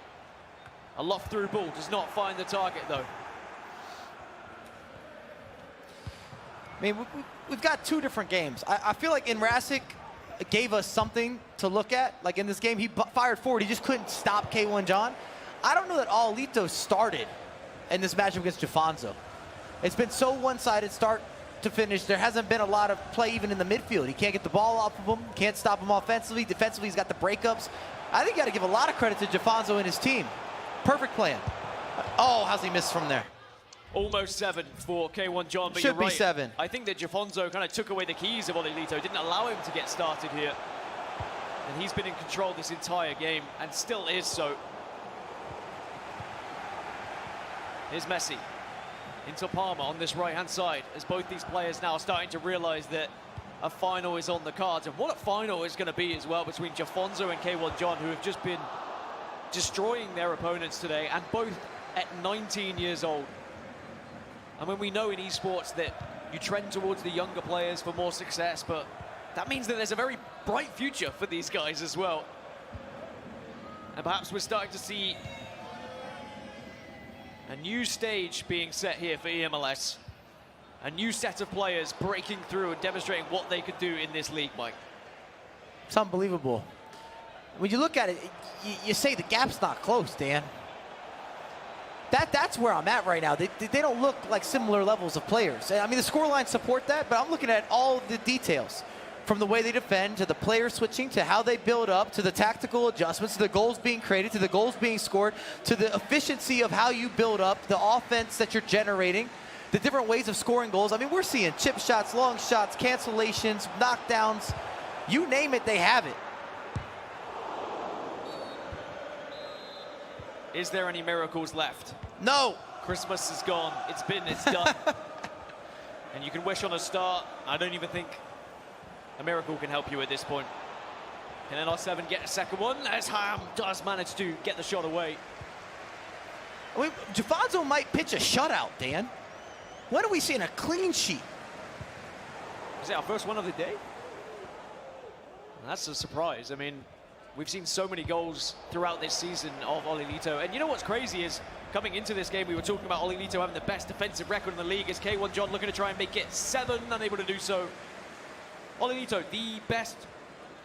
A loft through ball does not find the target, though. I mean, we've got 2 different games. I feel like in Raseck gave us something to look at. Like in this game, he fired forward. He just couldn't stop K1 John. I don't know that Ollelito started in this matchup against JAFONSO. It's been so one-sided start to finish. There hasn't been a lot of play even in the midfield. He can't get the ball off of him, can't stop him offensively. Defensively, he's got the breakups. I think you got to give a lot of credit to JAFONSO and his team. Perfect plan. Oh, how's he missed from there? Almost 7 for K1 John, but Should you're right. be 7. I think that JAFONSO kind of took away the keys of Ollelito, didn't allow him to get started here. And he's been in control this entire game, and still is so. Here's Messi into Palmer on this right-hand side, as both these players now are starting to realize that a final is on the cards. And what a final is going to be as well between JAFONSO and K1 John, who have just been destroying their opponents today, and both at 19 years old. I mean, we know in esports that you trend towards the younger players for more success, but that means that there's a very bright future for these guys as well. And perhaps we're starting to see a new stage being set here for eMLS. A new set of players breaking through and demonstrating what they could do in this league, Mike. It's unbelievable. When you look at it, you say the gap's not close, Dan. That's where I'm at right now. They don't look like similar levels of players. I mean, the scorelines support that, but I'm looking at all the details. From the way they defend, to the player switching, to how they build up, to the tactical adjustments, to the goals being created, to the goals being scored, to the efficiency of how you build up, the offense that you're generating, the different ways of scoring goals. I mean, we're seeing chip shots, long shots, cancellations, knockdowns. You name it, they have it. Is there any miracles left? No. Christmas is gone. It's done. And you can wish on a star. I don't even think a miracle can help you at this point. Can NR7 get a second one? As Ham does manage to get the shot away. I mean, JAFONSO might pitch a shutout, Dan. When are we seeing a clean sheet? Is it our first one of the day? That's a surprise. I mean, we've seen so many goals throughout this season of Ollelito. And you know what's crazy is, coming into this game, we were talking about Ollelito having the best defensive record in the league. As K1 John looking to try and make it 7, unable to do so. Ollelito, the best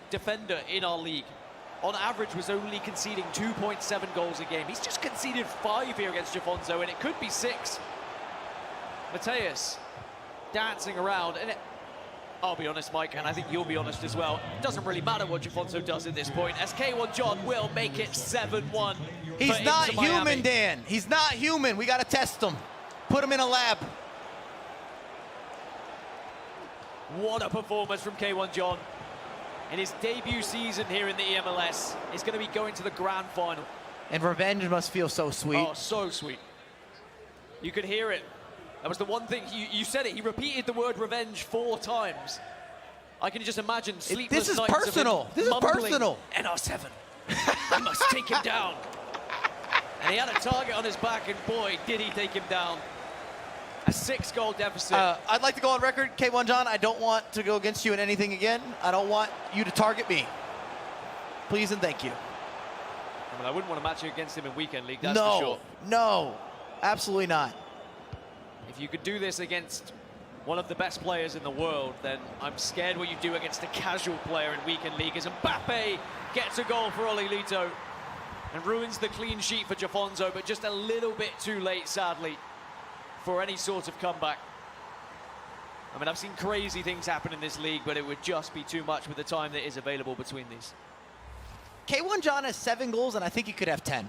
defender in our league, on average was only conceding 2.7 goals a game. He's just conceded 5 here against JAFONSO, and it could be 6. Mateus dancing around, and I'll be honest, Mike, and I think you'll be honest as well. It doesn't really matter what JAFONSO does at this point, as K1 John will make it 7-1. He's not human, Dan. He's not human. We got to test him. Put him in a lab. What a performance from K1 John. in his debut season here in the eMLS is going to be going to the grand final. And revenge must feel so sweet. Oh, so sweet. You could hear it. That was the one thing, you said it, he repeated the word revenge 4 times. I can just imagine sleepless This is nights personal. of him This is mumbling, personal. NR7, we must take him down. And he had a target on his back, and boy, did he take him down. A 6-goal deficit. I'd like to go on record, K1 John, I don't want to go against you in anything again. I don't want you to target me. Please and thank you. I mean, I wouldn't want to match you against him in Weekend League, that's No, for sure. no, absolutely not. If you could do this against one of the best players in the world, then I'm scared what you do against a casual player in Weekend League as Mbappe gets a goal for Ollelito and ruins the clean sheet for JAFONSO, but just a little bit too late, sadly, for any sort of comeback. I mean, I've seen crazy things happen in this league, but it would just be too much with the time that is available between these. K1 John has 7 goals, and I think he could have 10.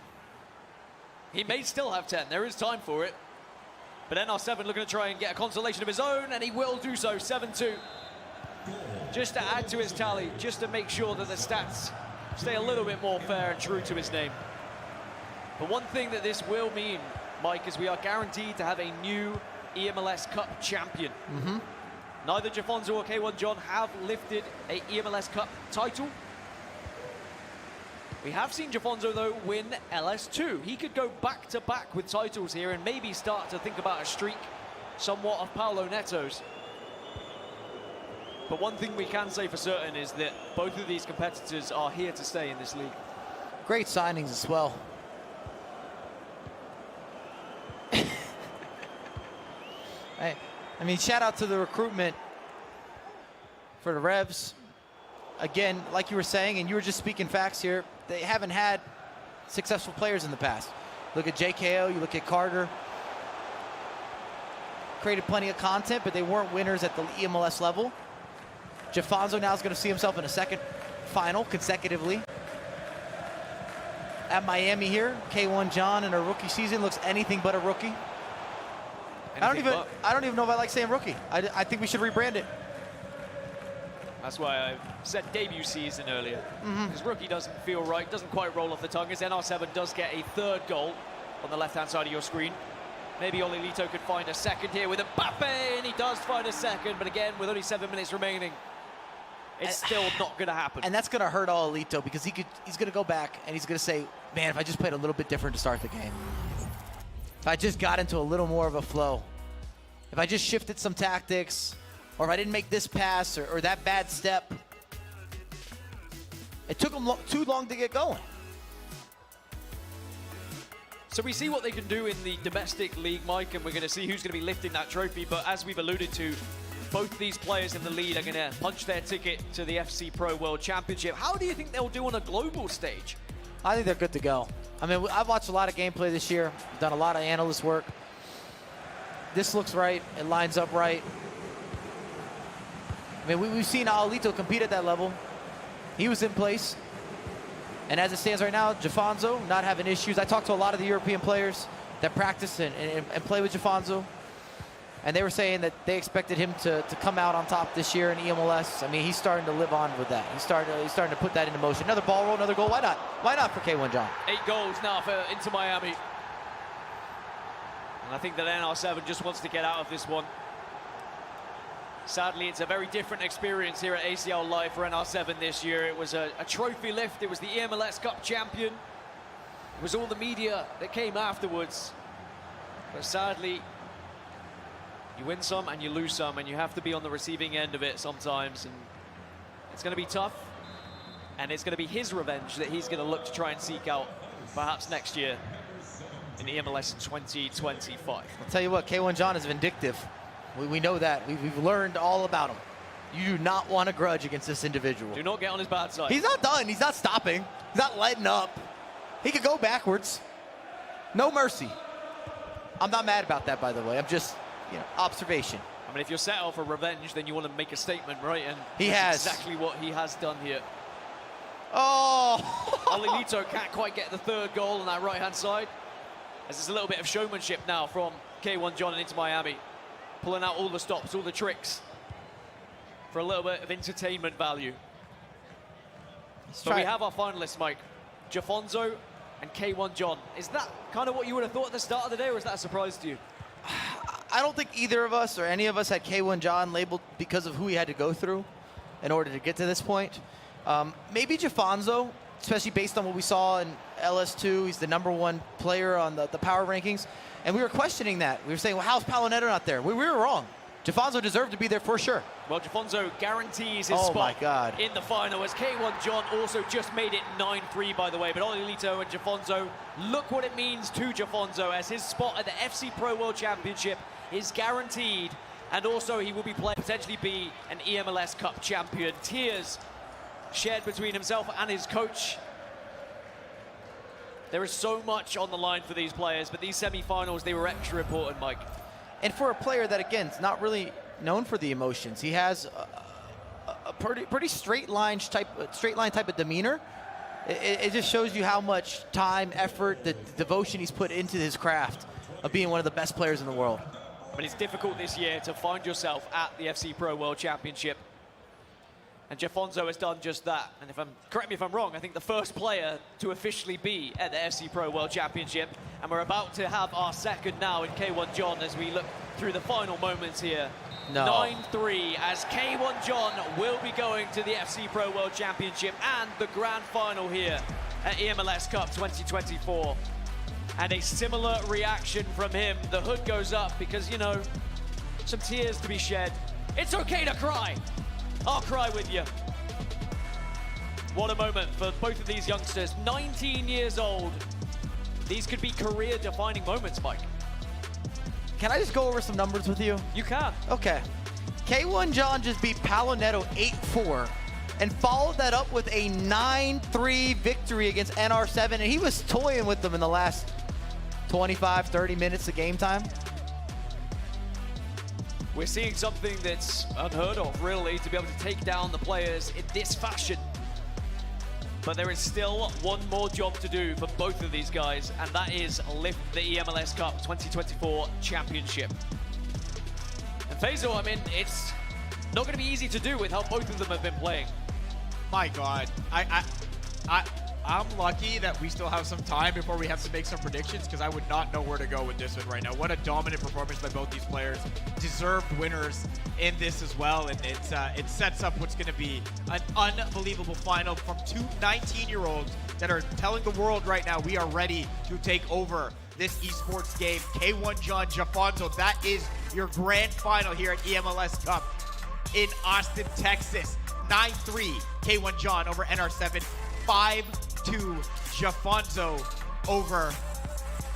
He may still have 10. There is time for it. But NR7 looking to try and get a consolation of his own, and he will do so, 7-2. Just to add to his tally, just to make sure that the stats stay a little bit more fair and true to his name. But one thing that this will mean, Mike, is we are guaranteed to have a new eMLS Cup champion. Neither JAFONSO or K1 John have lifted a eMLS Cup title. We have seen JAFONSO, though, win LS2. He could go back-to-back with titles here and maybe start to think about a streak somewhat of Paulo Neto's. But one thing we can say for certain is that both of these competitors are here to stay in this league. Great signings as well. I mean, shout out to the recruitment for the Revs. Again, like you were saying, and you were just speaking facts here, they haven't had successful players in the past. Look at JKO, you look at Carter. Created plenty of content, but they weren't winners at the eMLS level. JAFONSO now is going to see himself in a second final consecutively. At Miami here, K1 John in a rookie season looks anything but a rookie. I don't even know if I like saying rookie. I think we should rebrand it. That's why I said debut season earlier. Because rookie doesn't feel right, doesn't quite roll off the tongue, as NR7 does get a 3rd goal on the left-hand side of your screen. Maybe Ollelito could find a second here with Mbappe, and he does find a second, but again, with only 7 minutes remaining, it's still not going to happen. And that's going to hurt Ollelito because he's going to go back and he's going to say, man, if I just played a little bit different to start the game. If I just got into a little more of a flow. If I just shifted some tactics, or if I didn't make this pass or that bad step. It took them too long to get going. So we see what they can do in the domestic league, Mike, and we're going to see who's going to be lifting that trophy. But as we've alluded to, both these players in the lead are going to punch their ticket to the FC Pro World Championship. How do you think they'll do on a global stage? I think they're good to go. I mean, I've watched a lot of gameplay this year, done a lot of analyst work. This looks right. It lines up right. I mean, we've seen Ollelito compete at that level. He was in place. And as it stands right now, JAFONSO not having issues. I talked to a lot of the European players that practice and play with JAFONSO. And they were saying that they expected him to come out on top this year in eMLS. I mean, he's starting to live on with that. He's starting to put that into motion. Another ball roll, another goal. Why not? Why not for K1 John? 8 goals now for Inter Miami. And I think that NR7 just wants to get out of this one. Sadly, it's a very different experience here at ACL Live for NR7 this year. It was a trophy lift. It was the eMLS Cup champion. It was all the media that came afterwards. But sadly, you win some and you lose some, and you have to be on the receiving end of it sometimes. And it's going to be tough. And it's going to be his revenge that he's going to look to try and seek out perhaps next year in the eMLS 2025. I'll tell you what, K1 John is vindictive. We know that. We've learned all about him. You do not want a grudge against this individual. Do not get on his bad side. He's not done. He's not stopping. He's not letting up. He could go backwards. No mercy. I'm not mad about that, by the way. I'm just, observation. I mean, if you're set out for revenge, then you want to make a statement, right? And he that's has. exactly what he has done here. Oh! Ollelito can't quite get the 3rd goal on that right-hand side. As there's a little bit of showmanship now from K1 John and Inter Miami. Pulling out all the stops, all the tricks for a little bit of entertainment value. So we have our finalists, Mike. JAFONSO and K1 John. Is that kind of what you would have thought at the start of the day, or is that a surprise to you? I don't think either of us or any of us had K1 John labeled because of who he had to go through in order to get to this point. Maybe JAFONSO, especially based on what we saw in LS2. He's the #1 player on the power rankings. And we were questioning that. We were saying, well, how's Paulo Neto not there? We were wrong. JAFONSO deserved to be there for sure. Well, JAFONSO guarantees his spot in the final, as K1 John also just made it 9-3, by the way. But Ollelito and JAFONSO, look what it means to JAFONSO, as his spot at the FC Pro World Championship is guaranteed. And also he will be potentially be an eMLS Cup champion. Tears shared between himself and his coach. There is so much on the line for these players, but these semi-finals, they were extra important, Mike. And for a player that, again, is not really known for the emotions, he has a pretty straight line type of demeanor. It just shows you how much time, effort, the devotion he's put into his craft of being one of the best players in the world. But it's difficult this year to find yourself at the FC Pro World Championship. And JAFONSO has done just that. And correct me if I'm wrong, I think the first player to officially be at the FC Pro World Championship. And we're about to have our second now in K1 John as we look through the final moments here. No. 9-3 as K1 John will be going to the FC Pro World Championship and the grand final here at eMLS Cup 2024. And a similar reaction from him. The hood goes up because, you know, some tears to be shed. It's okay to cry. I'll cry with you. What a moment for both of these youngsters, 19 years old. These could be career-defining moments, Mike. Can I just go over some numbers with you? You can. Okay. K1 John just beat Paulo Neto 8-4 and followed that up with a 9-3 victory against NR7, and he was toying with them in the last 25, 30 minutes of game time. We're seeing something that's unheard of, really, to be able to take down the players in this fashion. But there is still one more job to do for both of these guys, and that is lift the eMLS Cup 2024 Championship. And Faizal, I mean, it's not going to be easy to do with how both of them have been playing. My God, I'm lucky that we still have some time before we have to make some predictions, because I would not know where to go with this one right now. What a dominant performance by both these players. Deserved winners in this as well, and it sets up what's going to be an unbelievable final from two 19-year-olds that are telling the world right now we are ready to take over this esports game. K1 John, JAFONSO, that is your grand final here at eMLS Cup in Austin, Texas. 9-3 K1 John over NR7. 5-2 JAFONSO over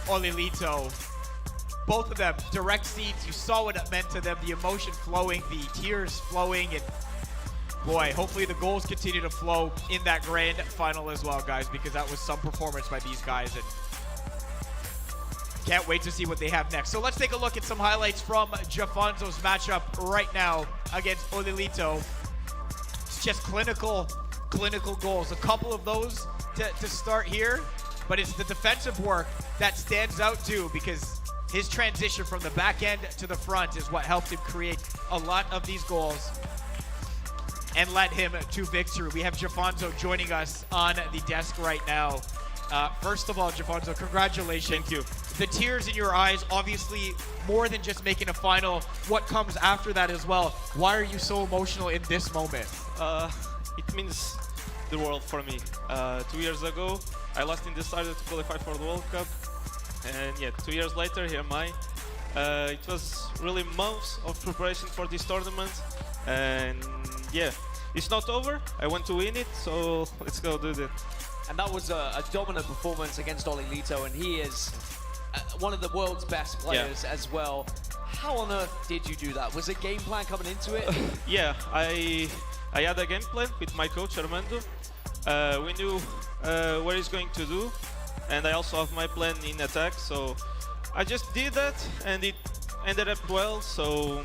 Ollelito. Both of them direct seats. You saw what it meant to them, the emotion flowing, the tears flowing, and boy, hopefully the goals continue to flow in that grand final as well, guys, because that was some performance by these guys, and can't wait to see what they have next. So let's take a look at some highlights from JAFONSO's matchup right now against Ollelito. It's just clinical goals. A couple of those to start here, but it's the defensive work that stands out too, because his transition from the back end to the front is what helped him create a lot of these goals and led him to victory. We have JAFONSO joining us on the desk right now. First of all, JAFONSO, congratulations. Thank you. The tears in your eyes, obviously more than just making a final. What comes after that as well? Why are you so emotional in this moment? It means the world for me. 2 years ago, I lost in the starter to qualify for the World Cup. And yeah, 2 years later, here am I. It was really months of preparation for this tournament. And yeah, it's not over. I want to win it, so let's go do that. And that was a dominant performance against Ollelito, and he is one of the world's best players as well. How on earth did you do that? Was a game plan coming into it? Yeah, I had a game plan with my coach Armando. We knew what he's going to do, and I also have my plan in attack, so I just did that, and it ended up well. So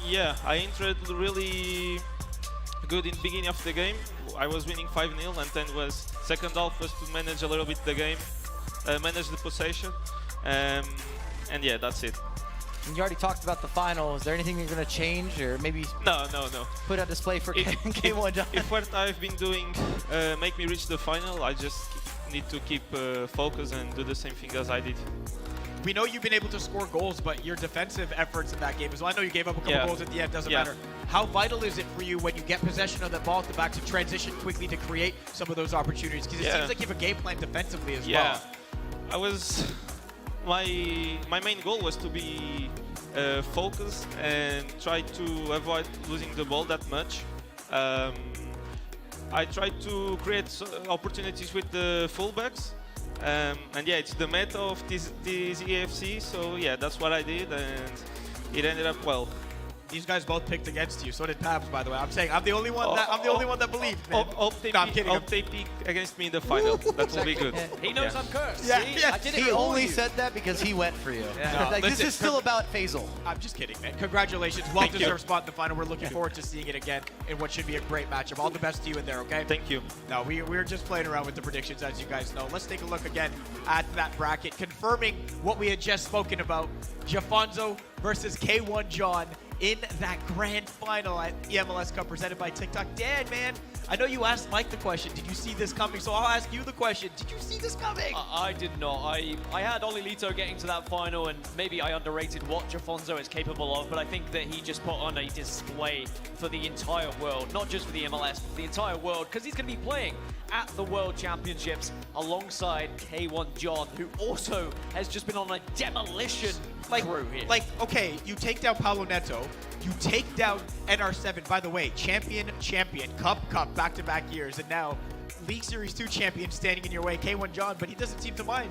yeah, I entered really good in the beginning of the game. I was winning 5-0, and then was second half was to manage a little bit the game, manage the possession, and yeah, that's it. And you already talked about the final. Is there anything you're going to change or maybe No. put on display for K1 John? If what I've been doing make me reach the final, I just need to keep focus and do the same thing as I did. We know you've been able to score goals, but your defensive efforts in that game as well. I know you gave up a couple goals at the end, doesn't matter. How vital is it for you when you get possession of the ball at the back to transition quickly to create some of those opportunities? Because it seems like you have a game plan defensively as well. My main goal was to be focused and try to avoid losing the ball that much. I tried to create opportunities with the fullbacks. And yeah, it's the meta of this EAFC, so yeah, that's what I did, and it ended up well. These guys both picked against you. So did Pabs, by the way. I'm saying I'm the only one that believed. Hope they pick against me in the final. That will be good. He knows I'm cursed. Yeah, See? I did it he for only you. said that because he went for you. No, Like, this listen, is still about Faizal. I'm just kidding, man. Congratulations. Well-deserved spot in the final. We're looking forward to seeing it again in what should be a great matchup. All the best to you in there, okay? Thank you. No, we're just playing around with the predictions, as you guys know. Let's take a look again at that bracket, confirming what we had just spoken about. JAFONSO versus K1 John in that grand final at eMLS Cup presented by Tik Tok. Dan, man, I know you asked Mike the question, did you see this coming? So I'll ask you the question, did you see this coming? I did not. I had Ollelito getting to that final, and maybe I underrated what JAFONSO is capable of, but I think that he just put on a display for the entire world, not just for the MLS, but for the entire world, because he's going to be playing at the World Championships alongside K1 John, who also has just been on a demolition crew here. Like, okay, you take down Paulo Neto, you take down NR7, by the way, champion, cup, back-to-back years, and now League Series 2 champion standing in your way, K1 John, but he doesn't seem to mind.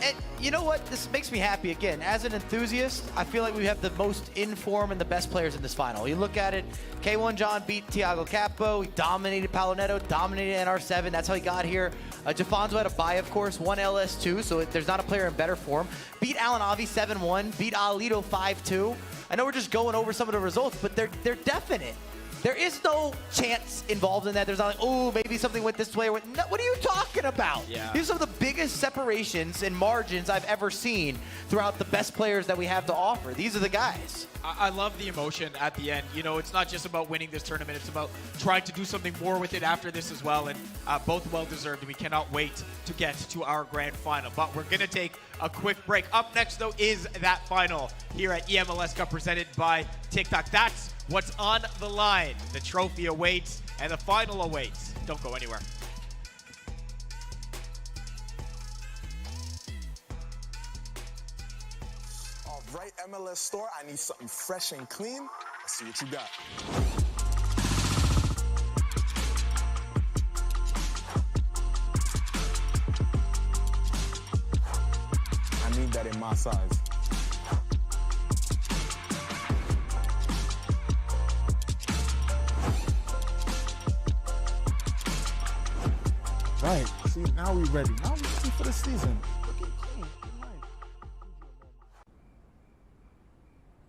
And you know what? This makes me happy. Again, as an enthusiast, I feel like we have the most in form and the best players in this final. You look at it, K1 John beat Thiago Capo. He dominated Paulo Neto, dominated NR7. That's how he got here. JAFONSO had a bye, of course, won LS2, so there's not a player in better form. Beat Alan Avi 7-1, beat Ollelito 5-2. I know we're just going over some of the results, but they're definite. There is no chance involved in that. There's not like, oh, maybe something went this way. Or no, what are you talking about? Yeah. These are the biggest separations and margins I've ever seen throughout the best players that we have to offer. These are the guys. I love the emotion at the end. You know, it's not just about winning this tournament. It's about trying to do something more with it after this as well. And both well-deserved. We cannot wait to get to our grand final. But we're going to take a quick break. Up next, though, is that final here at eMLS Cup presented by Tik Tok. That's what's on the line. The trophy awaits and the final awaits. Don't go anywhere. All right, MLS store, I need something fresh and clean. Let's see what you got. I need that in my size. Right. See, now we ready. Now we ready for the season. Looking clean.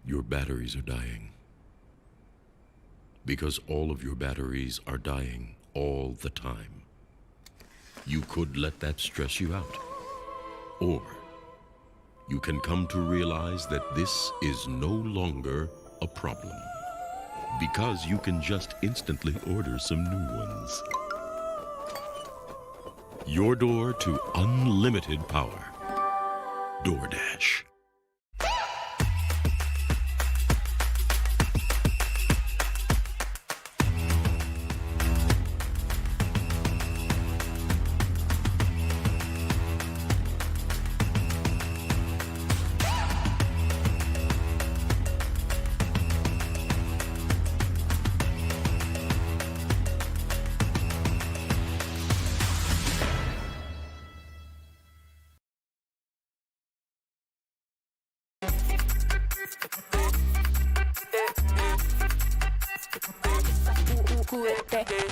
Your batteries are dying. Because all of your batteries are dying all the time. You could let that stress you out. Or you can come to realize that this is no longer a problem. Because you can just instantly order some new ones. Your door to unlimited power. DoorDash.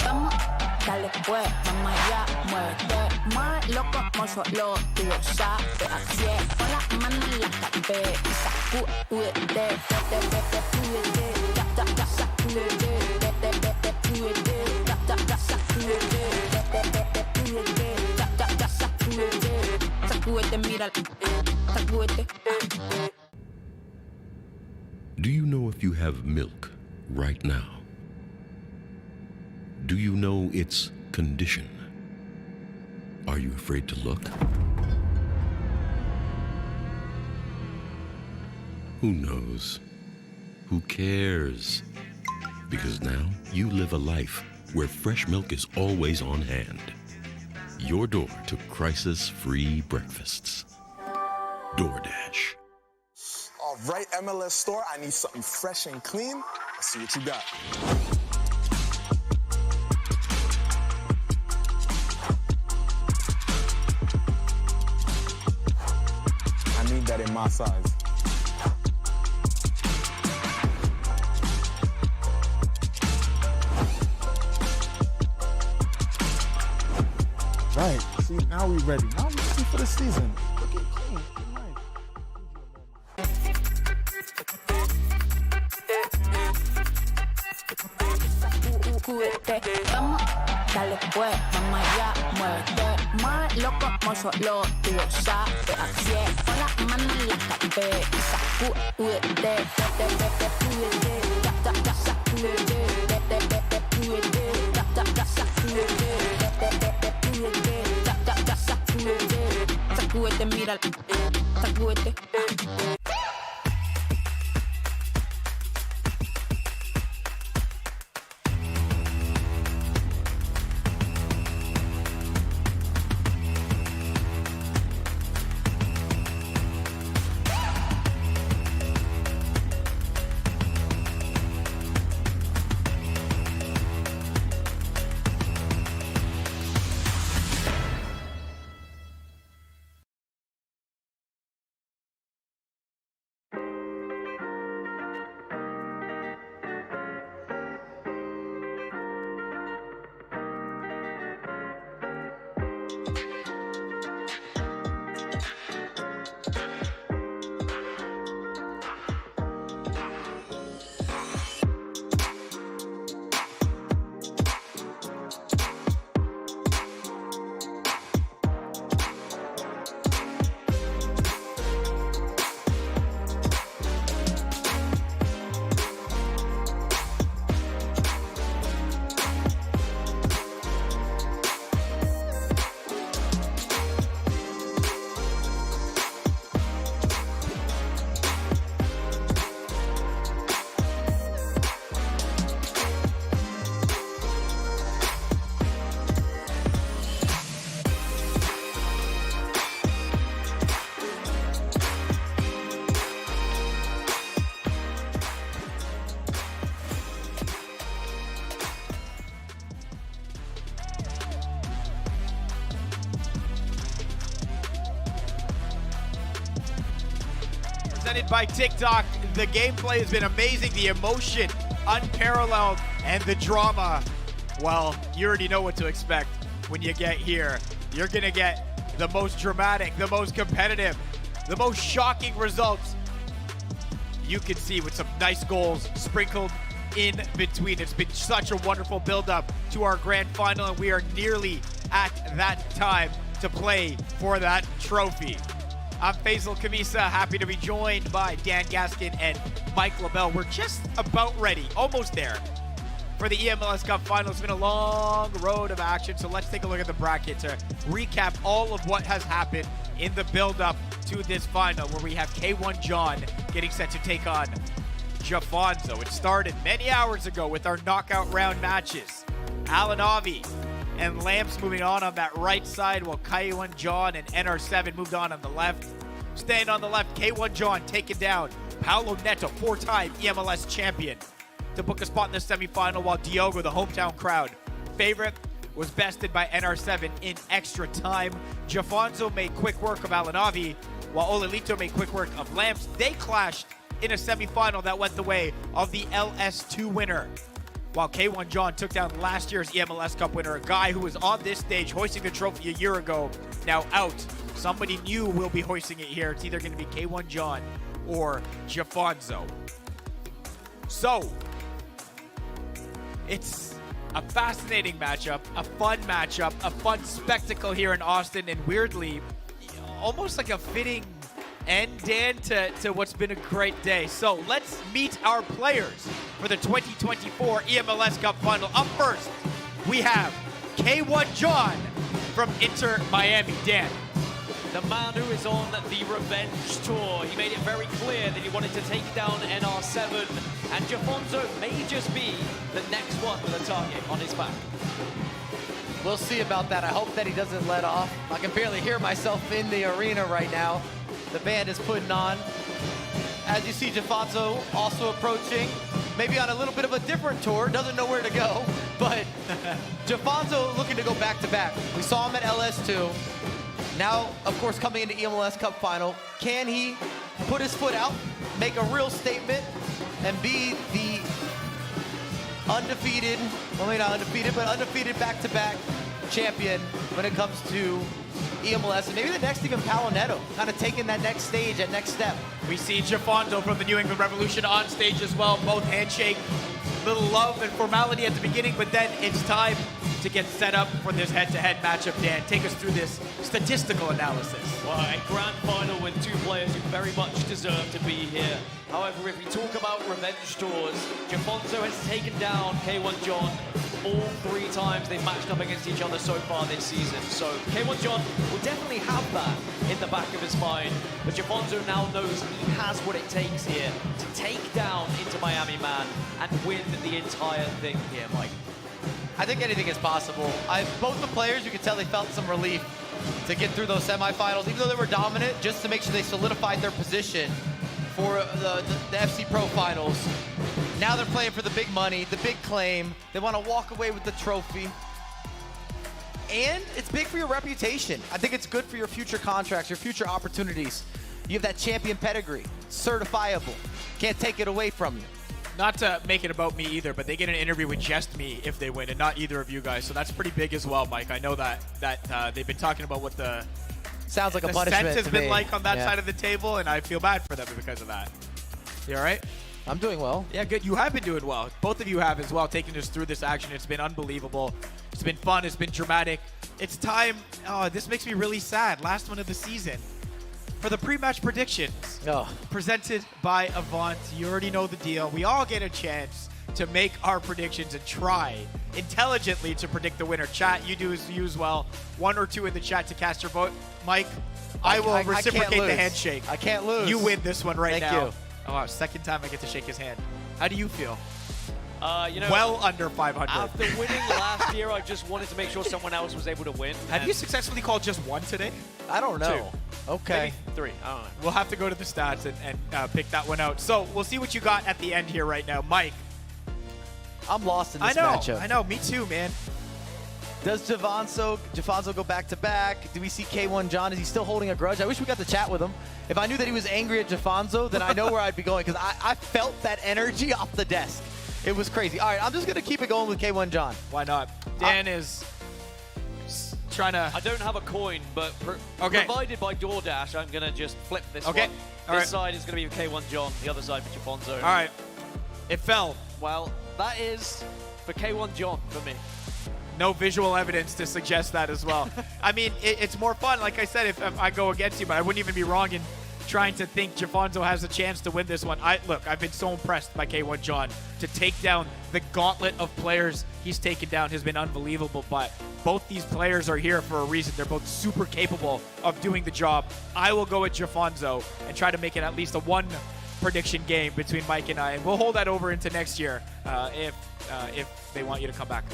Vamos, dale pues, mamá ya, muévete más loco como solo tú lo sabes. Así es, con las manos en la cabeza, sacúdete, sacúdete, mira, sacúdete. if you have milk right now? Do you know its condition? Are you afraid to look? Who knows? Who cares? Because now you live a life where fresh milk is always on hand. Your door to crisis-free breakfasts. DoorDash. All right, MLS store, I need something fresh and clean. Let's see what you got. I need that in my size. Right. See, now we ready. Now we ready for the season. Looking clean. Vamos, dale pues, mamá ya, muévete más loco, como solo tú lo sabes. Así es, con las manos en la cabeza, sacúdete, sacúdete, mira, sacúdete. Presented by Tik Tok. The gameplay has been amazing, the emotion unparalleled, and the drama, well, you already know what to expect when you get here. You're gonna get the most dramatic, the most competitive, the most shocking results you can see, with some nice goals sprinkled in between. It's been such a wonderful build-up to our grand final, and we are nearly at that time to play for that trophy. I'm Faizal Khamisa, happy to be joined by Dan Gaskin and Mike Labelle. We're just about ready, almost there, for the eMLS Cup final. It's been a long road of action, so let's take a look at the bracket to recap all of what has happened in the build-up to this final, where we have K1 John getting set to take on JAFONSO. It started many hours ago with our knockout round matches. Alan Avi and Lamps moving on that right side, while K1 John and NR7 moved on the left. Staying on the left, K1 John taking down Paulo Neto, four-time eMLS champion, to book a spot in the semifinal, while Diogo, the hometown crowd favorite, was bested by NR7 in extra time. JAFONSO made quick work of Alan Avi, while Ollelito made quick work of Lamps. They clashed in a semifinal that went the way of the LS2 winner, while K1 John took down last year's eMLS Cup winner, a guy who was on this stage hoisting the trophy a year ago, now out. Somebody new will be hoisting it here. It's either going to be K1 John or JAFONSO. So, it's a fascinating matchup, a fun spectacle here in Austin, and weirdly, almost like a fitting and Dan to what's been a great day. So let's meet our players for the 2024 eMLS Cup Final. Up first, we have K1 John from Inter Miami. Dan. The man who is on the revenge tour. He made it very clear that he wanted to take down NR7, and JAFONSO may just be the next one with a target on his back. We'll see about that. I hope that he doesn't let off. I can barely hear myself in the arena right now. The band is putting on. As you see, JAFONSO also approaching, maybe on a little bit of a different tour, doesn't know where to go, but JAFONSO looking to go back-to-back. We saw him at LS2. Now, of course, coming into eMLS Cup Final, can he put his foot out, make a real statement, and be the undefeated, well, maybe not undefeated, but undefeated back-to-back champion when it comes to eMLS, and maybe the next even Paulo Neto, kind of taking that next stage, that next step. We see JAFONSO from the New England Revolution on stage as well, both handshake, little love and formality at the beginning, but then it's time to get set up for this head-to-head matchup. Dan, take us through this statistical analysis. Well, a grand final with two players who very much deserve to be here. However, if we talk about revenge tours, JAFONSO has taken down K1 John all 3 times they've matched up against each other so far this season. So K1 John will definitely have that in the back of his mind. But JAFONSO now knows he has what it takes here to take down Inter Miami Man and win the entire thing here, Mike. I think anything is possible. Both the players, you could tell they felt some relief to get through those semifinals, even though they were dominant, just to make sure they solidified their position for the FC Pro Finals. Now they're playing for the big money, the big claim. They want to walk away with the trophy. And it's big for your reputation. I think it's good for your future contracts, your future opportunities. You have that champion pedigree, certifiable. Can't take it away from you. Not to make it about me either, but they get an interview with just me if they win, and not either of you guys. So that's pretty big as well, Mike. I know that they've been talking about what the sounds like a punishment sense has to been me. like on that Yeah. side of the table, and I feel bad for them because of that. You all right? I'm doing well. Yeah, good. You have been doing well. Both of you have as well, taking us through this action. It's been unbelievable. It's been fun. It's been dramatic. It's time. Oh, this makes me really sad. Last one of the season. For the pre-match predictions, presented by Avant. You already know the deal. We all get a chance to make our predictions and try intelligently to predict the winner. Chat, you do as you as well. 1 or 2 in the chat to cast your vote. Mike, I will reciprocate the handshake. I can't lose. You win this one right now. Thank you. Oh, wow, second time I get to shake his hand. How do you feel? You know, well under 500. After winning last year, I just wanted to make sure someone else was able to win. Have you successfully called just 1 today? I don't know. 2. Okay. Maybe 3. I don't know. We'll have to go to the stats and pick that one out. So we'll see what you got at the end here right now. Mike. I'm lost in this matchup. I know. Me too, man. Does JAFONSO go back-to-back? Do we see K1 John? Is he still holding a grudge? I wish we got to chat with him. If I knew that he was angry at JAFONSO, then I know where I'd be going, because I felt that energy off the desk. It was crazy. All right, I'm just going to keep it going with K1 John. Why not? Dan is trying to... I don't have a coin, but provided by DoorDash, I'm going to just flip this one. This side is going to be K1 John, the other side for JAFONSO. All right. It fell. Well, that is for K1 John for me. No visual evidence to suggest that as well. I mean, it's more fun, like I said, if I go against you, but I wouldn't even be wrong in trying to think JAFONSO has a chance to win this one. Look, I've been so impressed by K1 John. To take down the gauntlet of players he's taken down has been unbelievable, but both these players are here for a reason. They're both super capable of doing the job. I will go with JAFONSO and try to make it at least a 1 prediction game between Mike and I, and we'll hold that over into next year if they want you to come back.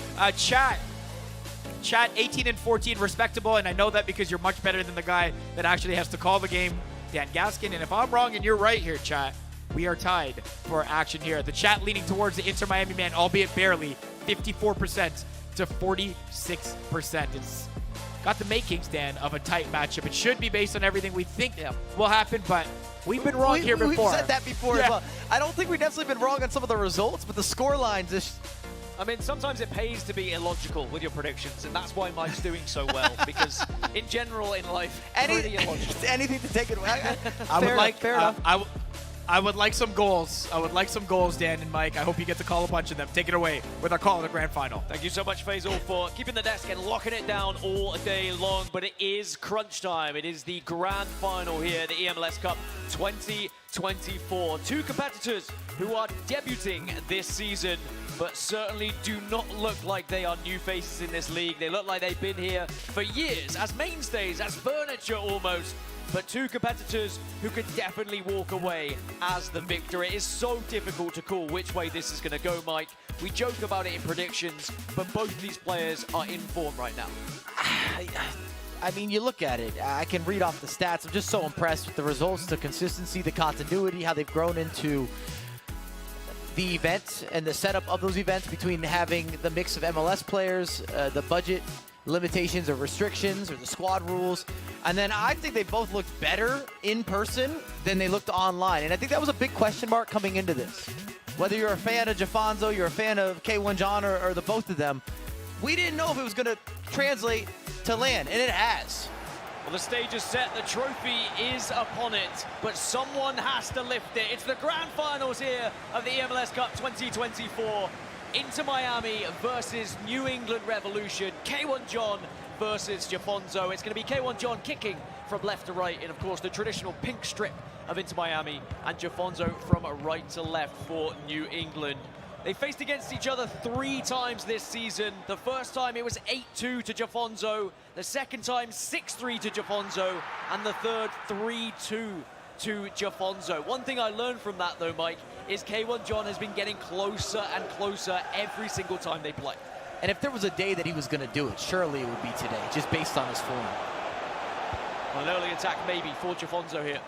Chat 18 and 14 respectable, and I know that because you're much better than the guy that actually has to call the game, Dan Gaskin. And if I'm wrong and you're right here, chat, we are tied for action here. The chat leaning towards the Inter Miami man, albeit barely, 54% to 46%. It's got the makings, Dan, of a tight matchup. It should be based on everything we think will happen, but we've been wrong here before. We've said that before as well. I don't think we've necessarily been wrong on some of the results, but the score lines just... I mean, sometimes it pays to be illogical with your predictions, and that's why Mike's doing so well, because in general in life, pretty illogical. Anything to take it away. I I would like some goals. I would like some goals, Dan and Mike. I hope you get to call a bunch of them. Take it away with our call of the grand final. Thank you so much, Faizal, for keeping the desk and locking it down all day long. But it is crunch time. It is the grand final here, the eMLS Cup 2024. Two competitors who are debuting this season, but certainly do not look like they are new faces in this league. They look like they've been here for years, as mainstays, as furniture almost. But two competitors who could definitely walk away as the victor. It is so difficult to call which way this is going to go, Mike. We joke about it in predictions, but both of these players are in form right now. I mean, you look at it, I can read off the stats. I'm just so impressed with the results, the consistency, the continuity, how they've grown into the events and the setup of those events between having the mix of MLS players, the budget limitations or restrictions or the squad rules. And then I think they both looked better in person than they looked online. And I think that was a big question mark coming into this. Whether you're a fan of JAFONSO, you're a fan of K1 John, or the both of them, we didn't know if it was going to translate to land, and it has. Well, the stage is set, the trophy is upon it, but someone has to lift it. It's the grand finals here of the eMLS Cup 2024. Inter Miami versus New England Revolution. K1 John versus JAFONSO. It's going to be K1 John kicking from left to right, and of course the traditional pink strip of Inter Miami, and JAFONSO from right to left for New England. They faced against each other 3 times this season. The first time it was 8-2 to JAFONSO, the second time 6-3 to JAFONSO, and the third 3-2 to JAFONSO. One thing I learned from that though, Mike, is K1 John has been getting closer and closer every single time they play. And if there was a day that he was going to do it, surely it would be today, just based on his form. Well, an early attack maybe for JAFONSO here.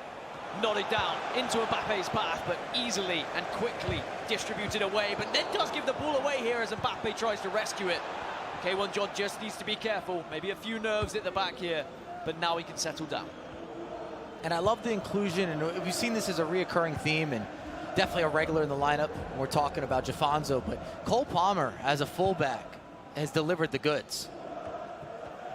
Nodded down into Mbappe's path, but easily and quickly distributed away. But then does give the ball away here as Mbappe tries to rescue it. K1 John just needs to be careful. Maybe a few nerves at the back here, but now he can settle down. And I love the inclusion, and we've seen this as a reoccurring theme, and definitely a regular in the lineup when we're talking about JAFONSO, but Cole Palmer as a fullback has delivered the goods.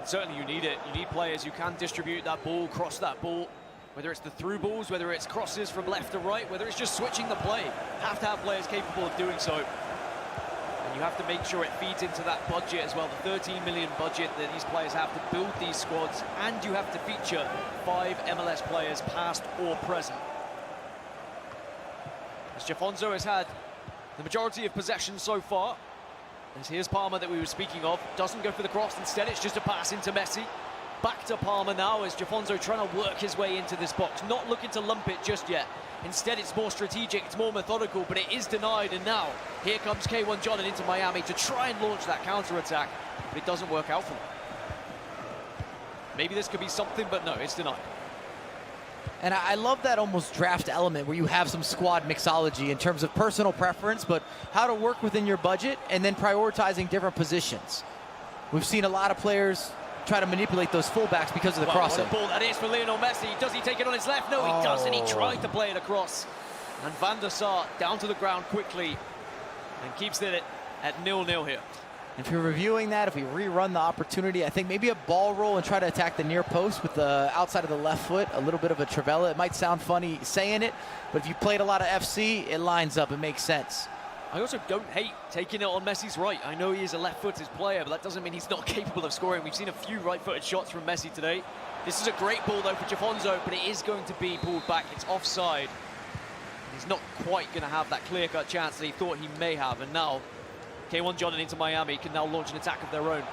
Certainly you need it. You need players who can distribute that ball, cross that ball, whether it's the through balls, whether it's crosses from left to right, whether it's just switching the play. Have to have players capable of doing so. And you have to make sure it feeds into that budget as well, the 13 million budget that these players have to build these squads, and you have to feature 5 MLS players past or present. As JAFONSO has had the majority of possession so far. As here's Palmer that we were speaking of, doesn't go for the cross, instead it's just a pass into Messi. Back to Palmer now as JAFONSO trying to work his way into this box, not looking to lump it just yet. Instead it's more strategic, it's more methodical, but it is denied, and now here comes K1 John and Inter Miami to try and launch that counter-attack, but it doesn't work out for them. Maybe this could be something, but no, it's denied. And I love that almost draft element where you have some squad mixology in terms of personal preference, but how to work within your budget and then prioritizing different positions. We've seen a lot of players try to manipulate those fullbacks because of the crossing. What a ball that is for Lionel Messi. Does he take it on his left? No, he doesn't. He tried to play it across. And Van der Sar down to the ground quickly and keeps it at 0-0 here. If you're reviewing that, if we rerun the opportunity, I think maybe a ball roll and try to attack the near post with the outside of the left foot, a little bit of a Trivela. It might sound funny saying it, but if you played a lot of FC, it lines up, it makes sense. I also don't hate taking it on Messi's right. I know he is a left-footed player, but that doesn't mean he's not capable of scoring. We've seen a few right-footed shots from Messi today. This is a great ball, though, for JAFONSO, but it is going to be pulled back. It's offside. He's not quite going to have that clear-cut chance that he thought he may have, and now K1 John and Inter Miami can now launch an attack of their own.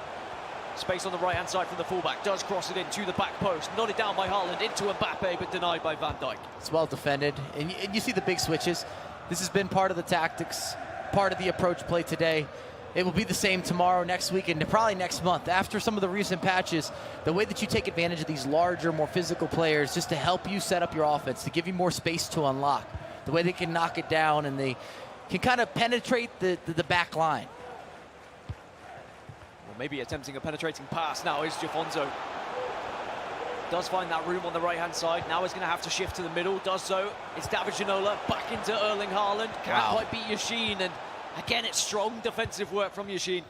Space on the right-hand side from the fullback. Does cross it into the back post. Nodded down by Haaland into Mbappe, but denied by Van Dijk. It's well defended. And you see the big switches. This has been part of the tactics, part of the approach play today. It will be the same tomorrow, next week, and probably next month. After some of the recent patches, the way that you take advantage of these larger, more physical players just to help you set up your offense, to give you more space to unlock. The way they can knock it down and they can kind of penetrate the back line. Well, maybe attempting a penetrating pass now is JAFONSO. Does find that room on the right-hand side. Now he's going to have to shift to the middle. Does so. It's David Ginola back into Erling Haaland. Can't quite beat Yashin. And again, it's strong defensive work from Yashin.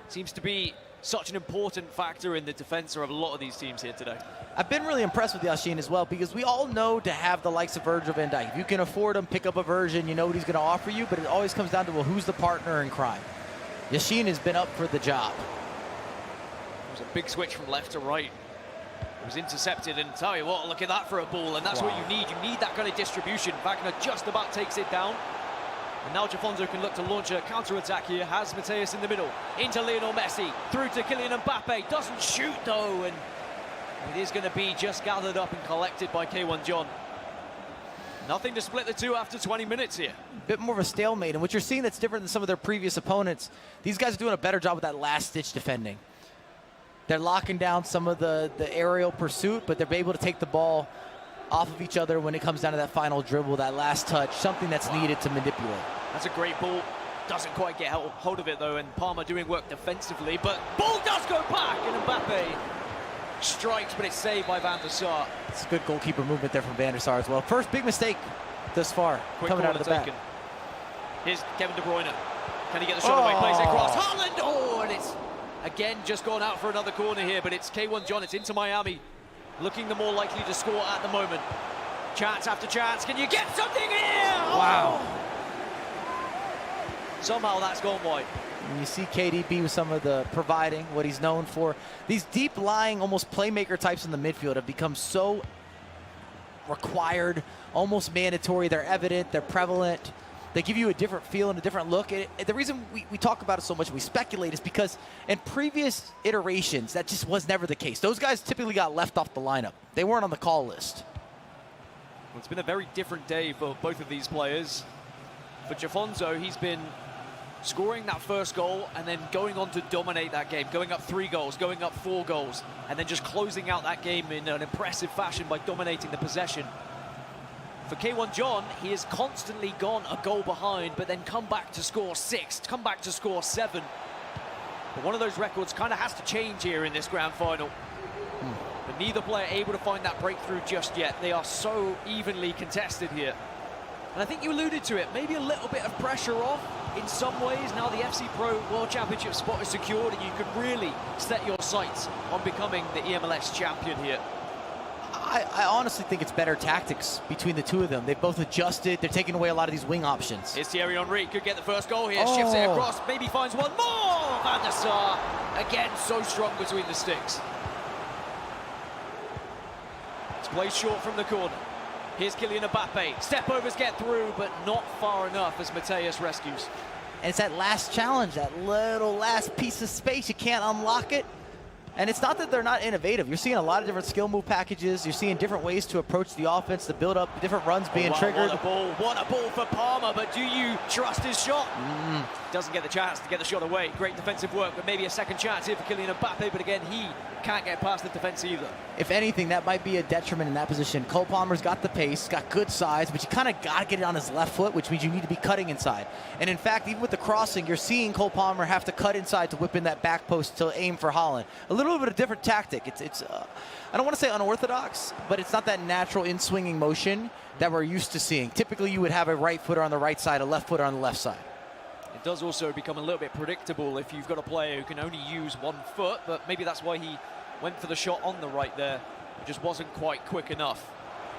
Seems to be such an important factor in the defense of a lot of these teams here today. I've been really impressed with Yashin as well, because we all know to have the likes of Virgil van Dijk. If you can afford him, pick up a version, you know what he's going to offer you, but it always comes down to, well, who's the partner in crime? Yashin has been up for the job. It was a big switch from left to right. It was intercepted, and tell you what, look at that for a ball, and that's what you need. You need that kind of distribution. Wagner just about takes it down. And now JAFONSO can look to launch a counter-attack here. Has Mateus in the middle. Into Lionel Messi. Through to Kylian Mbappe. Doesn't shoot, though, and it is going to be just gathered up and collected by K1 John. Nothing to split the two after 20 minutes here. Bit more of a stalemate, and what you're seeing that's different than some of their previous opponents, these guys are doing a better job with that last-ditch defending. They're locking down some of the aerial pursuit, but they're able to take the ball off of each other when it comes down to that final dribble, that last touch, something that's needed to manipulate. That's a great ball. Doesn't quite get hold of it, though, and Palmer doing work defensively, but ball does go back, and Mbappe strikes, but it's saved by Van der Sar. It's a good goalkeeper movement there from Van der Sar as well. First big mistake thus far, coming out of the back. Here's Kevin De Bruyne. Can he get the shot away? Plays it across. Haaland! Oh, and it's again just gone out for another corner here, but it's K1 John. It's into Miami. Looking the more likely to score at the moment. Chance after chance. Can you get something here? Wow. Somehow that's gone wide. And you see KDB with some of the providing, what he's known for. These deep-lying, almost playmaker types in the midfield have become so required, almost mandatory. They're evident, they're prevalent. They give you a different feel and a different look. The reason we talk about it so much, we speculate, is because in previous iterations, that just was never the case. Those guys typically got left off the lineup. They weren't on the call list. Well, it's been a very different day for both of these players. For JAFONSO, he's been scoring that first goal and then going on to dominate that game, going up 3 goals, going up 4 goals, and then just closing out that game in an impressive fashion by dominating the possession. For K1 John, he has constantly gone a goal behind, but then come back to score 6, come back to score 7. But one of those records kind of has to change here in this grand final. But neither player able to find that breakthrough just yet. They are so evenly contested here. And I think you alluded to it, maybe a little bit of pressure off in some ways. Now the FC Pro World Championship spot is secured, and you can really set your sights on becoming the eMLS champion here. I honestly think it's better tactics between the two of them. They've both adjusted. They're taking away a lot of these wing options. Here's Thierry Henry. Could get the first goal here. Shifts it across. Maybe finds one more. Van der Sar. Again, so strong between the sticks. It's played short from the corner. Here's Kylian Mbappe. Step-overs get through, but not far enough as Mateus rescues. And it's that last challenge, that little last piece of space. You can't unlock it. And it's not that they're not innovative. You're seeing a lot of different skill move packages. You're seeing different ways to approach the offense, to build up different runs being triggered. What a ball for Palmer, but do you trust his shot? Doesn't get the chance to get the shot away. Great defensive work, but maybe a second chance here for Kylian Mbappe, but again, he can't get past the defense either. If anything, that might be a detriment in that position. Cole Palmer's got the pace, got good size, but you kind of got to get it on his left foot, which means you need to be cutting inside. And in fact, even with the crossing, you're seeing Cole Palmer have to cut inside to whip in that back post to aim for Haaland. A little bit of a different tactic. It's I don't want to say unorthodox, but it's not that natural in-swinging motion that we're used to seeing. Typically, you would have a right footer on the right side, a left footer on the left side. It does also become a little bit predictable if you've got a player who can only use one foot, but maybe that's why he went for the shot on the right there. It just wasn't quite quick enough.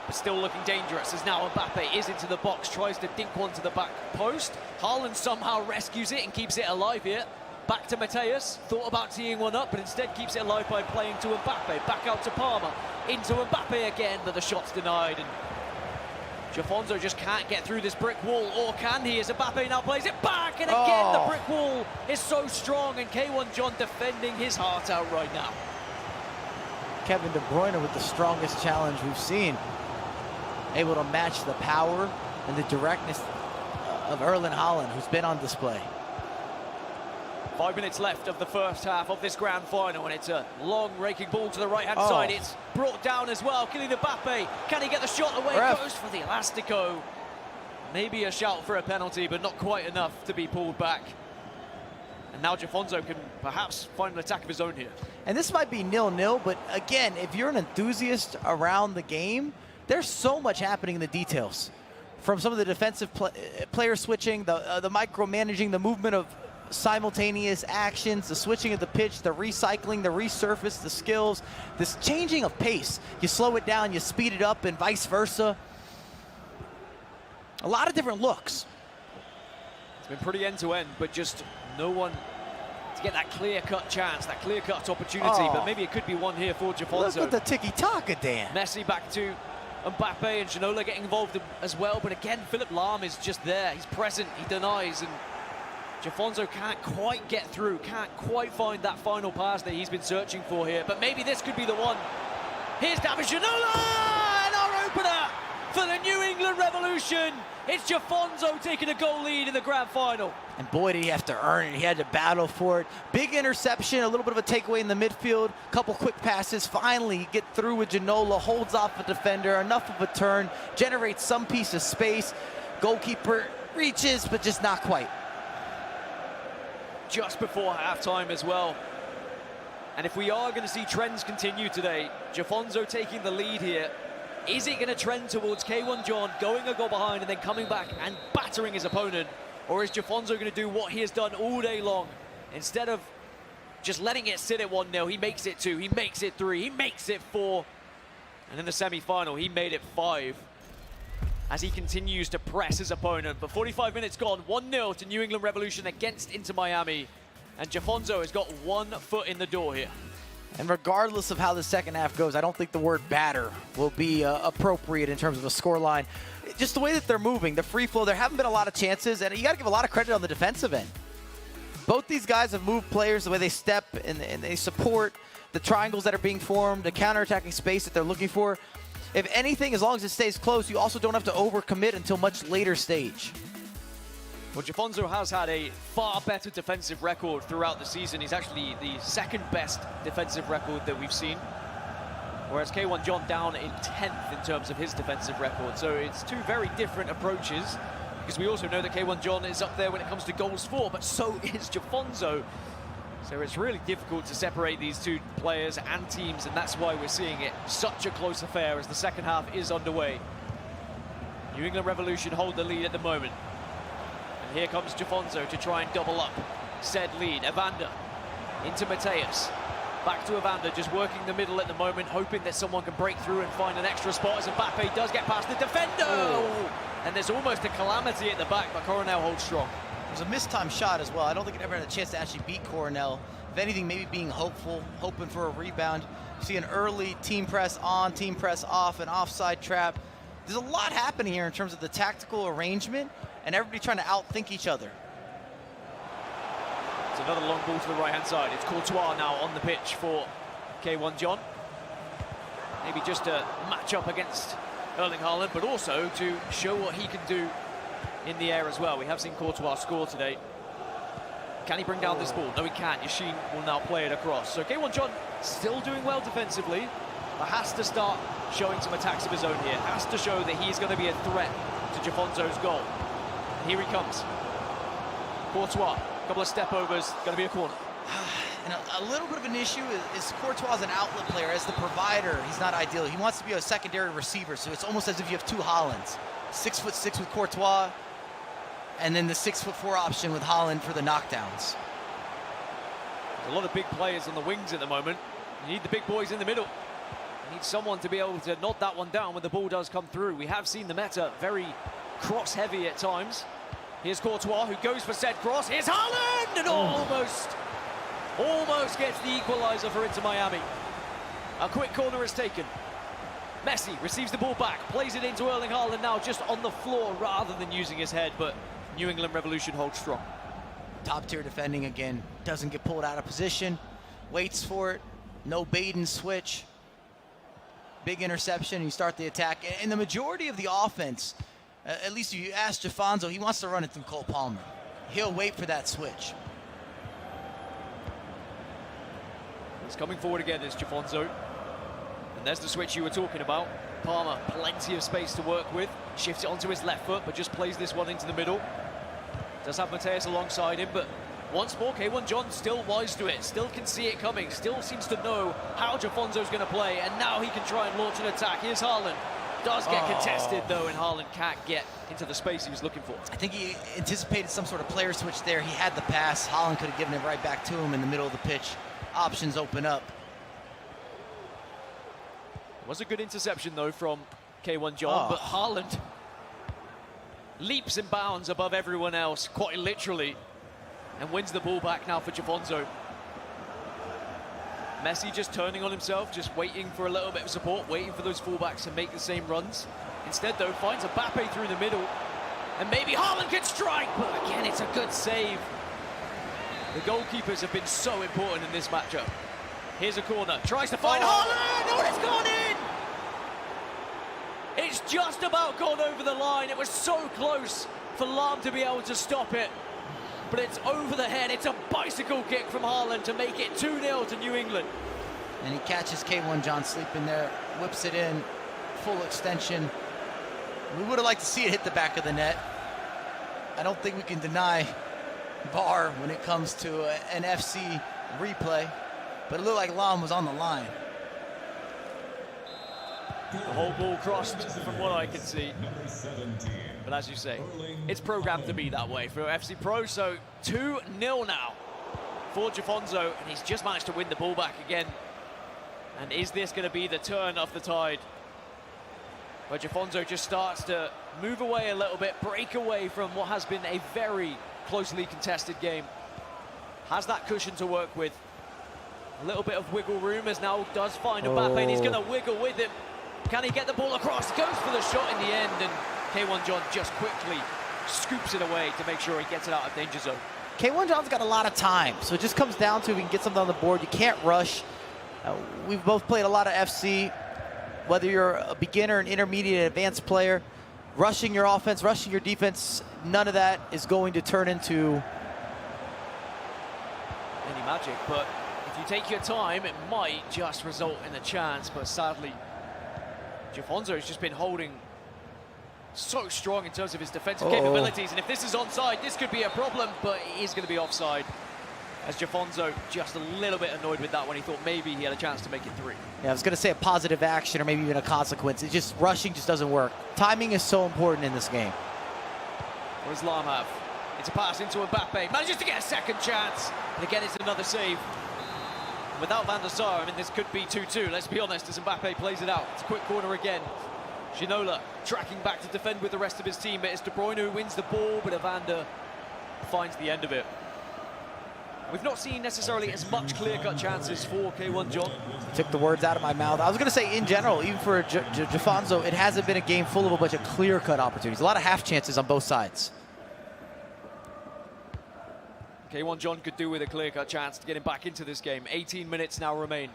But still looking dangerous as now Mbappe is into the box, tries to dink one to the back post. Haaland somehow rescues it and keeps it alive here. Back to Mateus, thought about teeing one up, but instead keeps it alive by playing to Mbappe. Back out to Palmer, into Mbappe again, but the shot's denied. And JAFONSO just can't get through this brick wall, or can he? As Mbappe now plays it back, and again the brick wall is so strong, and K1 John defending his heart out right now. Kevin De Bruyne with the strongest challenge we've seen. Able to match the power and the directness of Erling Haaland, who's been on display. 5 minutes left of the first half of this grand final, and it's a long raking ball to the right-hand side. It's brought down as well. Kylian Mbappe, can he get the shot away? Goes for the Elastico. Maybe a shout for a penalty, but not quite enough to be pulled back. And now JAFONSO can perhaps find an attack of his own here. And this might be 0-0, but again, if you're an enthusiast around the game, there's so much happening in the details. From some of the defensive player switching, the micromanaging, the movement of simultaneous actions, the switching of the pitch, the recycling, the resurface, the skills, this changing of pace. You slow it down, you speed it up, and vice versa. A lot of different looks. It's been pretty end-to-end, but just no one to get that clear-cut chance, that clear-cut opportunity. Oh. But maybe it could be one here for JAFONSO. Look at the tiki-taka, Dan. Messi back to Mbappe, and Ginola getting involved as well. But again, Philipp Lahm is just there. He's present, he denies, and JAFONSO can't quite get through, can't quite find that final pass that he's been searching for here. But maybe this could be the one. Here's David Ginola, and our opener for the New England Revolution. It's JAFONSO taking a goal lead in the grand final. And boy, did he have to earn it. He had to battle for it. Big interception, a little bit of a takeaway in the midfield. Couple quick passes. Finally, get through with Ginola, holds off a defender, enough of a turn, generates some piece of space. Goalkeeper reaches, but just not quite. Just before halftime as well. And if we are going to see trends continue today, JAFONSO taking the lead here, is it going to trend towards K1 John going a goal behind and then coming back and battering his opponent? Or is JAFONSO going to do what he has done all day long? Instead of just letting it sit at 1-0, he makes it 2, he makes it 3, he makes it 4. And in the semi-final, he made it 5. As he continues to press his opponent. But 45 minutes gone, 1-0 to New England Revolution against Inter Miami. And JAFONSO has got 1 foot in the door here. And regardless of how the second half goes, I don't think the word batter will be appropriate in terms of a scoreline. Just the way that they're moving, the free flow, there haven't been a lot of chances, and you got to give a lot of credit on the defensive end. Both these guys have moved players, the way they step and they support the triangles that are being formed, the counter-attacking space that they're looking for. If anything, as long as it stays close, you also don't have to overcommit until much later stage. Well, JAFONSO has had a far better defensive record throughout the season. He's actually the second best defensive record that we've seen. Whereas K1 John down in 10th in terms of his defensive record. So it's two very different approaches, because we also know that K1 John is up there when it comes to goals for, but so is JAFONSO. So it's really difficult to separate these two players and teams, and that's why we're seeing it such a close affair as the second half is underway. New England Revolution hold the lead at the moment. And here comes JAFONSO to try and double up said lead. Evander into Mateus. Back to Evander, just working the middle at the moment, hoping that someone can break through and find an extra spot as Mbappe does get past the defender. Oh. And there's almost a calamity at the back, but Coronel holds strong. It was a mistimed shot as well. I don't think it ever had a chance to actually beat Coronel. If anything, maybe being hopeful, hoping for a rebound. You see an early team press on, team press off, an offside trap. There's a lot happening here in terms of the tactical arrangement and everybody trying to outthink each other. It's another long ball to the right-hand side. It's Courtois now on the pitch for K1 John. Maybe just to match up against Erling Haaland, but also to show what he can do in the air as well. We have seen Courtois score today. Can he bring down this ball? No, he can't. Yashin will now play it across. So K1 John still doing well defensively, but has to start showing some attacks of his own here. Has to show that he's going to be a threat to JAFONSO's goal. And here he comes. Courtois, a couple of step overs, going to be a corner. And a little bit of an issue is Courtois as an outlet player, as the provider. He's not ideal. He wants to be a secondary receiver, so it's almost as if you have two Haalands. 6'6" with Courtois, and then the 6'4" option with Haaland for the knockdowns. There's a lot of big players on the wings at the moment. You need the big boys in the middle. You need someone to be able to knock that one down when the ball does come through. We have seen the meta very cross-heavy at times. Here's Courtois, who goes for said cross. Here's Haaland, and almost gets the equalizer for Inter Miami. A quick corner is taken. Messi receives the ball back, plays it into Erling Haaland now, just on the floor rather than using his head, but New England Revolution holds strong. Top tier defending again, doesn't get pulled out of position, waits for it, no bait and switch. Big interception, you start the attack. And the majority of the offense, at least if you ask JAFONSO, he wants to run it through Cole Palmer. He'll wait for that switch. He's coming forward again, is JAFONSO. And there's the switch you were talking about. Palmer, plenty of space to work with. Shifts it onto his left foot, but just plays this one into the middle. Does have Mateus alongside him, but once more, K1 John still wise to it, still can see it coming, still seems to know how JAFONSO's going to play, and now he can try and launch an attack. Here's Haaland. Does get contested, though, and Haaland can't get into the space he was looking for. I think he anticipated some sort of player switch there. He had the pass. Haaland could have given it right back to him in the middle of the pitch. Options open up. It was a good interception, though, from K1 John, but Haaland leaps and bounds above everyone else, quite literally, and wins the ball back now for JAFONSO. Messi just turning on himself, just waiting for a little bit of support, waiting for those fullbacks to make the same runs. Instead, though, finds Mbappe through the middle, and maybe Haaland can strike, but again, it's a good save. The goalkeepers have been so important in this matchup. Here's a corner, tries to find Haaland, oh, it's gone in! It's just about gone over the line. It was so close for Lahm to be able to stop it. But it's over the head. It's a bicycle kick from Haaland to make it 2-0 to New England. And he catches K1 John sleeping there, whips it in, full extension. We would have liked to see it hit the back of the net. I don't think we can deny VAR when it comes to an FC replay, but it looked like Lahm was on the line. The whole ball crossed from what I can see. But as you say, it's programmed to be that way for FC Pro, so 2-0 now for JAFONSO, and he's just managed to win the ball back again. And is this going to be the turn of the tide? Where JAFONSO just starts to move away a little bit, break away from what has been a very closely contested game. Has that cushion to work with. A little bit of wiggle room as now does find Mbappe, and he's going to wiggle with him. Can he get the ball across? Goes for the shot in the end, and K1 John just quickly scoops it away to make sure he gets it out of danger zone. K1 John's got a lot of time, so it just comes down to if you can get something on the board. You can't rush. We've both played a lot of FC. Whether you're a beginner, an intermediate, advanced player, rushing your offense, rushing your defense, none of that is going to turn into any magic. But if you take your time, it might just result in a chance. But sadly, JAFONSO has just been holding so strong in terms of his defensive capabilities, and if this is onside, this could be a problem, but it is going to be offside, as JAFONSO just a little bit annoyed with that when he thought maybe he had a chance to make it 3. Yeah, I was going to say a positive action or maybe even a consequence. It's just rushing just doesn't work. Timing is so important in this game. What does Lahm have? It's a pass into Mbappe, manages to get a second chance, and again it's another save. Without Van der Sar, I mean, this could be 2-2, let's be honest, as Mbappe plays it out. It's a quick corner again. Ginola tracking back to defend with the rest of his team, but it's De Bruyne who wins the ball, but Evander finds the end of it. We've not seen necessarily as much clear-cut chances for K1 John. Took the words out of my mouth. I was going to say, in general, even for JAFONSO, it hasn't been a game full of a bunch of clear-cut opportunities. A lot of half chances on both sides. K1 John could do with a clear-cut chance to get him back into this game. 18 minutes now remain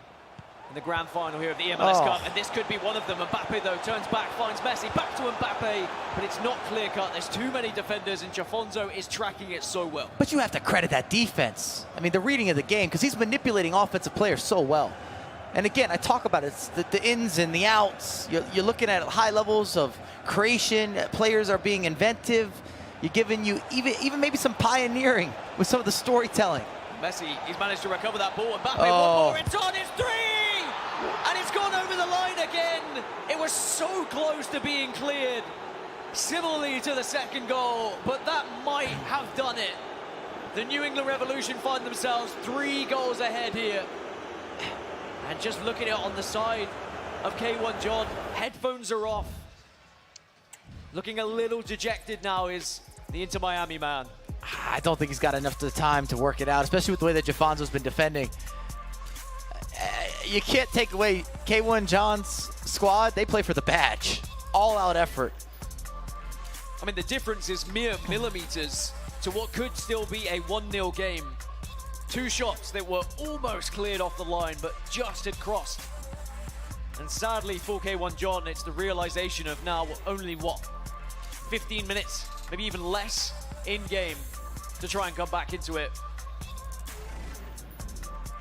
in the grand final here of the eMLS Cup, and this could be one of them. Mbappe, though, turns back, finds Messi, back to Mbappe, but it's not clear-cut. There's too many defenders, and JAFONSO is tracking it so well. But you have to credit that defense. I mean, the reading of the game, because he's manipulating offensive players so well. And again, I talk about it, it's the ins and the outs. You're looking at high levels of creation. Players are being inventive. You're giving you even maybe some pioneering with some of the storytelling. Messi, he's managed to recover that ball. Mbappe, one more, it's on, it's 3! And it's gone over the line again. It was so close to being cleared. Similarly to the second goal, but that might have done it. The New England Revolution find themselves 3 goals ahead here. And just looking at it on the side of K1 John, headphones are off. Looking a little dejected now is the Inter Miami man. I don't think he's got enough time to work it out, especially with the way that JAFONSO's been defending. You can't take away K1 John's squad. They play for the badge. All-out effort. I mean, the difference is mere millimeters to what could still be a 1-0 game. 2 shots that were almost cleared off the line, but just had crossed. And sadly for K1 John, it's the realization of now only, 15 minutes, maybe even less in-game to try and come back into it.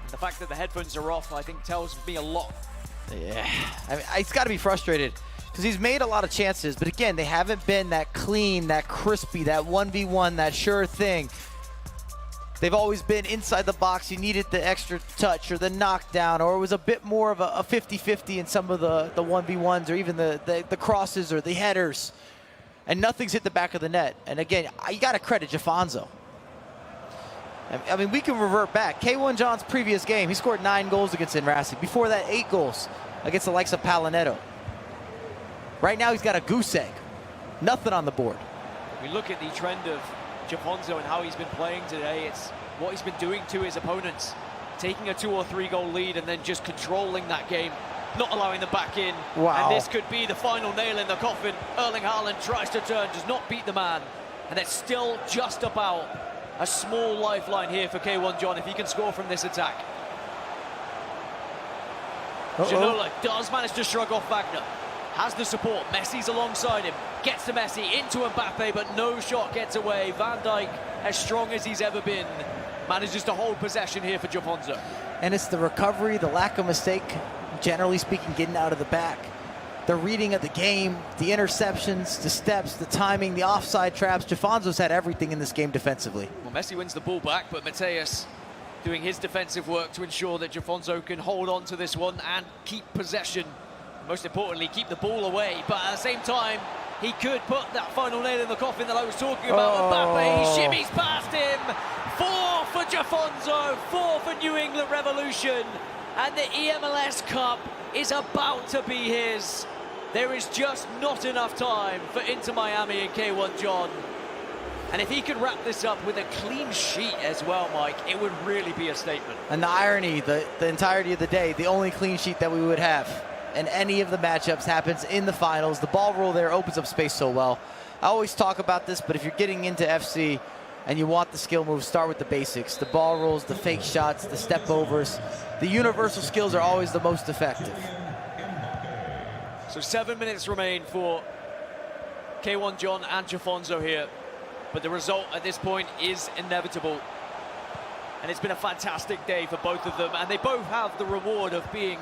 And the fact that the headphones are off, I think, tells me a lot. Yeah, I mean, he's got to be frustrated because he's made a lot of chances, but again, they haven't been that clean, that crispy, that 1v1, that sure thing. they've always been inside the box. You needed the extra touch or the knockdown, or it was a bit more of a 50-50 in some of the 1v1s or even the crosses or the headers. And nothing's hit the back of the net. And again, you got to credit JAFONSO. I mean, we can revert back. K1 John's previous game, he scored 9 goals against Raseck. Before that, 8 goals against the likes of Paulo Neto. Right now, he's got a goose egg. Nothing on the board. We look at the trend of JAFONSO and how he's been playing today. It's what he's been doing to his opponents. Taking a 2 or 3 goal lead and then just controlling that game. Not allowing them back in. Wow. And this could be the final nail in the coffin. Erling Haaland tries to turn, does not beat the man. And it's still just about a small lifeline here for K1 John if he can score from this attack. Ginola does manage to shrug off Wagner. Has the support. Messi's alongside him. Gets to Messi, into Mbappe, but no shot gets away. Van Dijk, as strong as he's ever been, manages to hold possession here for JAFONSO. And it's the recovery, the lack of mistake, generally speaking, getting out of the back. The reading of the game, the interceptions, the steps, the timing, the offside traps. JAFONSO's had everything in this game defensively. Well, Messi wins the ball back, but Mateus doing his defensive work to ensure that JAFONSO can hold on to this one and keep possession. Most importantly, keep the ball away. But at the same time, he could put that final nail in the coffin that I was talking about. Mbappe, he shimmies past him. 4 for JAFONSO, 4 for New England Revolution. And the eMLS Cup is about to be his. There is just not enough time for Inter Miami and K1 John. And if he could wrap this up with a clean sheet as well, Mike, it would really be a statement. And the irony, the entirety of the day, the only clean sheet that we would have in any of the matchups happens in the finals. The ball roll there opens up space so well. I always talk about this, but if you're getting into FC and you want the skill moves, start with the basics. The ball rolls, the fake shots, the step overs. The universal skills are always the most effective. So 7 minutes remain for K1 John and JAFONSO here. But the result at this point is inevitable. And it's been a fantastic day for both of them. And they both have the reward of being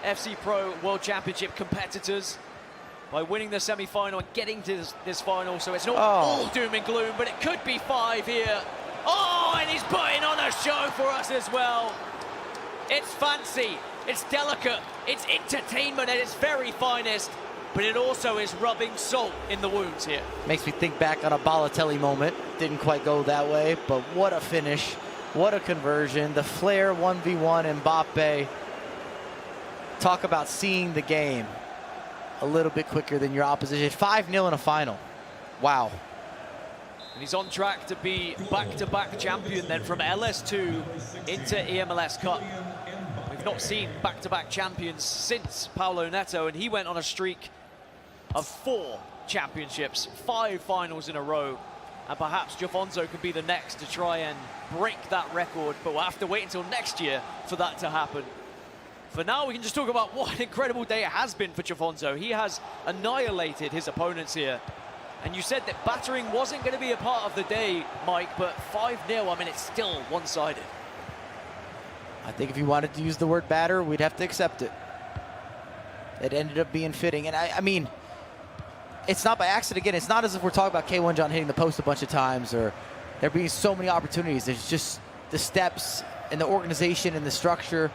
FC Pro World Championship competitors by winning the semi-final and getting to this final. So it's not all doom and gloom, but it could be 5 here. Oh, and he's putting on a show for us as well. It's fancy, it's delicate, it's entertainment at its very finest, but it also is rubbing salt in the wounds here. Makes me think back on a Balotelli moment. Didn't quite go that way, but what a finish, what a conversion. The flair 1v1 Mbappe. Talk about seeing the game a little bit quicker than your opposition. 5-0 in a final. Wow. And he's on track to be back-to-back champion then from LS2 into eMLS Cup. We've not seen back-to-back champions since Paulo Neto, and he went on a streak of 4 championships, 5 finals in a row. And perhaps JAFONSO could be the next to try and break that record, but we'll have to wait until next year for that to happen. For now, we can just talk about what an incredible day it has been for JAFONSO. He has annihilated his opponents here. And you said that battering wasn't going to be a part of the day, Mike, but 5-0, I mean, it's still one-sided. I think if you wanted to use the word batter, we'd have to accept it. It ended up being fitting. And I mean, it's not by accident. Again, it's not as if we're talking about K1 John hitting the post a bunch of times or there being so many opportunities. There's just the steps and the organization and the structure.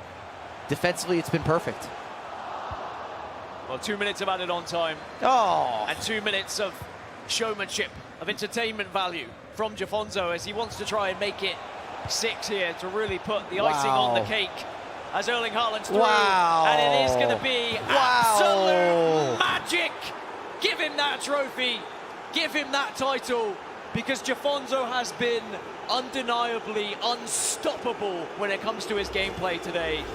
Defensively, it's been perfect. Well, 2 minutes of added on time. Oh! And 2 minutes of showmanship, of entertainment value from JAFONSO as he wants to try and make it 6 here to really put the icing on the cake as Erling Haaland's through. Wow. And it is going to be absolute magic. Give him that trophy. Give him that title, because JAFONSO has been undeniably unstoppable when it comes to his gameplay today.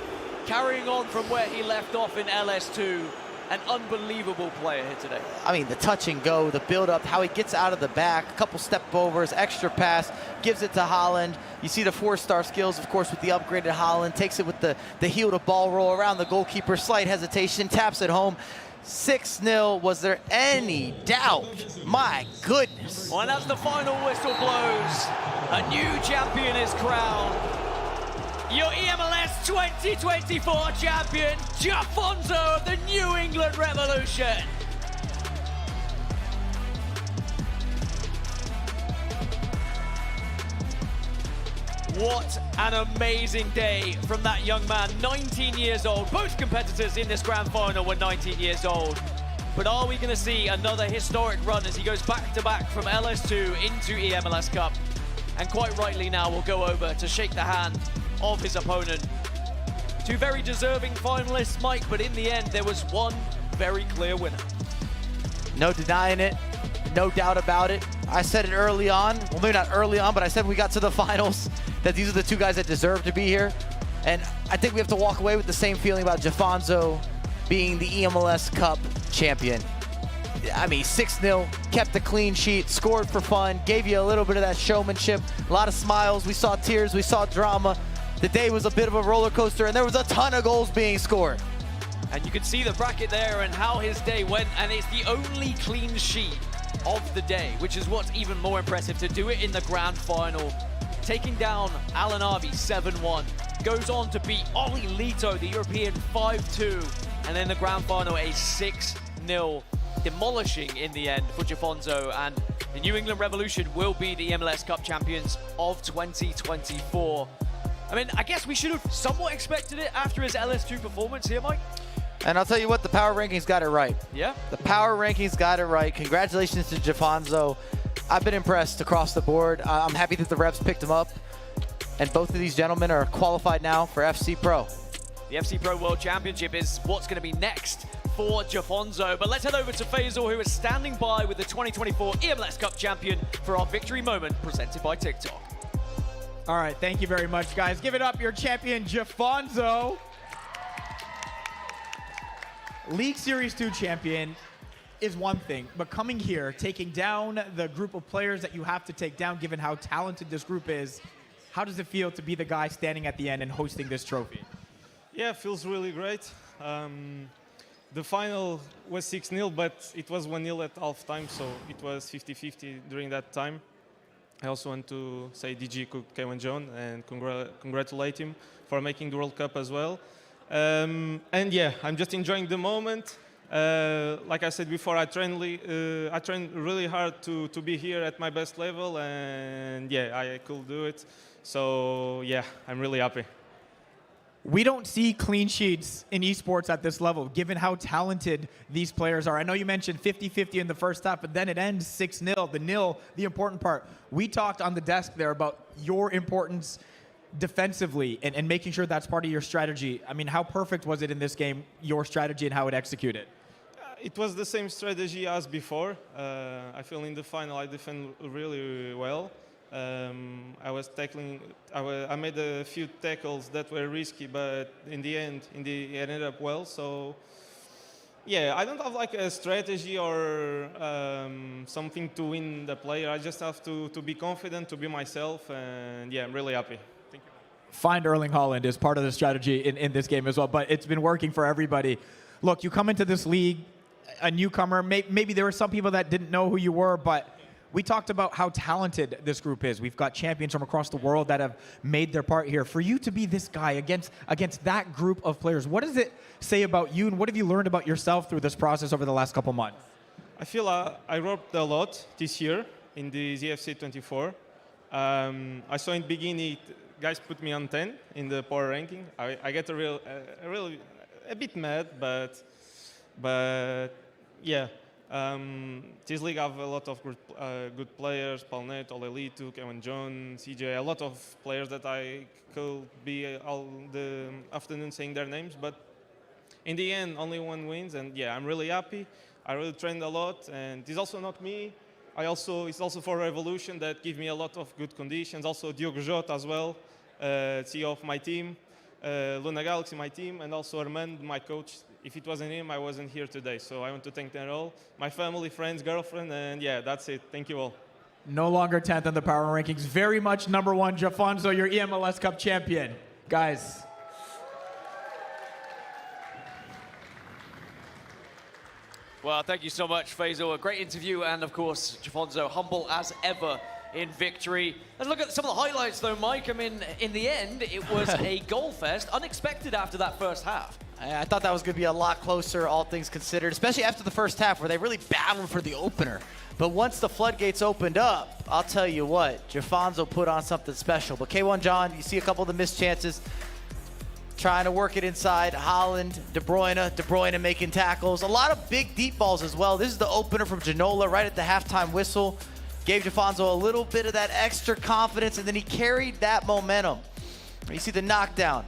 Carrying on from where he left off in LS2, an unbelievable player here today. I mean, the touch and go, the build-up, how he gets out of the back, a couple step-overs, extra pass, gives it to Haaland. You see the 4-star skills, of course, with the upgraded Haaland. Takes it with the heel to ball roll around the goalkeeper, slight hesitation, taps it home. 6-0, was there any doubt? My goodness. Well, and as the final whistle blows, a new champion is crowned. Your eMLS 2024 champion, JAFONSO of the New England Revolution. What an amazing day from that young man, 19 years old. Both competitors in this grand final were 19 years old. But are we going to see another historic run as he goes back-to-back from LS2 into eMLS Cup? And quite rightly now we'll go over to shake the hand of his opponent. Two very deserving finalists, Mike, but in the end there was one very clear winner. No denying it, no doubt about it. I said it early on, well maybe not early on, but I said when we got to the finals that these are the two guys that deserve to be here. And I think we have to walk away with the same feeling about JAFONSO being the eMLS Cup champion. I mean, 6-0, kept the clean sheet, scored for fun, gave you a little bit of that showmanship, a lot of smiles, we saw tears, we saw drama. The day was a bit of a roller coaster, and there was a ton of goals being scored. And you can see the bracket there and how his day went, and it's the only clean sheet of the day, which is what's even more impressive, to do it in the grand final. Taking down Alan Harvey 7-1, goes on to beat Ollelito, the European 5-2, and in the grand final a 6-0, demolishing in the end for JAFONSO, and the New England Revolution will be the eMLS Cup champions of 2024. I mean, I guess we should have somewhat expected it after his LS2 performance here, Mike. And I'll tell you what, the power rankings got it right. Yeah. The power rankings got it right. Congratulations to JAFONSO. I've been impressed across the board. I'm happy that the reps picked him up. And both of these gentlemen are qualified now for FC Pro. The FC Pro World Championship is what's going to be next for JAFONSO. But let's head over to Faizal, who is standing by with the 2024 eMLS Cup champion for our victory moment presented by Tik Tok. All right, thank you very much, guys. Give it up, your champion, JAFONSO. League Series 2 champion is one thing, but coming here, taking down the group of players that you have to take down, given how talented this group is, how does it feel to be the guy standing at the end and hosting this trophy? Yeah, it feels really great. The final was 6-0, but it was 1-0 at halftime, so it was 50-50 during that time. I also want to say DG Cook K1 John and congratulate him for making the World Cup as well. And yeah, I'm just enjoying the moment. Like I said before, I trained really hard to be here at my best level, and yeah, I could do it. So yeah, I'm really happy. We don't see clean sheets in esports at this level, given how talented these players are. I know you mentioned 50-50 in the first half, but then it ends 6-0. The nil, the important part. We talked on the desk there about your importance defensively and making sure that's part of your strategy. I mean, how perfect was it in this game, your strategy and how it executed? It was the same strategy as before. I feel in the final I defend really well. I was tackling. I made a few tackles that were risky, but in the end, it ended up well. So, yeah, I don't have like a strategy or something to win the player. I just have to be confident, to be myself, and yeah, I'm really happy. Thank you. Find Erling Haaland is part of the strategy in this game as well, but it's been working for everybody. Look, you come into this league, a newcomer. Maybe there were some people that didn't know who you were, but we talked about how talented this group is. We've got champions from across the world that have made their part here. For you to be this guy against that group of players, what does it say about you, and what have you learned about yourself through this process over the last couple months? I feel I worked a lot this year in the ZFC 24. I saw in the beginning, guys put me on 10 in the power ranking. I get a bit mad, but yeah. This league have a lot of good players, Paulo Neto, Ollelito, K1 John, CJ, a lot of players that I could be all the afternoon saying their names, but in the end, only one wins, and yeah, I'm really happy. I really trained a lot, and it's also not me. It's also for Revolution that give me a lot of good conditions. Also Diogo Jota as well, CEO of my team, Luna Galaxy, my team, and also Armand, my coach. If it wasn't him, I wasn't here today. So I want to thank them all, my family, friends, girlfriend, and yeah, that's it. Thank you all. No longer 10th on the power rankings. Very much number one, JAFONSO, your eMLS Cup champion. Guys. Well, thank you so much, Faizal. A great interview, and of course, JAFONSO, humble as ever in victory. Let's look at some of the highlights though, Mike. I mean, in the end, it was a goal fest, unexpected after that first half. I thought that was going to be a lot closer, all things considered, especially after the first half where they really battled for the opener. But once the floodgates opened up, I'll tell you what, JAFONSO put on something special. But K1 John, you see a couple of the missed chances, trying to work it inside. Holland, De Bruyne making tackles. A lot of big deep balls as well. This is the opener from Ginola right at the halftime whistle. Gave JAFONSO a little bit of that extra confidence, and then he carried that momentum. You see the knockdown.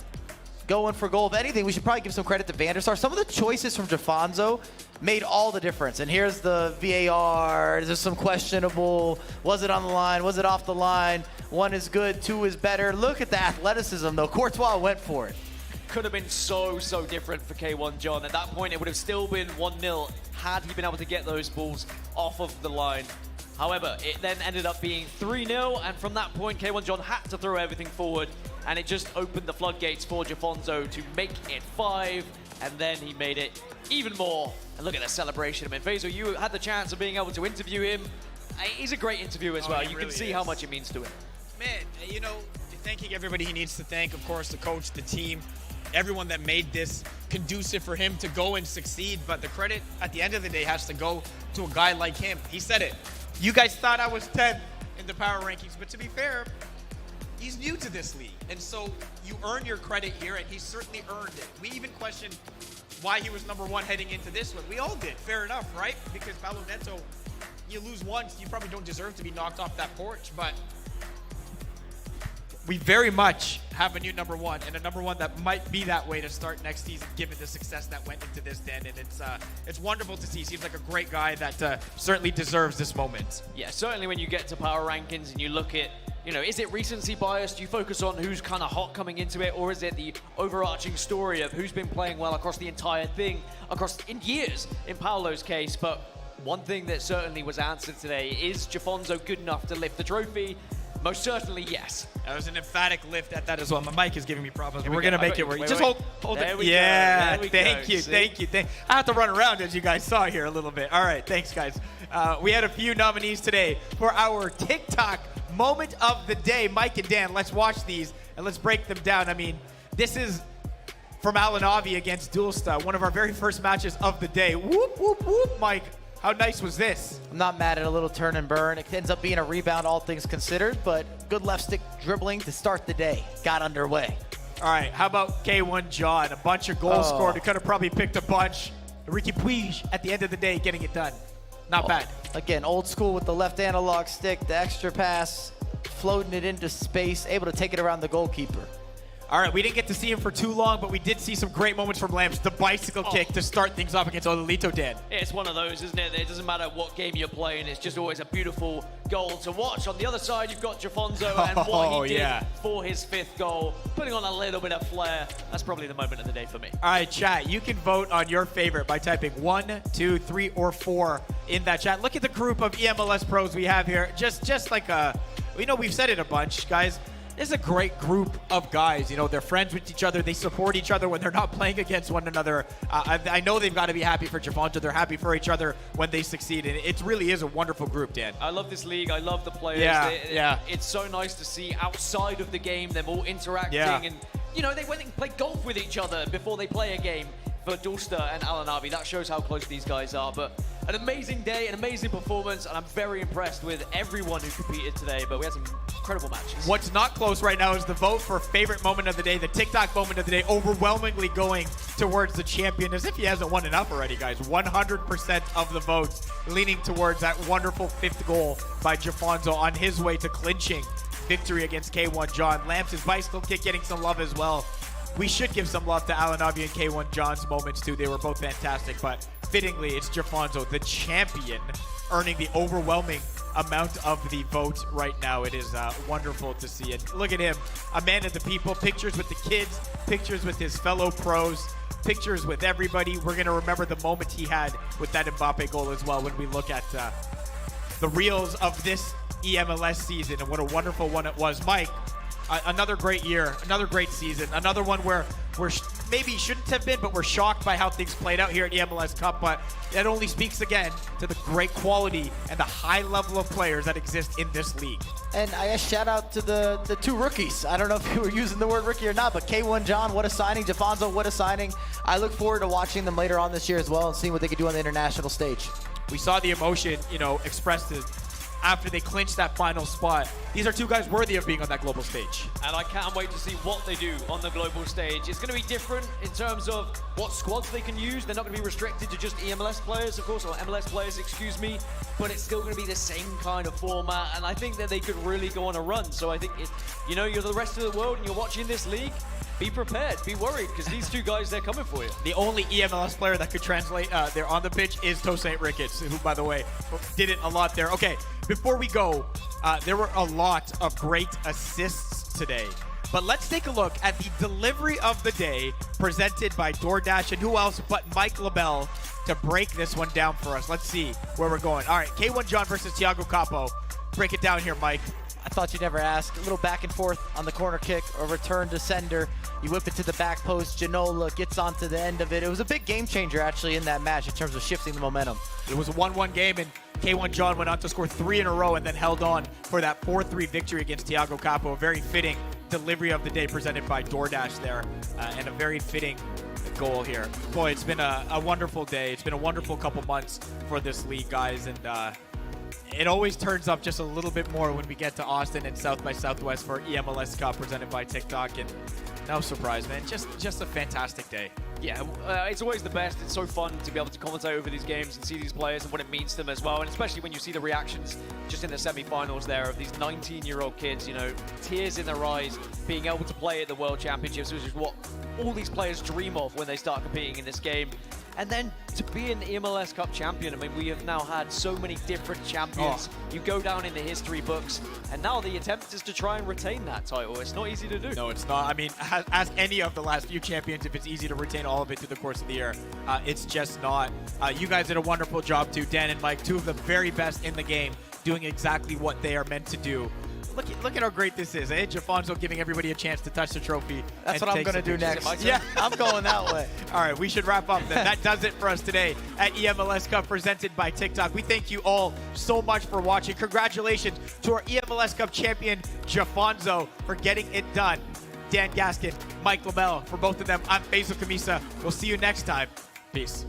Going for goal. If anything, we should probably give some credit to Vanderstar. Some of the choices from JAFONSO made all the difference. And here's the VAR. There's some questionable. Was it on the line? Was it off the line? 1 is good, 2 is better. Look at the athleticism, though. Courtois went for it. Could have been so different for K1 John. At that point, it would have still been 1-0 had he been able to get those balls off of the line. However, it then ended up being 3-0, and from that point, K1 John had to throw everything forward, and it just opened the floodgates for JAFONSO to make it 5, and then he made it even more. And look at the celebration. I mean, Faizal, you had the chance of being able to interview him. He's a great interview as well. You really can see how much it means to him. Man, you know, thanking everybody he needs to thank, of course, the coach, the team, everyone that made this conducive for him to go and succeed. But the credit at the end of the day has to go to a guy like him. He said it. You guys thought I was 10 in the power rankings, but to be fair, he's new to this league. And so you earn your credit here, and he certainly earned it. We even questioned why he was #1 heading into this one. We all did. Fair enough, right? Because Paulo Neto, you lose once, you probably don't deserve to be knocked off that porch, but we very much have a new #1 and a #1 that might be that way to start next season, given the success that went into this, Dan. And it's wonderful to see. Seems like a great guy that certainly deserves this moment. Yeah, certainly when you get to power rankings and you look at, you know, is it recency bias? Do you focus on who's kind of hot coming into it, or is it the overarching story of who's been playing well across the entire thing, in years, in Paulo's case? But one thing that certainly was answered today, is JAFONSO good enough to lift the trophy? Most certainly, yes. That was an emphatic lift at that as well. My mic is giving me problems. Here We're going to make it work. Just hold it. Yeah, thank you. I have to run around, as you guys saw here a little bit. All right, thanks, guys. We had a few nominees today for our TikTok moment of the day. Mike and Dan, let's watch these and let's break them down. I mean, this is from Alanavi against Dulsta, one of our very first matches of the day. Whoop, whoop, whoop, Mike. How nice was this? I'm not mad at a little turn and burn. It ends up being a rebound, all things considered, but good left stick dribbling to start the day. Got underway. All right, how about K1 John? A bunch of goals scored. He could have probably picked a bunch. Ricky Puig at the end of the day getting it done. Not bad. Again, old school with the left analog stick, the extra pass, floating it into space, able to take it around the goalkeeper. All right, we didn't get to see him for too long, but we did see some great moments from Lamps. The bicycle kick to start things off against Ollelito, Dan. It's one of those, isn't it? It doesn't matter what game you're playing. It's just always a beautiful goal to watch. On the other side, you've got JAFONSO and what he did for his 5th goal, putting on a little bit of flair. That's probably the moment of the day for me. All right, chat, you can vote on your favorite by typing 1, 2, 3, or 4 in that chat. Look at the group of eMLS pros we have here. Just like we know we've said it a bunch, guys. This is a great group of guys. You know, they're friends with each other. They support each other when they're not playing against one another. I know they've got to be happy for JAFONSO. They're happy for each other when they succeed. And it really is a wonderful group, Dan. I love this league. I love the players. Yeah. It's so nice to see outside of the game, them all interacting. Yeah. And, you know, they went and played golf with each other before they play a game. For Dulsta and Alanavi, that shows how close these guys are. But an amazing day, an amazing performance, and I'm very impressed with everyone who competed today. But we had some incredible matches. What's not close right now is the vote for favorite moment of the day, the TikTok moment of the day, overwhelmingly going towards the champion, as if he hasn't won enough already, guys. 100% of the votes leaning towards that wonderful 5th goal by JAFONSO on his way to clinching victory against K1 John. Lamps' bicycle kick getting some love as well. We should give some love to Alanavi and K1 John's moments too. They were both fantastic, but fittingly, it's JAFONSO, the champion, earning the overwhelming amount of the vote right now. It is wonderful to see it. Look at him, a man of the people. Pictures with the kids, pictures with his fellow pros, pictures with everybody. We're going to remember the moment he had with that Mbappe goal as well when we look at the reels of this eMLS season and what a wonderful one it was. Mike, another great year, another great season, another one where we're maybe shouldn't have been, but we're shocked by how things played out here at eMLS Cup. But that only speaks again to the great quality and the high level of players that exist in this league. And I guess shout out to the two rookies. I don't know if you were using the word rookie or not, but K1 John, what a signing. JAFONSO, what a signing. I look forward to watching them later on this year as well and seeing what they could do on the international stage. We saw the emotion, expressed after they clinched that final spot. These are two guys worthy of being on that global stage. And I can't wait to see what they do on the global stage. It's going to be different in terms of what squads they can use. They're not going to be restricted to just eMLS players, of course, or MLS players, excuse me. But it's still going to be the same kind of format. And I think that they could really go on a run. So I think, you're the rest of the world and you're watching this league. Be prepared, be worried, because these two guys, they're coming for you. The only eMLS player that could translate there on the pitch is Tosaint Ricketts, who, by the way, did it a lot there. Okay, before we go, there were a lot of great assists today. But let's take a look at the delivery of the day presented by DoorDash, and who else but Mike Labelle to break this one down for us. Let's see where we're going. All right, K1 John versus Thiago Capo. Break it down here, Mike. I thought you'd never ask. A little back and forth on the corner kick, or return to sender. You whip it to the back post. Janola gets onto the end of it. It was a big game changer, actually, in that match in terms of shifting the momentum. It was a 1-1 game, and K1 John went on to score 3 in a row and then held on for that 4-3 victory against Thiago Capo. A very fitting delivery of the day presented by DoorDash there, and a very fitting goal here. Boy, it's been a wonderful day. It's been a wonderful couple months for this league, guys, and it always turns up just a little bit more when we get to Austin and South by Southwest for eMLS Cup presented by Tik Tok, and no surprise, man. Just a fantastic day. Yeah, it's always the best. It's so fun to be able to commentate over these games and see these players and what it means to them as well. And especially when you see the reactions just in the semi-finals there of these 19-year-old kids, tears in their eyes, being able to play at the World Championships, which is what all these players dream of when they start competing in this game. And then to be an eMLS Cup champion, I mean, we have now had so many different champions. You go down in the history books, and now the attempt is to try and retain that title. It's not easy to do. No, it's not. I mean, as any of the last few champions, if it's easy to retain all of it through the course of the year, it's just not. You guys did a wonderful job too, Dan and Mike, two of the very best in the game, doing exactly what they are meant to do. Look at how great this is, eh? JAFONSO giving everybody a chance to touch the trophy. That's what I'm going to do next. Yeah, I'm going that way. All right, we should wrap up then. That does it for us today at eMLS Cup presented by Tik Tok. We thank you all so much for watching. Congratulations to our eMLS Cup champion, JAFONSO, for getting it done. Dan Gaskin, Mike Labelle, for both of them, I'm Faizal Khamisa. We'll see you next time. Peace.